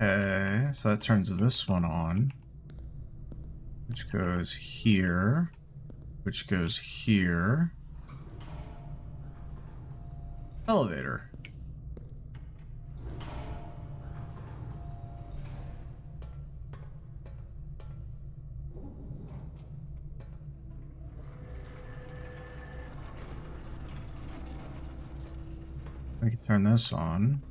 Okay, so that turns this one on, which goes here, which goes here. Elevator. I can turn this on.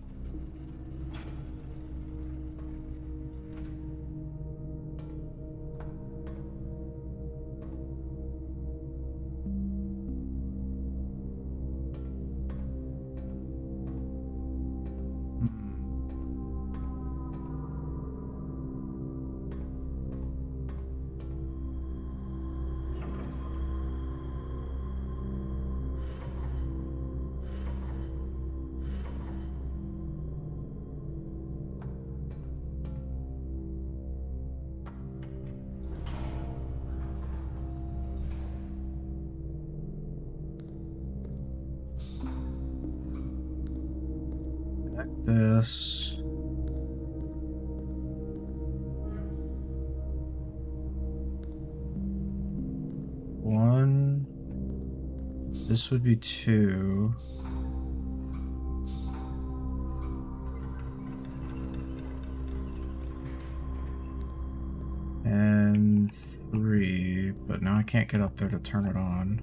This. One. This would be two. And three, but now I can't get up there to turn it on.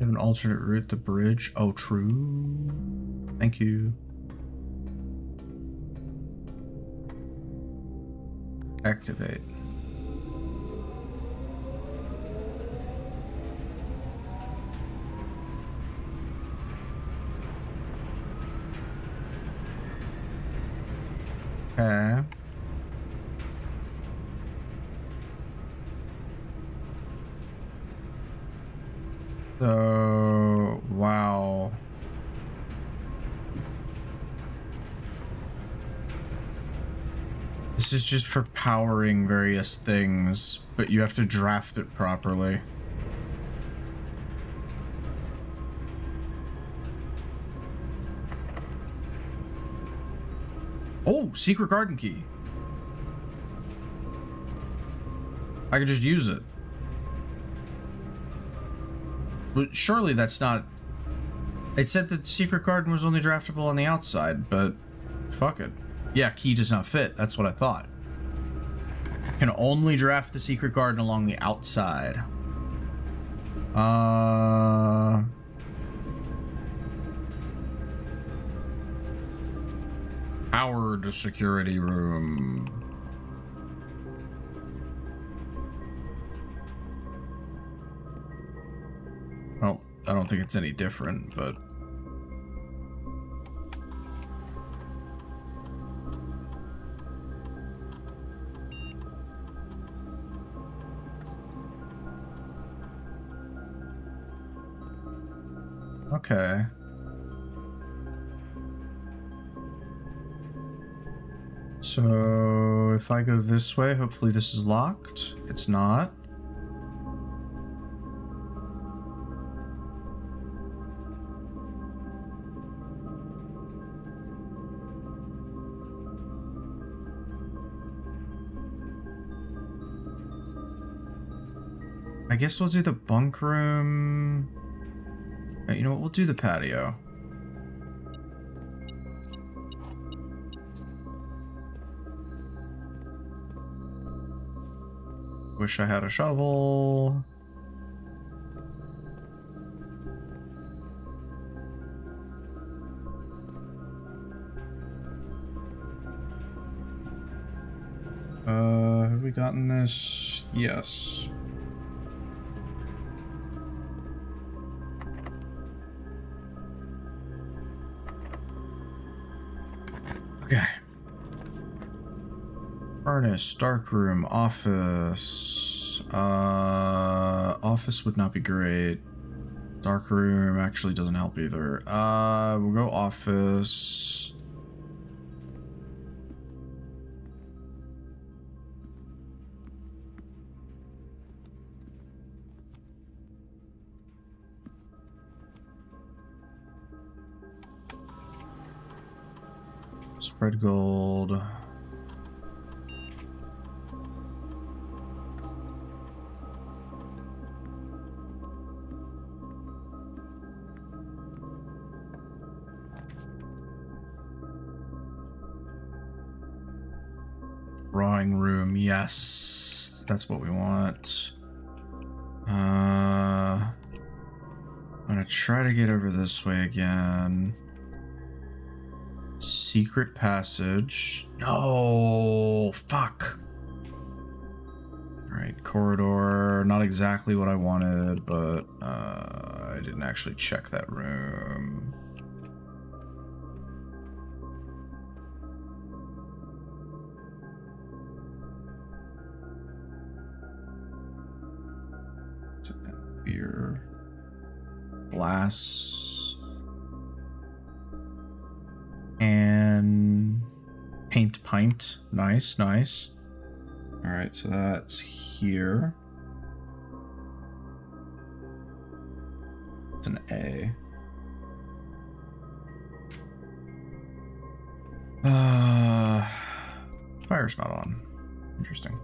have an alternate route, the bridge. Oh, true. Thank you. Activate. Okay. So, wow. This is just for powering various things, but you have to draft it properly. Oh, secret garden key. I could just use it. But surely that's not... It said the secret garden was only draftable on the outside, but fuck it. Yeah, key does not fit. That's what I thought. Can only draft the secret garden along the outside. Powered security room. Well, I don't think it's any different, but... Okay. So, if I go this way, hopefully this is locked. It's not. I guess we'll do the bunk room. You know what? We'll do the patio. Wish I had a shovel. Have we gotten this? Yes. Okay. Furnace, darkroom, office. Office would not be great. Darkroom actually doesn't help either. We'll go office. Spread gold. Drawing room, yes. That's what we want. I'm gonna try to get over this way again. Secret passage. No, fuck. All right, corridor. Not exactly what I wanted, but I didn't actually check that room. Beer. Glass. And paint pint. Nice, nice. All right, so that's here. It's an A. Fire's not on. Interesting.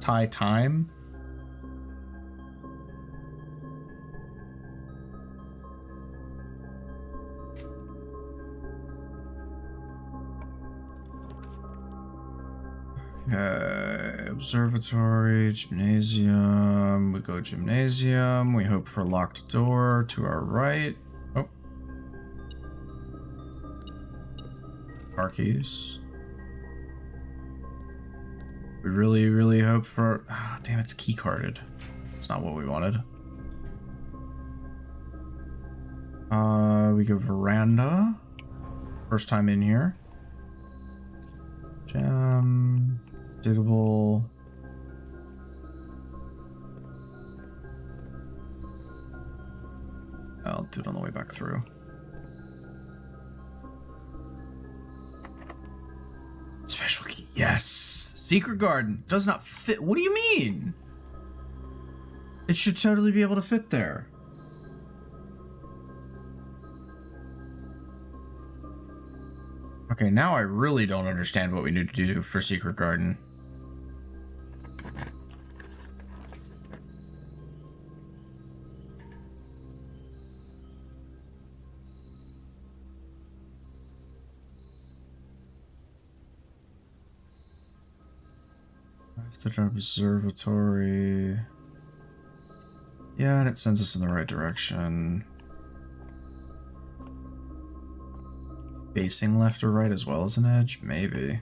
Tie time. Okay, observatory, gymnasium. We go gymnasium. We hope for a locked door to our right. Oh. Car keys. We really, really hope for... Ah, damn, it's key carded. That's not what we wanted. We go veranda. First time in here. Gem. Diggable. I'll do it on the way back through. Special key. Yes. Secret garden. Does not fit. What do you mean? It should totally be able to fit there. Okay, now I really don't understand what we need to do for secret garden. After observatory. Yeah, and it sends us in the right direction. Facing left or right as well as an edge? Maybe.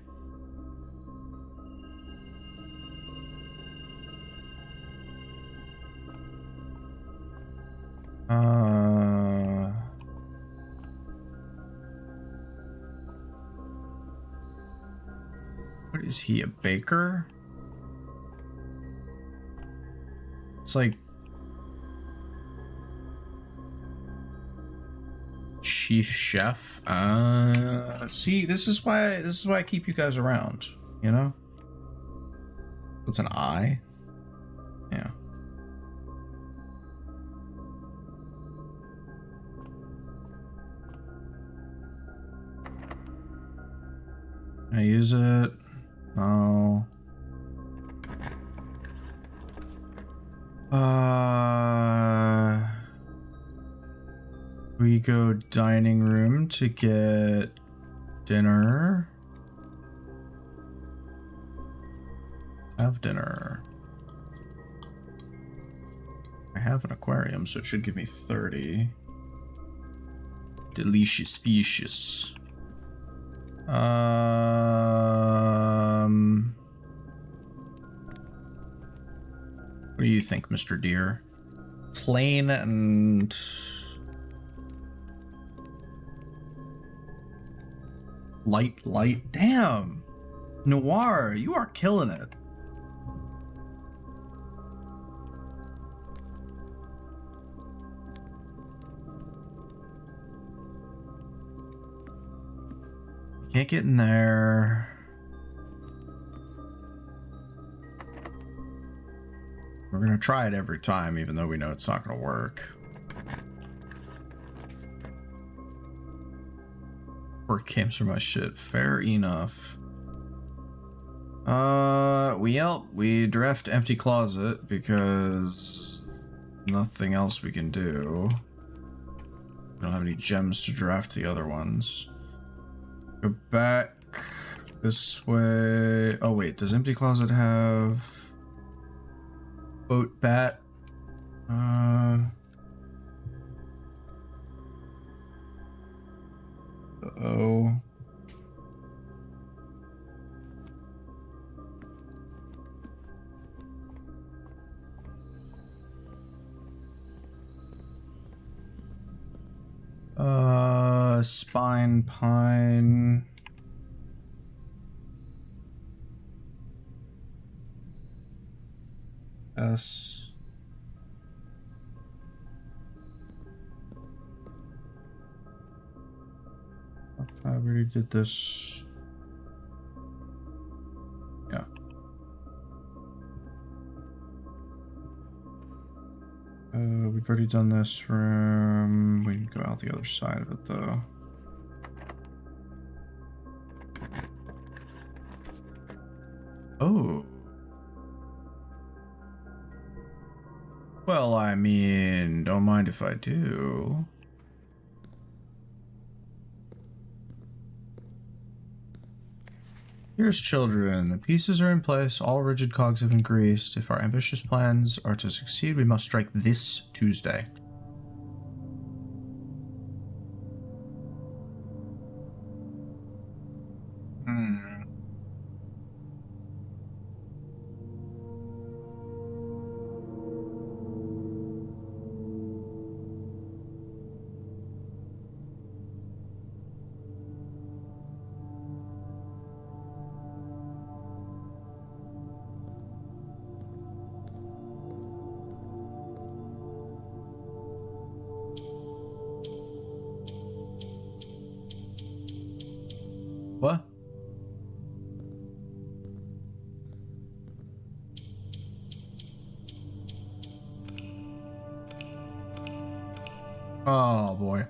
What is he, a baker? It's like chief chef. See, this is why I keep you guys around, you know? What's an eye? Yeah. Can I use it? No. We go dining room to get dinner. Have dinner. I have an aquarium, so it should give me 30. Delicious fishes. What do you think, Mr. Deer? Plain and... light. Damn! Noir, you are killing it. Can't get in there. We're gonna try it every time, even though we know it's not gonna work. Work games are my shit. Fair enough. We draft empty closet because nothing else we can do. We don't have any gems to draft the other ones. Go back this way. Oh wait, does empty closet have boat bat? Uh-oh. Spine pine. S. I already did this. Yeah. We've already done this room. We can go out the other side of it though. Oh. Well, I mean, don't mind if I do. Here's children. The pieces are in place. All rigid cogs have been greased. If our ambitious plans are to succeed, we must strike this Tuesday. What? Oh boy.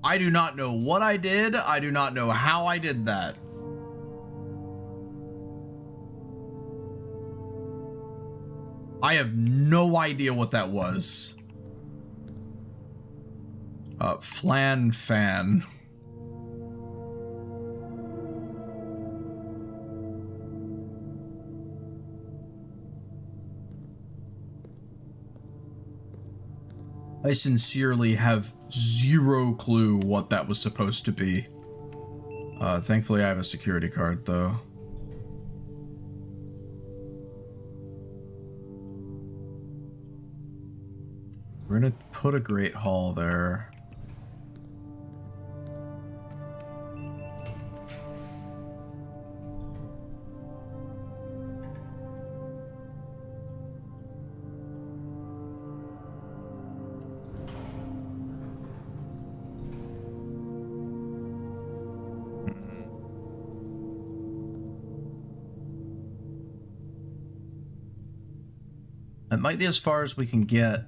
I do not know what I did. I do not know how I did that. I have no idea what that was. Flan fan. I sincerely have zero clue what that was supposed to be. Thankfully I have a security card though. We're gonna put a Great Hall there. That might be as far as we can get.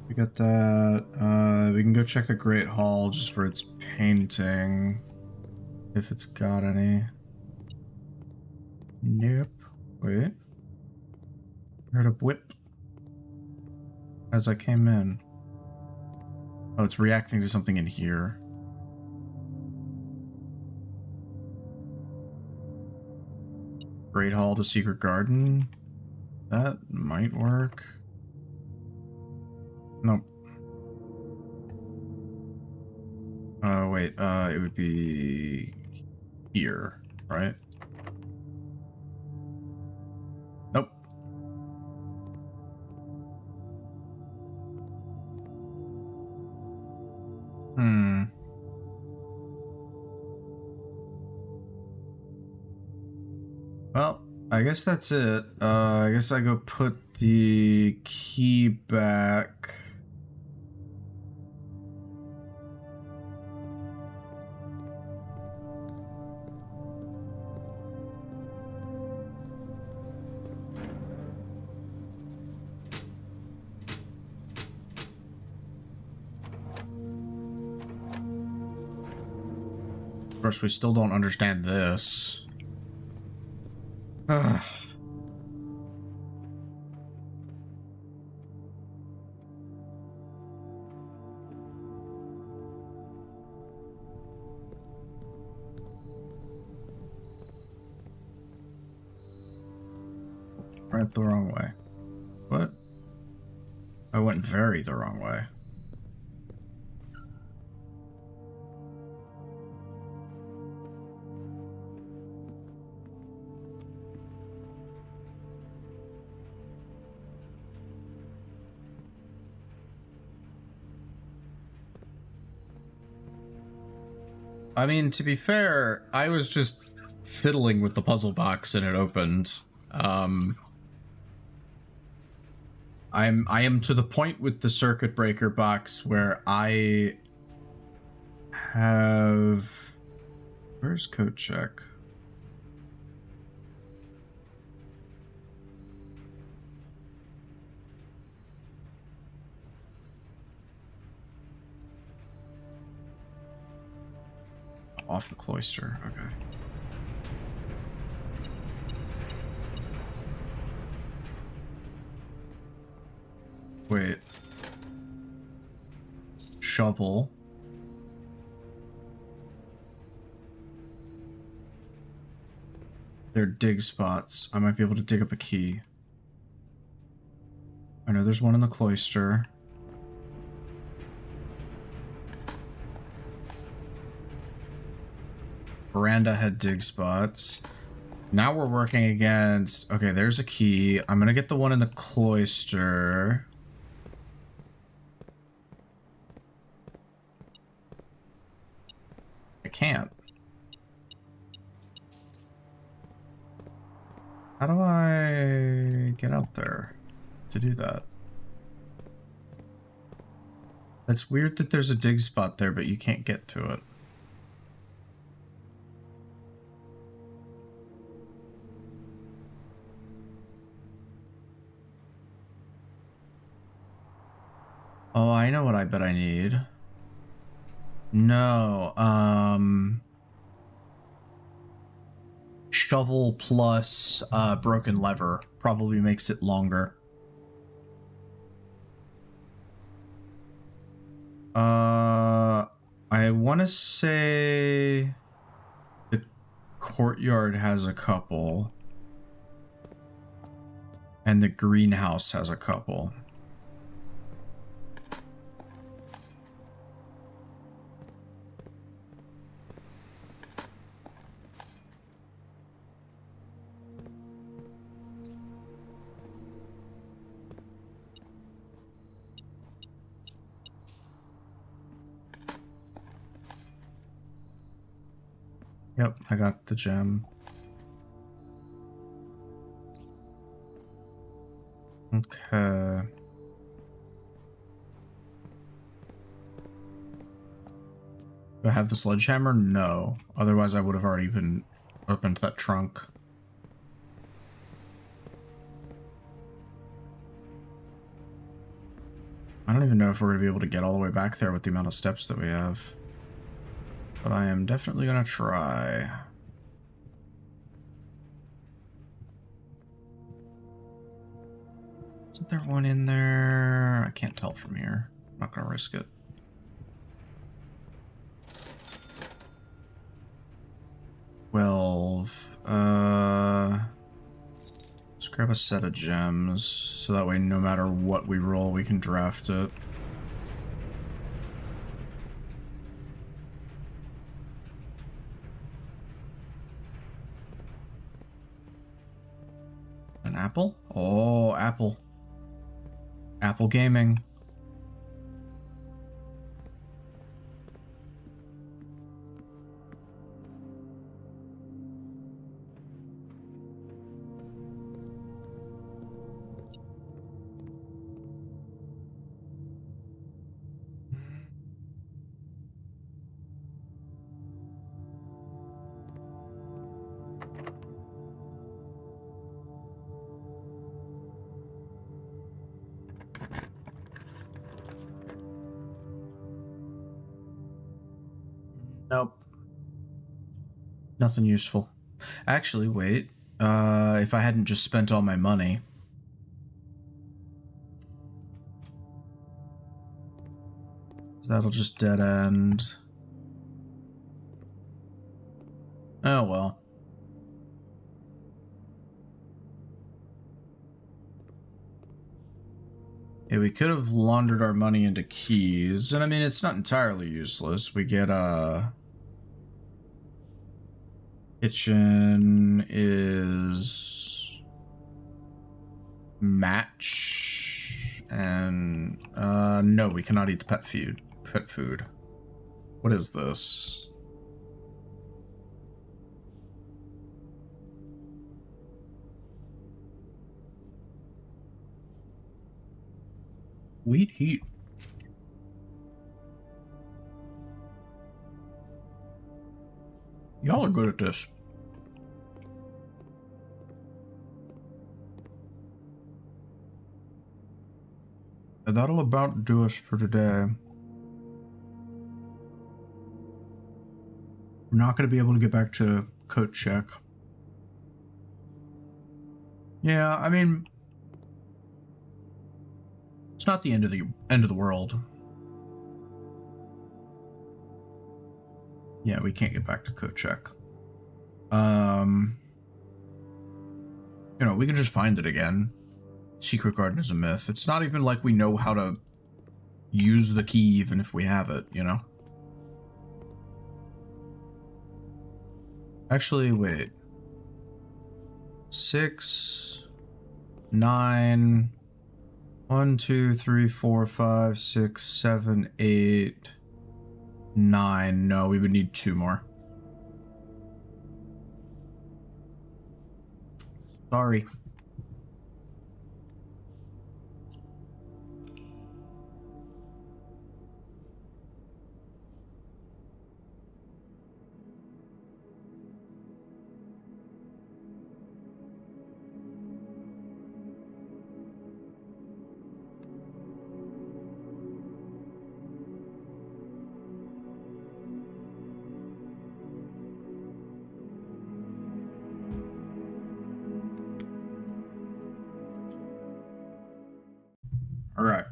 We got that. We can go check the Great Hall just for its painting. If it's got any. Nope. Wait. I heard a whip as I came in. Oh, it's reacting to something in here. Great Hall to Secret Garden. That might work. Nope. Wait, it would be here, right? Nope. Well, I guess that's it. I guess I go put the key back. Of course, we still don't understand this. Ugh. Went the wrong way. What? I went very the wrong way. I mean, to be fair, I was just fiddling with the puzzle box and it opened. I am to the point with the circuit breaker box where I have... Where's code check? Off the cloister, okay. Wait. Shovel. They're dig spots. I might be able to dig up a key. I know there's one in the cloister. Veranda had dig spots. Now we're working against... Okay, there's a key. I'm gonna get the one in the cloister. I can't. How do I get out there to do that? That's weird that there's a dig spot there, but you can't get to it. Oh, I know what I bet I need. No, shovel plus broken lever probably makes it longer. I want to say the courtyard has a couple, and the greenhouse has a couple. Yep, I got the gem. Okay. Do I have the sledgehammer? No. Otherwise, I would have already been opened that trunk. I don't even know if we're going to be able to get all the way back there with the amount of steps that we have. But I am definitely going to try. Isn't there one in there? I can't tell from here. I'm not going to risk it. Let's grab a set of gems, so that way no matter what we roll, we can draft it. An apple? Oh, apple. Apple gaming. Nope. Nothing useful. Actually, wait. If I hadn't just spent all my money. That'll just dead end. Oh well. Yeah, we could have laundered our money into keys, and I mean, it's not entirely useless. We get, kitchen is match, and, no, we cannot eat the pet food. What is this? Sweet heat. Y'all are good at this. And that'll about do us for today. We're not going to be able to get back to coat check. Yeah, I mean, it's not the end of the world. Yeah, we can't get back to coat check. You know, we can just find it again. Secret garden is a myth. It's not even like we know how to use the key even if we have it, you know? Actually, wait. 6, 9, 1, 2, 3, 4, 5, 6, 7, 8, 9. No, we would need 2 more. Sorry. All right.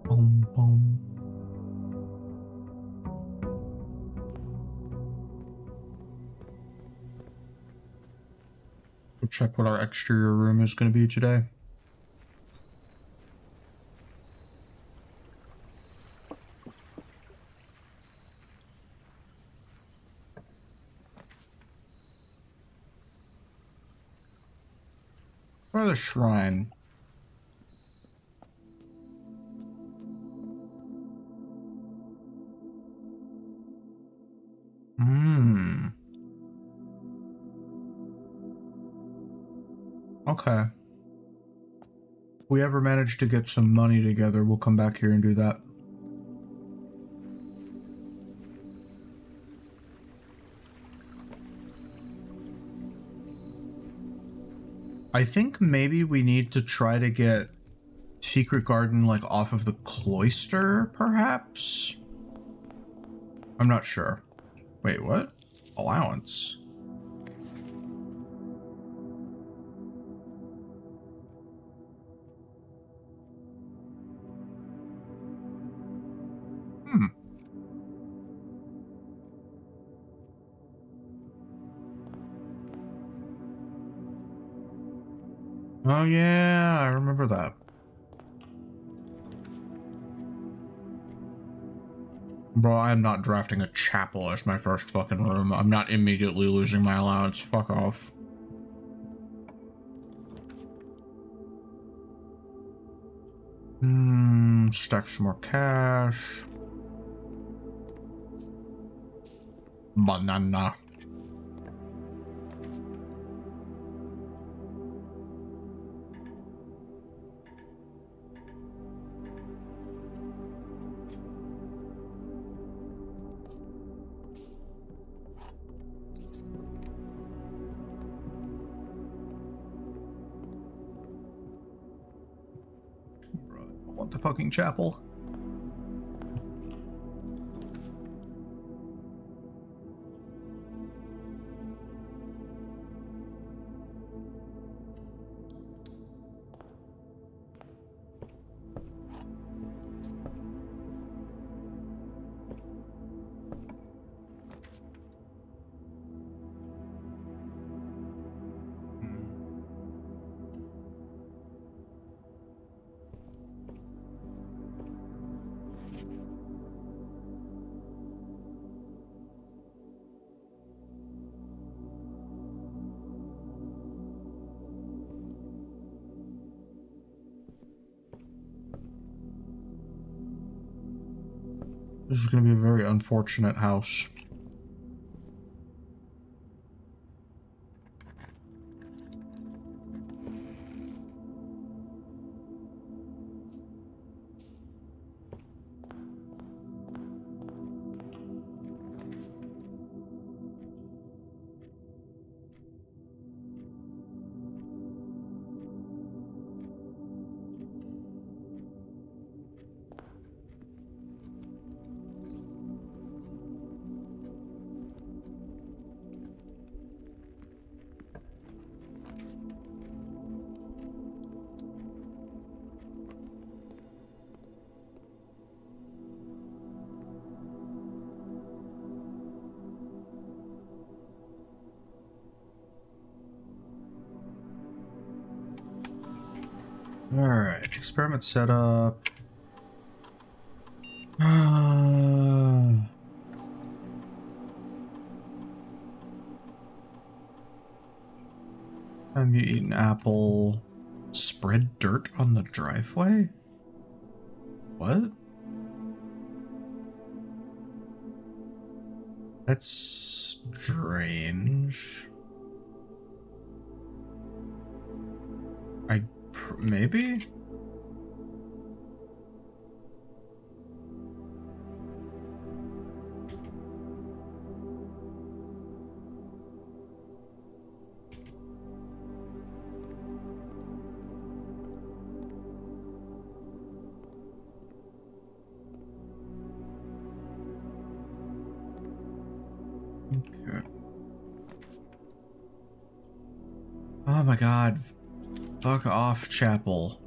Boom, boom. We'll check what our exterior room is going to be today. Or the shrine. Okay. If we ever manage to get some money together, we'll come back here and do that. I think maybe we need to try to get Secret Garden like off of the cloister, perhaps? I'm not sure. Wait, what? Allowance. Oh yeah, I remember that. Bro, I am not drafting a chapel as my first fucking room. I'm not immediately losing my allowance. Fuck off. Stack some more cash. Banana. I want the fucking chapel. This is going to be a very unfortunate house. Alright, experiment setup. Have you eaten apple? Spread dirt on the driveway? What? That's strange. Maybe? Okay. Oh my god. Fuck off, chapel.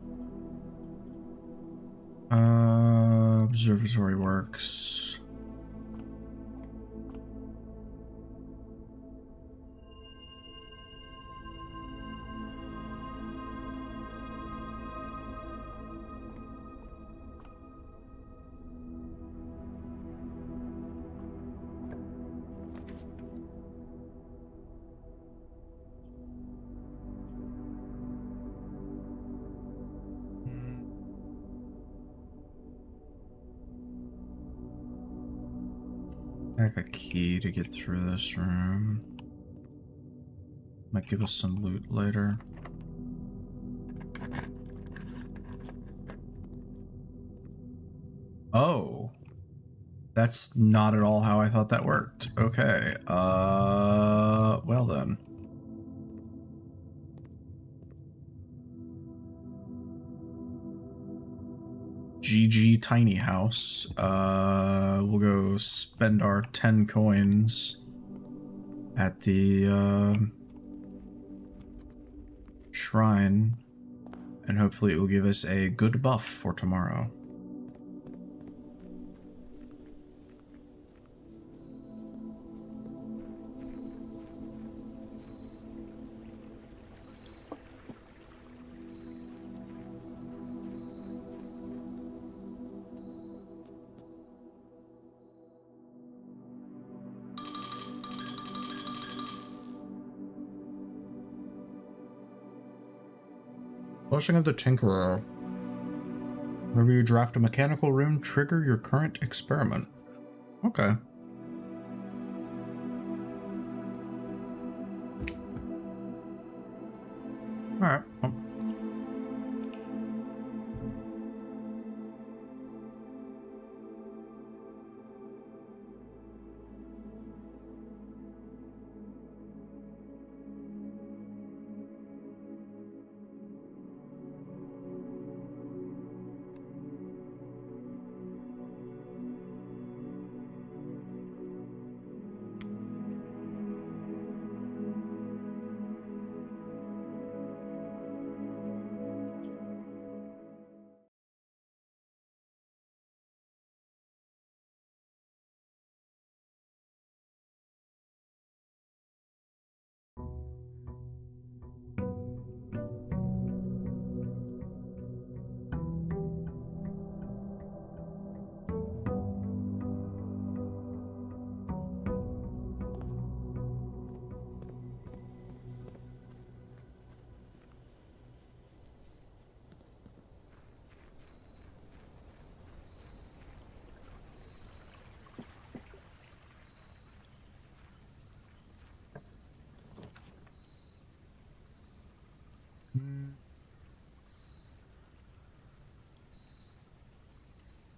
Observatory works. Like a key to get through this room. Might give us some loot later. Oh. That's not at all how I thought that worked. Okay. Well then. GG tiny house. We'll go spend our 10 coins at the shrine, and hopefully it will give us a good buff for tomorrow. Flushing of the Tinkerer. Whenever you draft a mechanical rune, trigger your current experiment. Okay. Alright. Well.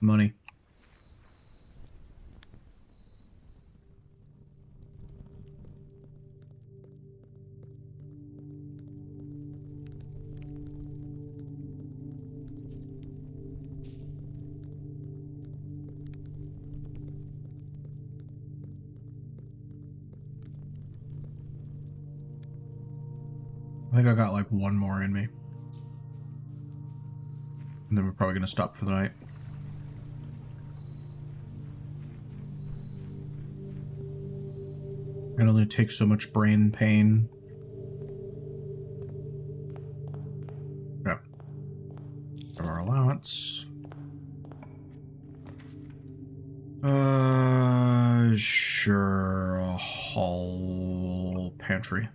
Money. I think I got like one more in me. And then we're probably gonna stop for the night. I can only take so much brain pain. Yep. Our allowance. Sure. A hall pantry.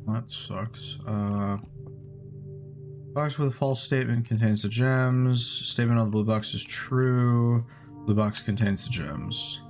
That sucks. Box with a false statement contains the gems. Statement on the blue box is true. Blue box contains the gems.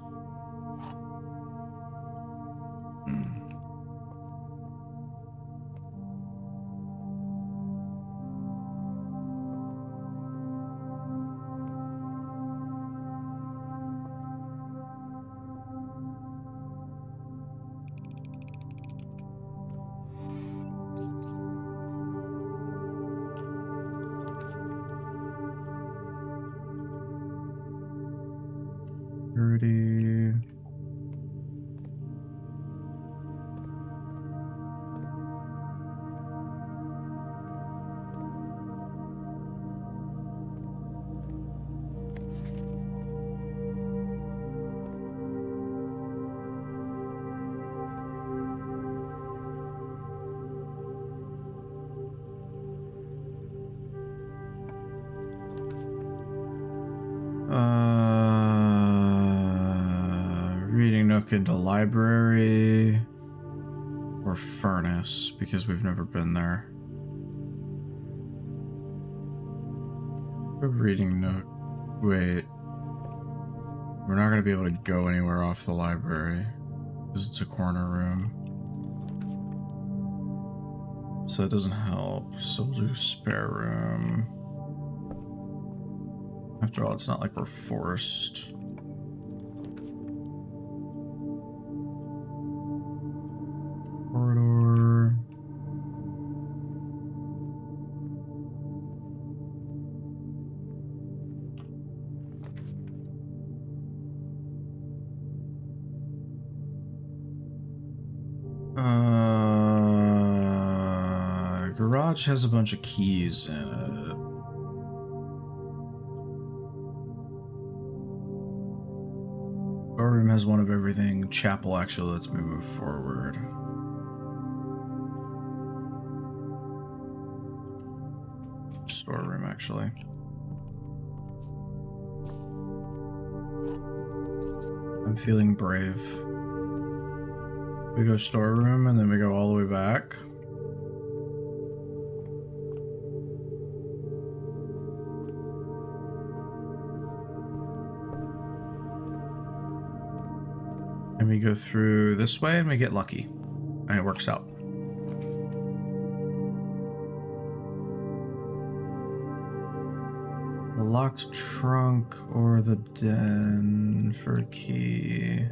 Security. Reading nook into library or furnace because we've never been there. Reading nook. Wait. We're not going to be able to go anywhere off the library because it's a corner room. So it doesn't help. So we'll do spare room. After all, it's not like we're forced. Corridor. Garage has a bunch of keys in it. Storeroom has one of everything. Chapel actually lets me move forward. Storeroom actually. I'm feeling brave. We go storeroom and then we go all the way back. And we go through this way and we get lucky. And it works out. The locked trunk or the den for a key.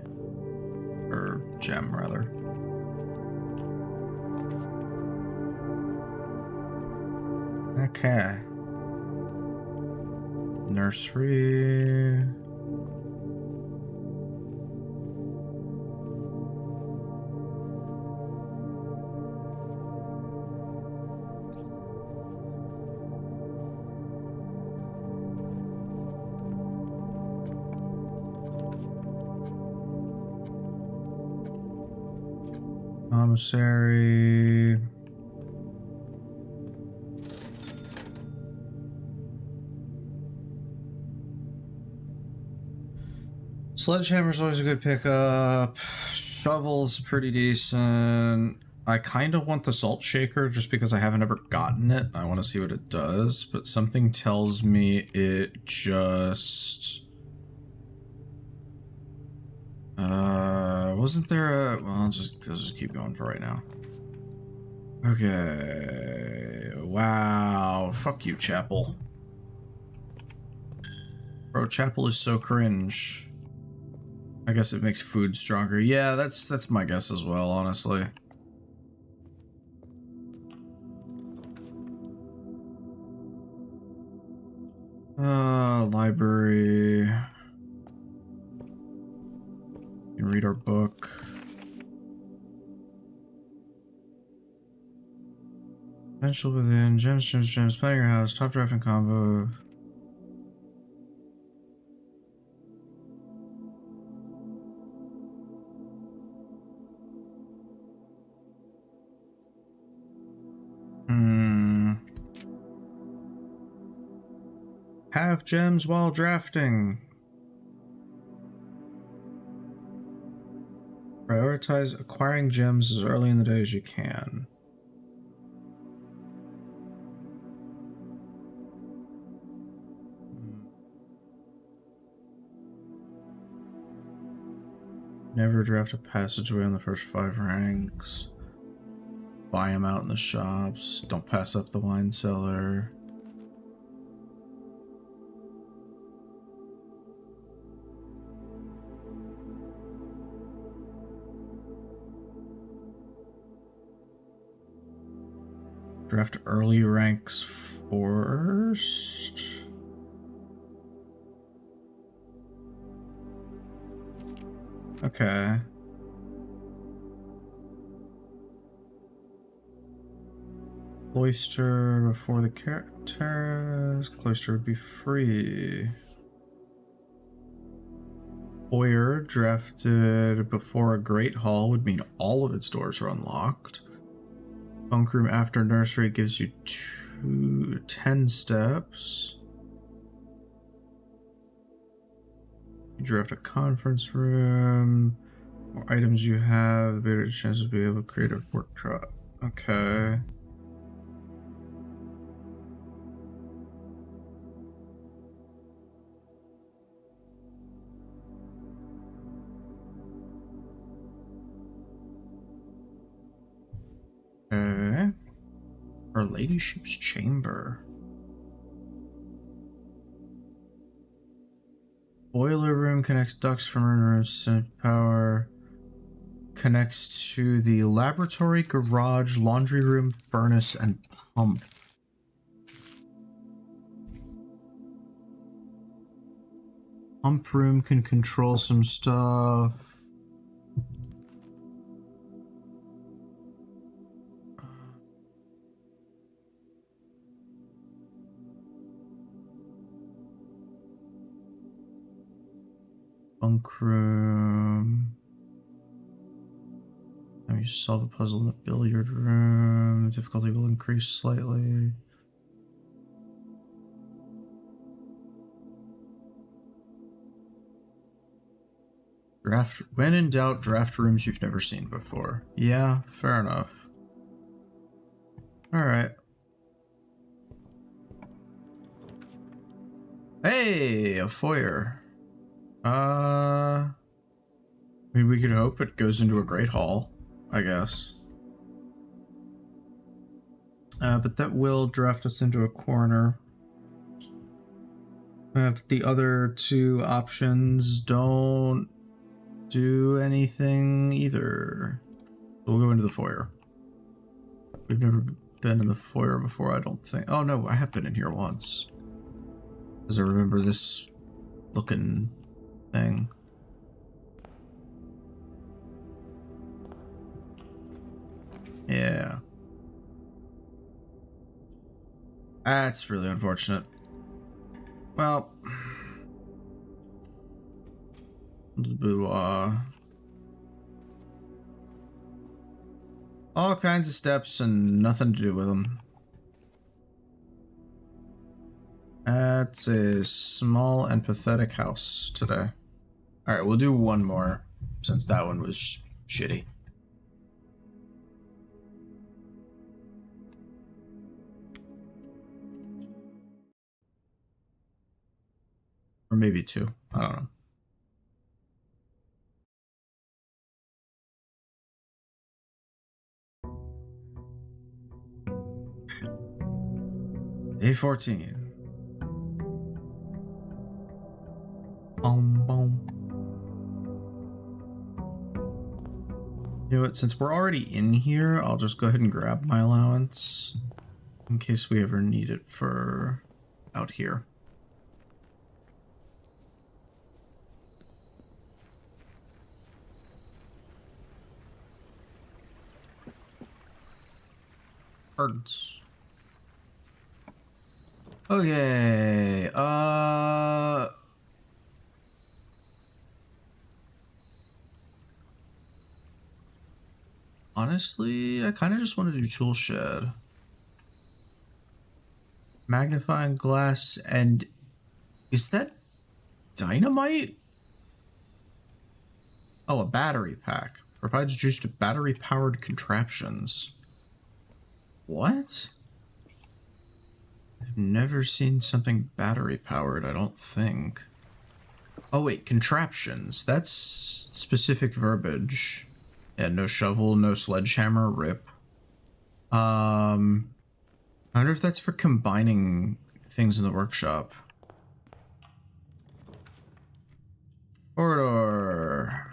Or gem, rather. Okay. Nursery. Commissary. Sledgehammer's always a good pickup. Shovel's pretty decent. I kind of want the salt shaker just because I haven't ever gotten it. I want to see what it does, but something tells me it just wasn't there a... Well, I'll just keep going for right now. Okay. Wow. Fuck you, Chapel. Bro, Chapel is so cringe. I guess it makes food stronger. Yeah, that's my guess as well, honestly. Library. You can read our book. Potential within. Gems. Planning your house. Top draft and combo. Have gems while drafting. Prioritize acquiring gems as early in the day as you can. Never draft a passageway on the first 5 ranks. Buy them out in the shops. Don't pass up the wine cellar. Draft early ranks first. Okay. Cloister before the characters. Cloister would be free. Foyer drafted before a Great Hall would mean all of its doors are unlocked. Bunk room after nursery gives you 10 steps. You draft a conference room. More items you have, the better chance to be able to create a work trap. Okay. Okay. Her ladyship's chamber. Boiler room connects ducts from rooms to power. Connects to the laboratory, garage, laundry room, furnace, and pump. Pump room can control some stuff. Bunk room. Now you solve a puzzle in the billiard room. Difficulty will increase slightly. Draft. When in doubt, draft rooms you've never seen before. Yeah, fair enough. Alright. Hey, a foyer. I mean, we could hope it goes into a great hall, I guess. But that will draft us into a corner. The other 2 options don't do anything either. We'll go into the foyer. We've never been in the foyer before, I don't think. Oh no, I have been in here once. Because I remember this looking thing. Yeah. That's really unfortunate. Well. The boudoir. All kinds of steps and nothing to do with them. That's a small and pathetic house today. Alright, we'll do one more, since that one was shitty. Or maybe 2, I don't know. Day 14. Boom. You know what, since we're already in here, I'll just go ahead and grab my allowance in case we ever need it for out here. Birds. Okay, honestly, I kind of just want to do tool shed. Magnifying glass, and is that dynamite? Oh, a battery pack. Provides juice to battery-powered contraptions. What? I've never seen something battery-powered, I don't think. Oh wait, contraptions. That's specific verbiage. Yeah, no shovel, no sledgehammer, rip. I wonder if that's for combining things in the workshop. Corridor.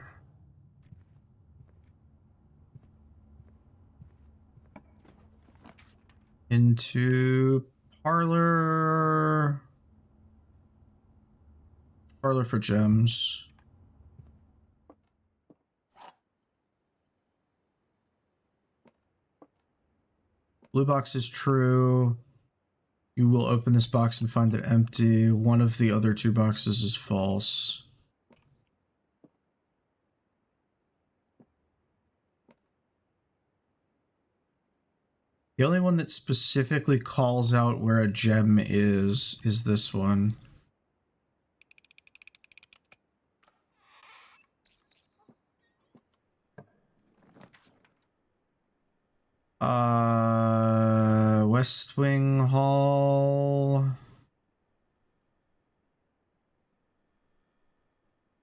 Into parlor. Parlor for gems. Blue box is true. You will open this box and find it empty. One of the other two boxes is false. The only one that specifically calls out where a gem is this one. West Wing Hall.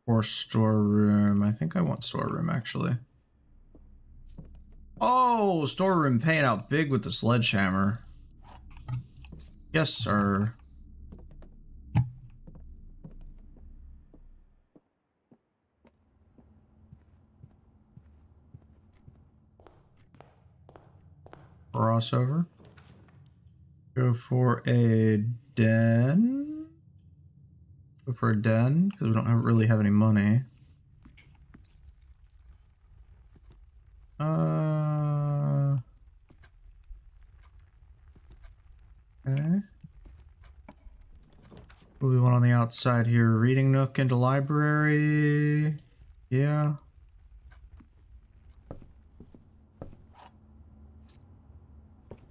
Or storeroom. I think I want storeroom, actually. Oh, storeroom paying out big with the sledgehammer. Yes, sir. Crossover. Go for a den. Go for a den, because we don't really have any money. Okay. What do we want on the outside here? Reading nook into library. Yeah.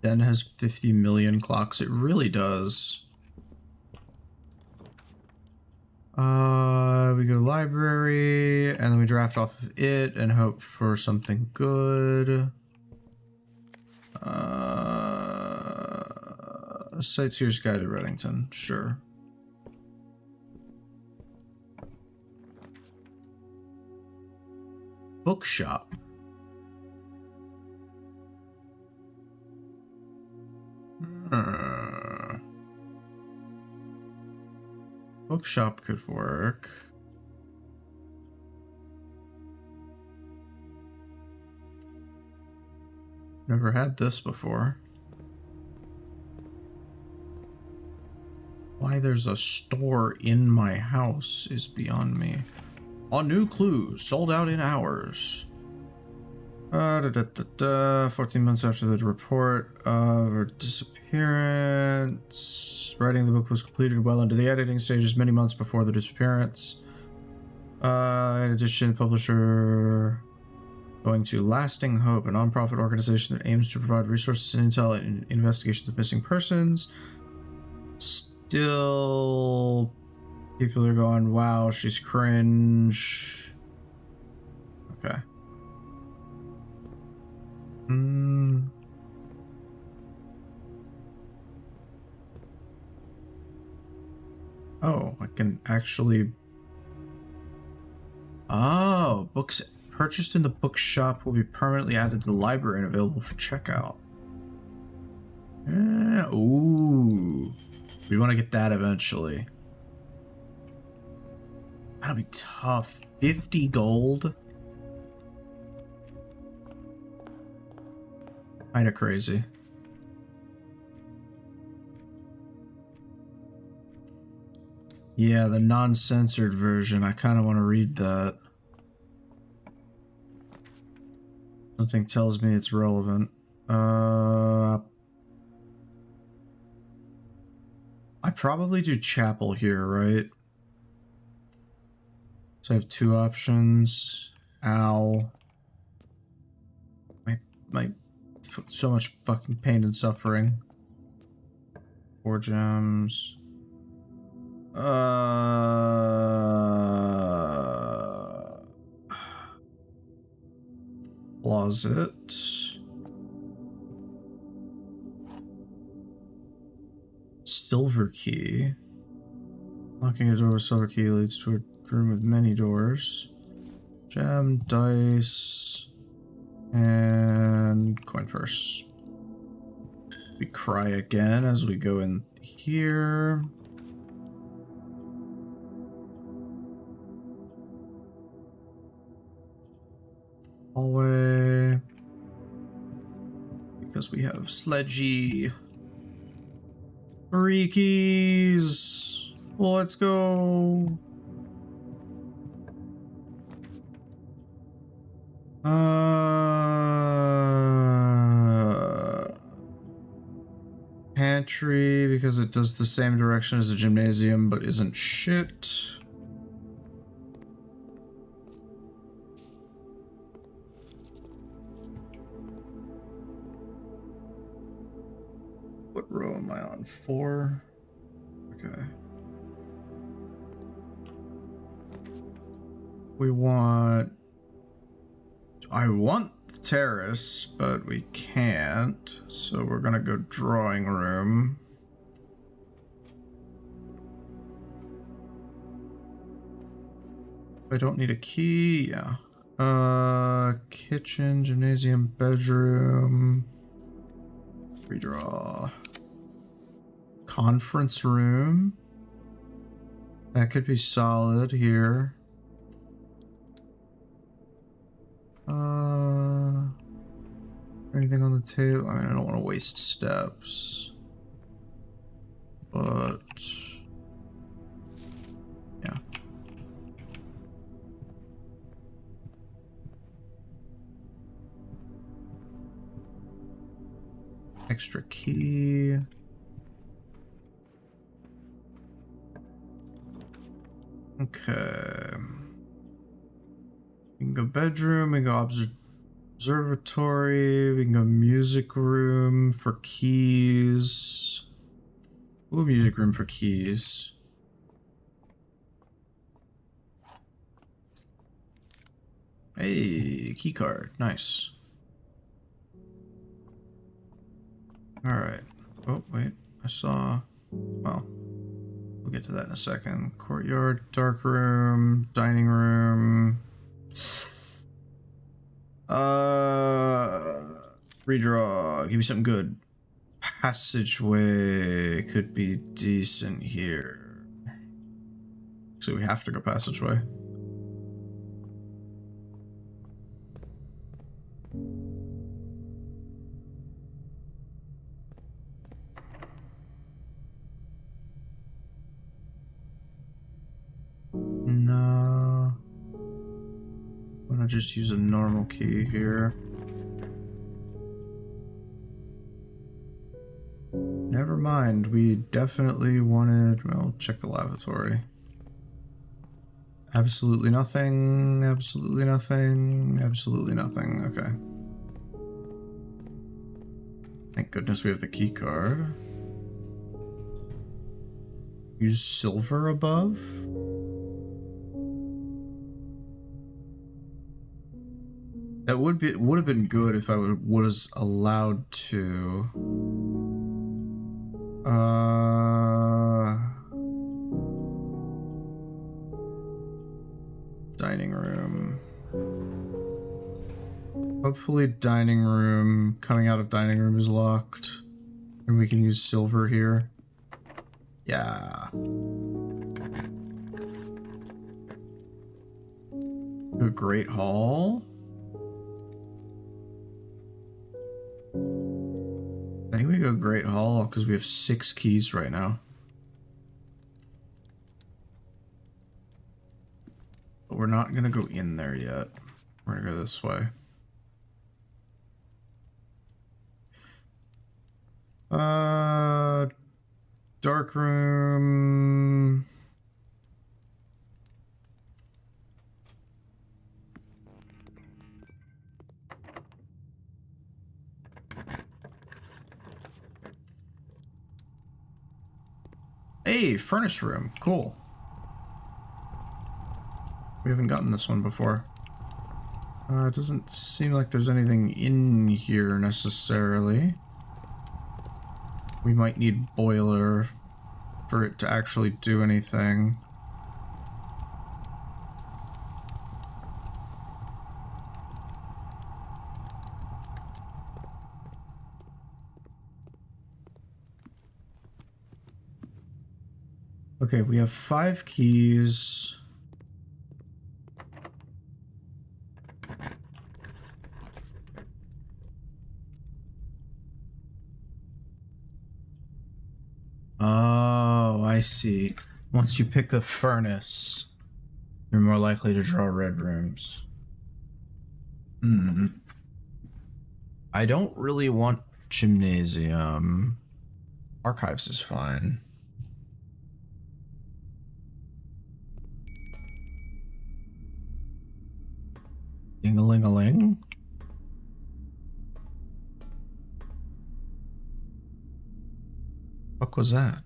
Den has 50 million clocks. It really does. We go library, and then we draft off of it and hope for something good. Sightseer's Guide to Reddington, sure. Bookshop. Bookshop could work. Never had this before. Why there's a store in my house is beyond me. A new clue, sold out in hours. 14 months after the report of her disappearance. Writing the book was completed well into the editing stages many months before the disappearance. In addition, publisher going to Lasting Hope, a nonprofit organization that aims to provide resources and intel in investigations of missing persons. Still, people are going, wow, she's cringe. Okay. Oh, I can actually... Oh, books purchased in the bookshop will be permanently added to the library and available for checkout. Ooh. We want to get that eventually. That'll be tough. 50 gold? Kinda crazy. Yeah, the non-censored version. I kind of want to read that. Something tells me it's relevant. I'd probably do chapel here, right? So I have two options. Ow. My so much fucking pain and suffering. 4 gems. Closet. Silver key. Locking a door with silver key leads to a room with many doors. Gem, dice, and coin purse. We cry again as we go in here. Hallway. Because we have sledgy. 3 keys. Let's go. Pantry, because it does the same direction as the gymnasium, but isn't shit. What row am I on? 4? Okay. We want... I want the terrace, but we can't. So we're gonna go drawing room. I don't need a key. Yeah. Kitchen, gymnasium, bedroom. Redraw. Conference room. That could be solid here. Anything on the table? I mean, I don't want to waste steps. But... yeah. Extra key. Okay. We can go bedroom, we can go observatory, we can go music room for keys. Ooh, music room for keys. Hey, key card, nice. Alright. Oh, wait, I saw... well, we'll get to that in a second. Courtyard, dark room, dining room... redraw. Give me something good. Passageway could be decent here. So we have to go passageway. No. I'm gonna just use a normal key here. Never mind, we definitely wanted... well, check the lavatory. Absolutely nothing, absolutely nothing, absolutely nothing. Okay. Thank goodness we have the key card. Use silver above? That would have been good if I was allowed to. Dining room. Hopefully dining room, coming out of dining room is locked. And we can use silver here. Yeah. The Great Hall. I think we go Great Hall because we have 6 keys right now. But we're not gonna go in there yet. We're gonna go this way. Dark room. Hey, furnace room. Cool. We haven't gotten this one before. It doesn't seem like there's anything in here necessarily. We might need boiler for it to actually do anything. Okay, we have 5 keys. Oh, I see. Once you pick the furnace, you're more likely to draw red rooms. I don't really want gymnasium. Archives is fine. Ding-a-ling-a-ling. What was that?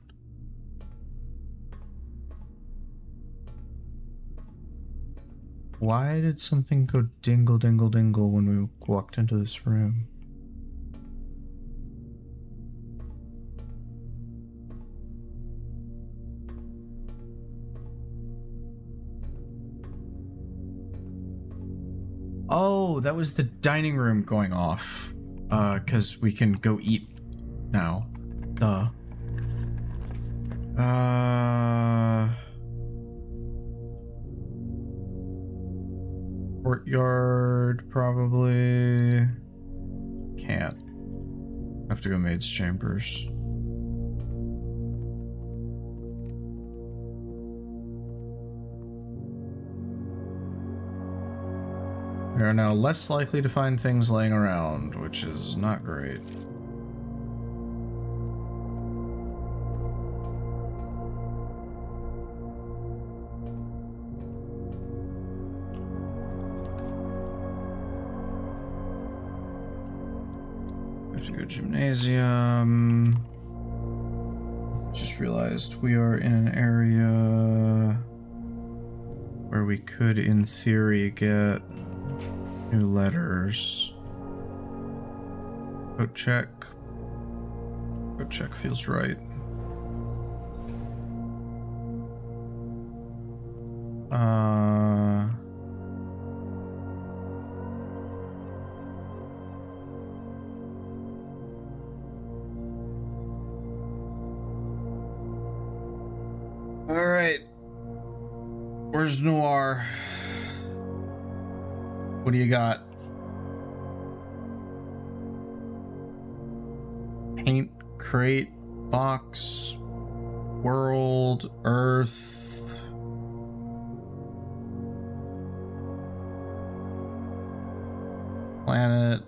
Why did something go dingle dingle dingle when we walked into this room? Oh, that was the dining room going off. 'Cause we can go eat now. Duh. Courtyard, probably. Can't. Have to go maid's chambers. We are now less likely to find things laying around, which is not great. Have to go gymnasium. Just realized we are in an area where we could, in theory, get new letters. Code check. Code check feels right. All right. Where's Noir? What do you got? Paint, crate, box, world, earth. Planet.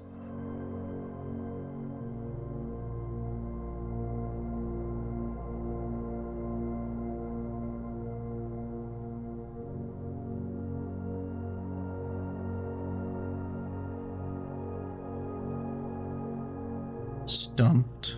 Stumped.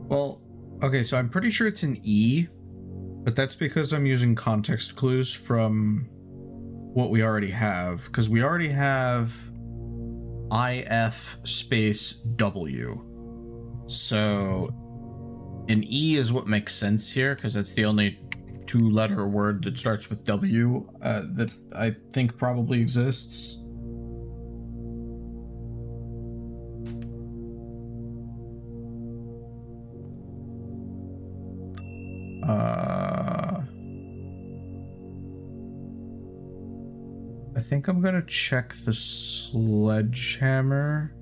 Well, okay, so I'm pretty sure it's an E, but that's because I'm using context clues from what we already have, because we already have IF space W. So an E is what makes sense here, because that's the only two-letter word that starts with W that I think probably exists. I think I'm gonna check the sledgehammer.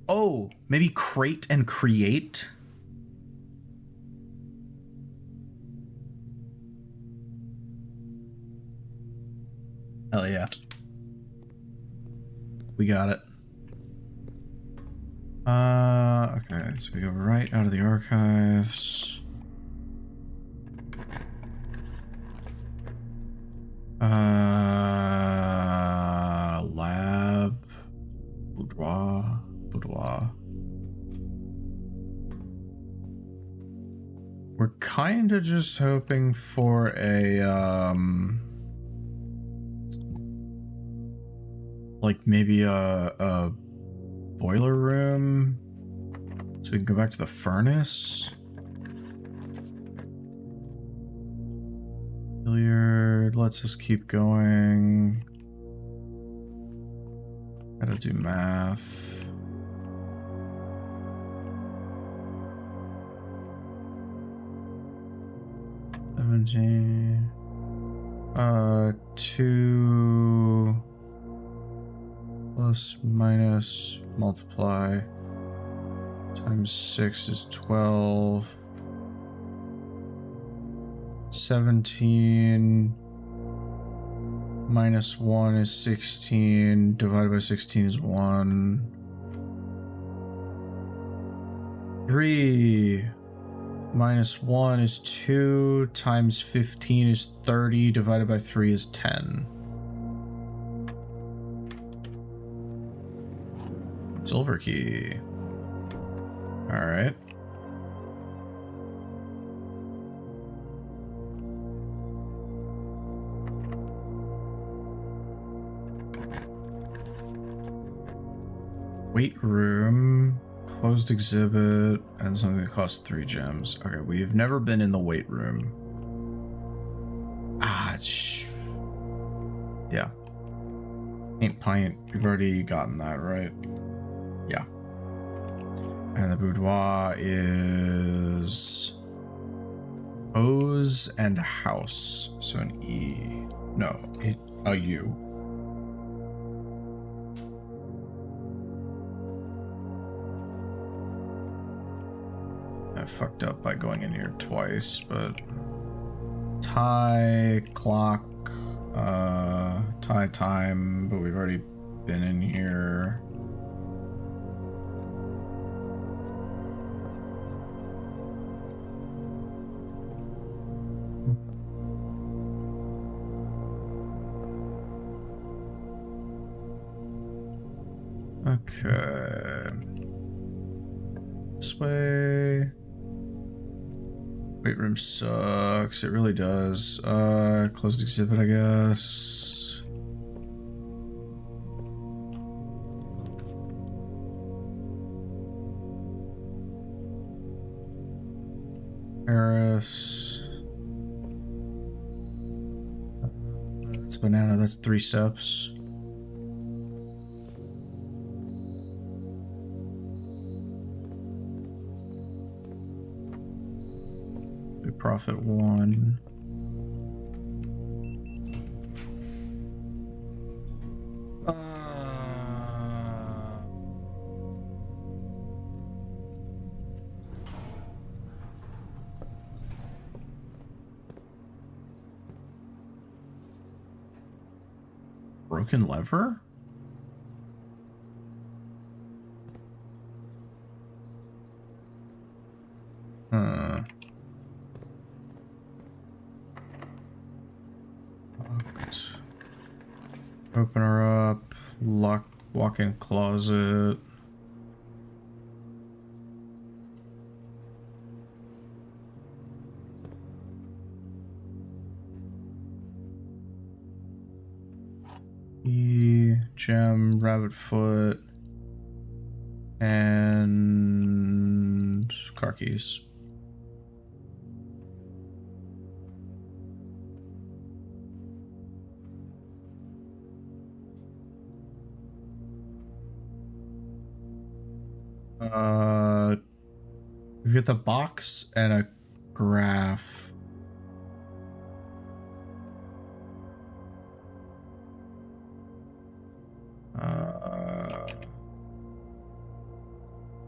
Oh, maybe crate and create? Hell yeah. We got it. Okay, so we go right out of the archives. Lab. Boudoir. We're kind of just hoping for a, like maybe a boiler room so we can go back to the furnace. Billiard lets us keep going. Gotta do math. Two plus minus multiply times 6 is 12. 17 minus 1 is 16. Divided by 16 is 1. 3 minus 1 is 2 times 15 is 30. Divided by 3 is 10. Silver key. All right. Weight room, closed exhibit, and something that costs 3 gems. Okay, we've never been in the weight room. Yeah. Paint pint, we've already gotten that, right? Yeah. And the boudoir is O's and house. So an E. No, a U. I fucked up by going in here twice, but tie, clock, tie time, but we've already been in here. Okay. This way. Weight room sucks. It really does. Closed exhibit, I guess. Paris. That's a banana. That's 3 steps. Profit 1. Broken lever? Open her up. Lock Walk-in closet. Gem, rabbit foot, and car keys. We get the box and a graph.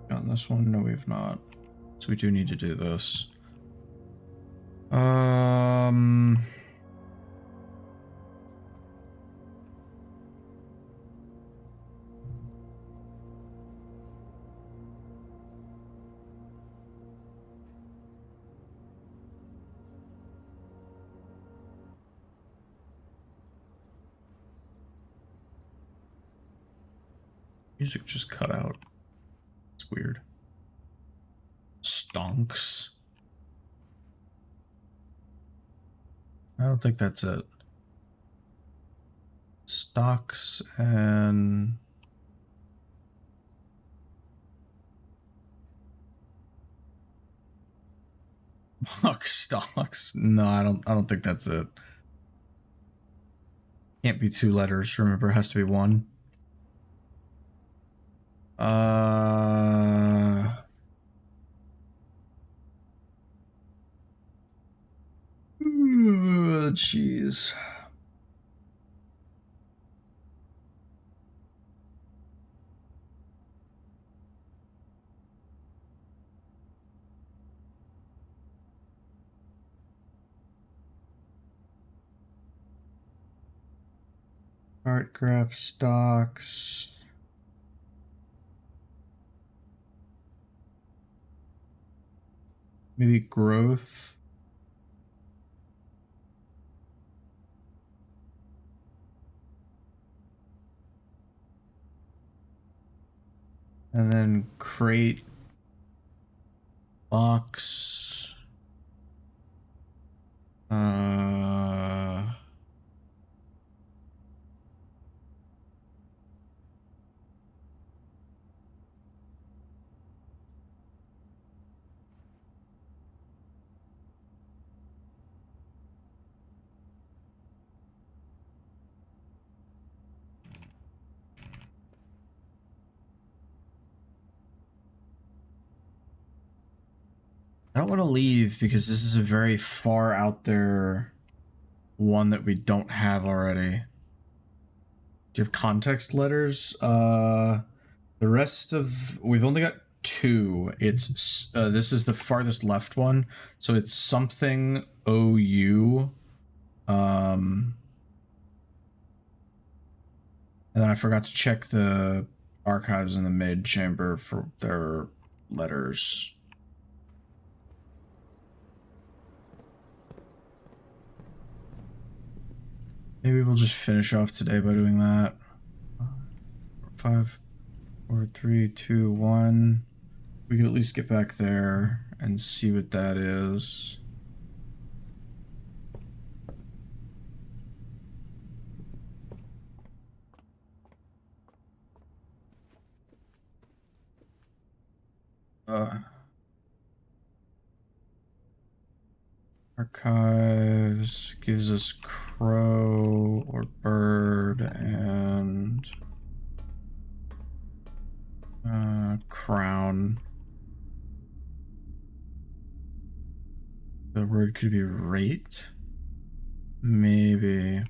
On this one, no, we've not. So we do need to do this. Music just cut out. It's weird. Stonks. I don't think that's it. Stocks and box stocks. No, I don't think that's it. Can't be 2 letters. Remember, it has to be 1. Jeez. Art graph stocks. Maybe growth. And then crate, box, I don't want to leave because this is a very far out there one that we don't have already. Do you have context letters? The rest of... We've only got 2. It's... this is the farthest left one. So it's something OU. And then I forgot to check the archives in the mid chamber for their letters. Maybe we'll just finish off today by doing that. 5, 4, 3, 2, 1. We can at least get back there and see what that is. Archives gives us crow or bird and crown. The word could be rate, maybe.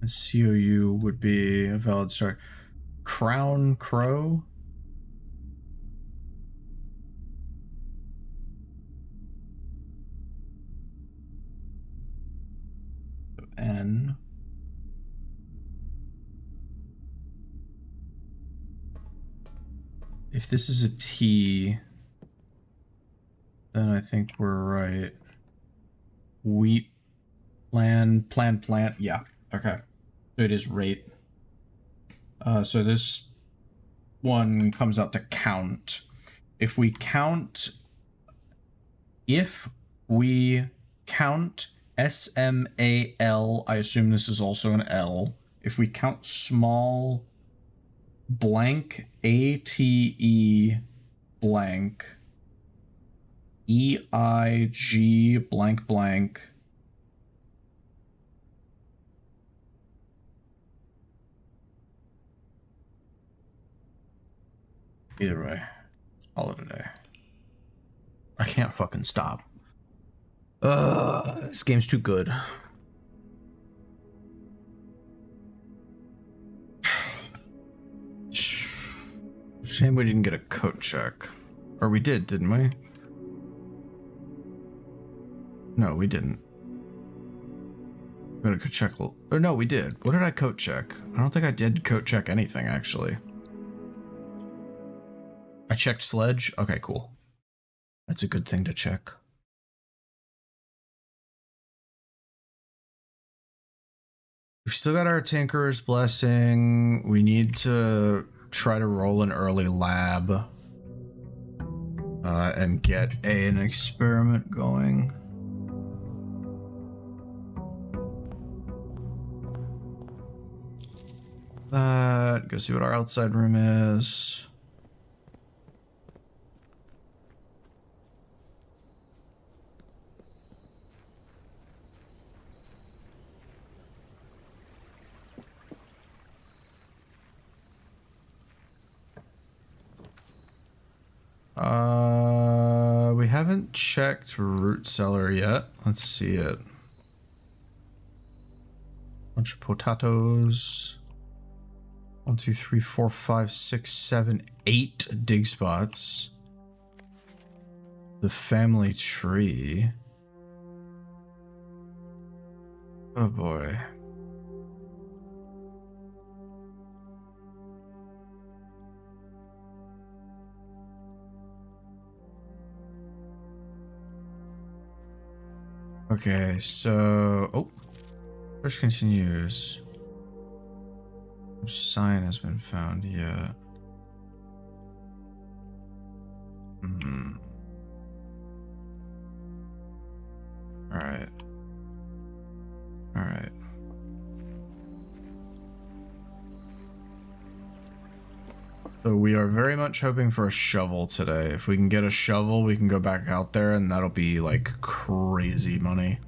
A COU would be a valid start. Crown, crow. N. If this is a T, then I think we're right. Wheat Plant. Yeah. Okay. So it is rate. So this one comes out to count. If we count SMAL, I assume this is also an L. If we count small blank ATE blank EIG blank blank either way, call it a day. I can't fucking stop. This game's too good. Shame we didn't get a coat check. Or we did, didn't we? No, we didn't. We got a coat check. Or no, we did. What did I coat check? I don't think I did coat check anything, actually. I checked sledge? Okay, cool. That's a good thing to check. We've still got our Tinkerer's Blessing. We need to try to roll an early lab. And get an experiment going. Go see what our outside room is. We haven't checked root cellar yet. Let's see it. Bunch of potatoes. 1, 2, 3, 4, 5, 6, 7, 8 dig spots. The family tree. Oh boy. Okay, so... Oh. Search continues. No sign has been found yet. Alright. Alright. So we are very much hoping for a shovel today. If we can get a shovel, we can go back out there and that'll be like crazy money.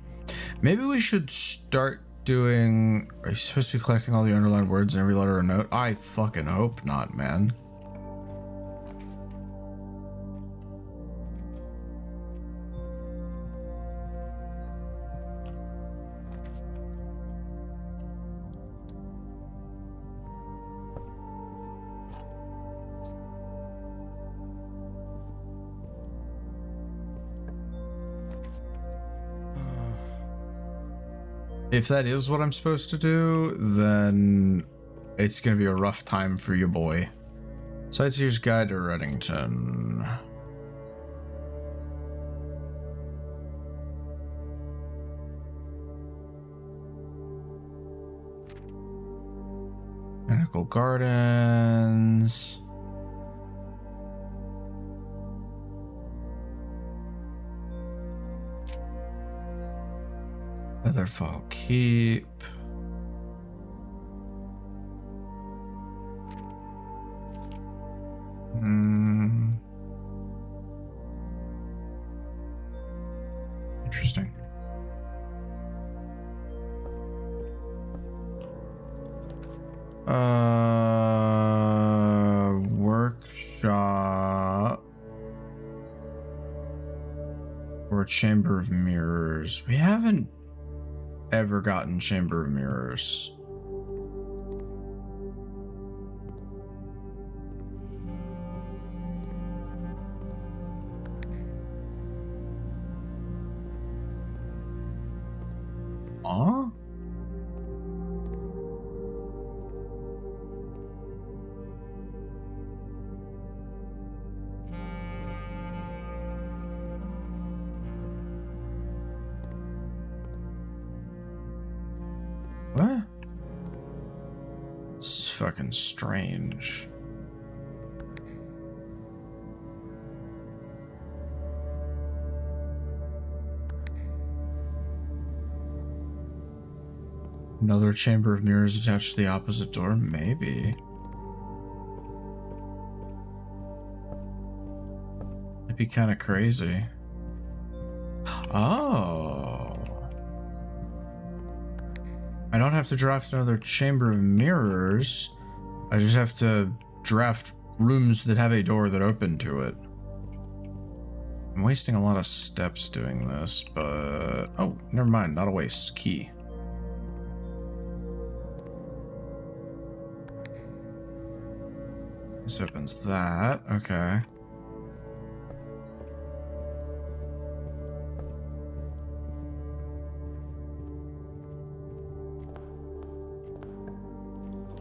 Maybe we should start doing... Are you supposed to be collecting all the underlined words in every letter or note? I fucking hope not, man. If that is what I'm supposed to do, then it's gonna be a rough time for you, boy. Sightseer's Guide to Reddington. Botanical Gardens. Featherfall Keep. Interesting. Workshop. Or Chamber of Mirrors. We haven't ever gotten Chamber of Mirrors. Huh? fucking strange. Another chamber of mirrors attached to the opposite door? Maybe. That'd be kind of crazy. Oh. I don't have to draft another chamber of mirrors. I just have to draft rooms that have a door that open to it. I'm wasting a lot of steps doing this, but... Oh, never mind. Not a waste. Key. This opens that. Okay.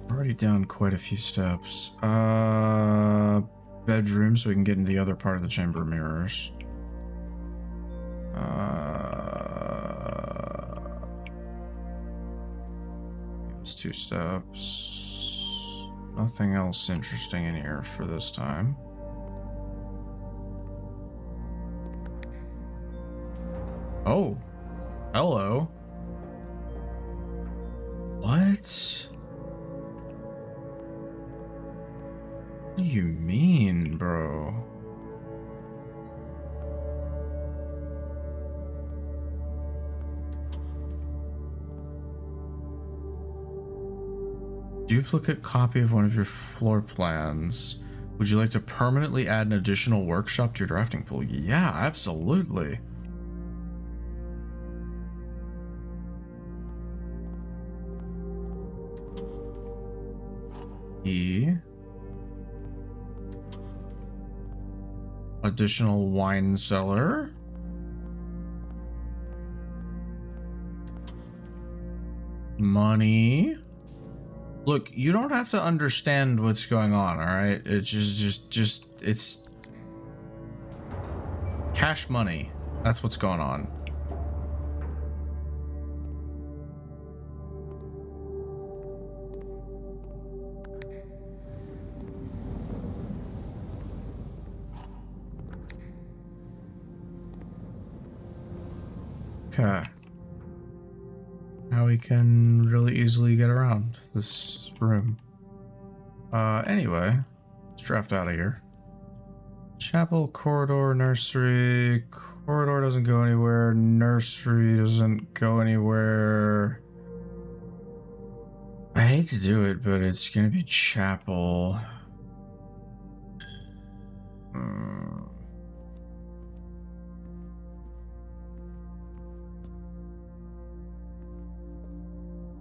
Already down quite a few steps. Bedroom, so we can get into the other part of the chamber of mirrors. It's 2 steps. Nothing else interesting in here for this time. Oh, hello. What? What do you mean, bro? Duplicate copy of one of your floor plans. Would you like to permanently add an additional workshop to your drafting pool? Yeah, absolutely. E. Additional wine cellar. Money. Look, you don't have to understand what's going on, all right? It's just it's cash money. That's what's going on. Okay. Now we can really easily get around this room. Anyway, let's draft out of here. Chapel, corridor, nursery. Corridor doesn't go anywhere. Nursery doesn't go anywhere. I hate to do it, but it's gonna be chapel.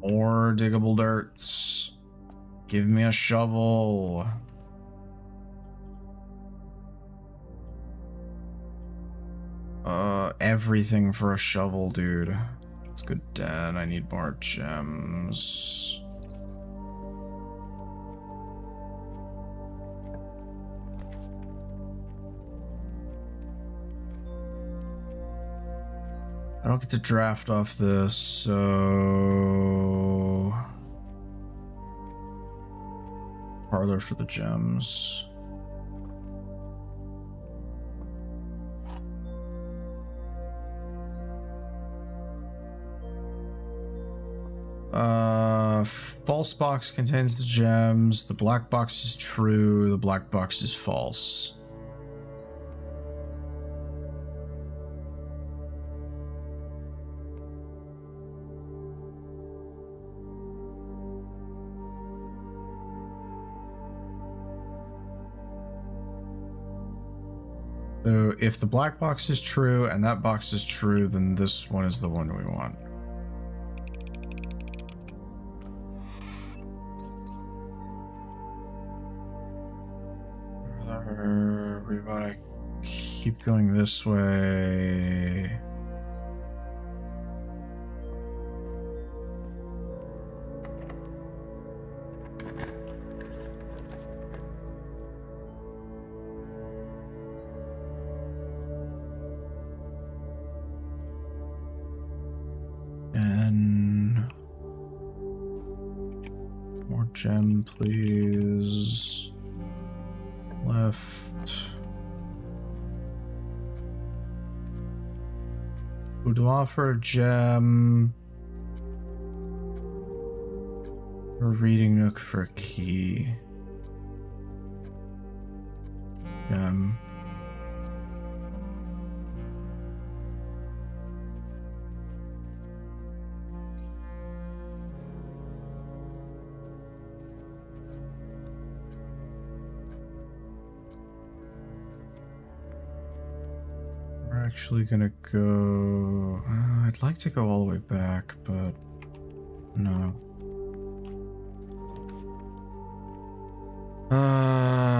More diggable dirts. Give me a shovel. Everything for a shovel, dude. Let's go dead. I need more gems. I don't get to draft off this, so... Parlor for the gems. False box contains the gems. The black box is true. The black box is false. So if the black box is true and that box is true, then this one is the one we want. We want to keep going this way. Gem, please. Left. Who to offer a gem? A reading nook for a key. Gem. We're actually gonna go... I'd like to go all the way back, but no.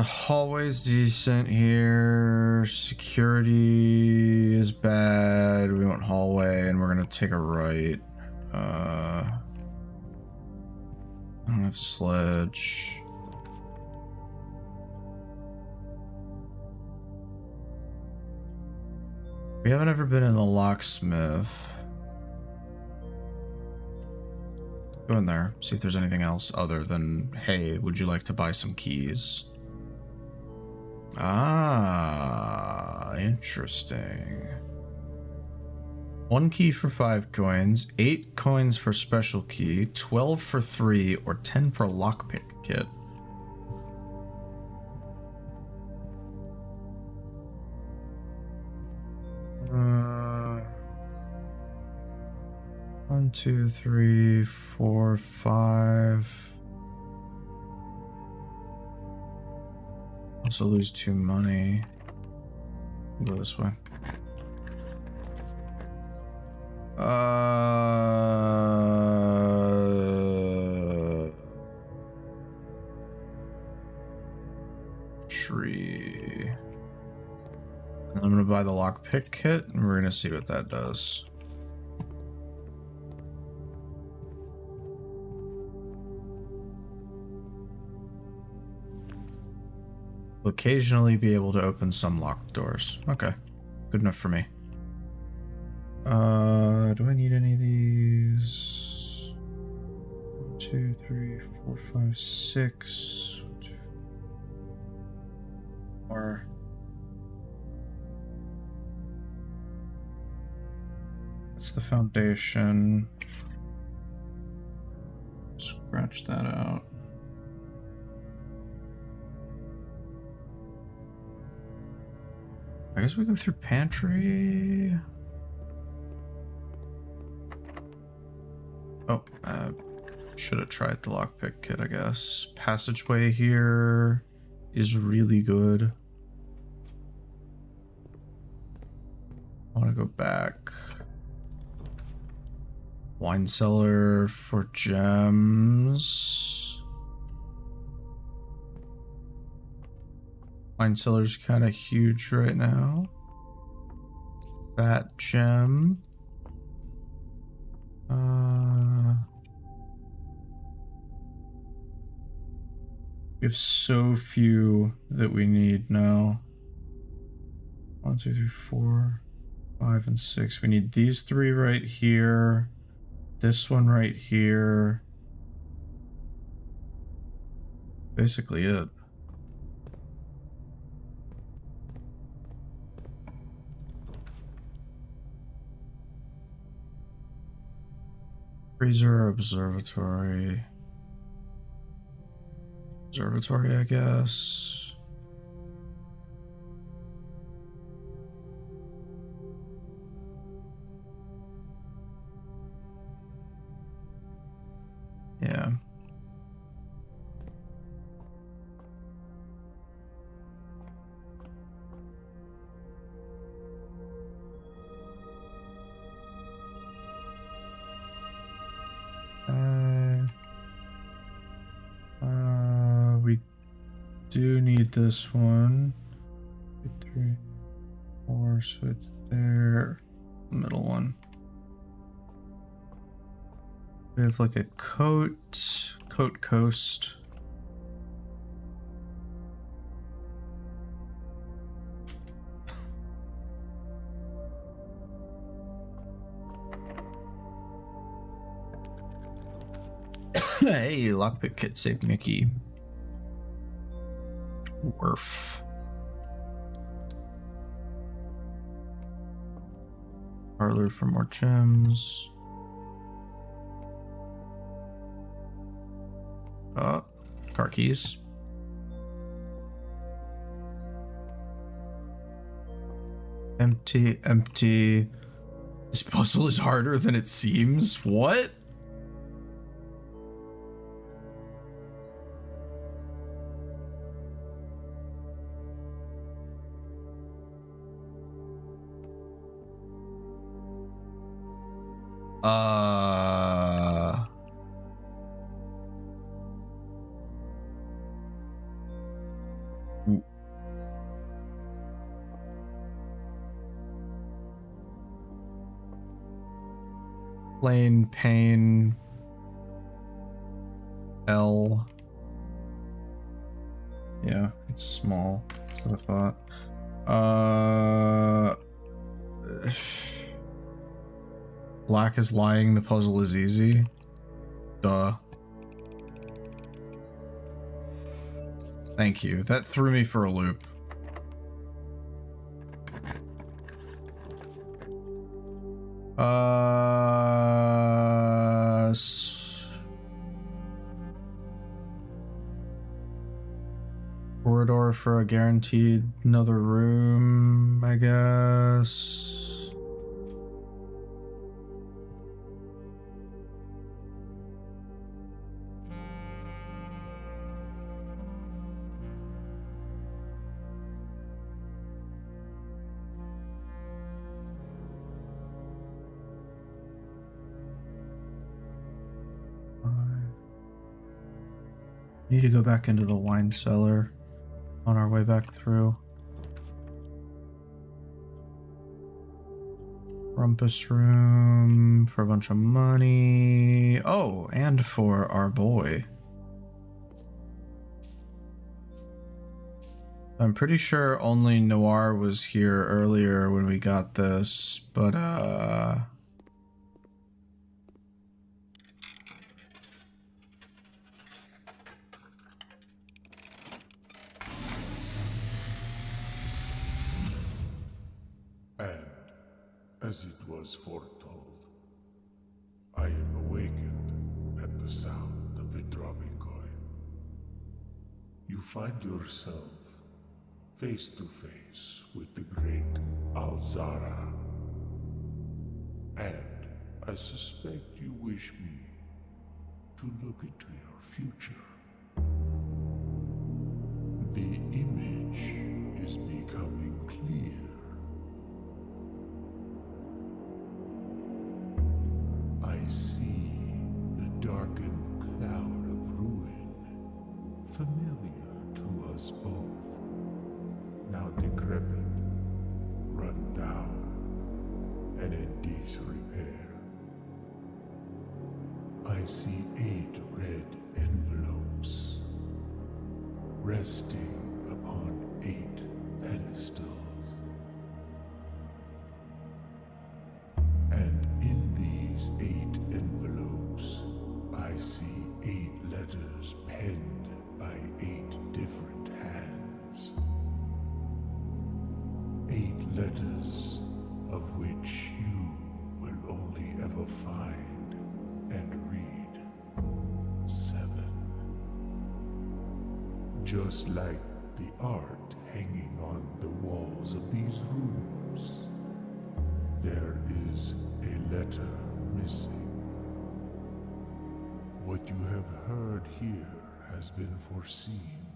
Hallway's decent here. Security is bad. We want hallway, and we're gonna take a right. I don't have sledge. We haven't ever been in the locksmith. Go in there, see if there's anything else other than, hey, would you like to buy some keys? Ah, interesting. 1 key for 5 coins, 8 coins for special key, 12 for 3, or 10 for lockpick kit. One, 2, 3, 4, 5. Also lose 2 money. Go this way. Tree. And I'm gonna buy the lockpick kit, and we're gonna see what that does. Will occasionally be able to open some locked doors. Okay, good enough for me. Do I need any of these? 1, 2, 3, 4, 5, 6. 2, 4. That's the foundation. Scratch that out. I guess we go through pantry. Oh, should have tried the lockpick kit, I guess. Passageway here is really good. I want to go back. Wine cellar for gems. Wine cellar's kind of huge right now. That gem. We have so few that we need now. 1, 2, 3, 4, 5, and 6. We need these 3 right here. This one right here. Basically it. Freezer, observatory. Observatory, I guess. Yeah. We do need this one. 2, 3, 4, so it's there. The middle one. We have like a coat coast. Hey, lockpick kit saved Mickey. Worf. Parlor for more gems. Car keys. Empty, empty. This puzzle is harder than it seems. What? Plain pain. L. Yeah, it's small. That's what I thought. Black is lying, the puzzle is easy. Duh. Thank you. That threw me for a loop. Corridor for a guaranteed another room, I guess. Need to go back into the wine cellar on our way back through. Rumpus room for a bunch of money. Oh, and for our boy. I'm pretty sure only Noir was here earlier when we got this, but And, as it was foretold, I am awakened at the sound of a dropping coin. You find yourself face to face with the great Alzara. And I suspect you wish me to look into your future. The image is becoming clear. I see the darkened cloud of ruin, familiar to us both, now decrepit, run down, and in disrepair. I see 8 red envelopes, resting upon 8 pedestals. And in these 8 envelopes, I see 8 letters penned by 8 different hands. 8 letters of which you will only ever find and read 7. Just like the art hanging on the walls of these rooms, there is a letter missing. What you have heard here has been foreseen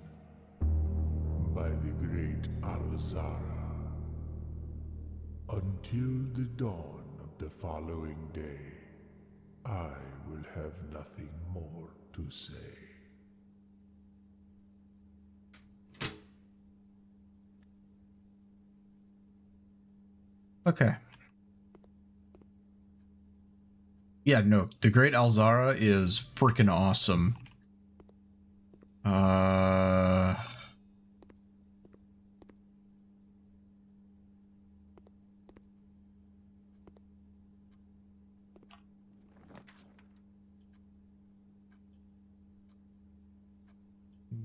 by the great Alzara. Until the dawn of the following day, I will have nothing more to say. okay. Yeah, no, the Great Alzara is freaking awesome.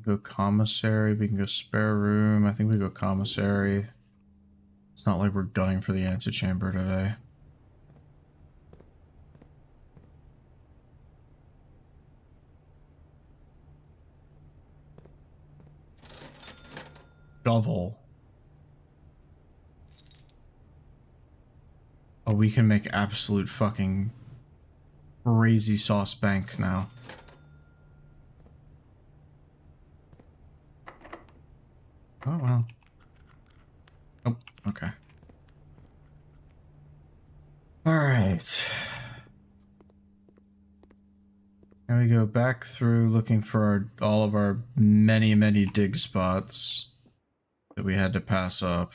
Go commissary. We can go spare room. I think we go commissary. It's not like we're gunning for the antechamber today. Shovel. Oh, we can make absolute fucking crazy sauce bank now. Oh, well. Oh, okay. Alright. Now we go back through looking for all of our many, many dig spots that we had to pass up.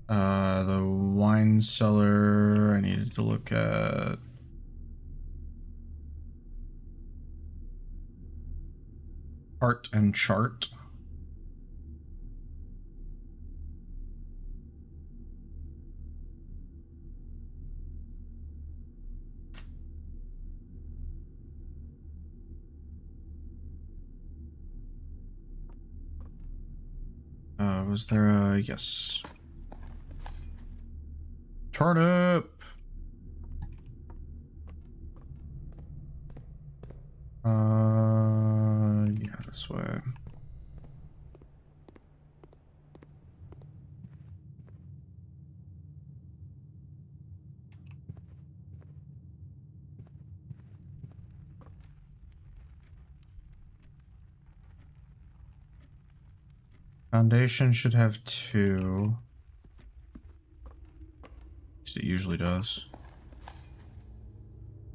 The wine cellar, I needed to look at. Art and chart. Was there a... yes. Turnip! Yeah, this way. Foundation should have 2. At least it usually does.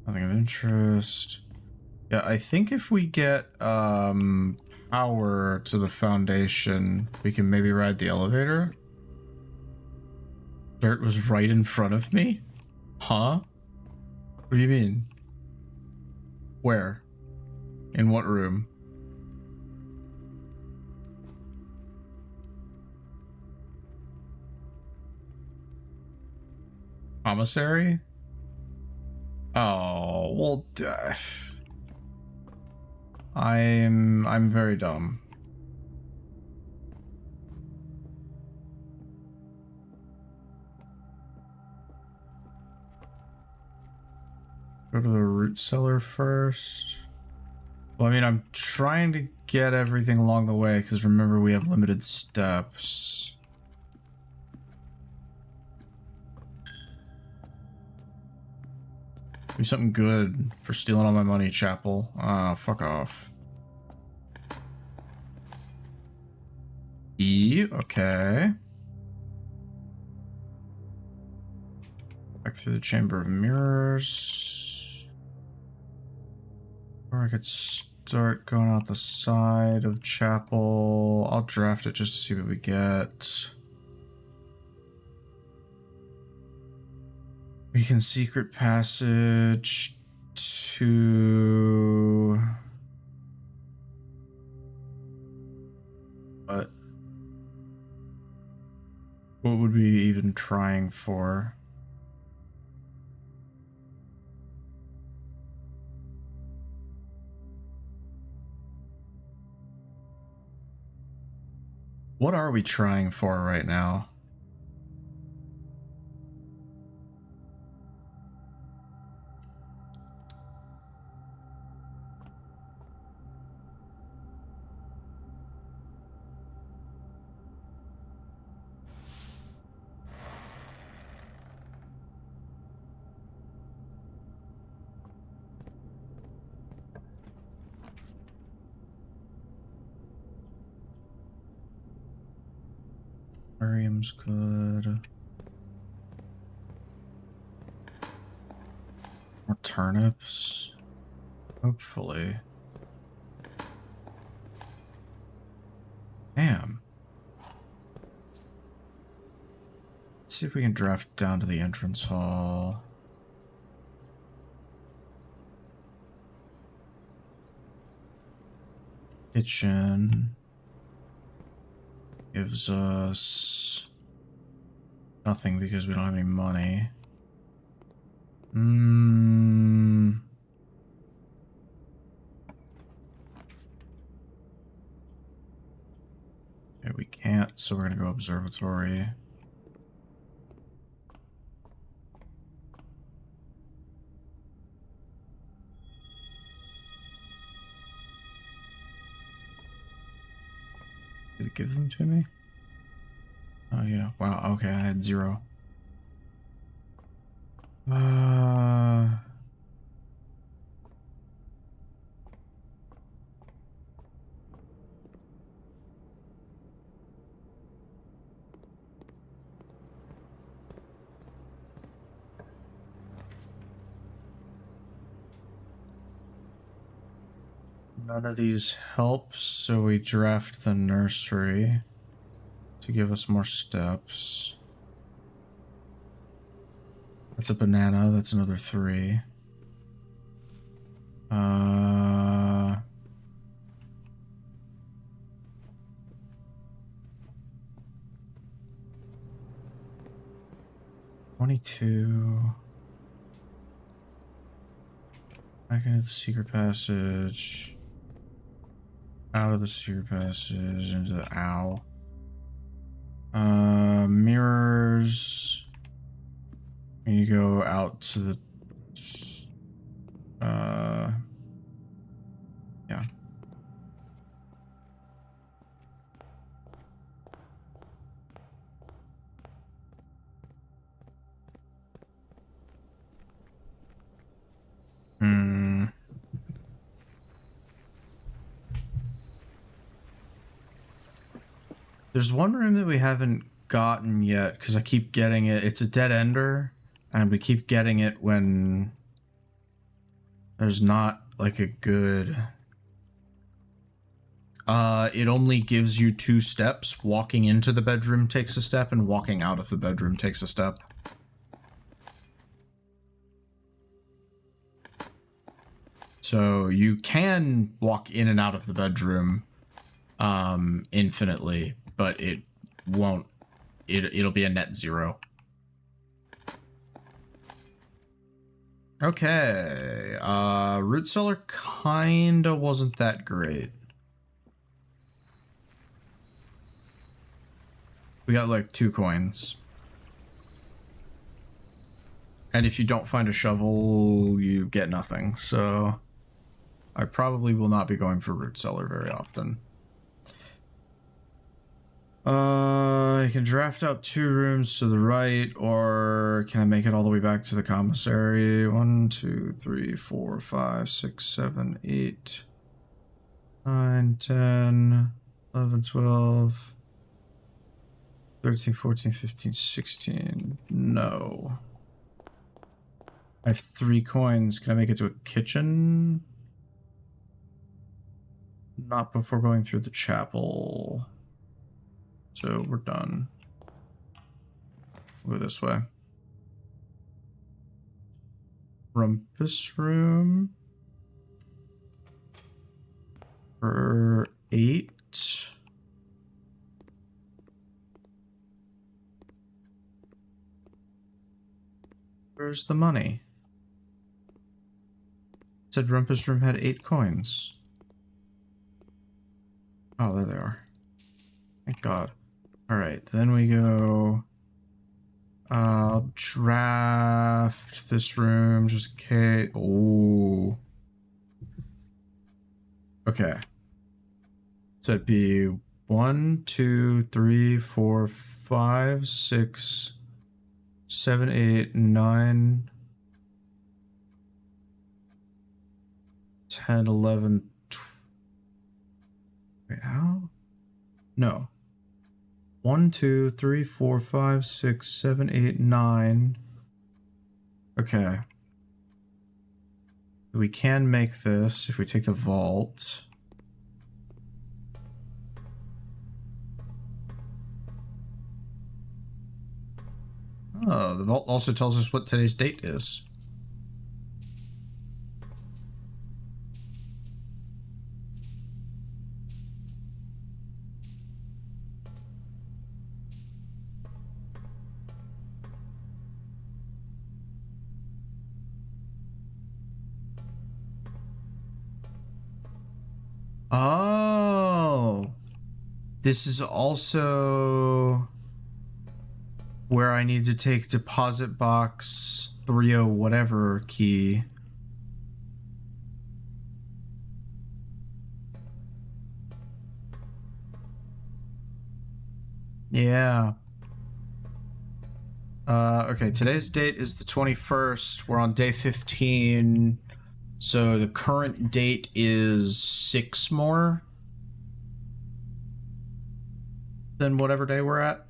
Nothing of interest. Yeah, I think if we get power to the foundation, we can maybe ride the elevator. Dirt was right in front of me? Huh? What do you mean? Where? In what room? Commissary? Oh, well, I'm very dumb. Go to the root cellar first. Well, I mean, I'm trying to get everything along the way, because remember, we have limited steps. Do something good for stealing all my money, Chapel. Ah, fuck off. E, okay. Back through the Chamber of Mirrors. Or I could start going out the side of Chapel. I'll draft it just to see what we get. We can secret passage to... But what would we even trying for? What are we trying for right now? Aquarium's good. More turnips. Hopefully. Damn. Let's see if we can draft down to the entrance hall. Kitchen. Gives us nothing because we don't have any money. can't, so we're gonna go observatory. Did it give them to me? Oh yeah, wow, okay, I had 0. None of these help, so we draft the nursery to give us more steps. That's a banana, that's another 3. 22. Back into the secret passage. Out of the secret passage into the owl. Mirrors. And you go out to the yeah. There's one room that we haven't gotten yet because I keep getting it. It's a dead ender, and we keep getting it when there's not like a good. It only gives you 2 steps. Walking into the bedroom takes a step, and walking out of the bedroom takes a step. So you can walk in and out of the bedroom infinitely, but it won't. It'll be a net 0. Okay. Root cellar kinda wasn't that great. We got like 2 coins. And if you don't find a shovel, you get nothing. So I probably will not be going for root cellar very often. I can draft out 2 rooms to the right, or can I make it all the way back to the commissary? 1, 2, 3, 4, 5, 6, 7, 8, 9, 10, 11, 12, 13, 14, 15, 16. No. I have 3 coins. Can I make it to a kitchen? Not before going through the chapel. So we're done. We'll go this way. Rumpus room. For 8. Where's the money? It said Rumpus room had 8 coins. Oh, there they are. Thank God. Alright, then we go... I'll draft this room just in case. Oh. Okay. So it'd be 1, 2, 3, 4, 5, 6, 7, 8, 9, 10, 11, 12. Wait, how? No. 1, 2, 3, 4, 5, 6, 7, 8, 9. Okay. We can make this if we take the vault. Oh, the vault also tells us what today's date is. Oh. This is also where I need to take deposit box 30 whatever key. Yeah. Okay, today's date is the 21st. We're on day 15. So the current date is 6 more than whatever day we're at.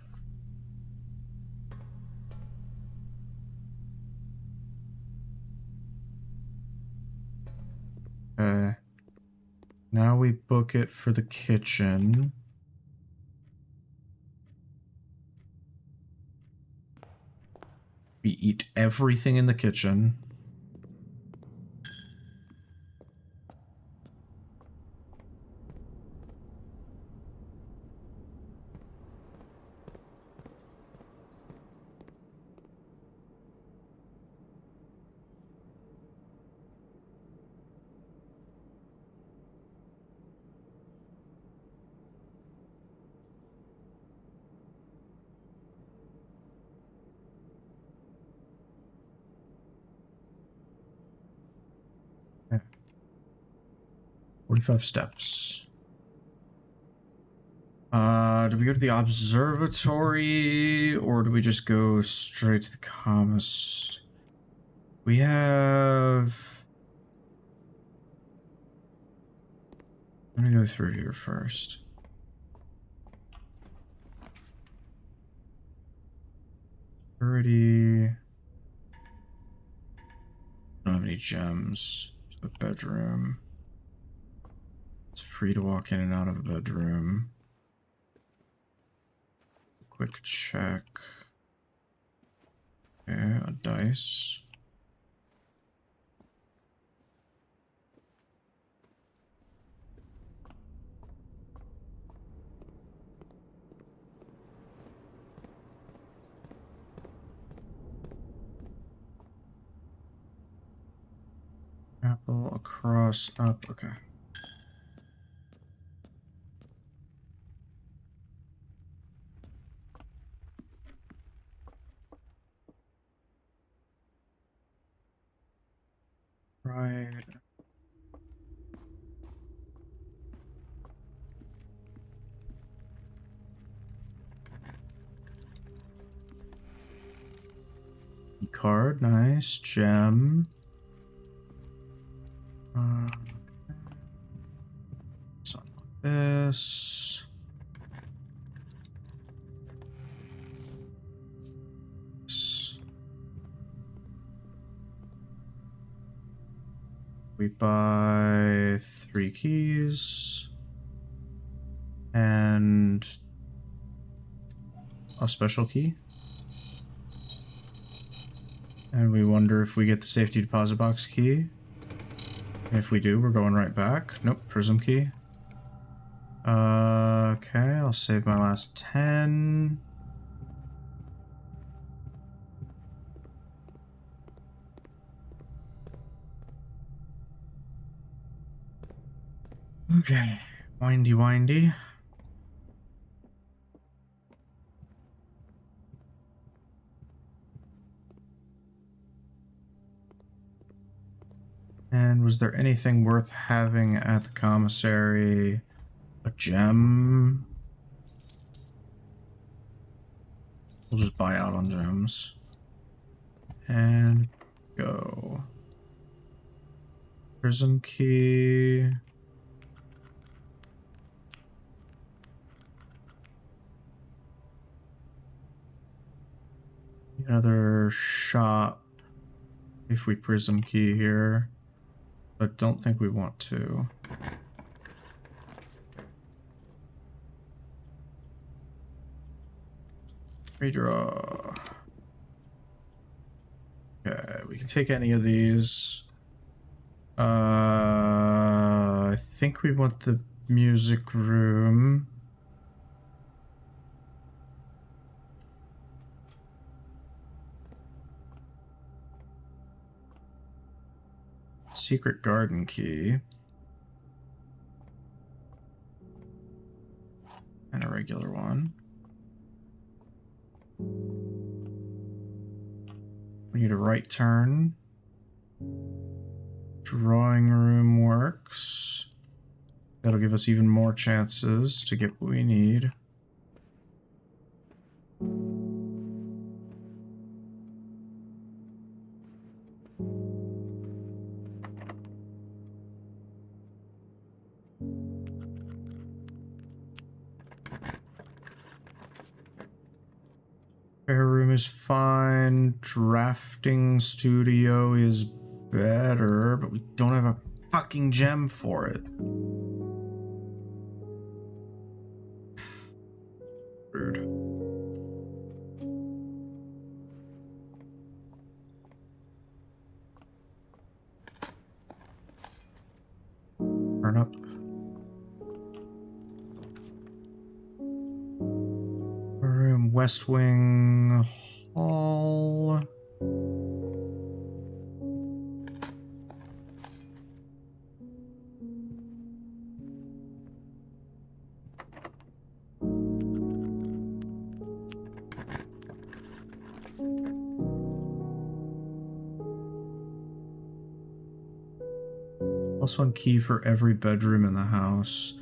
Okay. Now we book it for the kitchen. We eat everything in the kitchen. Okay. 45 steps. Do we go to the observatory or do we just go straight to the comms? We have... I'm gonna go through here first. Already... I don't have any gems. A bedroom. It's free to walk in and out of a bedroom. Quick check. Okay, a dice. Apple across up. Okay. Right. Card, nice. Gem. Something like this. We buy 3 keys and a special key. And we wonder if we get the safety deposit box key. If we do, we're going right back. Nope, prism key. Okay, I'll save my last 10. Okay, windy, windy. And was there anything worth having at the commissary? A gem? We'll just buy out on gems. And go. Prism key. Another shop if we prism key here, but don't think we want to. Redraw. Okay, we can take any of these. I think we want the music room. Secret garden key. And a regular one. We need a right turn. Drawing room works. That'll give us even more chances to get what we need. Spare room is fine. Drafting studio is better, but we don't have a fucking gem for it. Rude. Turn up. Room, West Wing Hall. Plus one key for every bedroom in the house.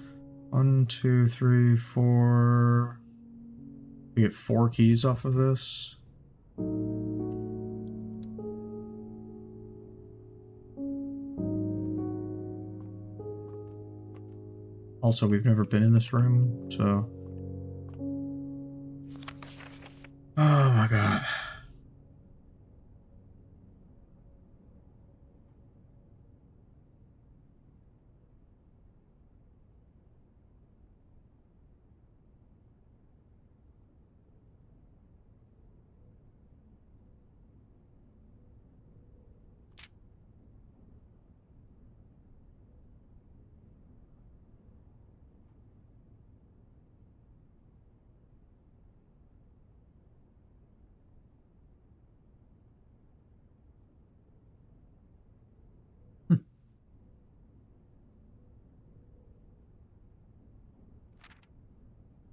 1, 2, 3, 4. We get 4 keys off of this. Also, we've never been in this room, so... Oh my god.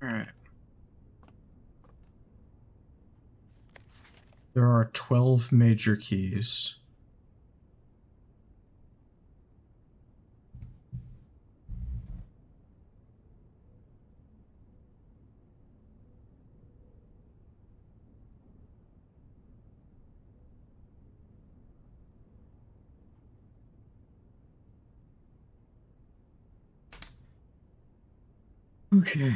Alright. There are 12 major keys. Okay.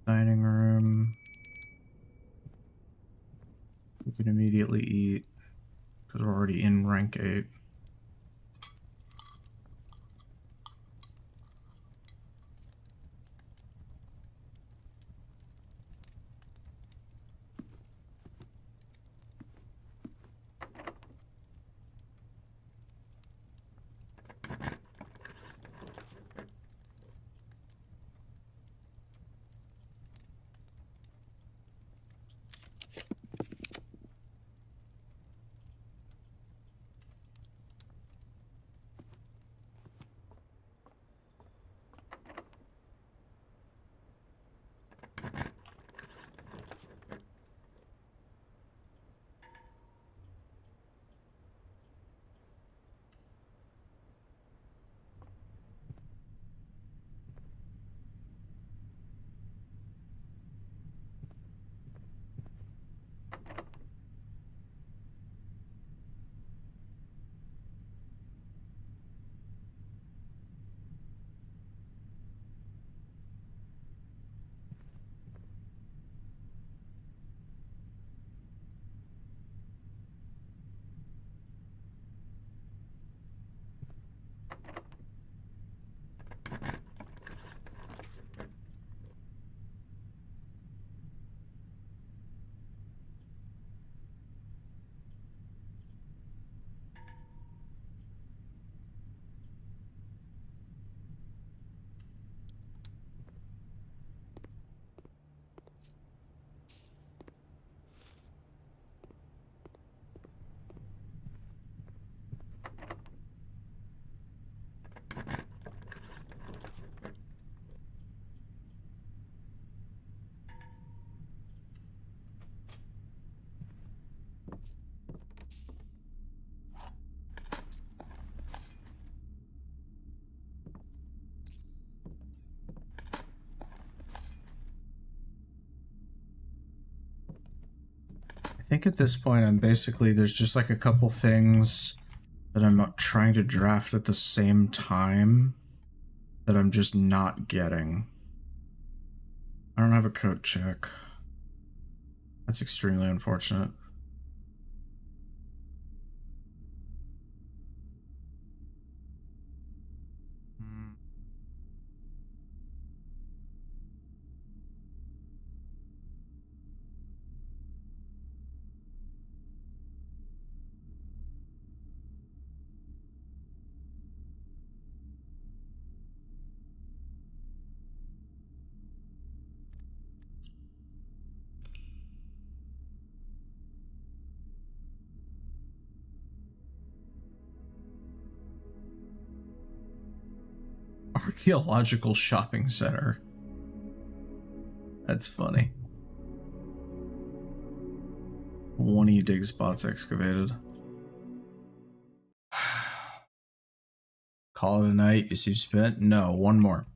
Dining room. We can immediately eat because we're already in rank 8. think at this point I'm basically, there's just like a couple things that I'm trying to draft at the same time that I'm just not getting. I don't have a code check. That's extremely unfortunate. Archaeological shopping center. That's funny. 20 dig spots excavated. Call it a night. You seem spent? No, one more.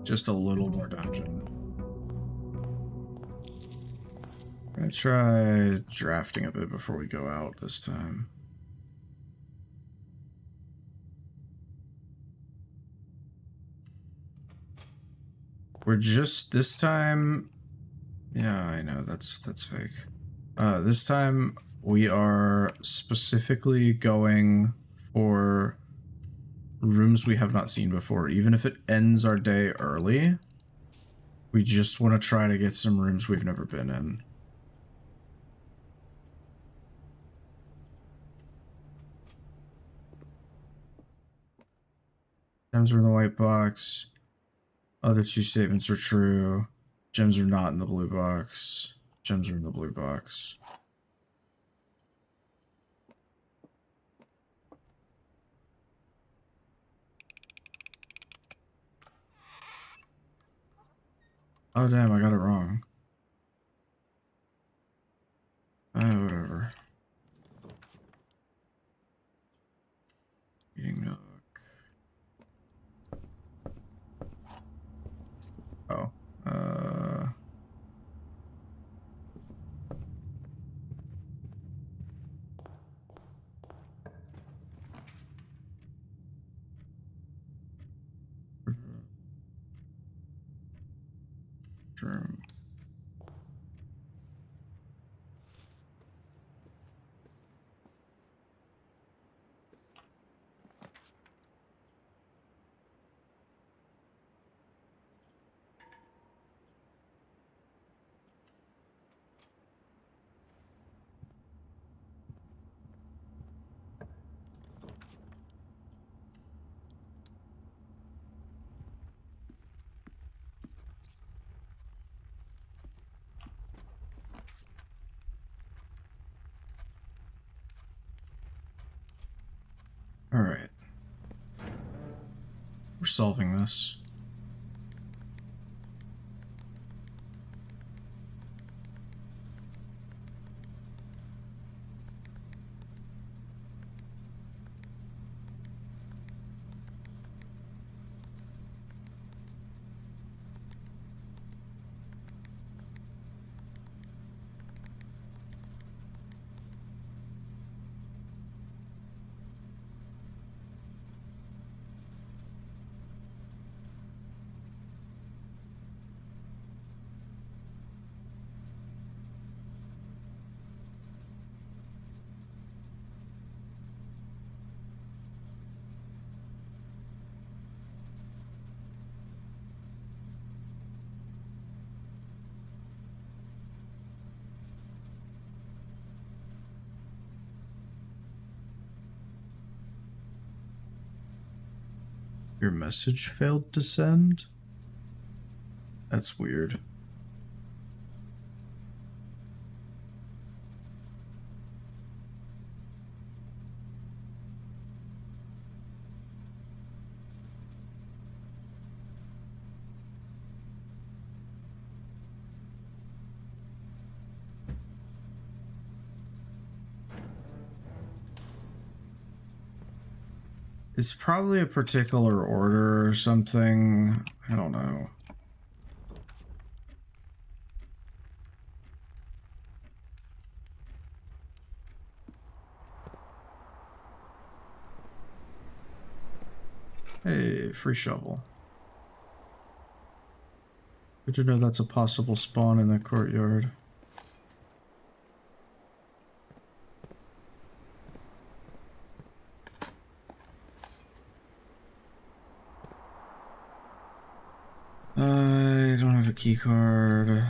Just a little more dungeon. I'm gonna try drafting a bit before we go out this time. We're just, this time, yeah, I know, that's fake. This time we are specifically going for rooms we have not seen before. Even if it ends our day early, we just want to try to get some rooms we've never been in. Gems are in the white box. Other two statements are true. Gems are not in the blue box. Gems are in the blue box. Oh damn, I got it wrong. Whatever. Eating nook. Oh. Room. All right. We're solving this. Your message failed to send? That's weird. It's probably a particular order or something. I don't know. Hey, free shovel. Did you know that's a possible spawn in the courtyard? I don't have a key card.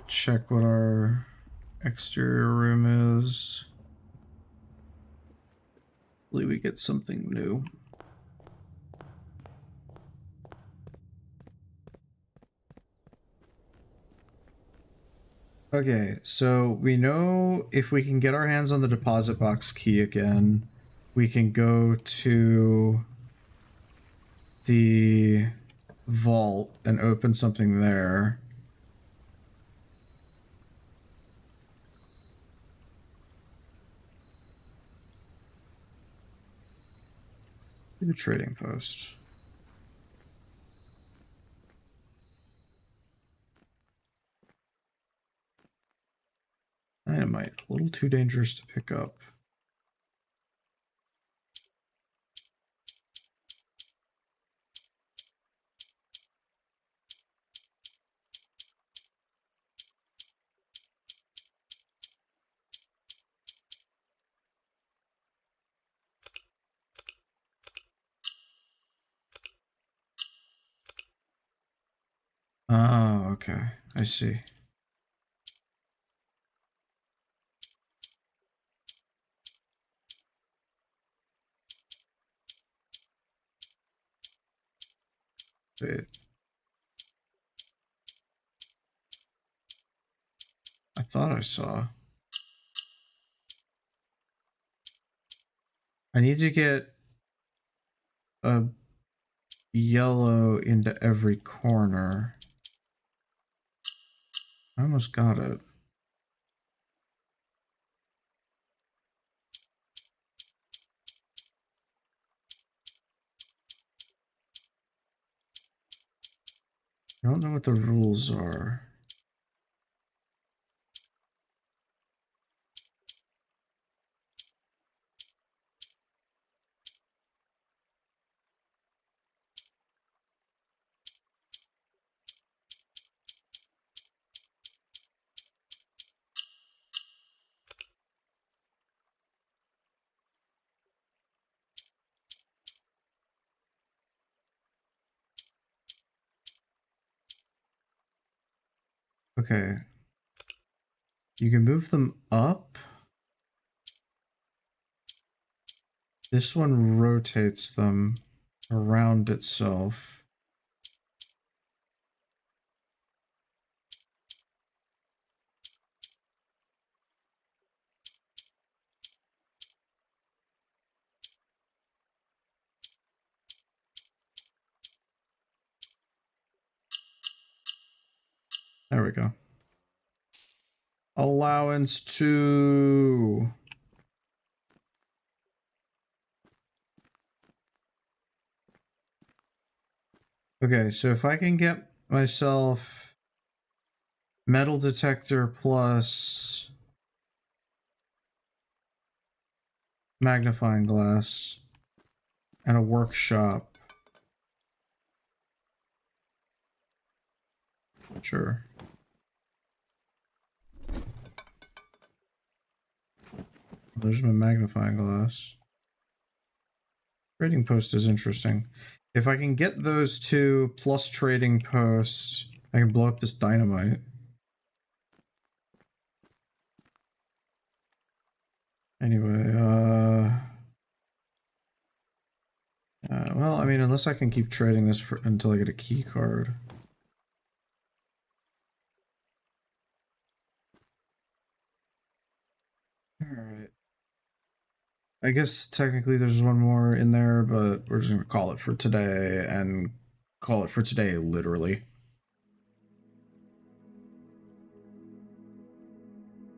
Check what our exterior room is. Hopefully we get something new. Okay, so we know if we can get our hands on the deposit box key again, we can go to the vault and open something there. The trading post. Dynamite, a little too dangerous to pick up. Oh, okay. I see. Wait. I thought I saw. I need to get a yellow into every corner. I almost got it. I don't know what the rules are. Okay. You can move them up. This one rotates them around itself. There we go. Allowance 2. Okay, so if I can get myself metal detector plus magnifying glass and a workshop. Sure. There's my magnifying glass. Trading post is interesting. If I can get those two plus trading post, I can blow up this dynamite. Anyway, well, I mean, unless I can keep trading this for until I get a key card. Alright. I guess technically there's one more in there, but we're just gonna call it for today, and call it for today, literally.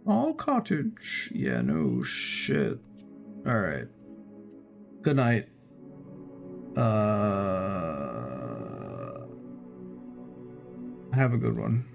All cottage. Yeah, no shit. Alright. Good night. Have a good one.